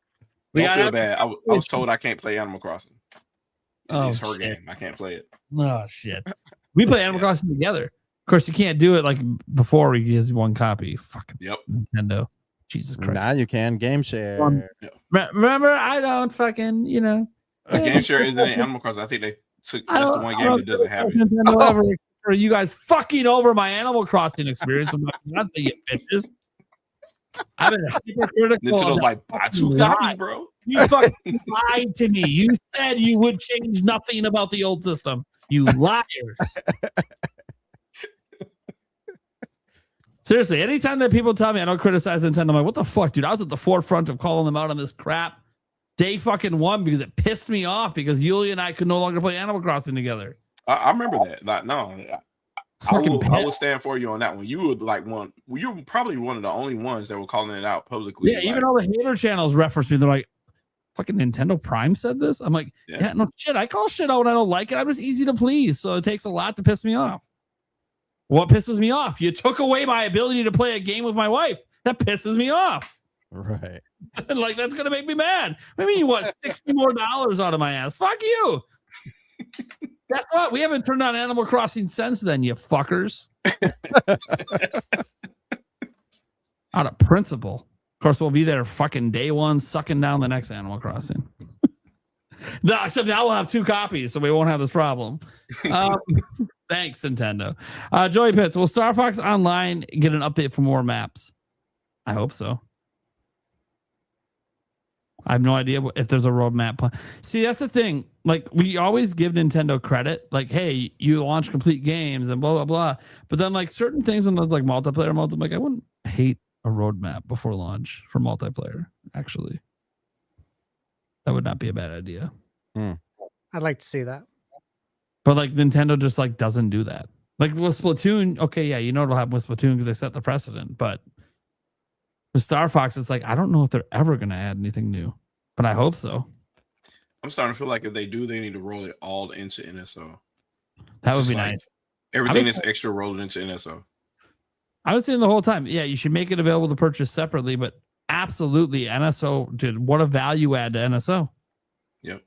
bad. I was told I can't play Animal Crossing. It's her game. I can't play it. Oh shit. We play Animal Crossing together. Of course, you can't do it like before we use one copy. Fucking Nintendo. Jesus Christ. Now you can game share. Remember, I don't fucking, Game share isn't in Animal Crossing. I think that's the one game that doesn't have it. Nintendo ever for you guys fucking over my Animal Crossing experience with my fiance, you bitches. I've been hypercritical. Nintendo like buy 2 copies, bro. You fucking lied to me. You said you would change nothing about the old system. You liars. Seriously, anytime that people tell me I don't criticize Nintendo, I'm like, what the fuck, dude? I was at the forefront of calling them out on this crap. Day fucking one because it pissed me off because Yulia and I could no longer play Animal Crossing together. I remember that. Like, no, I will stand for you on that one. You would like one. You were probably one of the only ones that were calling it out publicly. Yeah, even all the hater channels reference me. They're like, fucking Nintendo Prime said this. I'm like, yeah, no shit. I call shit out when I don't like it. I'm just easy to please. So it takes a lot to piss me off. What pisses me off? You took away my ability to play a game with my wife. That pisses me off. Right. Like, that's going to make me mad. I mean, you want $60 more out of my ass. Fuck you. Guess what? We haven't turned on Animal Crossing since then, you fuckers. Out of principle. Of course, we'll be there fucking day one, sucking down the next Animal Crossing. No, except now we'll have 2 copies, so we won't have this problem. Thanks, Nintendo. Joey Pitts, will Star Fox Online get an update for more maps? I hope so. I have no idea if there's a roadmap plan. See, that's the thing. Like, we always give Nintendo credit. Like, hey, you launch complete games and blah, blah, blah. But then, like, certain things when there's, like, multiplayer modes, I'm like, I wouldn't hate a roadmap before launch for multiplayer, actually. That would not be a bad idea. I'd like to see that. But, like, Nintendo just, like, doesn't do that. Like, with Splatoon, okay, yeah, you know it'll happen with Splatoon because they set the precedent. But with Star Fox, it's like, I don't know if they're ever going to add anything new. But I hope so. I'm starting to feel like if they do, they need to roll it all into NSO. That would be nice. Everything is extra rolled into NSO. I was saying the whole time, yeah, you should make it available to purchase separately, but absolutely, NSO, dude, what a value add to NSO. Yep.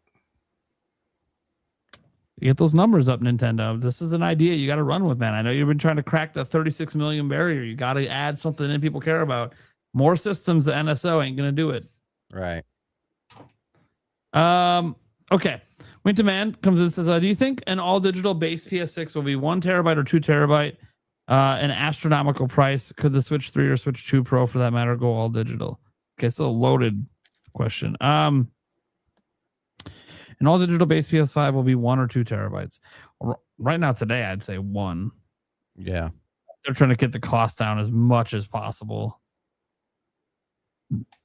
Get those numbers up, Nintendo. This is an idea you got to run with, man. I know you've been trying to crack the 36 million barrier. You got to add something that people care about. More systems, the NSO ain't gonna do it. Right. Okay. Winter Man comes in and says, do you think an all digital base PS6 will be 1 terabyte or 2 terabyte? An astronomical price? Could the Switch 3 or Switch 2 Pro, for that matter, go all digital? Okay, so loaded question. An all digital base PS5 will be 1 or 2 terabytes. Right now, today, I'd say 1. Yeah. They're trying to get the cost down as much as possible,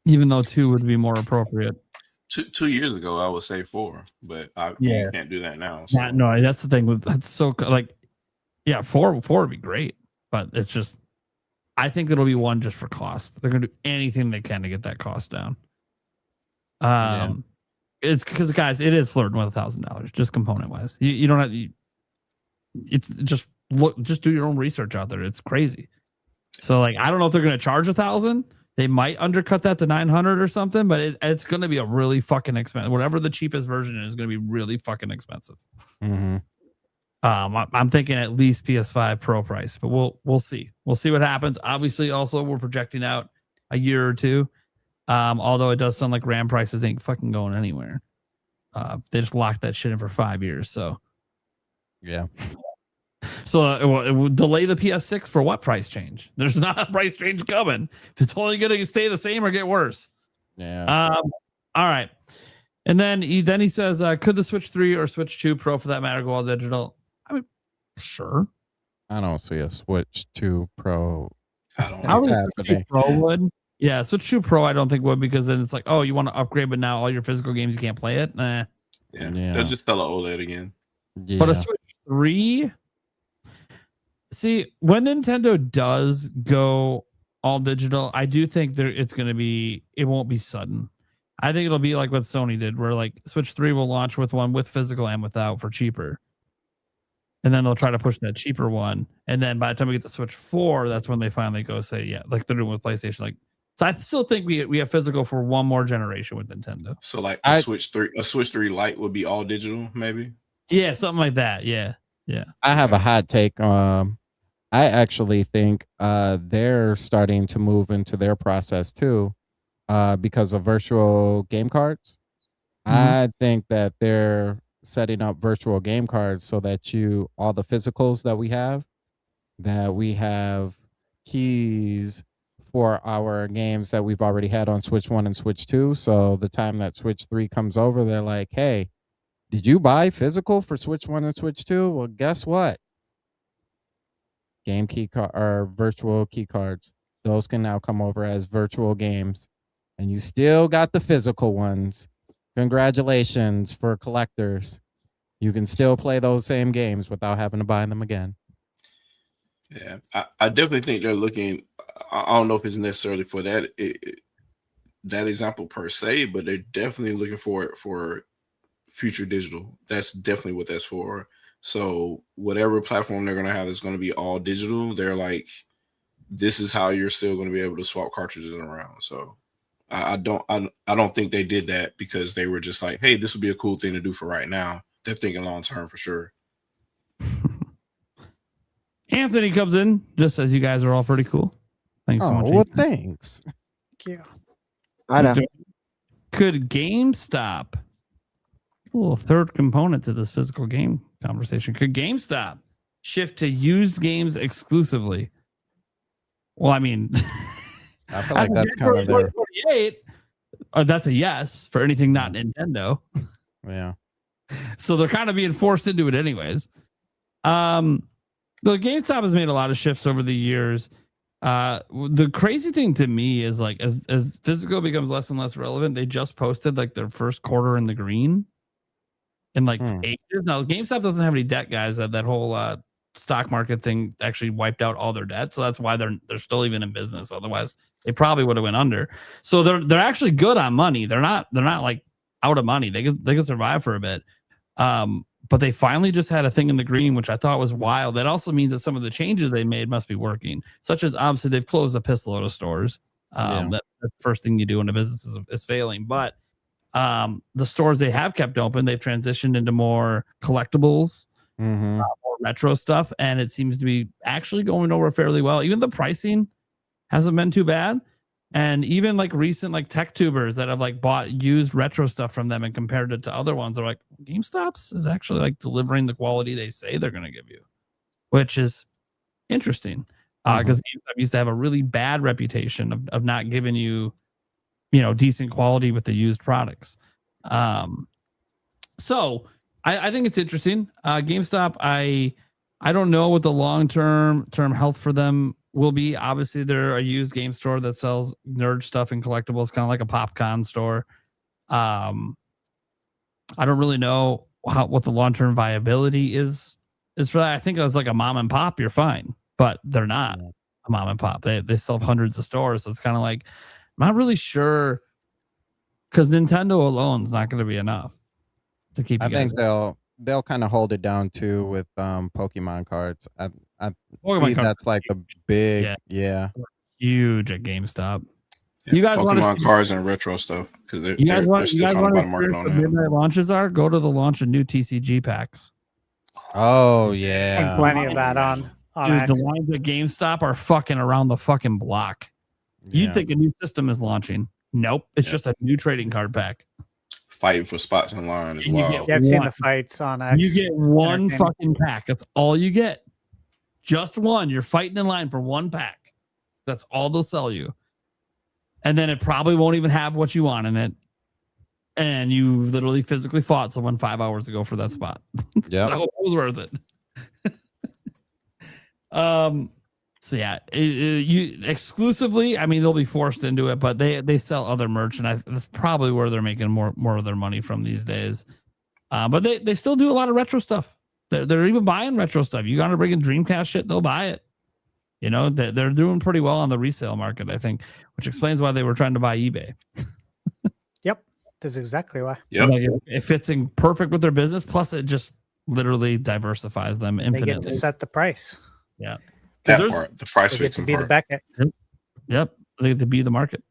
even though 2 would be more appropriate. 2 years ago, I would say 4, but you can't do that now. So. No, that's the thing with that's so like, yeah, 4 would be great, but it's just, I think it'll be 1 just for cost. They're gonna do anything they can to get that cost down. It's because, guys, it is flirting with $1,000 just component wise. You don't have it's just just do your own research out there. It's crazy. So like, I don't know if they're gonna charge $1,000. They might undercut that to 900 or something, but it's going to be a really fucking expensive. Whatever the cheapest version is going to be really fucking expensive. Mm-hmm. I'm thinking at least PS5 Pro price, but we'll see. We'll see what happens. Obviously, also we're projecting out a year or two. Although it does sound like RAM prices ain't fucking going anywhere. They just locked that shit in for 5 years. So yeah. So it will delay the PS6 for what price change? There's not a price change coming. It's only going to stay the same or get worse. Yeah. All right. And then he says, could the Switch 3 or Switch 2 Pro, for that matter, go all digital? I mean, sure. I don't see a Switch 2 Pro. I don't know. Switch 2 Pro would. Yeah, Switch 2 Pro I don't think would, because then it's like, oh, you want to upgrade, but now all your physical games you can't play it. Nah. Yeah. They'll just sell an OLED again. Yeah. But a Switch 3. See, when Nintendo does go all digital, I do think it won't be sudden. I think it'll be like what Sony did, where like Switch 3 will launch with one with physical and without for cheaper. And then they'll try to push that cheaper one. And then by the time we get to Switch 4, that's when they finally go say, yeah, like they're doing with PlayStation. Like, so I still think we have physical for one more generation with Nintendo. So like a Switch 3 Lite would be all digital, maybe? Yeah, something like that. Yeah. Yeah. I have a hot take. I actually think they're starting to move into their process too, because of virtual game cards. Mm-hmm. I think that they're setting up virtual game cards so that all the physicals that we have keys for our games that we've already had on Switch 1 and Switch 2. So the time that Switch 3 comes over, they're like, hey, did you buy physical for Switch 1 and Switch 2? Well, guess what? Game key or virtual key cards. Those can now come over as virtual games, and you still got the physical ones. Congratulations for collectors. You can still play those same games without having to buy them again. Yeah, I definitely think they're looking. I don't know if it's necessarily for that example per se, but they're definitely looking for it for future digital. That's definitely what that's for. So whatever platform they're going to have is going to be all digital. They're like, this is how you're still going to be able to swap cartridges around. So I don't think they did that because they were just like, hey, this would be a cool thing to do for right now. They're thinking long term for sure. Anthony comes in just as you guys are all pretty cool. Thanks so much. Well, thanks. Thank you. I know. Could GameStop, a little third component to this physical game conversation, could GameStop shift to used games exclusively? Well, I mean, I feel like that's kind of there. That's a yes for anything not Nintendo. Yeah. So they're kind of being forced into it anyways. The GameStop has made a lot of shifts over the years. The crazy thing to me is like as physical becomes less and less relevant, they just posted like their first quarter in the green in like ages. Now GameStop doesn't have any debt, guys. That whole stock market thing actually wiped out all their debt, so that's why they're still even in business. Otherwise, they probably would have went under. So they're actually good on money. They're not like out of money. They can survive for a bit. But they finally just had a thing in the green, which I thought was wild. That also means that some of the changes they made must be working, such as obviously they've closed a piss load of stores. That's the first thing you do when a business is failing. But The stores they have kept open, they've transitioned into more collectibles, more retro stuff, and it seems to be actually going over fairly well. Even the pricing hasn't been too bad. And even like recent like tech tubers that have like bought used retro stuff from them and compared it to other ones, are like, GameStop's is actually like delivering the quality they say they're going to give you, which is interesting. Because GameStop used to have a really bad reputation of not giving you, decent quality with the used products. So I think it's interesting. GameStop, I don't know what the long-term health for them will be. Obviously, they're a used game store that sells nerd stuff and collectibles, kind of like a PopCon store. I don't really know what the long-term viability is for that. I think it was like a mom and pop, you're fine, but they're not a mom and pop. They still have hundreds of stores, so it's kind of like, I'm not really sure, because Nintendo alone is not going to be enough to keep. I think they'll kind of hold it down too with Pokemon cards. I Pokemon see cards that's like the big, huge at GameStop. Yeah, You guys want Pokemon cards and retro stuff because they're you guys still want trying to buy the to market the on that. midnight launches are? Go to the launch of new TCG packs. Oh Seen yeah, plenty of that on Dude, the X. lines at GameStop are fucking around the fucking block. You'd think a new system is launching. Nope, it's just a new trading card pack. Fighting for spots in line as And you well. get Yeah, I've seen the one. fights on X. You get one Entertaining. fucking pack. That's all you get. Just one. You're fighting in line for one pack. That's all they'll sell you. And then it probably won't even have what you want in it. And you literally physically fought someone 5 hours ago for that spot. yeah. So it was worth it. So yeah, you exclusively. I mean, they'll be forced into it, but they sell other merch, and that's probably where they're making more of their money from these days. But they still do a lot of retro stuff. They're even buying retro stuff. You got to bring in Dreamcast shit, they'll buy it. They're doing pretty well on the resale market, I think, which explains why they were trying to buy eBay. Yep, that's exactly why. Yep. Like, it fits in perfect with their business. Plus, it just literally diversifies them They infinitely. get to set the price. Yeah. That part, the price They get to fixing be the part. Beckett. Yep. They get to be the market.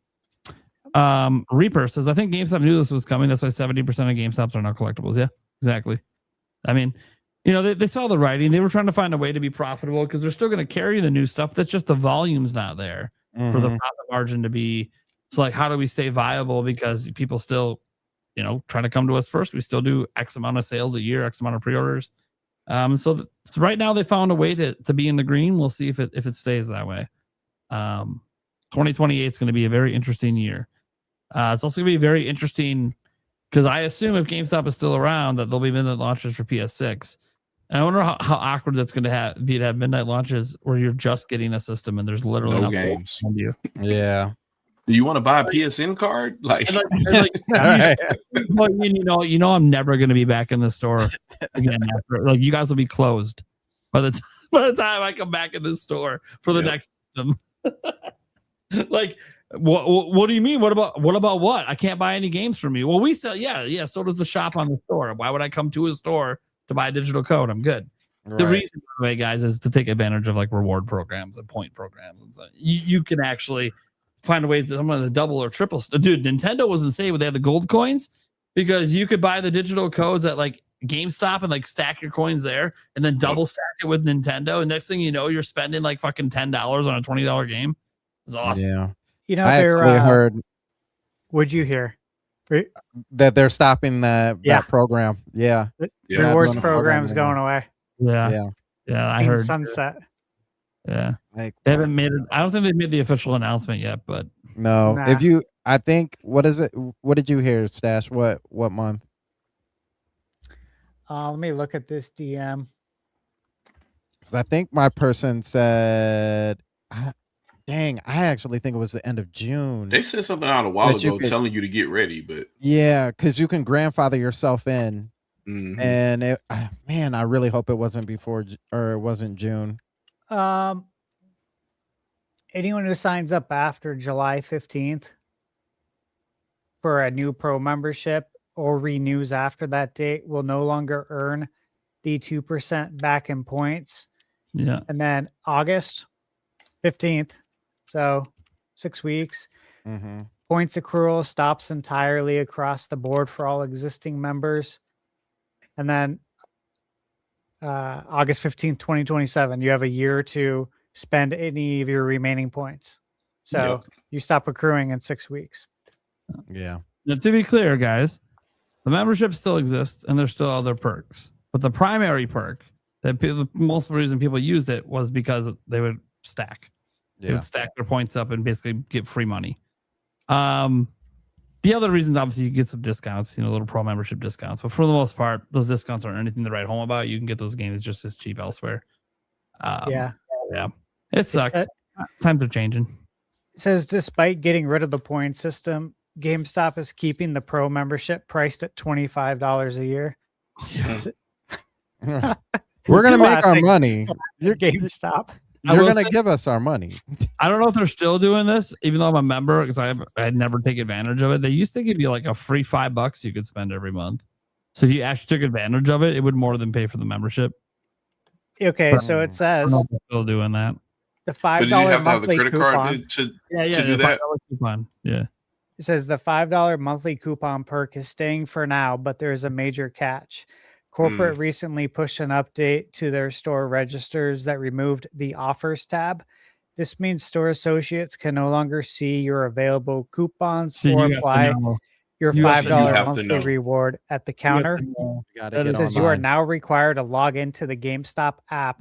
Reaper says, I think GameStop knew this was coming. That's why 70% of GameStops are now collectibles. Yeah, exactly. I mean, they saw the writing. They were trying to find a way to be profitable because they're still going to carry the new stuff. That's just the volume's not there for the profit margin to be. So, like, how do we stay viable? Because people still, trying to come to us first. We still do X amount of sales a year, X amount of pre-orders. So right now they found a way to be in the green. We'll see if it stays that way. 2028 is going to be a very interesting year. It's also going to be very interesting because I assume if GameStop is still around, that there'll be midnight launches for PS6. And I wonder how awkward that's going to be to have midnight launches where you're just getting a system and there's literally No nothing games. on you. Yeah. Do you want to buy a PSN card? Like, Well, I'm never going to be back in the store again. Like, you guys will be closed by the time I come back in this store for the next system. Like, what do you mean? What about what? I can't buy any games from you. Well, we sell. Yeah. So does the shop on the store. Why would I come to a store to buy a digital code? I'm good. Right. The reason, by the way, guys, is to take advantage of like reward programs and point programs and stuff. You can actually find a way to some of the double or triple. Dude, Nintendo was insane when they had the gold coins because you could buy the digital codes at like GameStop and like stack your coins there and then double stack it with Nintendo. And next thing you know, you're spending like fucking $10 on a $20 game. It's awesome. Yeah. I actually heard. What'd you hear? That they're stopping that program. Yeah. The rewards program's going away. Yeah. I heard sunset. Yeah. Like, they haven't made it. I don't think they've made the official announcement yet, but no. Nah. I think, what is it? What did you hear, Stash? What month? Let me look at this DM. Because I think my person said, dang, I actually think it was the end of June. they said something out a while ago telling you to get ready, but Yeah, because you can grandfather yourself in. Mhm. And I really hope it wasn't it wasn't June. Anyone who signs up after July 15th for a new pro membership or renews after that date will no longer earn the 2% back in points. yeah. And then August 15th, so 6 weeks, Points accrual stops entirely across the board for all existing members. And then August 15th, 2027, you have a year to spend any of your remaining points. So you stop accruing in 6 weeks. Yeah. Now, to be clear, guys, the membership still exists and there's still other perks. But the primary perk that the most reason people used it was because they would stack. They would stack their points up and basically get free money. The other reasons, obviously, you get some discounts, little pro membership discounts. But for the most part, those discounts aren't anything to write home about. You can get those games just as cheap elsewhere. Yeah. It sucks. Times are changing. It says, despite getting rid of the point system, GameStop is keeping the pro membership priced at $25 a year. We're going to make our money. You're GameStop. You're going to give us our money. I don't know if they're still doing this, even though I'm a member, because I had never taken advantage of it. They used to give you like a free $5 you could spend every month. So if you actually took advantage of it, it would more than pay for the membership. Okay, so it says they're still doing that. The $5 monthly coupon. to Yeah, do the that? $5 coupon. Yeah. It says the $5 monthly coupon perk is staying for now, but there is a major catch. Corporate recently pushed an update to their store registers that removed the offers tab. This means store associates can no longer see your available coupons or apply your $5 monthly reward at the counter. It says you are now required to log into the GameStop app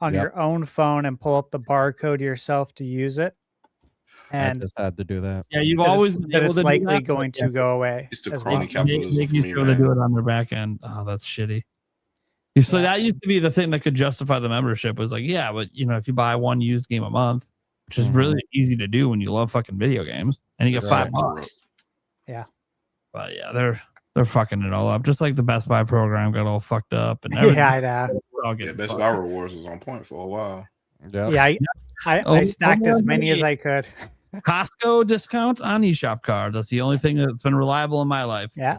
on your own phone and pull up the barcode yourself to use it. And I just had to do that. Yeah, you've always been able it's to do likely that, going to go away. It's the as crony well. capitalism Make for you me, sure to man. do it on their back end. Oh, that's shitty. So that used to be the thing that could justify the membership was like, yeah, but if you buy one used game a month, which is really easy to do when you love fucking video games, and you get $5. Yeah. But yeah, they're fucking it all up. Just like the Best Buy program got all fucked up and everything. Yeah, I know. Yeah, Best Buy rewards was on point for a while. Yeah, I stacked as many as I could. Costco discount on eShop card. That's the only thing that's been reliable in my life. Yeah.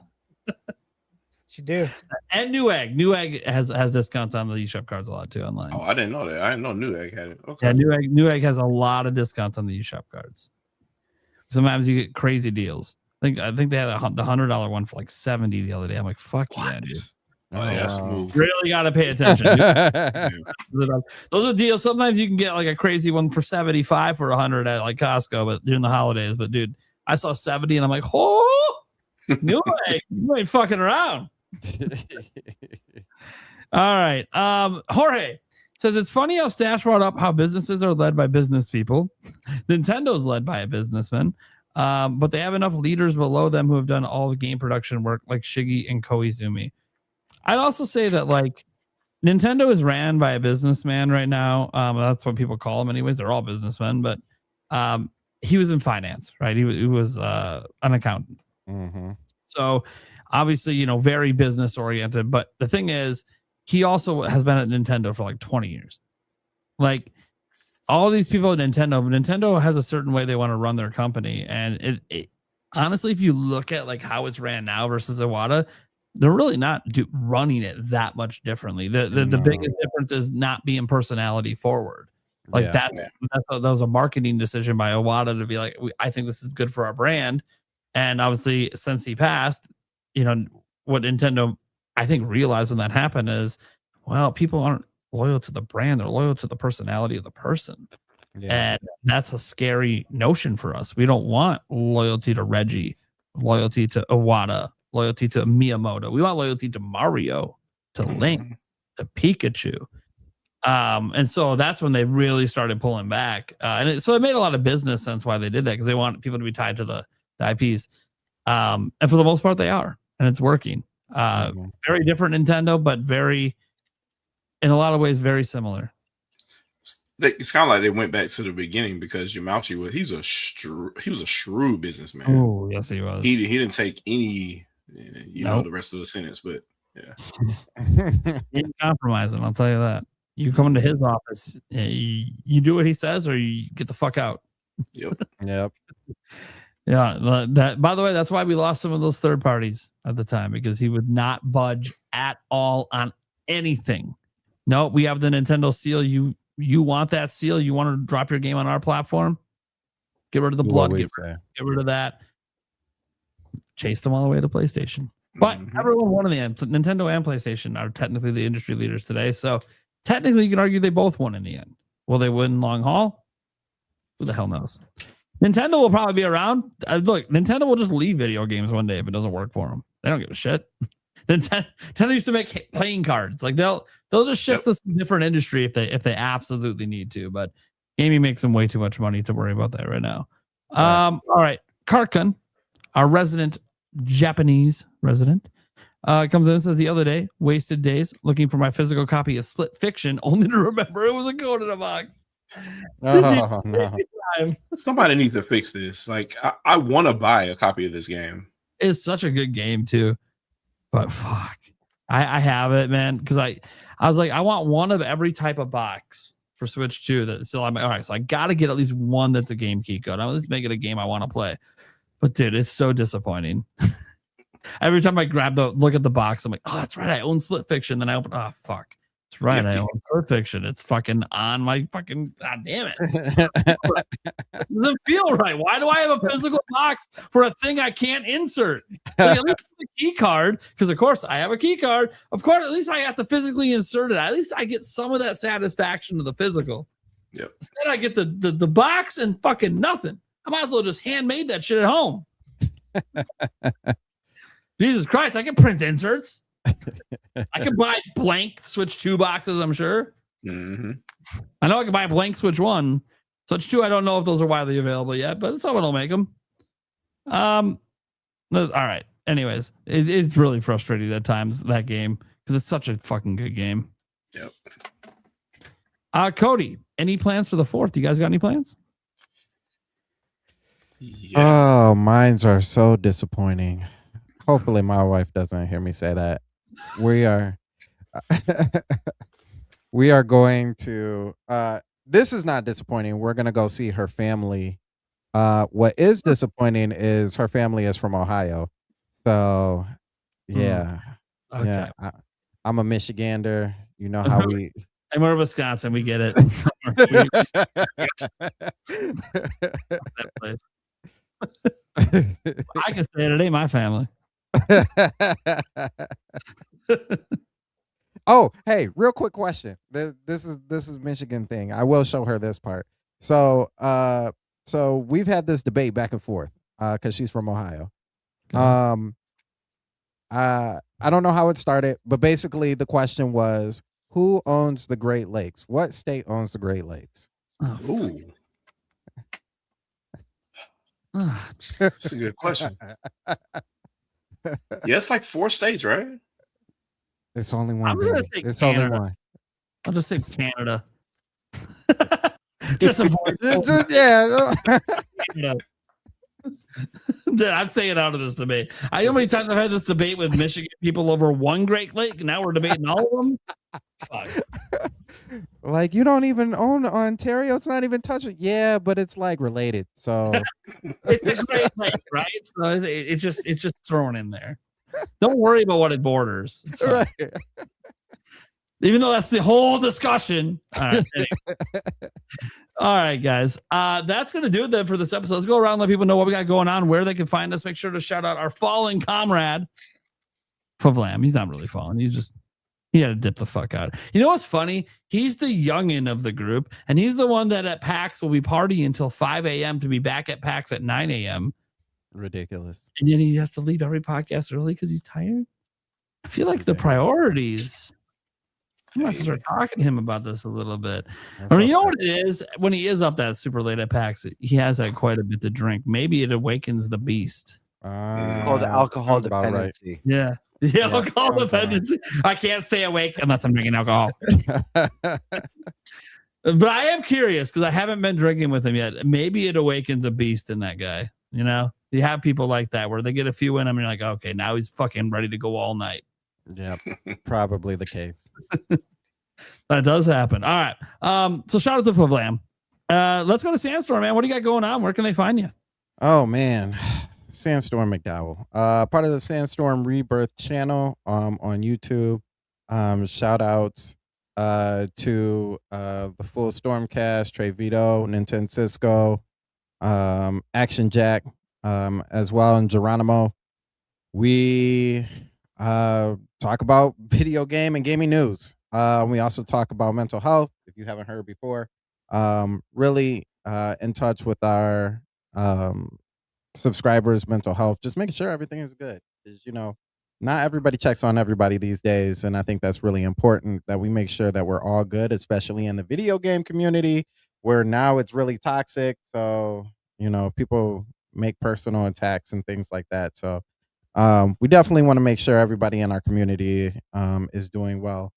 You do. And Newegg. Newegg has discounts on the eShop cards a lot too online. Oh, I didn't know that. I didn't know Newegg had it. Okay. Yeah, Newegg has a lot of discounts on the eShop cards. Sometimes you get crazy deals. I think they had the $100 one for like $70 the other day. I'm like, fuck yeah, dude. Oh, yeah, smooth. Really got to pay attention. Those are deals. Sometimes you can get like a crazy one for 75 for 100 at like Costco, but during the holidays. But dude, I saw 70 and I'm like, oh, Newegg, you ain't fucking around. All right. Jorge says it's funny how Stash brought up how businesses are led by business people. Nintendo's led by a businessman. But they have enough leaders below them who have done all the game production work, like Shiggy and Koizumi. I'd also say that like Nintendo is ran by a businessman right now. That's what people call them anyways. They're all businessmen, but he was in finance, right? He was an accountant. So obviously, very business oriented. But the thing is, he also has been at Nintendo for like 20 years. Like all these people at Nintendo has a certain way they want to run their company. And it honestly, if you look at like how it's ran now versus Iwata, they're really not running it that much differently. The biggest difference is not being personality forward. Like that was a marketing decision by Iwata to be like, I think this is good for our brand. And obviously, since he passed, what Nintendo, I think, realized when that happened is, well, people aren't loyal to the brand. They're loyal to the personality of the person. And that's a scary notion for us. We don't want loyalty to Reggie, loyalty to Iwata, loyalty to Miyamoto. We want loyalty to Mario, to Link, to Pikachu. And so that's when they really started pulling back. So it made a lot of business sense why they did that, because they want people to be tied to the IPs. And for the most part, they are. And it's working. Very different Nintendo, but in a lot of ways, very similar. It's kind of like they went back to the beginning, because Yamauchi he was a shrewd businessman. Oh, yes, he was. He didn't take any, the rest of the sentence, but he ain't compromising. I'll tell you that. You come into his office, you do what he says, or you get the fuck out. Yep. Yeah. That. By the way, that's why we lost some of those third parties at the time, because he would not budge at all on anything. No, we have the Nintendo seal. You want that seal? You want to drop your game on our platform? Get rid of the Do blood. what we Get say. rid of that. Chase them all the way to PlayStation. But everyone won in the end. Nintendo and PlayStation are technically the industry leaders today. So technically, you can argue they both won in the end. Will they win long haul? Who the hell knows? Nintendo will probably be around. Look, Nintendo will just leave video games one day if it doesn't work for them. They don't give a shit. Nintendo used to make playing cards. Like they'll just shift this to a different industry if they absolutely need to. But gaming makes them way too much money to worry about that right now. All right, Karkun, our resident Japanese resident, comes in and says the other day, wasted days looking for my physical copy of Split Fiction, only to remember it was a code in a box. Oh, no. Somebody needs to fix this. Like, I want to buy a copy of this game. It's such a good game too, but fuck, I have it, man, because I was like, I want one of every type of box for Switch 2. That so I'm all right. So I got to get at least one that's a game key code. I'm at least make it a game I want to play. But dude, it's so disappointing. Every time I look at the box, I'm like, oh, that's right, I own Split Fiction. Then I open, oh fuck, that's right, I own Split Fiction. It's fucking on my fucking, god damn it. It doesn't feel right. Why do I have a physical box for a thing I can't insert? Like, at least the key card, because of course I have a key card. Of course, at least I have to physically insert it. At least I get some of that satisfaction of the physical. Yep. Instead, I get the box and fucking nothing. I might as well just handmade that shit at home. Jesus Christ, I can print inserts. I can buy blank Switch 2 boxes, I'm sure. Mm-hmm. I know I can buy a blank Switch 1. Switch 2, I don't know if those are widely available yet, but someone will make them. All right. Anyways, it's really frustrating at times, that game, because it's such a fucking good game. Yep. Cody, any plans for the 4th? You guys got any plans? Oh, mines are so disappointing. Hopefully my wife doesn't hear me say that. We are going to this is not disappointing. We're going to go see her family. What is disappointing is her family is from Ohio. So yeah. Okay. Yeah. I'm a Michigander. You know how we And we're Wisconsin. We get it. That place. I can say it ain't my family. Oh, hey, real quick question. This is Michigan thing. I will show her this part. So we've had this debate back and forth because she's from Ohio. I don't know how it started, but basically the question was, who owns the Great Lakes? What state owns the Great Lakes? Ooh. That's a good question. Yeah, it's like 4 states, right? It's only one. I'm gonna baby. say It's only Canada. one. I'll just say Canada. Just avoid. Yeah. Canada. Dude, I'm staying out of this debate. I know how many times I've had this debate with Michigan people over one Great Lake. Now we're debating all of them. Fuck. Like, you don't even own Ontario. It's not even touching. Yeah, but it's like related. So It's a Great Lake, right? So it's just thrown in there. Don't worry about what it borders. It's fine. right. Even though that's the whole discussion. All right. All right, guys. That's going to do it then for this episode. Let's go around and let people know what we got going on, where they can find us. Make sure to shout out our fallen comrade, Favlam. He's not really fallen. He had to dip the fuck out. You know what's funny? He's the youngin' of the group, and he's the one that at PAX will be partying until 5 a.m. to be back at PAX at 9 a.m. Ridiculous. And then he has to leave every podcast early because he's tired. I feel like the priorities. I'm going to start talking to him about this a little bit. I mean, you know what it is? When he is up that super late at PAX, he has had quite a bit to drink. Maybe it awakens the beast. It's called alcohol sounds about right. dependency. Yeah. Yeah, alcohol dependency. I can't stay awake unless I'm drinking alcohol. But I am curious because I haven't been drinking with him yet. Maybe it awakens a beast in that guy. You know, you have people like that where they get a few in them and you're like, okay, now he's fucking ready to go all night. Yeah, probably the case. That does happen. All right. So shout out to Favlam. Let's go to Sandstorm, man. What do you got going on? Where can they find you? Oh man, Sandstorm McDowell. Part of the Sandstorm Rebirth channel on YouTube. Shout outs to the full Stormcast, Trey Vito, Nintendo Cisco, Action Jack, as well, and Geronimo. We talk about video game and gaming news. We also talk about mental health, if you haven't heard before. Really in touch with our subscribers' mental health, just making sure everything is good. Because, not everybody checks on everybody these days, and I think that's really important that we make sure that we're all good, especially in the video game community, where now it's really toxic. So, people make personal attacks and things like that. So, we definitely want to make sure everybody in our community is doing well.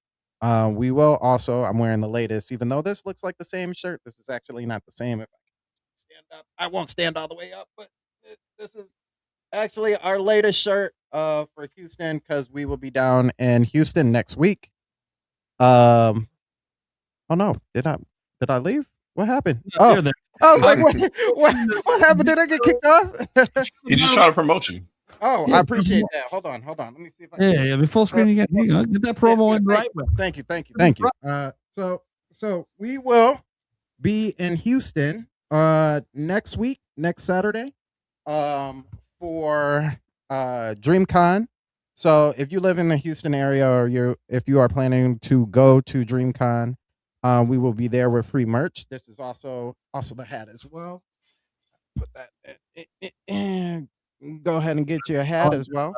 We will also, I'm wearing the latest, even though this looks like the same shirt, this is actually not the same. If I can stand up, I won't stand all the way up, but this is actually our latest shirt for Houston, because we will be down in Houston next week. Oh no, did I leave? What happened? Oh, I was like, what happened? Did I get kicked off? He just trying to promote you. Oh, I appreciate that. Hold on. Let me see if I can. Yeah, be full screen again. Get that promo in right. Thank you. So we will be in Houston next week, next Saturday, for DreamCon. So if you live in the Houston area, or if you are planning to go to DreamCon, we will be there with free merch. This is also the hat as well. Put that in. Go ahead and get you a hat as well.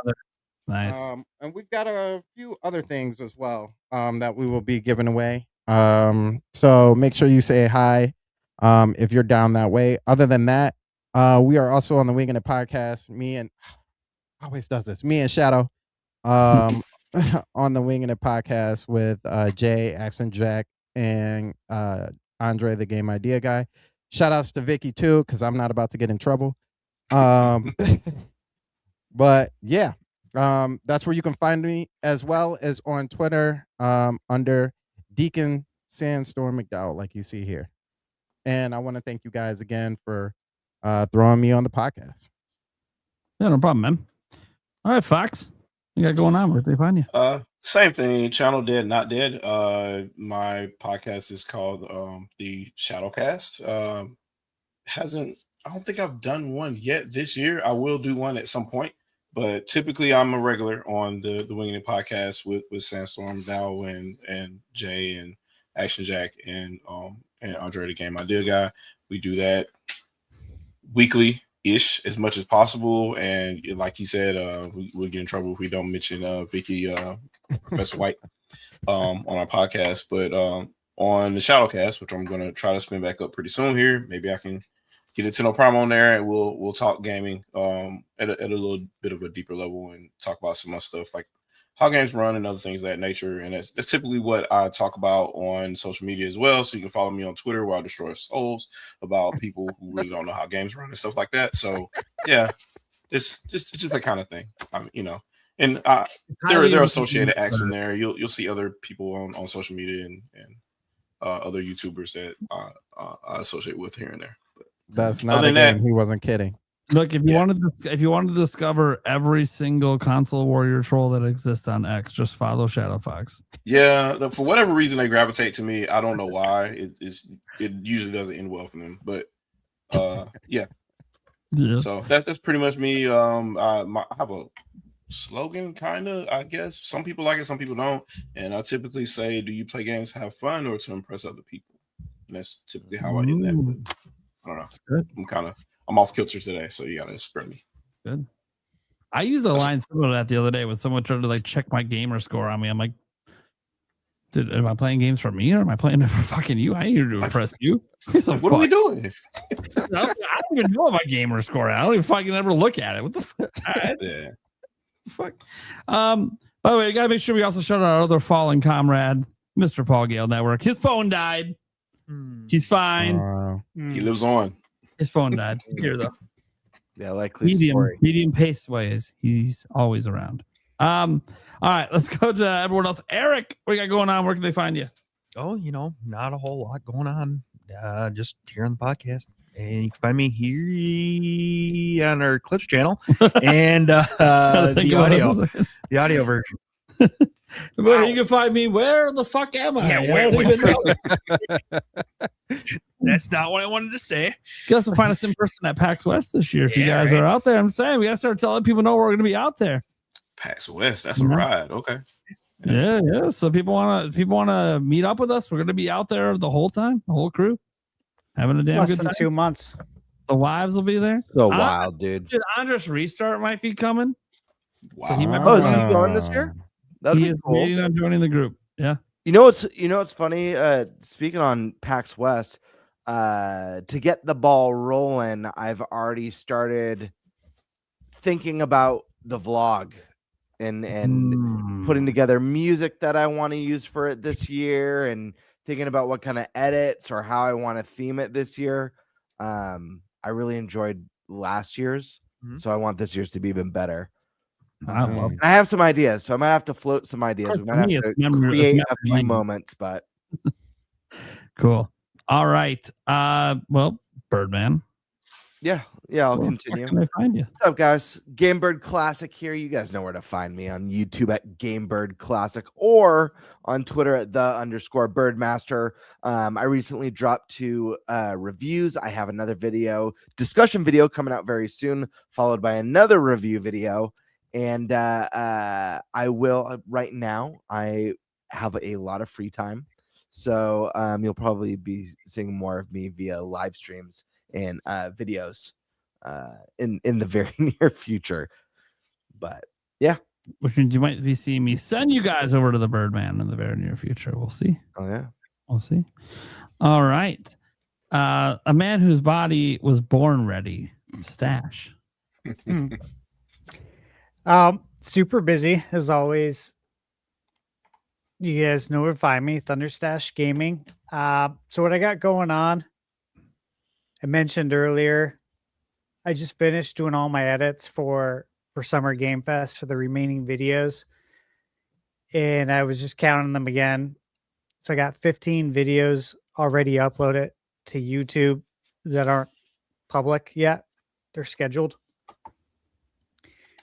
Nice. And we've got a few other things as well that we will be giving away. So make sure you say hi if you're down that way. Other than that, we are also on the Winging It Podcast. Me and Shadow on the Winging It Podcast with Jay, Accent Jack, and Andre, the game idea guy. Shout outs to Vicky too, because I'm not about to get in trouble. But yeah, that's where you can find me, as well as on Twitter under Deacon Sandstorm McDowell, like you see here. And I want to thank you guys again for throwing me on the podcast. Yeah, no problem, man. All right, Fox, what you got going on? Where do they find you? Same thing. Channel Dead Not Dead. My podcast is called the Shadowcast. I don't think I've done one yet this year. I will do one at some point, but typically I'm a regular on the Winging It Podcast with Sandstorm, Dow, and Jay, and Action Jack, and Andre, the game idea guy. We do that weekly ish as much as possible, and like he said, we'll get in trouble if we don't mention Vicky, Professor White, on our podcast. But on the Shadowcast, which I'm going to try to spin back up pretty soon here, maybe I can get Nintendo Prime on there, and we'll talk gaming at a little bit of a deeper level, and talk about some other stuff like how games run and other things of that nature. And that's typically what I talk about on social media as well. So you can follow me on Twitter, where I destroy souls about people who really don't know how games run and stuff like that. So yeah, it's just that kind of thing. And there are associated acts in there. You'll see other people on social media and other YouTubers that I associate with here and there. But that's not a game. He wasn't kidding. Look, if you wanted to discover every single console warrior troll that exists on X, just follow Shadow Fox. Yeah, for whatever reason they gravitate to me. I don't know why. It usually doesn't end well for them, but yeah. So that's pretty much me. I have a slogan, kind of, I guess. Some people like it, some people don't. And I typically say, do you play games to have fun or to impress other people? And that's typically how I end that. But I don't know. That's good. I'm off kilter today, so you gotta spare me. Good. I used a line similar to that the other day when someone tried to check my gamer score on me. I'm like, dude, am I playing games for me or am I playing it for fucking you? I ain't here to impress you. What are we doing? I don't even know my gamer score. I don't even fucking ever look at it. What the fuck? Yeah. Fuck. By the way, we gotta make sure we also shout out our other fallen comrade, Mr. Paul Gale Network. His phone died. He's fine. He lives on. His phone died. He's here though. Yeah, likely story. Medium pace ways. He's always around. All right, let's go to everyone else. Eric, what you got going on? Where can they find you? Oh, not a whole lot going on. Just here on the podcast. And you can find me here on our Clips channel and the audio version. Well, you can find me. Where the fuck am I? Yeah, That's not what I wanted to say. You guys will find us in person at PAX West this year. If you guys are out there, I'm saying we got to start telling people know we're going to be out there. PAX West, that's a ride. Okay. Yeah. So people want to meet up with us. We're going to be out there the whole time, the whole crew, having a damn Less good than time. 2 months. The wives will be there. So wild, dude. Andres Restart might be coming. Wow. So he might is he going this year? That'd he be is cool. planning on joining the group. Yeah. You know what's funny? Speaking on PAX West, to get the ball rolling, I've already started thinking about the vlog and putting together music that I want to use for it this year, and thinking about what kind of edits or how I want to theme it this year. I really enjoyed last year's, so I want this year's to be even better. And I have some ideas, so I might have to float some ideas. We might have to create a few moments, but cool. All right. Well, Birdman. Yeah, I'll continue. Where can I find you? What's up, guys? Gamebird Classic here. You guys know where to find me on YouTube at Gamebird Classic or on Twitter at _Birdmaster. I recently dropped 2 reviews. I have another discussion video coming out very soon, followed by another review video. And I will right now. I have a lot of free time, so you'll probably be seeing more of me via live streams and videos in the very near future. But yeah, which means you might be seeing me send you guys over to the Birdman in the very near future. We'll see. Oh yeah, we'll see. All right. A man whose body was born ready. Stash. Super busy as always. You guys know where to find me, Thunderstash Gaming. So what I got going on, I mentioned earlier, I just finished doing all my edits for Summer Game Fest for the remaining videos, and I was just counting them again. So I got 15 videos already uploaded to YouTube that aren't public yet. They're scheduled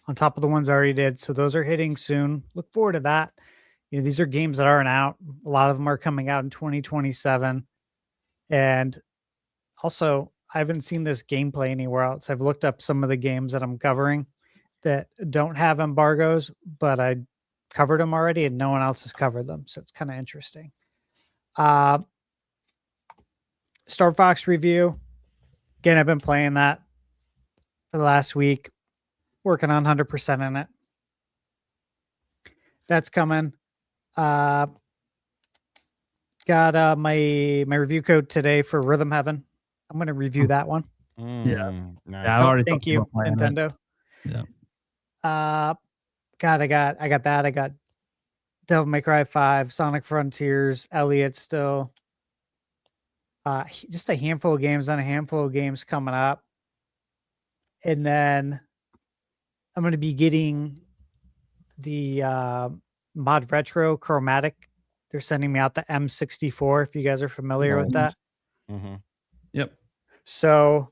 on top of the ones I already did. So those are hitting soon. Look forward to that. You know, these are games that aren't out. A lot of them are coming out in 2027. And also, I haven't seen this gameplay anywhere else. I've looked up some of the games that I'm covering that don't have embargoes, but I covered them already and no one else has covered them. So it's kind of interesting. Star Fox review. Again, I've been playing that for the last week. Working on 100% in it. That's coming. Got my review code today for Rhythm Heaven. I'm going to review that one. Yeah. Nice. I already Thank you, Nintendo. Yeah. God, I got that. I got Devil May Cry 5, Sonic Frontiers, Elliot still. Just a handful of games, then a handful of games coming up. And then I'm going to be getting the Mod Retro Chromatic. They're sending me out the M64, if you guys are familiar with that. Mm-hmm. Yep. So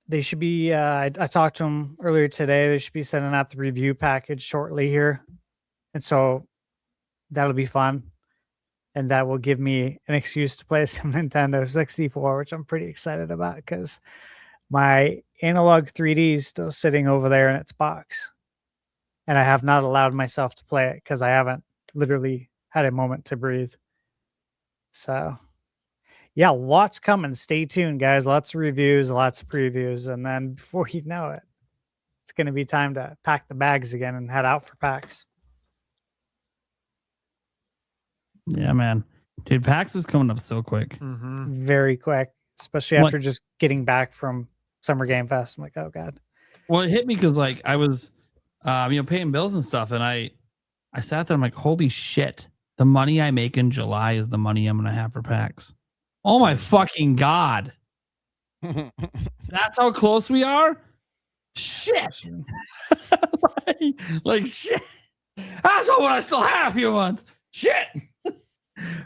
they should be, I talked to them earlier today. They should be sending out the review package shortly here. And so that'll be fun. And that will give me an excuse to play some Nintendo 64, which I'm pretty excited about because my analog 3D is still sitting over there in its box. And I have not allowed myself to play it because I haven't literally had a moment to breathe. So, yeah, lots coming. Stay tuned, guys. Lots of reviews, lots of previews. And then before you know it, it's going to be time to pack the bags again and head out for PAX. Yeah, man. Dude, PAX is coming up so quick. Very quick, especially after just getting back from Summer Game Fest. I'm like, oh, God. Well, it hit me because, like, I was, paying bills and stuff, and I sat there, I'm like, holy shit. The money I make in July is the money I'm going to have for PAX. Oh, my fucking God. That's how close we are? Shit. like, shit. That's what I still have a few months. Shit.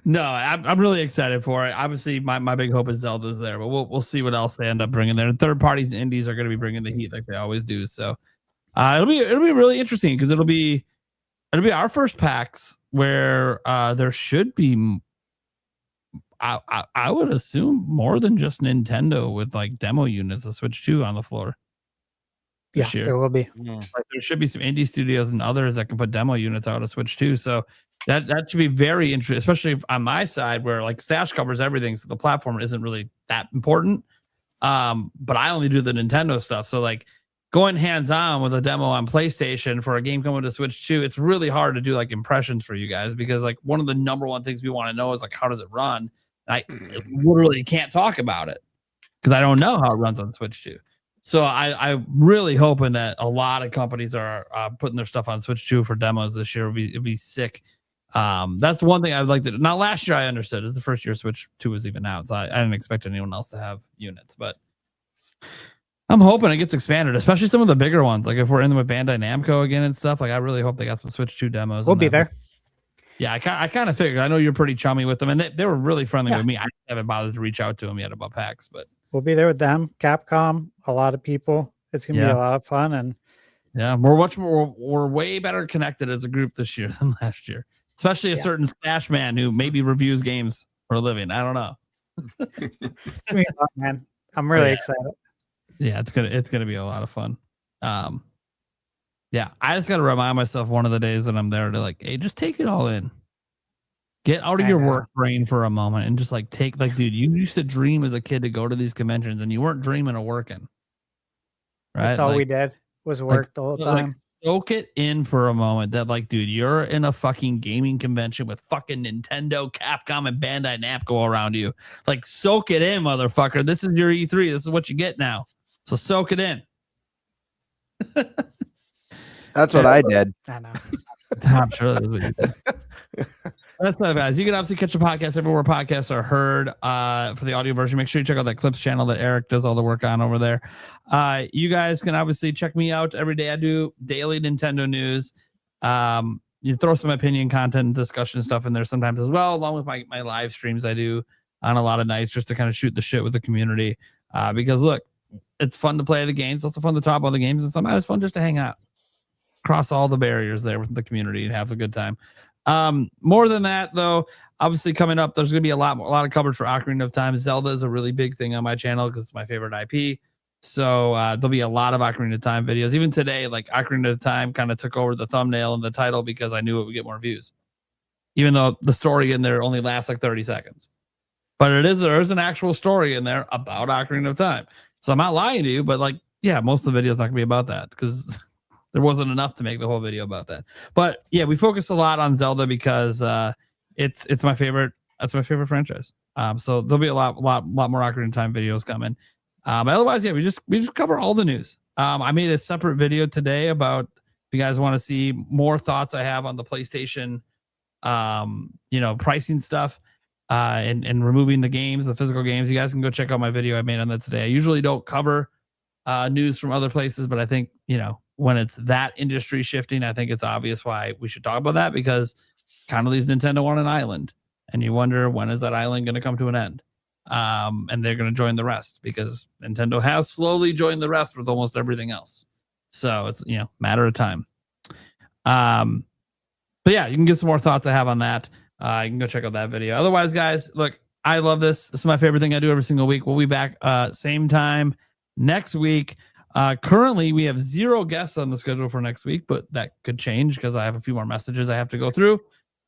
No, I'm really excited for it. Obviously, my big hope is Zelda's there, but we'll see what else they end up bringing there. And third parties and indies are going to be bringing the heat like they always do. So it'll be really interesting because it'll be our first PAX where there should be I would assume more than just Nintendo with like demo units of Switch 2 on the floor. Yeah, there will be. Like there should be some indie studios and others that can put demo units out of Switch 2. So that should be very interesting, especially if on my side where like Stash covers everything, so the platform isn't really that important. But I only do the Nintendo stuff. So like going hands-on with a demo on PlayStation for a game coming to Switch 2, it's really hard to do like impressions for you guys because like one of the number one things we want to know is like how does it run? And I literally can't talk about it because I don't know how it runs on Switch 2. So I'm really hoping that a lot of companies are putting their stuff on Switch 2 for demos this year. It'd be sick. That's one thing I'd like to do. Now, last year I understood. It's the first year Switch 2 was even out, so I didn't expect anyone else to have units. But I'm hoping it gets expanded, especially some of the bigger ones. Like if we're in with Bandai Namco again and stuff, like I really hope they got some Switch 2 demos. We'll be there. Yeah, I kind of figured. I know you're pretty chummy with them, and they were really friendly with me. I haven't bothered to reach out to them yet about PAX, but we'll be there with them. Capcom, a lot of people. It's gonna be a lot of fun, and we're way better connected as a group this year than last year. Especially a certain Stash man who maybe reviews games for a living. I don't know. It's gonna be fun, man. I'm really excited. Yeah, it's gonna be a lot of fun. Yeah, I just got to remind myself one of the days that I'm there to like, hey, just take it all in. Get out of your work brain for a moment and just like take like, dude, you used to dream as a kid to go to these conventions and you weren't dreaming of working. Right? That's all we did was work the whole time. Like, soak it in for a moment that like, dude, you're in a fucking gaming convention with fucking Nintendo, Capcom, and Bandai Namco around you. Like, soak it in, motherfucker. This is your E3. This is what you get now. So soak it in. That's what I did. I know. I'm sure that's what you did. That's not guys. You can obviously catch the podcast everywhere podcasts are heard. For the audio version, make sure you check out that Clips channel that Eric does all the work on over there. You guys can obviously check me out every day. I do daily Nintendo news. You throw some opinion content and discussion stuff in there sometimes as well, along with my live streams I do on a lot of nights just to kind of shoot the shit with the community. Because look, it's fun to play the games. It's also fun to talk about the games, and sometimes it's fun just to hang out, cross all the barriers there with the community and have a good time. More than that, though, obviously coming up, there's going to be a lot of coverage for Ocarina of Time. Zelda is a really big thing on my channel because it's my favorite IP. So there'll be a lot of Ocarina of Time videos. Even today, like Ocarina of Time kind of took over the thumbnail and the title because I knew it would get more views, even though the story in there only lasts like 30 seconds. But there is an actual story in there about Ocarina of Time. So I'm not lying to you, but like, yeah, most of the video is not going to be about that because there wasn't enough to make the whole video about that. But yeah, we focus a lot on Zelda because it's my favorite. That's my favorite franchise. So there'll be a lot more Ocarina of Time videos coming. But otherwise, yeah, we just cover all the news. I made a separate video today about if you guys want to see more thoughts I have on the PlayStation, pricing stuff, and removing the games, the physical games. You guys can go check out my video I made on that today. I usually don't cover news from other places, but I think, when it's that industry shifting, I think it's obvious why we should talk about that because kind of leaves Nintendo on an island. And you wonder, when is that island going to come to an end? And they're going to join the rest because Nintendo has slowly joined the rest with almost everything else. So it's, matter of time. But yeah, you can get some more thoughts I have on that. You can go check out that video. Otherwise, guys, look, I love this. This is my favorite thing I do every single week. We'll be back same time next week. Currently, we have 0 guests on the schedule for next week, but that could change because I have a few more messages I have to go through.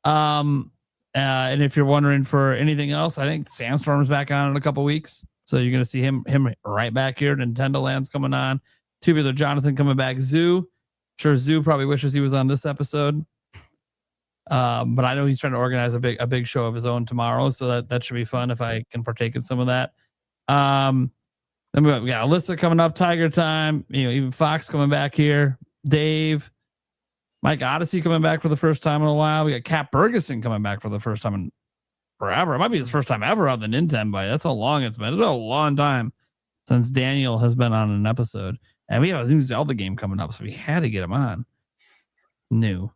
And if you're wondering for anything else, I think Sandstorm's back on in a couple weeks. So you're going to see him right back here. Nintendo Land's coming on. Tubular Jonathan coming back. Zoo. Sure, Zoo probably wishes he was on this episode. But I know he's trying to organize a big show of his own tomorrow. So that should be fun if I can partake in some of that. Then we got Alyssa coming up, Tiger Time, even Fox coming back here, Dave, Mike Odyssey coming back for the first time in a while. We got Kat Bergeson coming back for the first time in forever. It might be his first time ever on the Nintenbyte. That's how long it's been. It's been a long time since Daniel has been on an episode. And we have a new Zelda game coming up, so we had to get him on. New.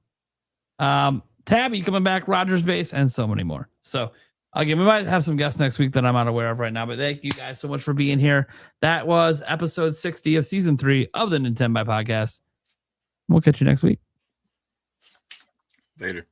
Tabby coming back, Rogers Base, and so many more. So again, we might have some guests next week that I'm not aware of right now, but thank you guys so much for being here. That was episode 60 of season 3 of the Nintenbyte Podcast. We'll catch you next week. Later.